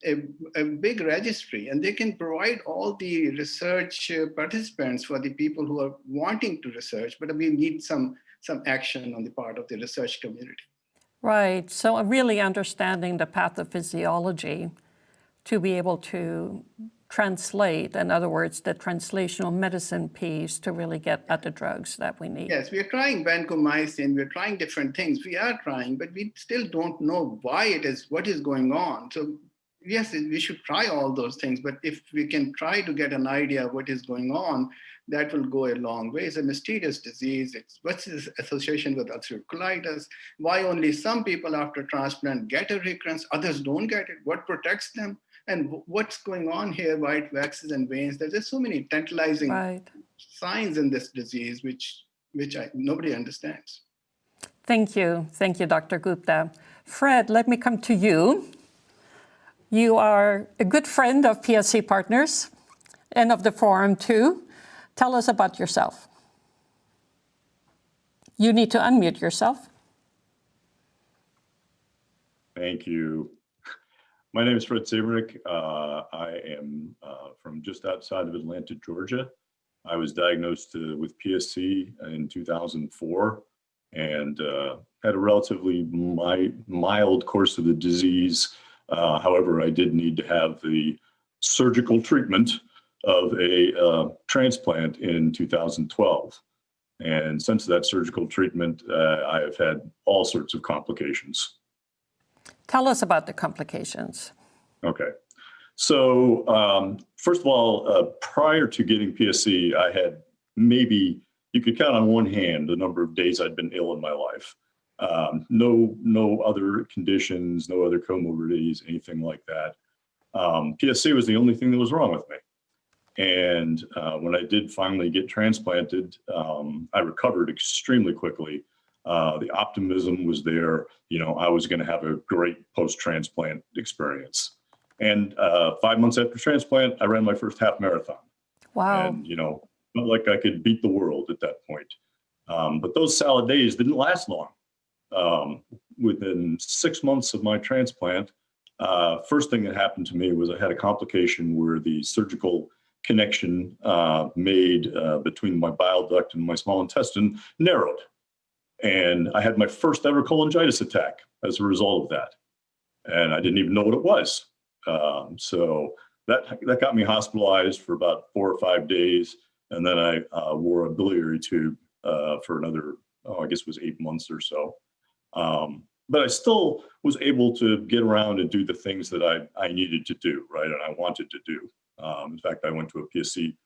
a big registry, and they can provide all the research participants for the people who are wanting to research, but we need some action on the part of the research community. Right. So really understanding the pathophysiology to be able to translate, in other words, the translational medicine piece to really get at the drugs that we need. Yes, we are trying vancomycin, we're trying different things. We are trying, but we still don't know why it is, what is going on. So yes, we should try all those things, but if we can try to get an idea of what is going on, that will go a long way. It's a mysterious disease. What's its association with ulcerative colitis? Why only some people after transplant get a recurrence, others don't get it? What protects them? And what's going on here? Why it waxes and wanes? There's so many tantalizing signs in this disease, which nobody understands. Thank you, Dr. Gupta. Fred, let me come to you. You are a good friend of PSC Partners and of the forum too. Tell us about yourself. You need to unmute yourself. Thank you. My name is Fred Sabrick. I am from just outside of Atlanta, Georgia. I was diagnosed with PSC in 2004 and had a relatively mild course of the disease. However, I did need to have the surgical treatment of a transplant in 2012. And since that surgical treatment, I have had all sorts of complications. Tell us about the complications. Okay. So first of all, prior to getting PSC, I had maybe, you could count on one hand the number of days I'd been ill in my life. No other conditions, no other comorbidities, anything like that. PSC was the only thing that was wrong with me. And when I did finally get transplanted, I recovered extremely quickly. The optimism was there. You know, I was going to have a great post-transplant experience. And 5 months after transplant, I ran my first half marathon. Wow. And, you know, felt like I could beat the world at that point. But those salad days didn't last long. Within 6 months of my transplant, first thing that happened to me was I had a complication where the surgical connection made between my bile duct and my small intestine narrowed. And I had my first ever cholangitis attack as a result of that. And I didn't even know what it was. So that got me hospitalized for about 4 or 5 days. And then I wore a biliary tube for another, I guess it was 8 months or so. But I still was able to get around and do the things that I needed to do, right? And I wanted to do. In fact, I went to a PSC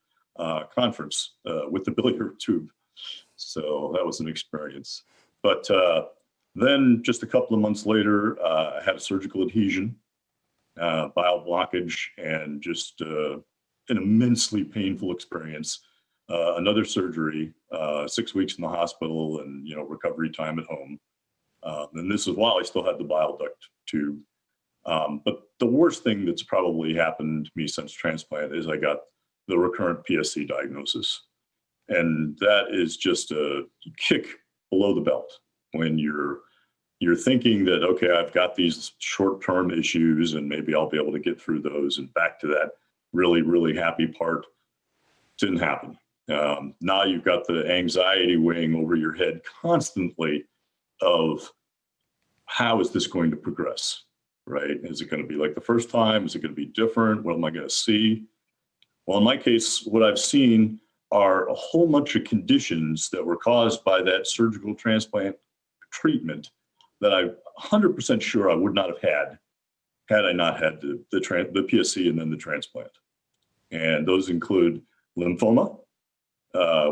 conference with the biliary tube. So that was an experience. But then just a couple of months later, I had a surgical adhesion, bile blockage, and just an immensely painful experience. Another surgery, 6 weeks in the hospital, and recovery time at home. And this is while I still had the bile duct tube. But the worst thing that's probably happened to me since transplant is I got the recurrent PSC diagnosis. And that is just a kick below the belt when you're thinking that, okay, I've got these short-term issues and maybe I'll be able to get through those and back to that really, really happy part. Didn't happen. Now you've got the anxiety weighing over your head constantly of how is this going to progress, right? Is it going to be like the first time? Is it going to be different? What am I going to see? Well, in my case, what I've seen are a whole bunch of conditions that were caused by that surgical transplant treatment that I'm 100% sure I would not have had I not had the PSC and then the transplant. And those include lymphoma,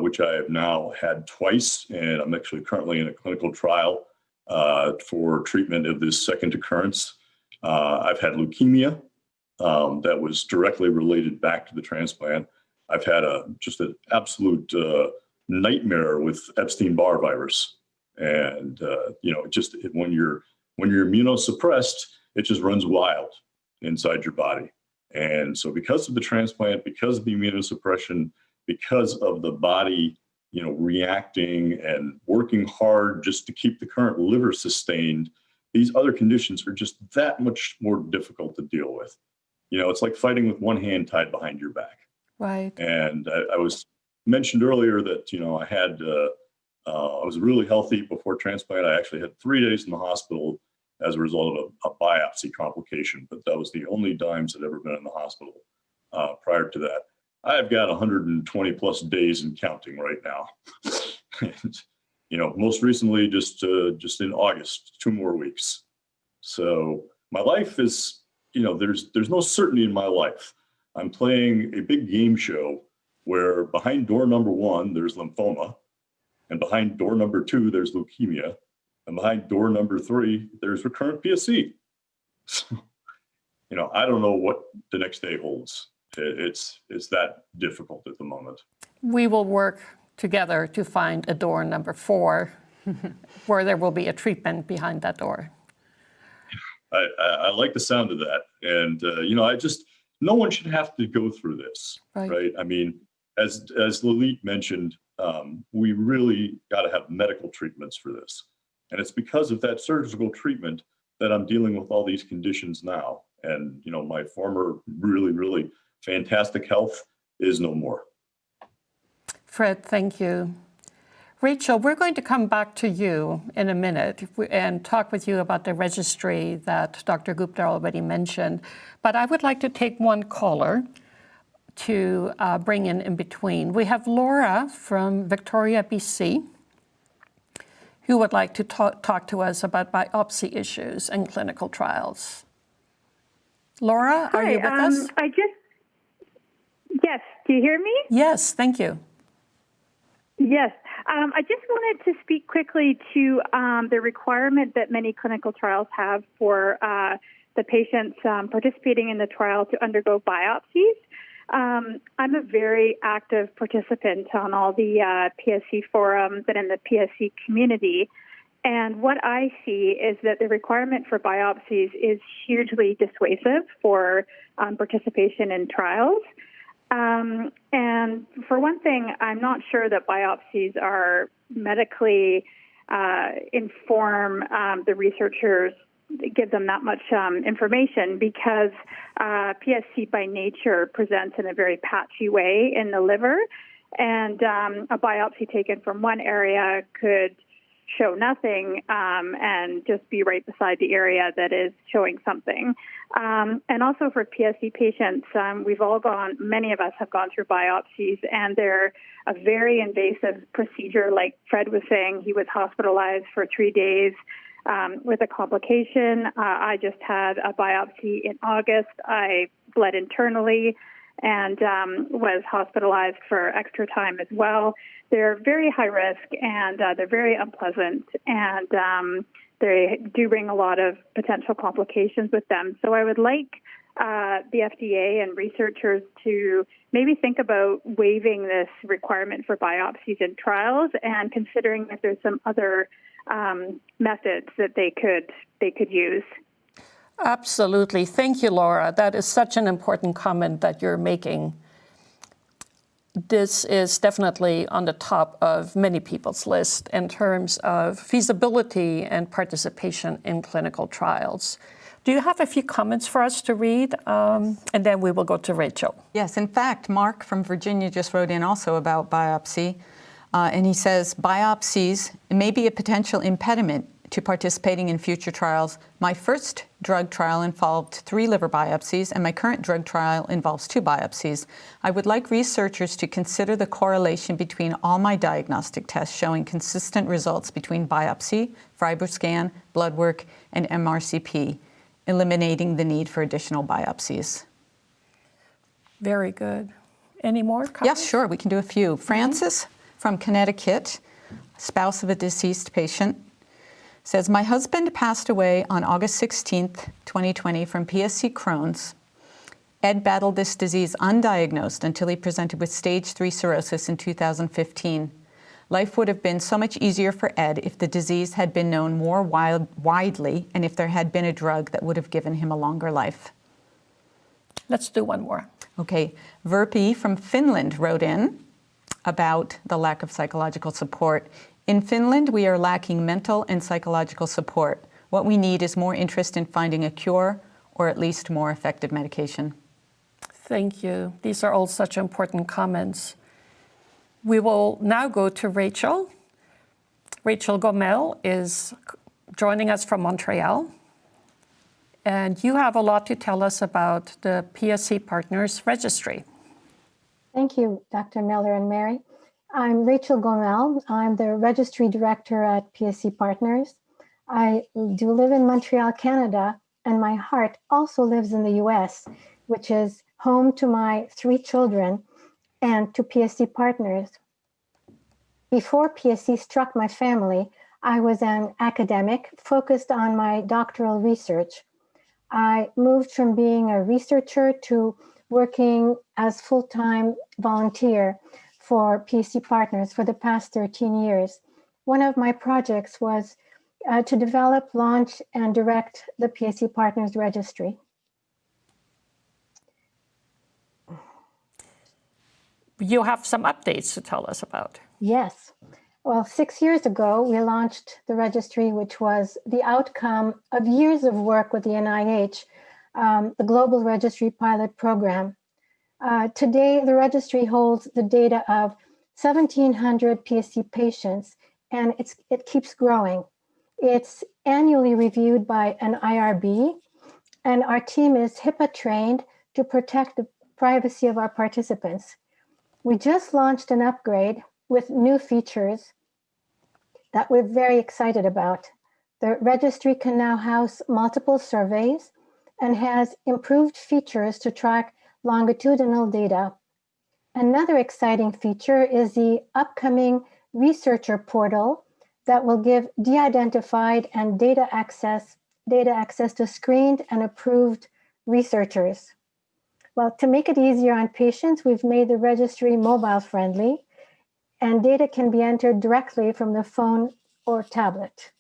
which I have now had twice, and I'm actually currently in a clinical trial for treatment of this second occurrence. I've had leukemia that was directly related back to the transplant. I've had just an absolute nightmare with Epstein-Barr virus, and when you're immunosuppressed, it just runs wild inside your body. And so, because of the transplant, because of the immunosuppression, because of the body, reacting and working hard just to keep the current liver sustained, these other conditions are just that much more difficult to deal with. it's like fighting with one hand tied behind your back. Right. And I was mentioned earlier that, I had, I was really healthy before transplant. I actually had 3 days in the hospital as a result of a biopsy complication, but that was the only times I'd ever been in the hospital prior to that. I've got 120 plus days and counting right now. And, most recently, just in August, 2 more weeks. So my life is, there's no certainty in my life. I'm playing a big game show where behind door number 1, there's lymphoma, and behind door number 2, there's leukemia, and behind door number 3, there's recurrent PSC. So, I don't know what the next day holds. It's that difficult at the moment. We will work together to find a door number 4 where there will be a treatment behind that door. I like the sound of that. And, no one should have to go through this, right? I mean, as Lalit mentioned, we really got to have medical treatments for this. And it's because of that surgical treatment that I'm dealing with all these conditions now. And, my former really, really fantastic health is no more. Fred, thank you. Rachel, we're going to come back to you in a minute and talk with you about the registry that Dr. Gupta already mentioned. But I would like to take one caller to bring in between. We have Laura from Victoria, BC, who would like to talk to us about biopsy issues and clinical trials. Laura, are you with us? Yes, do you hear me? Yes, thank you. Yes, I just wanted to speak quickly to the requirement that many clinical trials have for the patients participating in the trial to undergo biopsies. I'm a very active participant on all the PSC forums and in the PSC community. And what I see is that the requirement for biopsies is hugely dissuasive for participation in trials. And for one thing, I'm not sure that biopsies are medically inform the researchers, give them that much information, because PSC by nature presents in a very patchy way in the liver, and a biopsy taken from one area could show nothing and just be right beside the area that is showing something. And also for PSC patients, many of us have gone through biopsies, and they're a very invasive procedure. Like Fred was saying, he was hospitalized for 3 days with a complication. I just had a biopsy in August. I bled internally and was hospitalized for extra time as well. They're very high risk, and they're very unpleasant, and they do bring a lot of potential complications with them. So I would like the FDA and researchers to maybe think about waiving this requirement for biopsies in trials and considering if there's some other methods that they could use. Absolutely. Thank you, Laura. That is such an important comment that you're making. This is definitely on the top of many people's list in terms of feasibility and participation in clinical trials. Do you have a few comments for us to read? And then we will go to Rachel. Yes, in fact, Mark from Virginia just wrote in also about biopsy. And he says, biopsies may be a potential impediment to participating in future trials. My first drug trial involved 3 liver biopsies, and my current drug trial involves 2 biopsies. I would like researchers to consider the correlation between all my diagnostic tests showing consistent results between biopsy, FibroScan, blood work, and MRCP, eliminating the need for additional biopsies. Very good. Any more comments? Yes, sure, we can do a few. Francis from Connecticut, spouse of a deceased patient, says, my husband passed away on August 16th, 2020 from PSC Crohn's. Ed battled this disease undiagnosed until he presented with stage 3 cirrhosis in 2015. Life would have been so much easier for Ed if the disease had been known more widely and if there had been a drug that would have given him a longer life. Let's do one more. Okay. Verpi from Finland wrote in about the lack of psychological support. In Finland, we are lacking mental and psychological support. What we need is more interest in finding a cure or at least more effective medication. Thank you. These are all such important comments. We will now go to Rachel. Rachel Gomel is joining us from Montreal. And you have a lot to tell us about the PSC Partners Registry. Thank you, Dr. Miller and Mary. I'm Rachel Gomel. I'm the Registry Director at PSC Partners. I do live in Montreal, Canada, and my heart also lives in the US, which is home to my 3 children and to PSC Partners. Before PSC struck my family, I was an academic focused on my doctoral research. I moved from being a researcher to working as full-time volunteer for PSC Partners for the past 13 years. One of my projects was to develop, launch, and direct the PSC Partners Registry. You have some updates to tell us about. Yes. Well, 6 years ago, we launched the registry, which was the outcome of years of work with the NIH, the Global Registry Pilot Program. Today, the registry holds the data of 1,700 PSC patients, and it keeps growing. It's annually reviewed by an IRB, and our team is HIPAA trained to protect the privacy of our participants. We just launched an upgrade with new features that we're very excited about. The registry can now house multiple surveys and has improved features to track longitudinal data. Another exciting feature is the upcoming researcher portal that will give de-identified and data access to screened and approved researchers. Well, to make it easier on patients, we've made the registry mobile friendly, and data can be entered directly from the phone or tablet.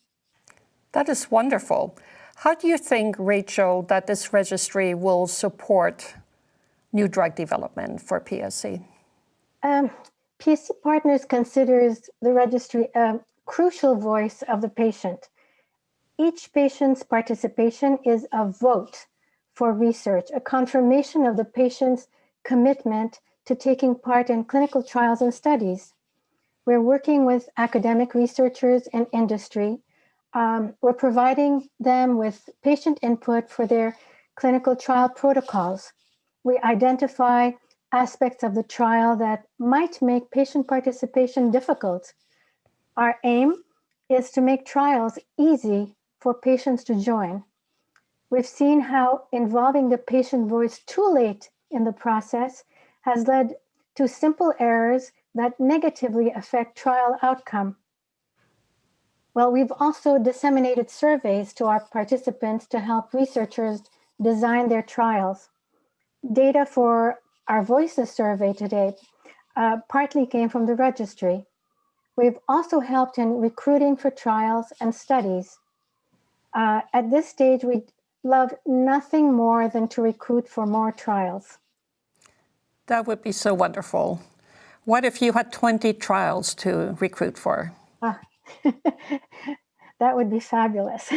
That is wonderful. How do you think, Rachel, that this registry will support new drug development for PSC? PSC Partners considers the registry a crucial voice of the patient. Each patient's participation is a vote for research, a confirmation of the patient's commitment to taking part in clinical trials and studies. We're working with academic researchers and industry. We're providing them with patient input for their clinical trial protocols. We identify aspects of the trial that might make patient participation difficult. Our aim is to make trials easy for patients to join. We've seen how involving the patient voice too late in the process has led to simple errors that negatively affect trial outcome. Well, we've also disseminated surveys to our participants to help researchers design their trials. Data for our Voices survey today partly came from the registry. We've also helped in recruiting for trials and studies. At this stage, we'd love nothing more than to recruit for more trials. That would be so wonderful. What if you had 20 trials to recruit for? That would be fabulous.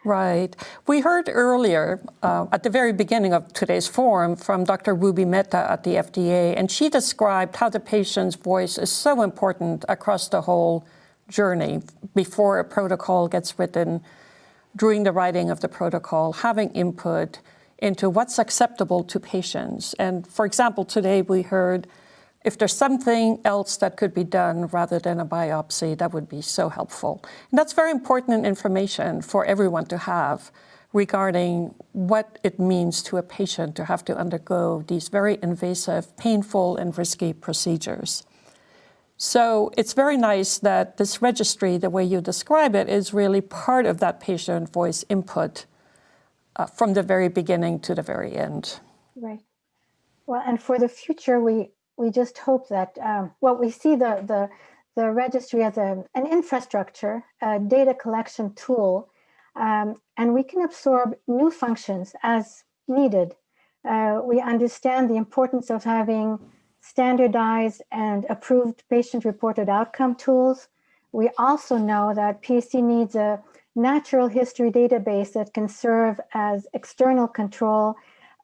Right. We heard earlier, at the very beginning of today's forum, from Dr. Ruby Mehta at the FDA, and she described how the patient's voice is so important across the whole journey, before a protocol gets written, during the writing of the protocol, having input into what's acceptable to patients. And for example, today we heard if there's something else that could be done rather than a biopsy, that would be so helpful. And that's very important information for everyone to have regarding what it means to a patient to have to undergo these very invasive, painful, and risky procedures. So it's very nice that this registry, the way you describe it, is really part of that patient voice input from the very beginning to the very end. Right. Well, and for the future, we just hope that, we see the registry as an infrastructure, a data collection tool, and we can absorb new functions as needed. We understand the importance of having standardized and approved patient-reported outcome tools. We also know that PSC needs a natural history database that can serve as external control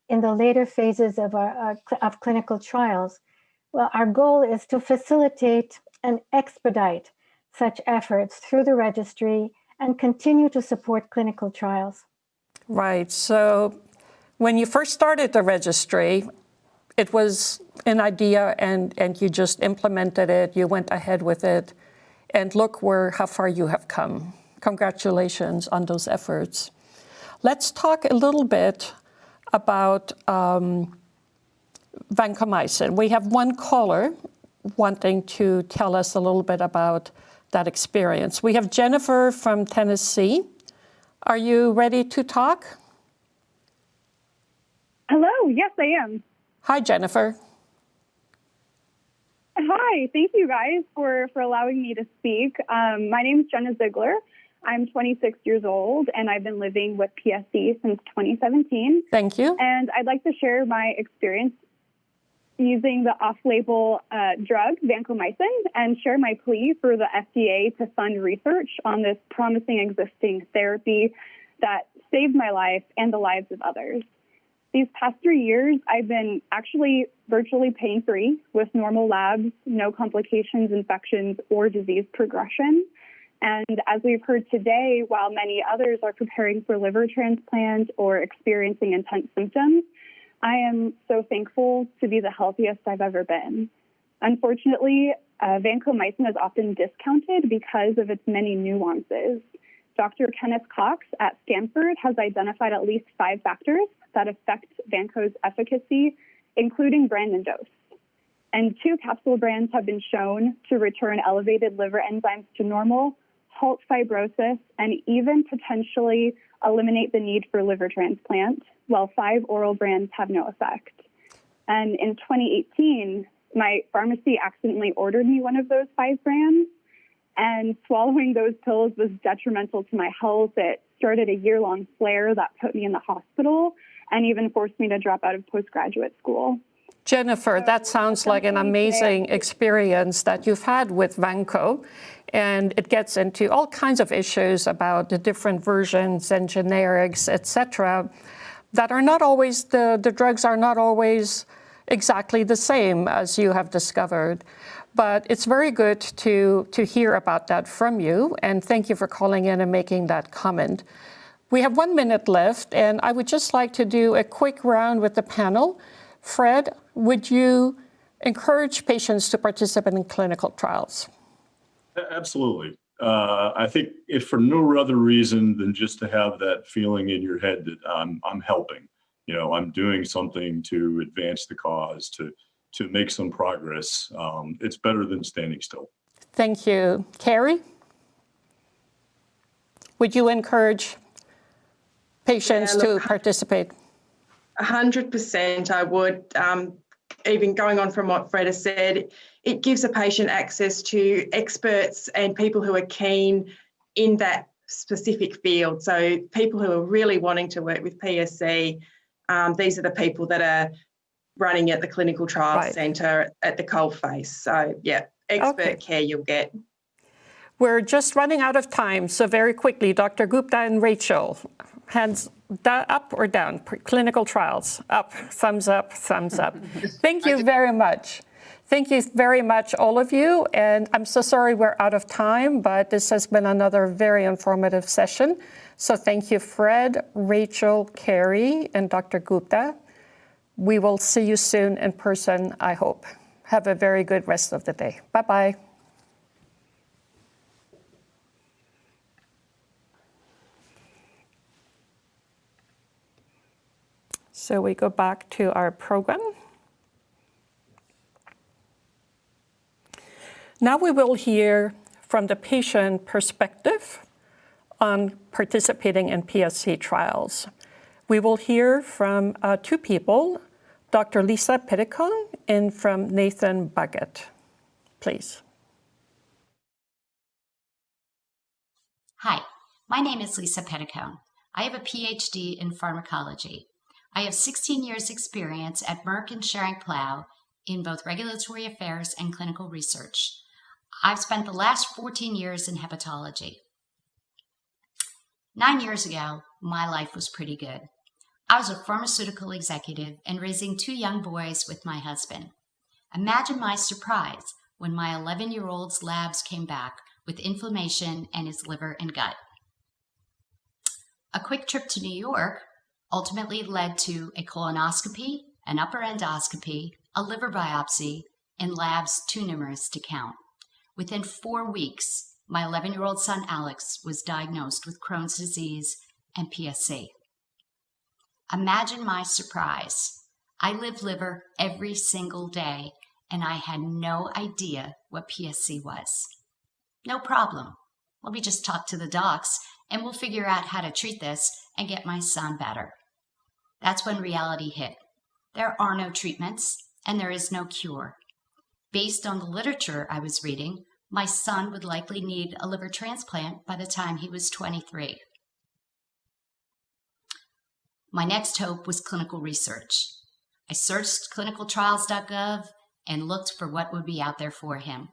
in the later phases of clinical trials. Well, our goal is to facilitate and expedite such efforts through the registry and continue to support clinical trials. Right. So when you first started the registry, it was an idea and you just implemented it, you went ahead with it, and look how far you have come. Congratulations on those efforts. Let's talk a little bit about vancomycin. We have one caller wanting to tell us a little bit about that experience. We have Jennifer from Tennessee. Are you ready to talk? Hello, yes, I am. Hi, Jennifer. Hi, thank you guys for allowing me to speak. My name is Jenna Ziegler. I'm 26 years old, and I've been living with PSC since 2017. Thank you. And I'd like to share my experience using the off-label drug, vancomycin, and share my plea for the FDA to fund research on this promising existing therapy that saved my life and the lives of others. These past 3 years, I've been actually virtually pain-free with normal labs, no complications, infections, or disease progression. And as we've heard today, while many others are preparing for liver transplant or experiencing intense symptoms, I am so thankful to be the healthiest I've ever been. Unfortunately, vancomycin is often discounted because of its many nuances. Dr. Kenneth Cox at Stanford has identified at least 5 factors that affect vanco's efficacy, including brand and dose. And 2 capsule brands have been shown to return elevated liver enzymes to normal, halt fibrosis, and even potentially eliminate the need for liver transplant, while 5 oral brands have no effect. And in 2018, my pharmacy accidentally ordered me one of those 5 brands, and swallowing those pills was detrimental to my health. It started a year-long flare that put me in the hospital and even forced me to drop out of postgraduate school. Jennifer, that sounds like an amazing experience that you've had with Vanco, and it gets into all kinds of issues about the different versions and generics, etc., that are not always, the drugs are not always exactly the same, as you have discovered. But it's very good to hear about that from you, and thank you for calling in and making that comment. We have 1 minute left, and I would just like to do a quick round with the panel. Fred, would you encourage patients to participate in clinical trials? Absolutely. I think if for no other reason than just to have that feeling in your head that I'm helping, I'm doing something to advance the cause, to make some progress. It's better than standing still. Thank you. Carrie, would you encourage patients to participate? 100% I would. Even going on from what Fred has said, it gives a patient access to experts and people who are keen in that specific field. So people who are really wanting to work with PSC, these are the people that are running at the clinical trials centre at the coalface. So yeah, expert care you'll get. We're just running out of time, so very quickly, Dr. Gupta and Rachel, hands up or down? Clinical trials, up, thumbs up, thumbs up. Thank you very much. Thank you very much, all of you. And I'm so sorry we're out of time, but this has been another very informative session. So thank you, Fred, Rachel, Carrie, and Dr. Gupta. We will see you soon in person, I hope. Have a very good rest of the day. Bye-bye. So we go back to our program. Now we will hear from the patient perspective on participating in PSC trials. We will hear from 2 people, Dr. Lisa Petitcon and from Nathan Buggett. Please. Hi, my name is Lisa Petitcon. I have a PhD in pharmacology. I have 16 years experience at Merck and Schering-Plough in both regulatory affairs and clinical research. I've spent the last 14 years in hepatology. 9 years ago, my life was pretty good. I was a pharmaceutical executive and raising 2 young boys with my husband. Imagine my surprise when my 11-year-old's labs came back with inflammation in his liver and gut. A quick trip to New York ultimately led to a colonoscopy, an upper endoscopy, a liver biopsy, and labs too numerous to count. Within 4 weeks, my 11-year-old son Alex was diagnosed with Crohn's disease and PSC. Imagine my surprise. I live liver every single day, and I had no idea what PSC was. No problem. Let me just talk to the docs, and we'll figure out how to treat this and get my son better. That's when reality hit. There are no treatments, and there is no cure. Based on the literature I was reading, my son would likely need a liver transplant by the time he was 23. My next hope was clinical research. I searched clinicaltrials.gov and looked for what would be out there for him.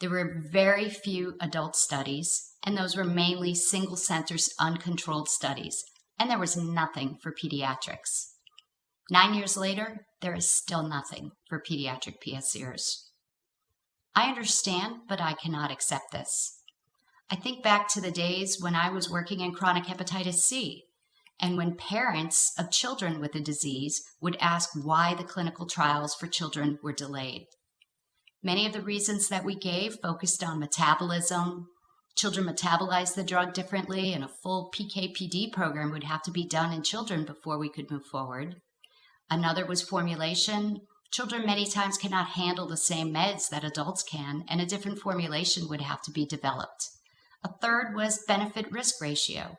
There were very few adult studies, and those were mainly single-center, uncontrolled studies, and there was nothing for pediatrics. 9 years later, there is still nothing for pediatric PSCers. I understand, but I cannot accept this. I think back to the days when I was working in chronic hepatitis C, and when parents of children with the disease would ask why the clinical trials for children were delayed. Many of the reasons that we gave focused on metabolism. Children metabolize the drug differently, and a full PK/PD program would have to be done in children before we could move forward. Another was formulation. Children many times cannot handle the same meds that adults can, and a different formulation would have to be developed. A third was benefit-risk ratio.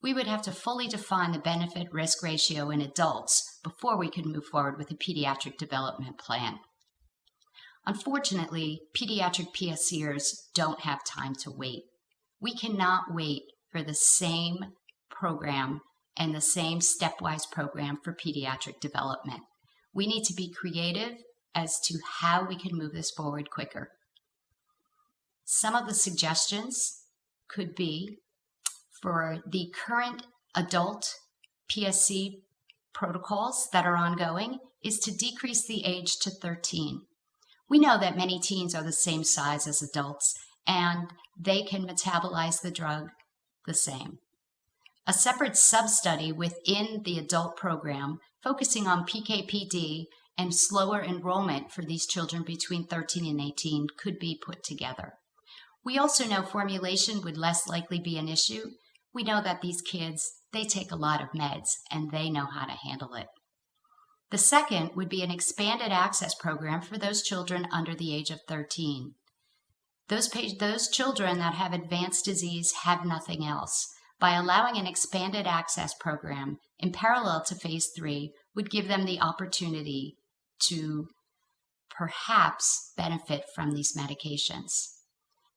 We would have to fully define the benefit-risk ratio in adults before we could move forward with a pediatric development plan. Unfortunately, pediatric PSCers don't have time to wait. We cannot wait for the same program and the same stepwise program for pediatric development. We need to be creative as to how we can move this forward quicker. Some of the suggestions could be for the current adult PSC protocols that are ongoing is to decrease the age to 13. We know that many teens are the same size as adults, and they can metabolize the drug the same. A separate sub-study within the adult program focusing on PK/PD and slower enrollment for these children between 13 and 18 could be put together. We also know formulation would less likely be an issue. We know that these kids, they take a lot of meds and they know how to handle it. The second would be an expanded access program for those children under the age of 13. Those children that have advanced disease have nothing else. By allowing an expanded access program in parallel to phase 3 would give them the opportunity to perhaps benefit from these medications.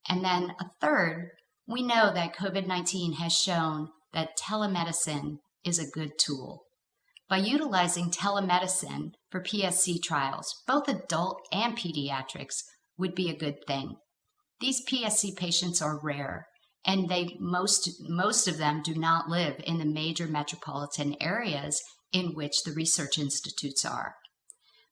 And then a third, we know that COVID-19 has shown that telemedicine is a good tool. By utilizing telemedicine for PSC trials, both adult and pediatrics would be a good thing. These PSC patients are rare, and most of them do not live in the major metropolitan areas in which the research institutes are.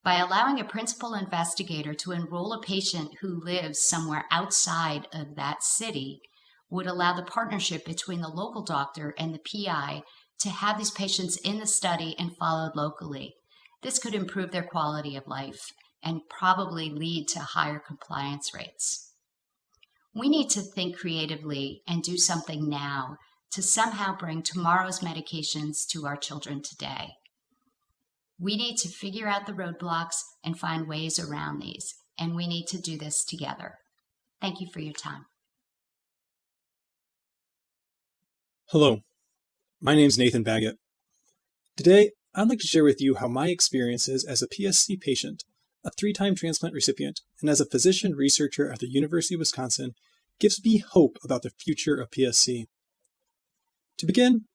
By allowing a principal investigator to enroll a patient who lives somewhere outside of that city would allow the partnership between the local doctor and the PI to have these patients in the study and followed locally. This could improve their quality of life and probably lead to higher compliance rates. We need to think creatively and do something now to somehow bring tomorrow's medications to our children today. We need to figure out the roadblocks and find ways around these, and we need to do this together. Thank you for your time. Hello, my name is Nathan Baggett. Today, I'd like to share with you how my experiences as a PSC patient, a 3-time transplant recipient, and as a physician researcher at the University of Wisconsin gives me hope about the future of PSC. To begin,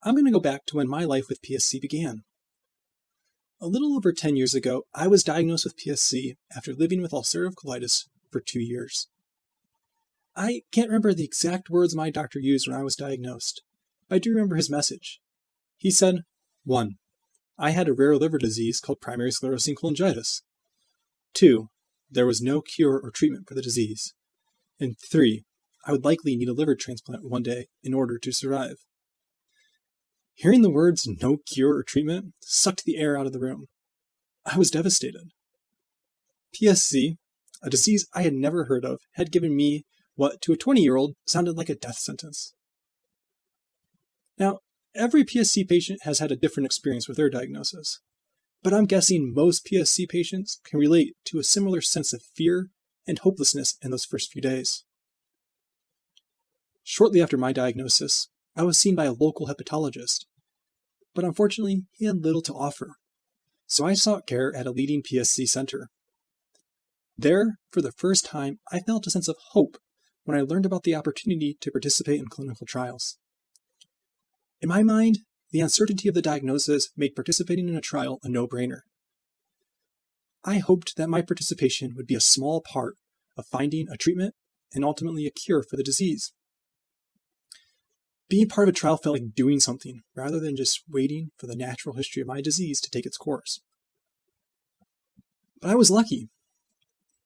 I'm going to go back to when my life with PSC began. A little over 10 years ago, I was diagnosed with PSC after living with ulcerative colitis for 2 years. I can't remember the exact words my doctor used when I was diagnosed, but I do remember his message. He said, 1. I had a rare liver disease called primary sclerosing cholangitis. 2. There was no cure or treatment for the disease. And 3. I would likely need a liver transplant one day in order to survive. Hearing the words no cure or treatment sucked the air out of the room. I was devastated. PSC, a disease I had never heard of, had given me what to a 20-year-old sounded like a death sentence. Now, every PSC patient has had a different experience with their diagnosis, but I'm guessing most PSC patients can relate to a similar sense of fear and hopelessness in those first few days. Shortly after my diagnosis, I was seen by a local hepatologist, but unfortunately, he had little to offer, so I sought care at a leading PSC center. There, for the first time, I felt a sense of hope when I learned about the opportunity to participate in clinical trials. In my mind, the uncertainty of the diagnosis made participating in a trial a no-brainer. I hoped that my participation would be a small part of finding a treatment and ultimately a cure for the disease. Being part of a trial felt like doing something rather than just waiting for the natural history of my disease to take its course. But I was lucky.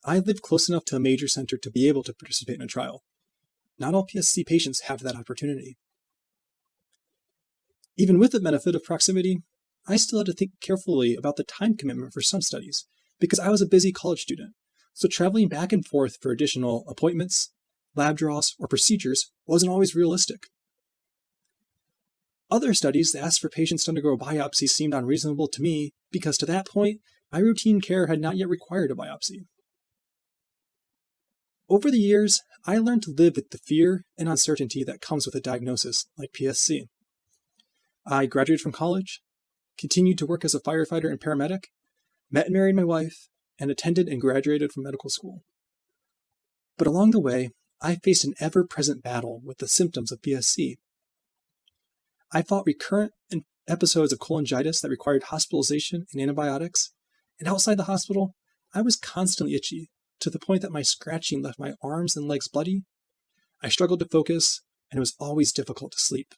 I lived close enough to a major center to be able to participate in a trial. Not all PSC patients have that opportunity. Even with the benefit of proximity, I still had to think carefully about the time commitment for some studies because I was a busy college student, so traveling back and forth for additional appointments, lab draws, or procedures wasn't always realistic. Other studies that asked for patients to undergo a biopsy seemed unreasonable to me because to that point, my routine care had not yet required a biopsy. Over the years, I learned to live with the fear and uncertainty that comes with a diagnosis like PSC. I graduated from college, continued to work as a firefighter and paramedic, met and married my wife, and attended and graduated from medical school. But along the way, I faced an ever-present battle with the symptoms of PSC. I fought recurrent episodes of cholangitis that required hospitalization and antibiotics, and outside the hospital, I was constantly itchy, to the point that my scratching left my arms and legs bloody. I struggled to focus, and it was always difficult to sleep.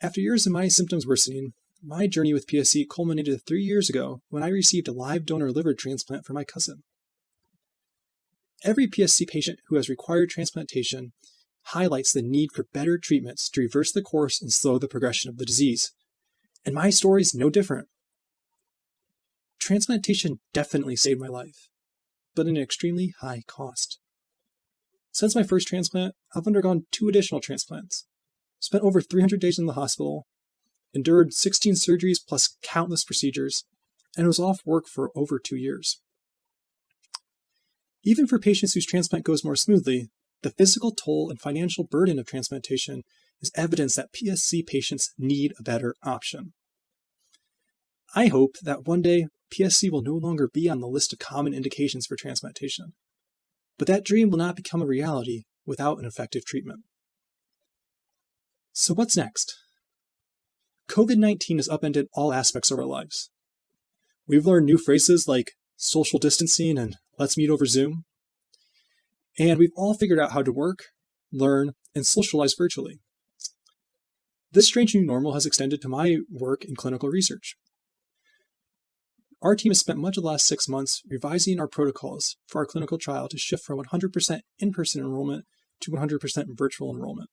After years of my symptoms worsening, my journey with PSC culminated 3 years ago when I received a live donor liver transplant for my cousin. Every PSC patient who has required transplantation highlights the need for better treatments to reverse the course and slow the progression of the disease. And my story is no different. Transplantation definitely saved my life, but at an extremely high cost. Since my first transplant, I've undergone 2 additional transplants, spent over 300 days in the hospital, endured 16 surgeries plus countless procedures, and was off work for over 2 years. Even for patients whose transplant goes more smoothly, the physical toll and financial burden of transplantation is evidence that PSC patients need a better option. I hope that one day PSC will no longer be on the list of common indications for transplantation, but that dream will not become a reality without an effective treatment. So what's next? COVID-19 has upended all aspects of our lives. We've learned new phrases like social distancing and let's meet over Zoom. And we've all figured out how to work, learn, and socialize virtually. This strange new normal has extended to my work in clinical research. Our team has spent much of the last 6 months revising our protocols for our clinical trial to shift from 100% in-person enrollment to 100% virtual enrollment.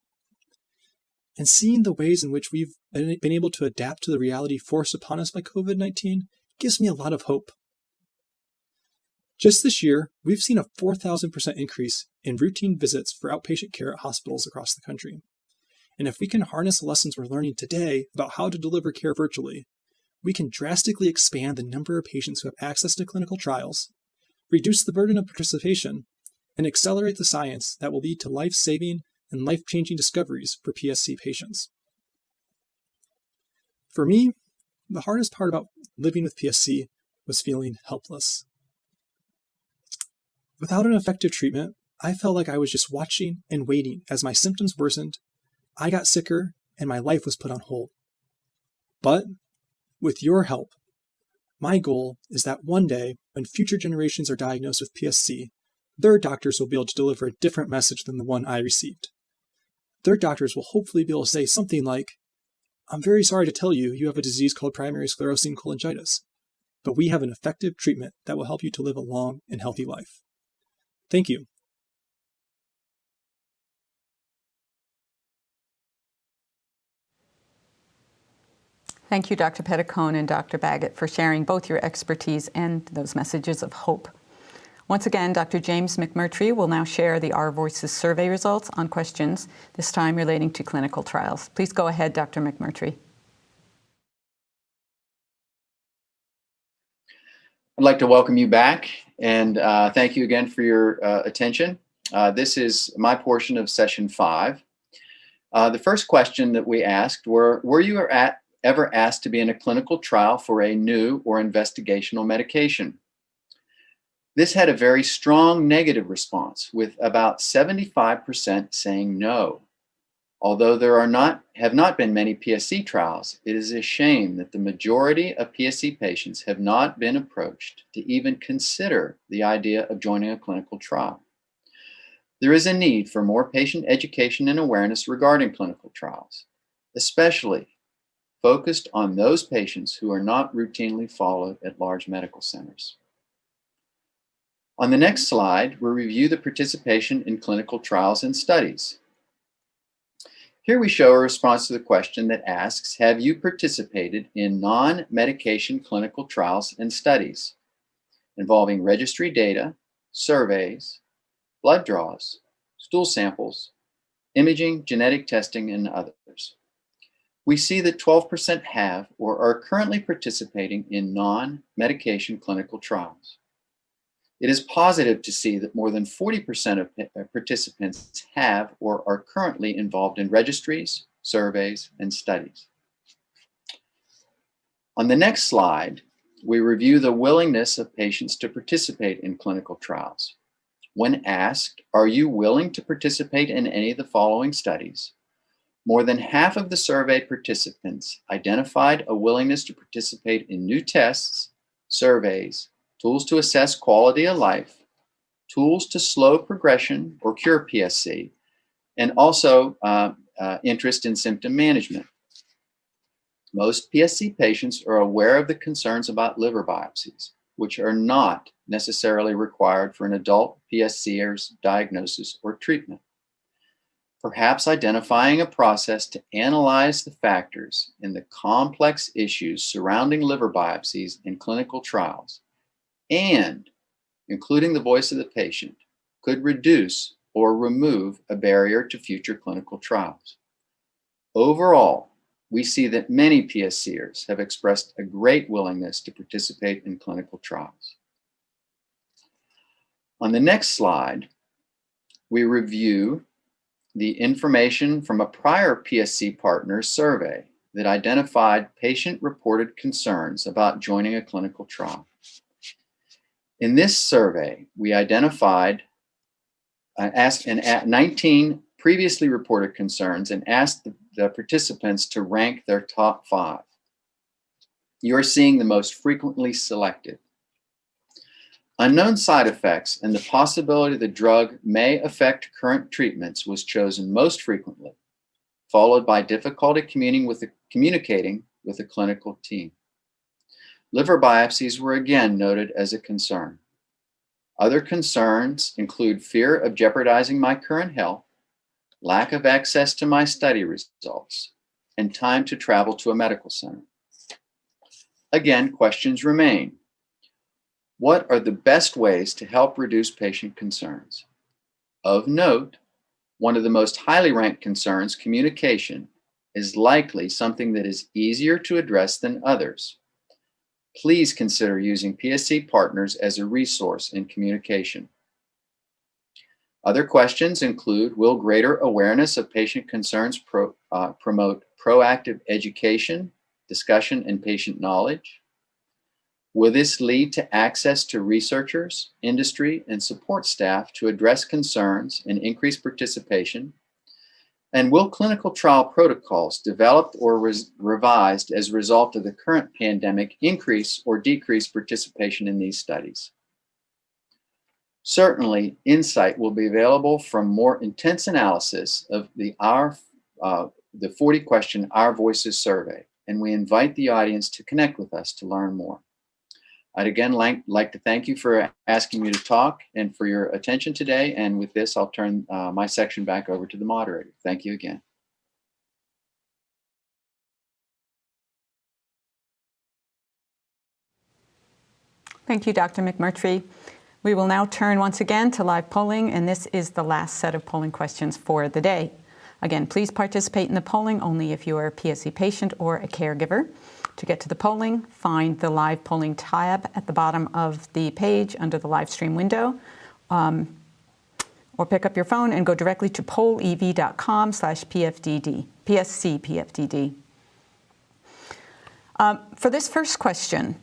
And seeing the ways in which we've been able to adapt to the reality forced upon us by COVID-19 gives me a lot of hope. Just this year, we've seen a 4,000% increase in routine visits for outpatient care at hospitals across the country. And if we can harness the lessons we're learning today about how to deliver care virtually, we can drastically expand the number of patients who have access to clinical trials, reduce the burden of participation, and accelerate the science that will lead to life-saving and life-changing discoveries for PSC patients. For me, the hardest part about living with PSC was feeling helpless. Without an effective treatment, I felt like I was just watching and waiting as my symptoms worsened, I got sicker, and my life was put on hold. But with your help, my goal is that one day, when future generations are diagnosed with PSC, their doctors will be able to deliver a different message than the one I received. their doctors will hopefully be able to say something like, "I'm very sorry to tell you, you have a disease called primary sclerosing cholangitis, but we have an effective treatment that will help you to live a long and healthy life." Thank you. Thank you, Dr. Petticone and Dr. Baggett, for sharing both your expertise and those messages of hope. Once again, Dr. James McMurtry will now share the Our Voices survey results on questions, this time relating to clinical trials. Please go ahead, Dr. McMurtry. I'd like to welcome you back and thank you again for your attention. This is my portion of session 5. The first question that we asked were you ever asked to be in a clinical trial for a new or investigational medication? This had a very strong negative response, with about 75% saying no. Although there have not been many PSC trials, it is a shame that the majority of PSC patients have not been approached to even consider the idea of joining a clinical trial. There is a need for more patient education and awareness regarding clinical trials, especially focused on those patients who are not routinely followed at large medical centers. On the next slide, we'll review the participation in clinical trials and studies. Here we show a response to the question that asks, have you participated in non-medication clinical trials and studies involving registry data, surveys, blood draws, stool samples, imaging, genetic testing, and others? We see that 12% have or are currently participating in non-medication clinical trials. It is positive to see that more than 40% of participants have or are currently involved in registries, surveys, and studies. On the next slide, we review the willingness of patients to participate in clinical trials. When asked, are you willing to participate in any of the following studies? More than half of the survey participants identified a willingness to participate in new tests, surveys, tools to assess quality of life, tools to slow progression or cure PSC, and also interest in symptom management. Most PSC patients are aware of the concerns about liver biopsies, which are not necessarily required for an adult PSCer's diagnosis or treatment. Perhaps identifying a process to analyze the factors in the complex issues surrounding liver biopsies in clinical trials, and including the voice of the patient, could reduce or remove a barrier to future clinical trials. Overall, we see that many PSCers have expressed a great willingness to participate in clinical trials. On the next slide, we review the information from a prior PSC partner survey that identified patient-reported concerns about joining a clinical trial. In this survey, we identified, asked 19 previously reported concerns and asked the participants to rank their top 5. You are seeing the most frequently selected. Unknown side effects and the possibility the drug may affect current treatments was chosen most frequently, followed by difficulty communicating with the clinical team. Liver biopsies were again noted as a concern. Other concerns include fear of jeopardizing my current health, lack of access to my study results, and time to travel to a medical center. Again, questions remain. What are the best ways to help reduce patient concerns? Of note, one of the most highly ranked concerns, communication, is likely something that is easier to address than others. Please consider using PSC partners as a resource in communication. Other questions include, will greater awareness of patient concerns promote proactive education, discussion, and patient knowledge? Will this lead to access to researchers, industry, and support staff to address concerns and increase participation? And will clinical trial protocols developed or revised as a result of the current pandemic increase or decrease participation in these studies? Certainly, insight will be available from more intense analysis of the 40-question Our Voices survey, and we invite the audience to connect with us to learn more. I'd again like to thank you for asking me to talk and for your attention today. And with this, I'll turn my section back over to the moderator. Thank you again. Thank you, Dr. McMurtry. We will now turn once again to live polling, and this is the last set of polling questions for the day. Again, please participate in the polling only if you are a PSC patient or a caregiver. To get to the polling, find the live polling tab at the bottom of the page under the live stream window, or pick up your phone and go directly to pollev.com/PFDD, PSC PFDD. For this first question,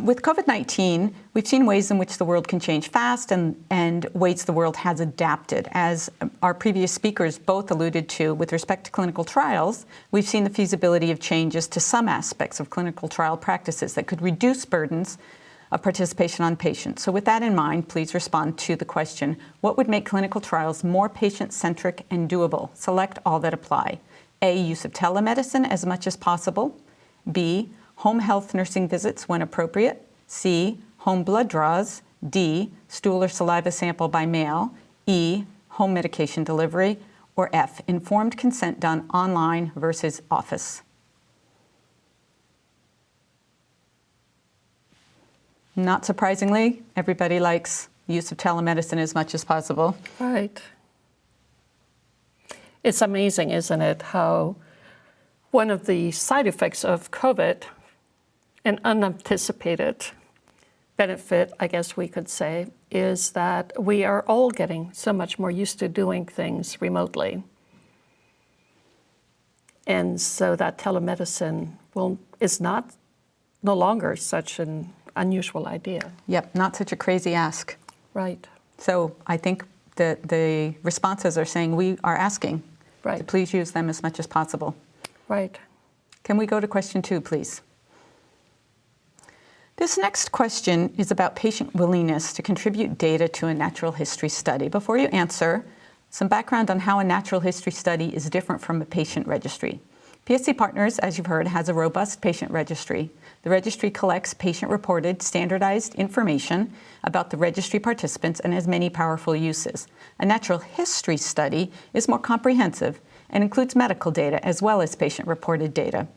with COVID-19, we've seen ways in which the world can change fast and ways the world has adapted. As our previous speakers both alluded to, with respect to clinical trials, we've seen the feasibility of changes to some aspects of clinical trial practices that could reduce burdens of participation on patients. So with that in mind, please respond to the question, what would make clinical trials more patient-centric and doable? Select all that apply. A, use of telemedicine as much as possible. B, home health nursing visits when appropriate. C, home blood draws. D, stool or saliva sample by mail. E, home medication delivery. Or F, informed consent done online versus office. Not surprisingly, everybody likes use of telemedicine as much as possible. Right. It's amazing, isn't it, how one of the side effects of COVID, an unanticipated benefit, I guess we could say, is that we are all getting so much more used to doing things remotely. And so that telemedicine is no longer such an unusual idea. Yep, not such a crazy ask. Right. So I think that the responses are saying we are asking to please use them as much as possible. Right. Can we go to question 2, please? This next question is about patient willingness to contribute data to a natural history study. Before you answer, some background on how a natural history study is different from a patient registry. PSC Partners, as you've heard, has a robust patient registry. The registry collects patient-reported, standardized information about the registry participants and has many powerful uses. A natural history study is more comprehensive and includes medical data as well as patient-reported data,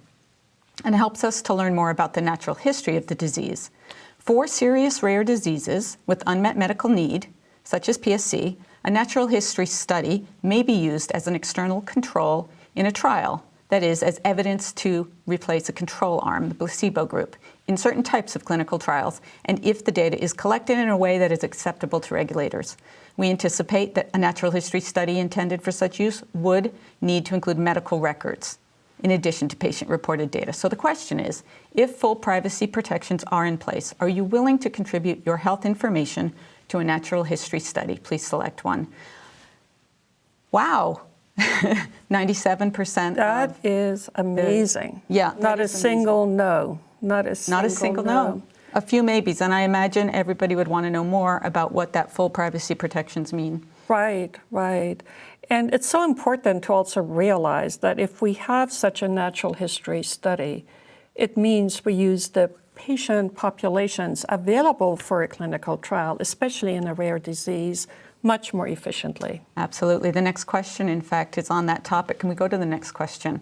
and helps us to learn more about the natural history of the disease. For serious rare diseases with unmet medical need, such as PSC, a natural history study may be used as an external control in a trial, that is, as evidence to replace a control arm, the placebo group, in certain types of clinical trials, and if the data is collected in a way that is acceptable to regulators. We anticipate that a natural history study intended for such use would need to include medical records, in addition to patient-reported data. So the question is, if full privacy protections are in place, are you willing to contribute your health information to a natural history study? Please select one. Wow, 97%. That is amazing. Yeah. Not a single no. Not a single no. A few maybes, and I imagine everybody would want to know more about what that full privacy protections mean. Right, right. And it's so important to also realize that if we have such a natural history study, it means we use the patient populations available for a clinical trial, especially in a rare disease, much more efficiently. Absolutely. The next question, in fact, is on that topic. Can we go to the next question?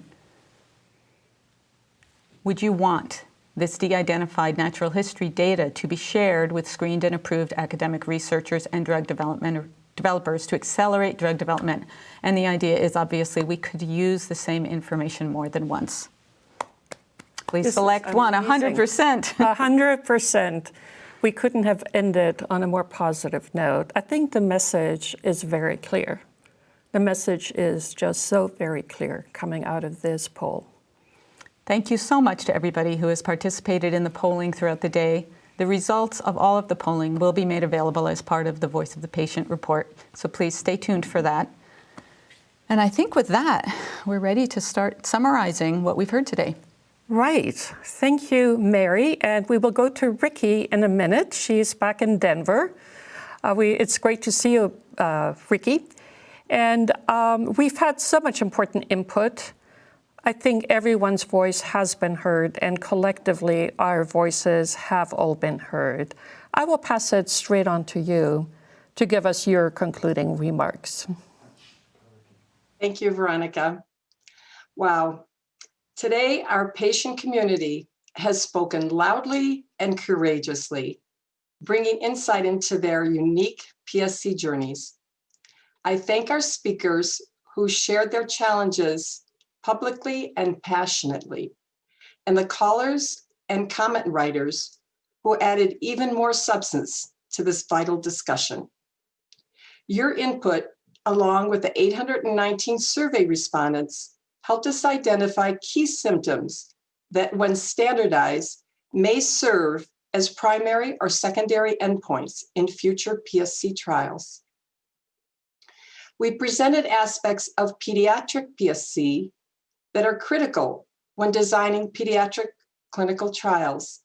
Would you want this de-identified natural history data to be shared with screened and approved academic researchers and drug developers to accelerate drug development? And the idea is obviously we could use the same information more than once. Please select one, 100%. 100%. We couldn't have ended on a more positive note. I think the message is very clear. The message is just so very clear coming out of this poll. Thank you so much to everybody who has participated in the polling throughout the day. The results of all of the polling will be made available as part of the Voice of the Patient report, so please stay tuned for that. And I think with that, we're ready to start summarizing what we've heard today. Right. Thank you, Mary. And we will go to Ricky in a minute. She's back in Denver. It's great to see you, Ricky. And we've had so much important input. I think everyone's voice has been heard, and collectively our voices have all been heard. I will pass it straight on to you to give us your concluding remarks. Thank you, Veronica. Wow. Today, our patient community has spoken loudly and courageously, bringing insight into their unique PSC journeys. I thank our speakers who shared their challenges publicly and passionately, and the callers and comment writers who added even more substance to this vital discussion. Your input, along with the 819 survey respondents, helped us identify key symptoms that, when standardized, may serve as primary or secondary endpoints in future PSC trials. We presented aspects of pediatric PSC that are critical when designing pediatric clinical trials,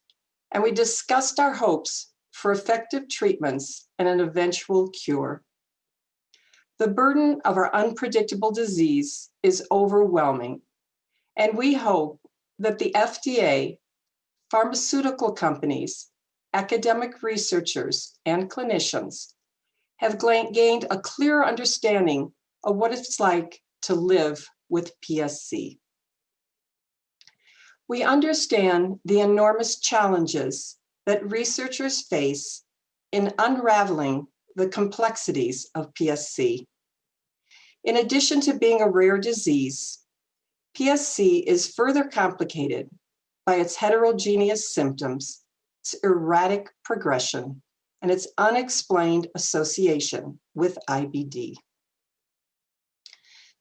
and we discussed our hopes for effective treatments and an eventual cure. The burden of our unpredictable disease is overwhelming, and we hope that the FDA, pharmaceutical companies, academic researchers, and clinicians have gained a clearer understanding of what it's like to live with PSC. We understand the enormous challenges that researchers face in unraveling the complexities of PSC. In addition to being a rare disease, PSC is further complicated by its heterogeneous symptoms, its erratic progression, and its unexplained association with IBD.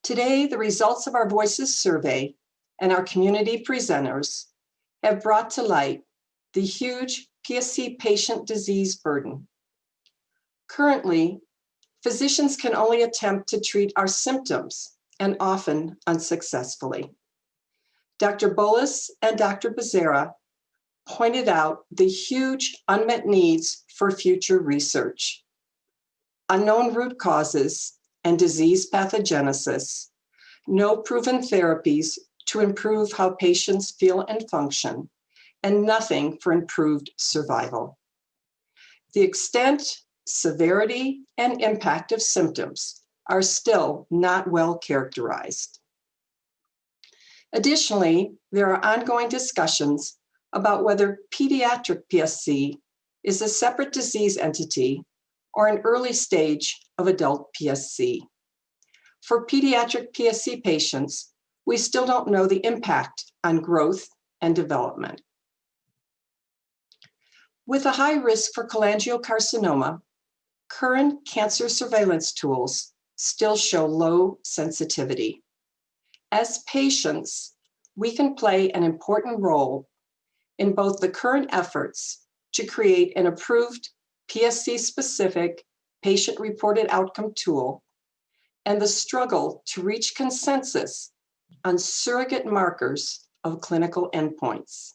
Today, the results of our Voices survey and our community presenters have brought to light the huge PSC patient disease burden. Currently, physicians can only attempt to treat our symptoms, and often unsuccessfully. Dr. Bolus and Dr. Becerra pointed out the huge unmet needs for future research. Unknown root causes and disease pathogenesis, no proven therapies to improve how patients feel and function, and nothing for improved survival. The extent, severity, and impact of symptoms are still not well characterized. Additionally, there are ongoing discussions about whether pediatric PSC is a separate disease entity or an early stage of adult PSC. For pediatric PSC patients, we still don't know the impact on growth and development. With a high risk for cholangiocarcinoma, current cancer surveillance tools still show low sensitivity. As patients, we can play an important role in both the current efforts to create an approved PSC-specific patient-reported outcome tool and the struggle to reach consensus on surrogate markers of clinical endpoints.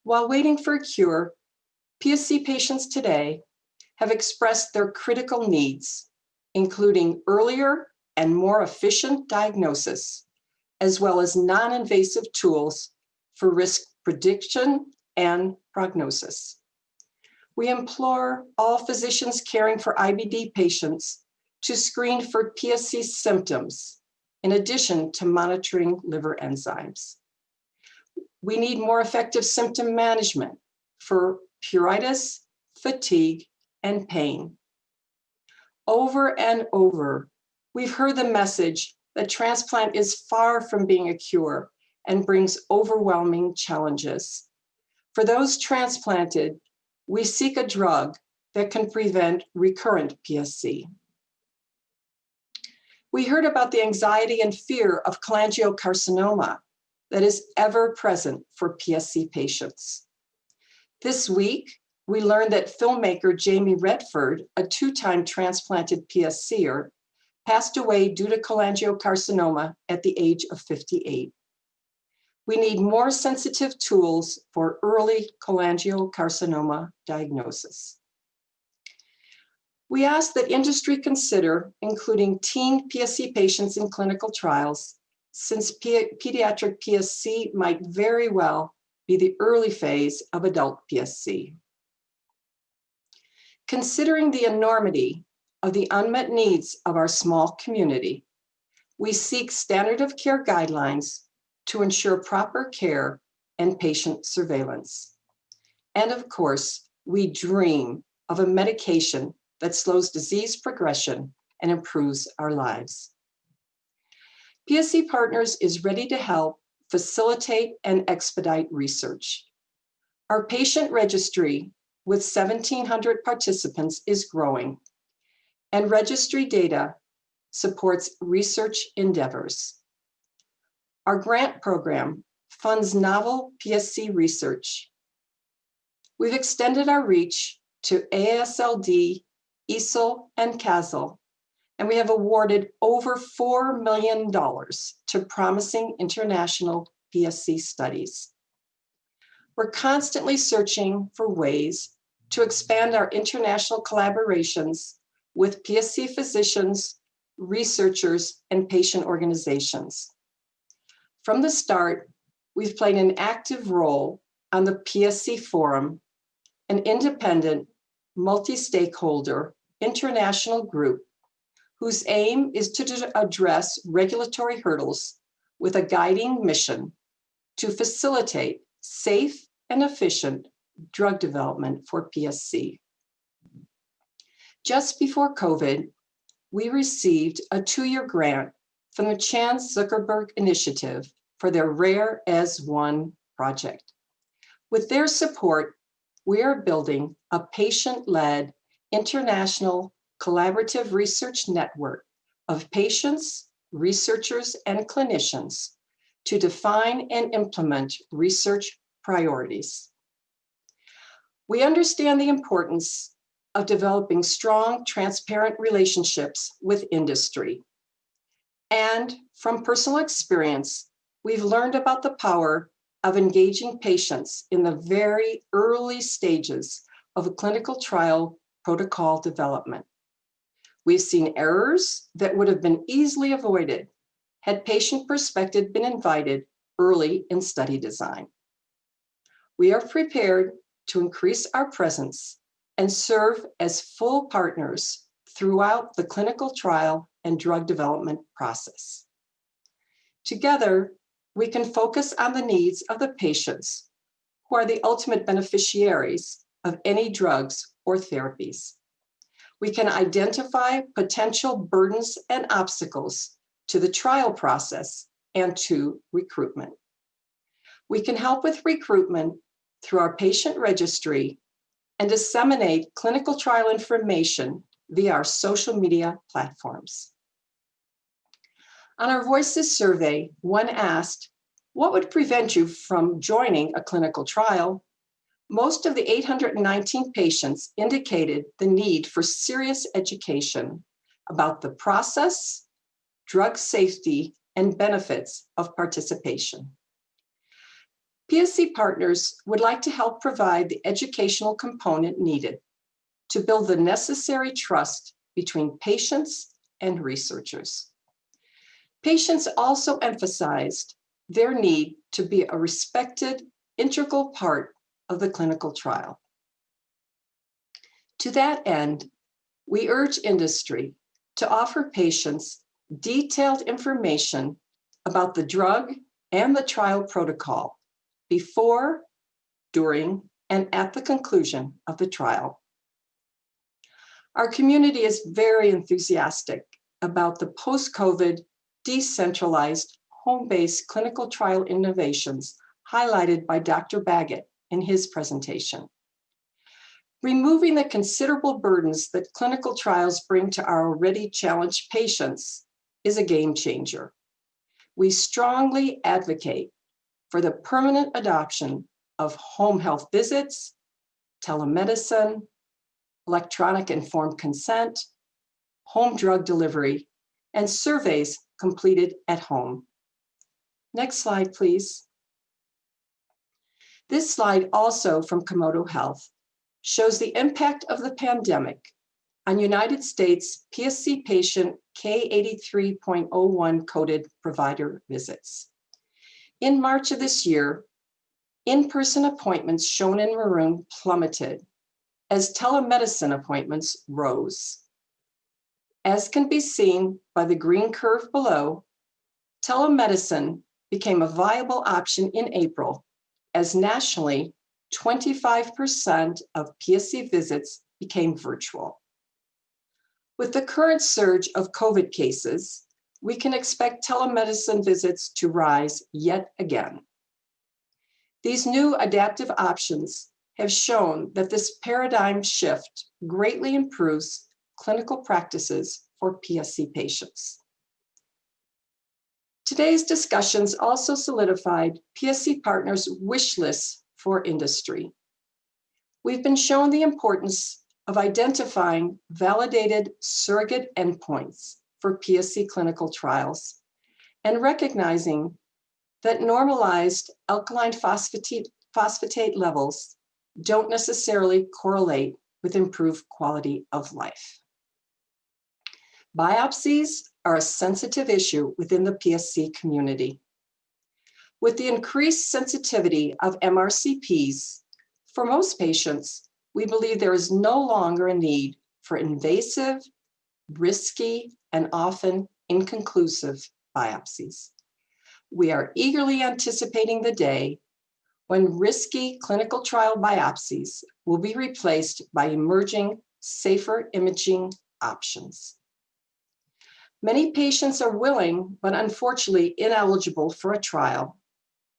While waiting for a cure, PSC patients today have expressed their critical needs, including earlier and more efficient diagnosis, as well as non-invasive tools for risk prediction and prognosis. We implore all physicians caring for IBD patients to screen for PSC symptoms, in addition to monitoring liver enzymes. We need more effective symptom management for pruritus, fatigue, and pain. Over and over, we've heard the message that transplant is far from being a cure and brings overwhelming challenges. For those transplanted, we seek a drug that can prevent recurrent PSC. We heard about the anxiety and fear of cholangiocarcinoma that is ever present for PSC patients. This week, we learned that filmmaker Jamie Redford, a 2-time transplanted PSCer, passed away due to cholangiocarcinoma at the age of 58. We need more sensitive tools for early cholangiocarcinoma diagnosis. We ask that industry consider including teen PSC patients in clinical trials, since pediatric PSC might very well be the early phase of adult PSC. Considering the enormity of the unmet needs of our small community, we seek standard of care guidelines to ensure proper care and patient surveillance. And of course, we dream of a medication that slows disease progression and improves our lives. PSC Partners is ready to help facilitate and expedite research. Our patient registry with 1,700 participants is growing, and registry data supports research endeavors. Our grant program funds novel PSC research. We've extended our reach to AASLD, EASL, and CASL, and we have awarded over $4 million to promising international PSC studies. We're constantly searching for ways to expand our international collaborations with PSC physicians, researchers, and patient organizations. From the start, we've played an active role on the PSC Forum, an independent, multi-stakeholder international group whose aim is to address regulatory hurdles with a guiding mission to facilitate safe and efficient drug development for PSC. Just before COVID, we received a 2-year grant from the Chan Zuckerberg Initiative for their Rare as One project. With their support, we are building a patient-led international collaborative research network of patients, researchers, and clinicians to define and implement research priorities. We understand the importance of developing strong, transparent relationships with industry. And from personal experience, we've learned about the power of engaging patients in the very early stages of a clinical trial protocol development. We've seen errors that would have been easily avoided had patient perspective been invited early in study design. We are prepared to increase our presence and serve as full partners throughout the clinical trial and drug development process. Together, we can focus on the needs of the patients who are the ultimate beneficiaries of any drugs or therapies. We can identify potential burdens and obstacles to the trial process and to recruitment. We can help with recruitment through our patient registry and disseminate clinical trial information via our social media platforms. On our Voices survey, one asked, what would prevent you from joining a clinical trial? Most of the 819 patients indicated the need for serious education about the process, drug safety, and benefits of participation. PSC Partners would like to help provide the educational component needed to build the necessary trust between patients and researchers. Patients also emphasized their need to be a respected, integral part of the clinical trial. To that end, we urge industry to offer patients detailed information about the drug and the trial protocol before, during, and at the conclusion of the trial. Our community is very enthusiastic about the post-COVID decentralized home-based clinical trial innovations highlighted by Dr. Baggett in his presentation. Removing the considerable burdens that clinical trials bring to our already challenged patients is a game changer. We strongly advocate for the permanent adoption of home health visits, telemedicine, electronic informed consent, home drug delivery, and surveys completed at home. Next slide, please. This slide, also from Komodo Health, shows the impact of the pandemic on United States PSC patient K83.01 coded provider visits. In March of this year, in-person appointments shown in maroon plummeted as telemedicine appointments rose. As can be seen by the green curve below, telemedicine became a viable option in April, as nationally 25% of PSC visits became virtual. With the current surge of COVID cases, we can expect telemedicine visits to rise yet again. These new adaptive options have shown that this paradigm shift greatly improves clinical practices for PSC patients. Today's discussions also solidified PSC partners' wish lists for industry. We've been shown the importance of identifying validated surrogate endpoints for PSC clinical trials and recognizing that normalized alkaline phosphatase levels don't necessarily correlate with improved quality of life. Biopsies are a sensitive issue within the PSC community. With the increased sensitivity of MRCPs, for most patients, we believe there is no longer a need for invasive, risky, and often inconclusive biopsies. We are eagerly anticipating the day when risky clinical trial biopsies will be replaced by emerging, safer imaging options. Many patients are willing, but unfortunately ineligible for a trial,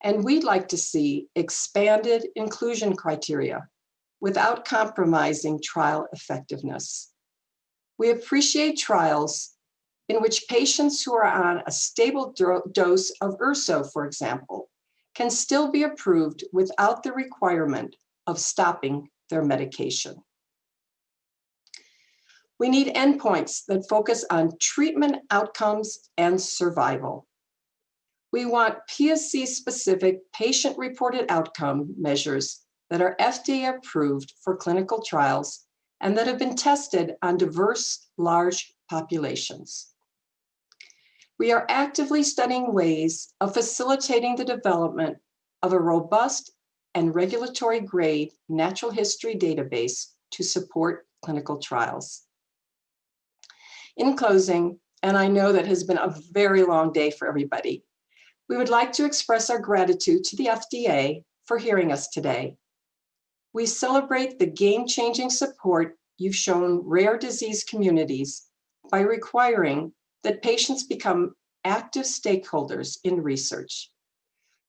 and we'd like to see expanded inclusion criteria without compromising trial effectiveness. We appreciate trials in which patients who are on a stable dose of urso, for example, can still be approved without the requirement of stopping their medication. We need endpoints that focus on treatment outcomes and survival. We want PSC-specific patient-reported outcome measures that are FDA approved for clinical trials and that have been tested on diverse, large populations. We are actively studying ways of facilitating the development of a robust and regulatory-grade natural history database to support clinical trials. In closing, and I know that has been a very long day for everybody, we would like to express our gratitude to the FDA for hearing us today. We celebrate the game-changing support you've shown rare disease communities by requiring that patients become active stakeholders in research.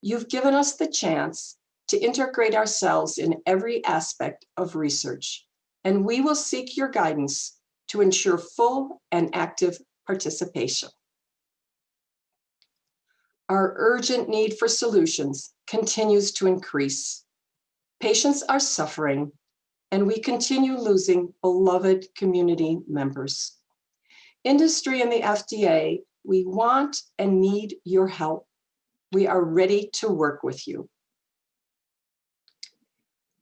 You've given us the chance to integrate ourselves in every aspect of research, and we will seek your guidance to ensure full and active participation. Our urgent need for solutions continues to increase. Patients are suffering, and we continue losing beloved community members. Industry and the FDA, we want and need your help. We are ready to work with you.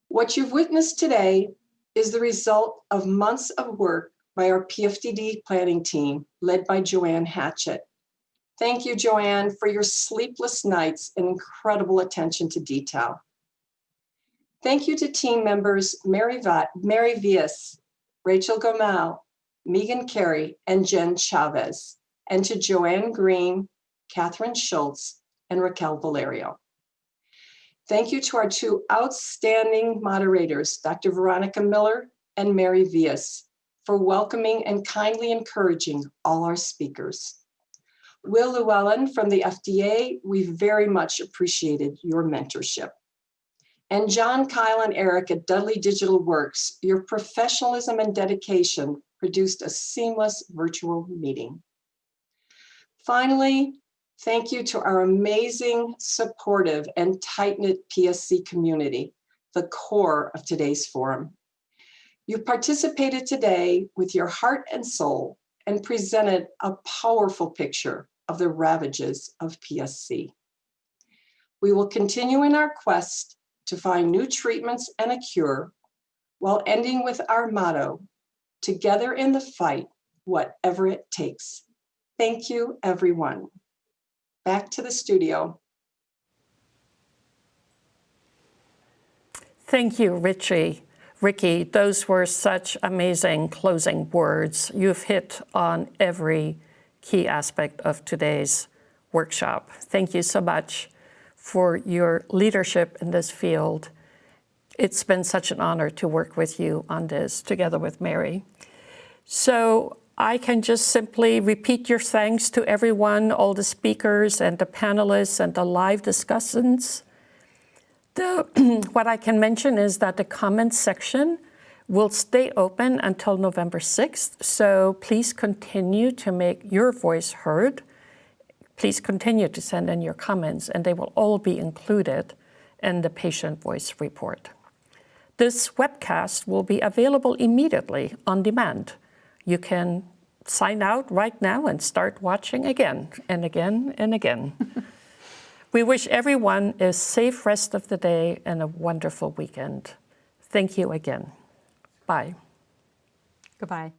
What you've witnessed today is the result of months of work by our PFDD planning team, led by Joanne Hatchett. Thank you, Joanne, for your sleepless nights and incredible attention to detail. Thank you to team members Mary Vias, Rachel Gomal, Megan Carey, and Jen Chavez, and to Joanne Green, Catherine Schultz, and Raquel Valerio. Thank you to our two outstanding moderators, Dr. Veronica Miller and Mary Vias, for welcoming and kindly encouraging all our speakers. Will Llewellyn from the FDA, we very much appreciated your mentorship. And John, Kyle, and Eric at Dudley Digital Works, your professionalism and dedication produced a seamless virtual meeting. Finally, thank you to our amazing, supportive, and tight-knit PSC community, the core of today's forum. You participated today with your heart and soul and presented a powerful picture of the ravages of PSC. We will continue in our quest to find new treatments and a cure while ending with our motto, together in the fight, whatever it takes. Thank you, everyone. Back to the studio. Thank you, Ricky. Those were such amazing closing words. You've hit on every key aspect of today's workshop. Thank you so much for your leadership in this field. It's been such an honor to work with you on this together with Mary. So I can just simply repeat your thanks to everyone, all the speakers and the panelists and the live discussants. What I can mention is that the comments section will stay open until November 6th, so please continue to make your voice heard. Please continue to send in your comments, and they will all be included in the patient voice report. This webcast will be available immediately on demand. You can sign out right now and start watching again and again and again. We wish everyone a safe rest of the day and a wonderful weekend. Thank you again. Bye. Goodbye.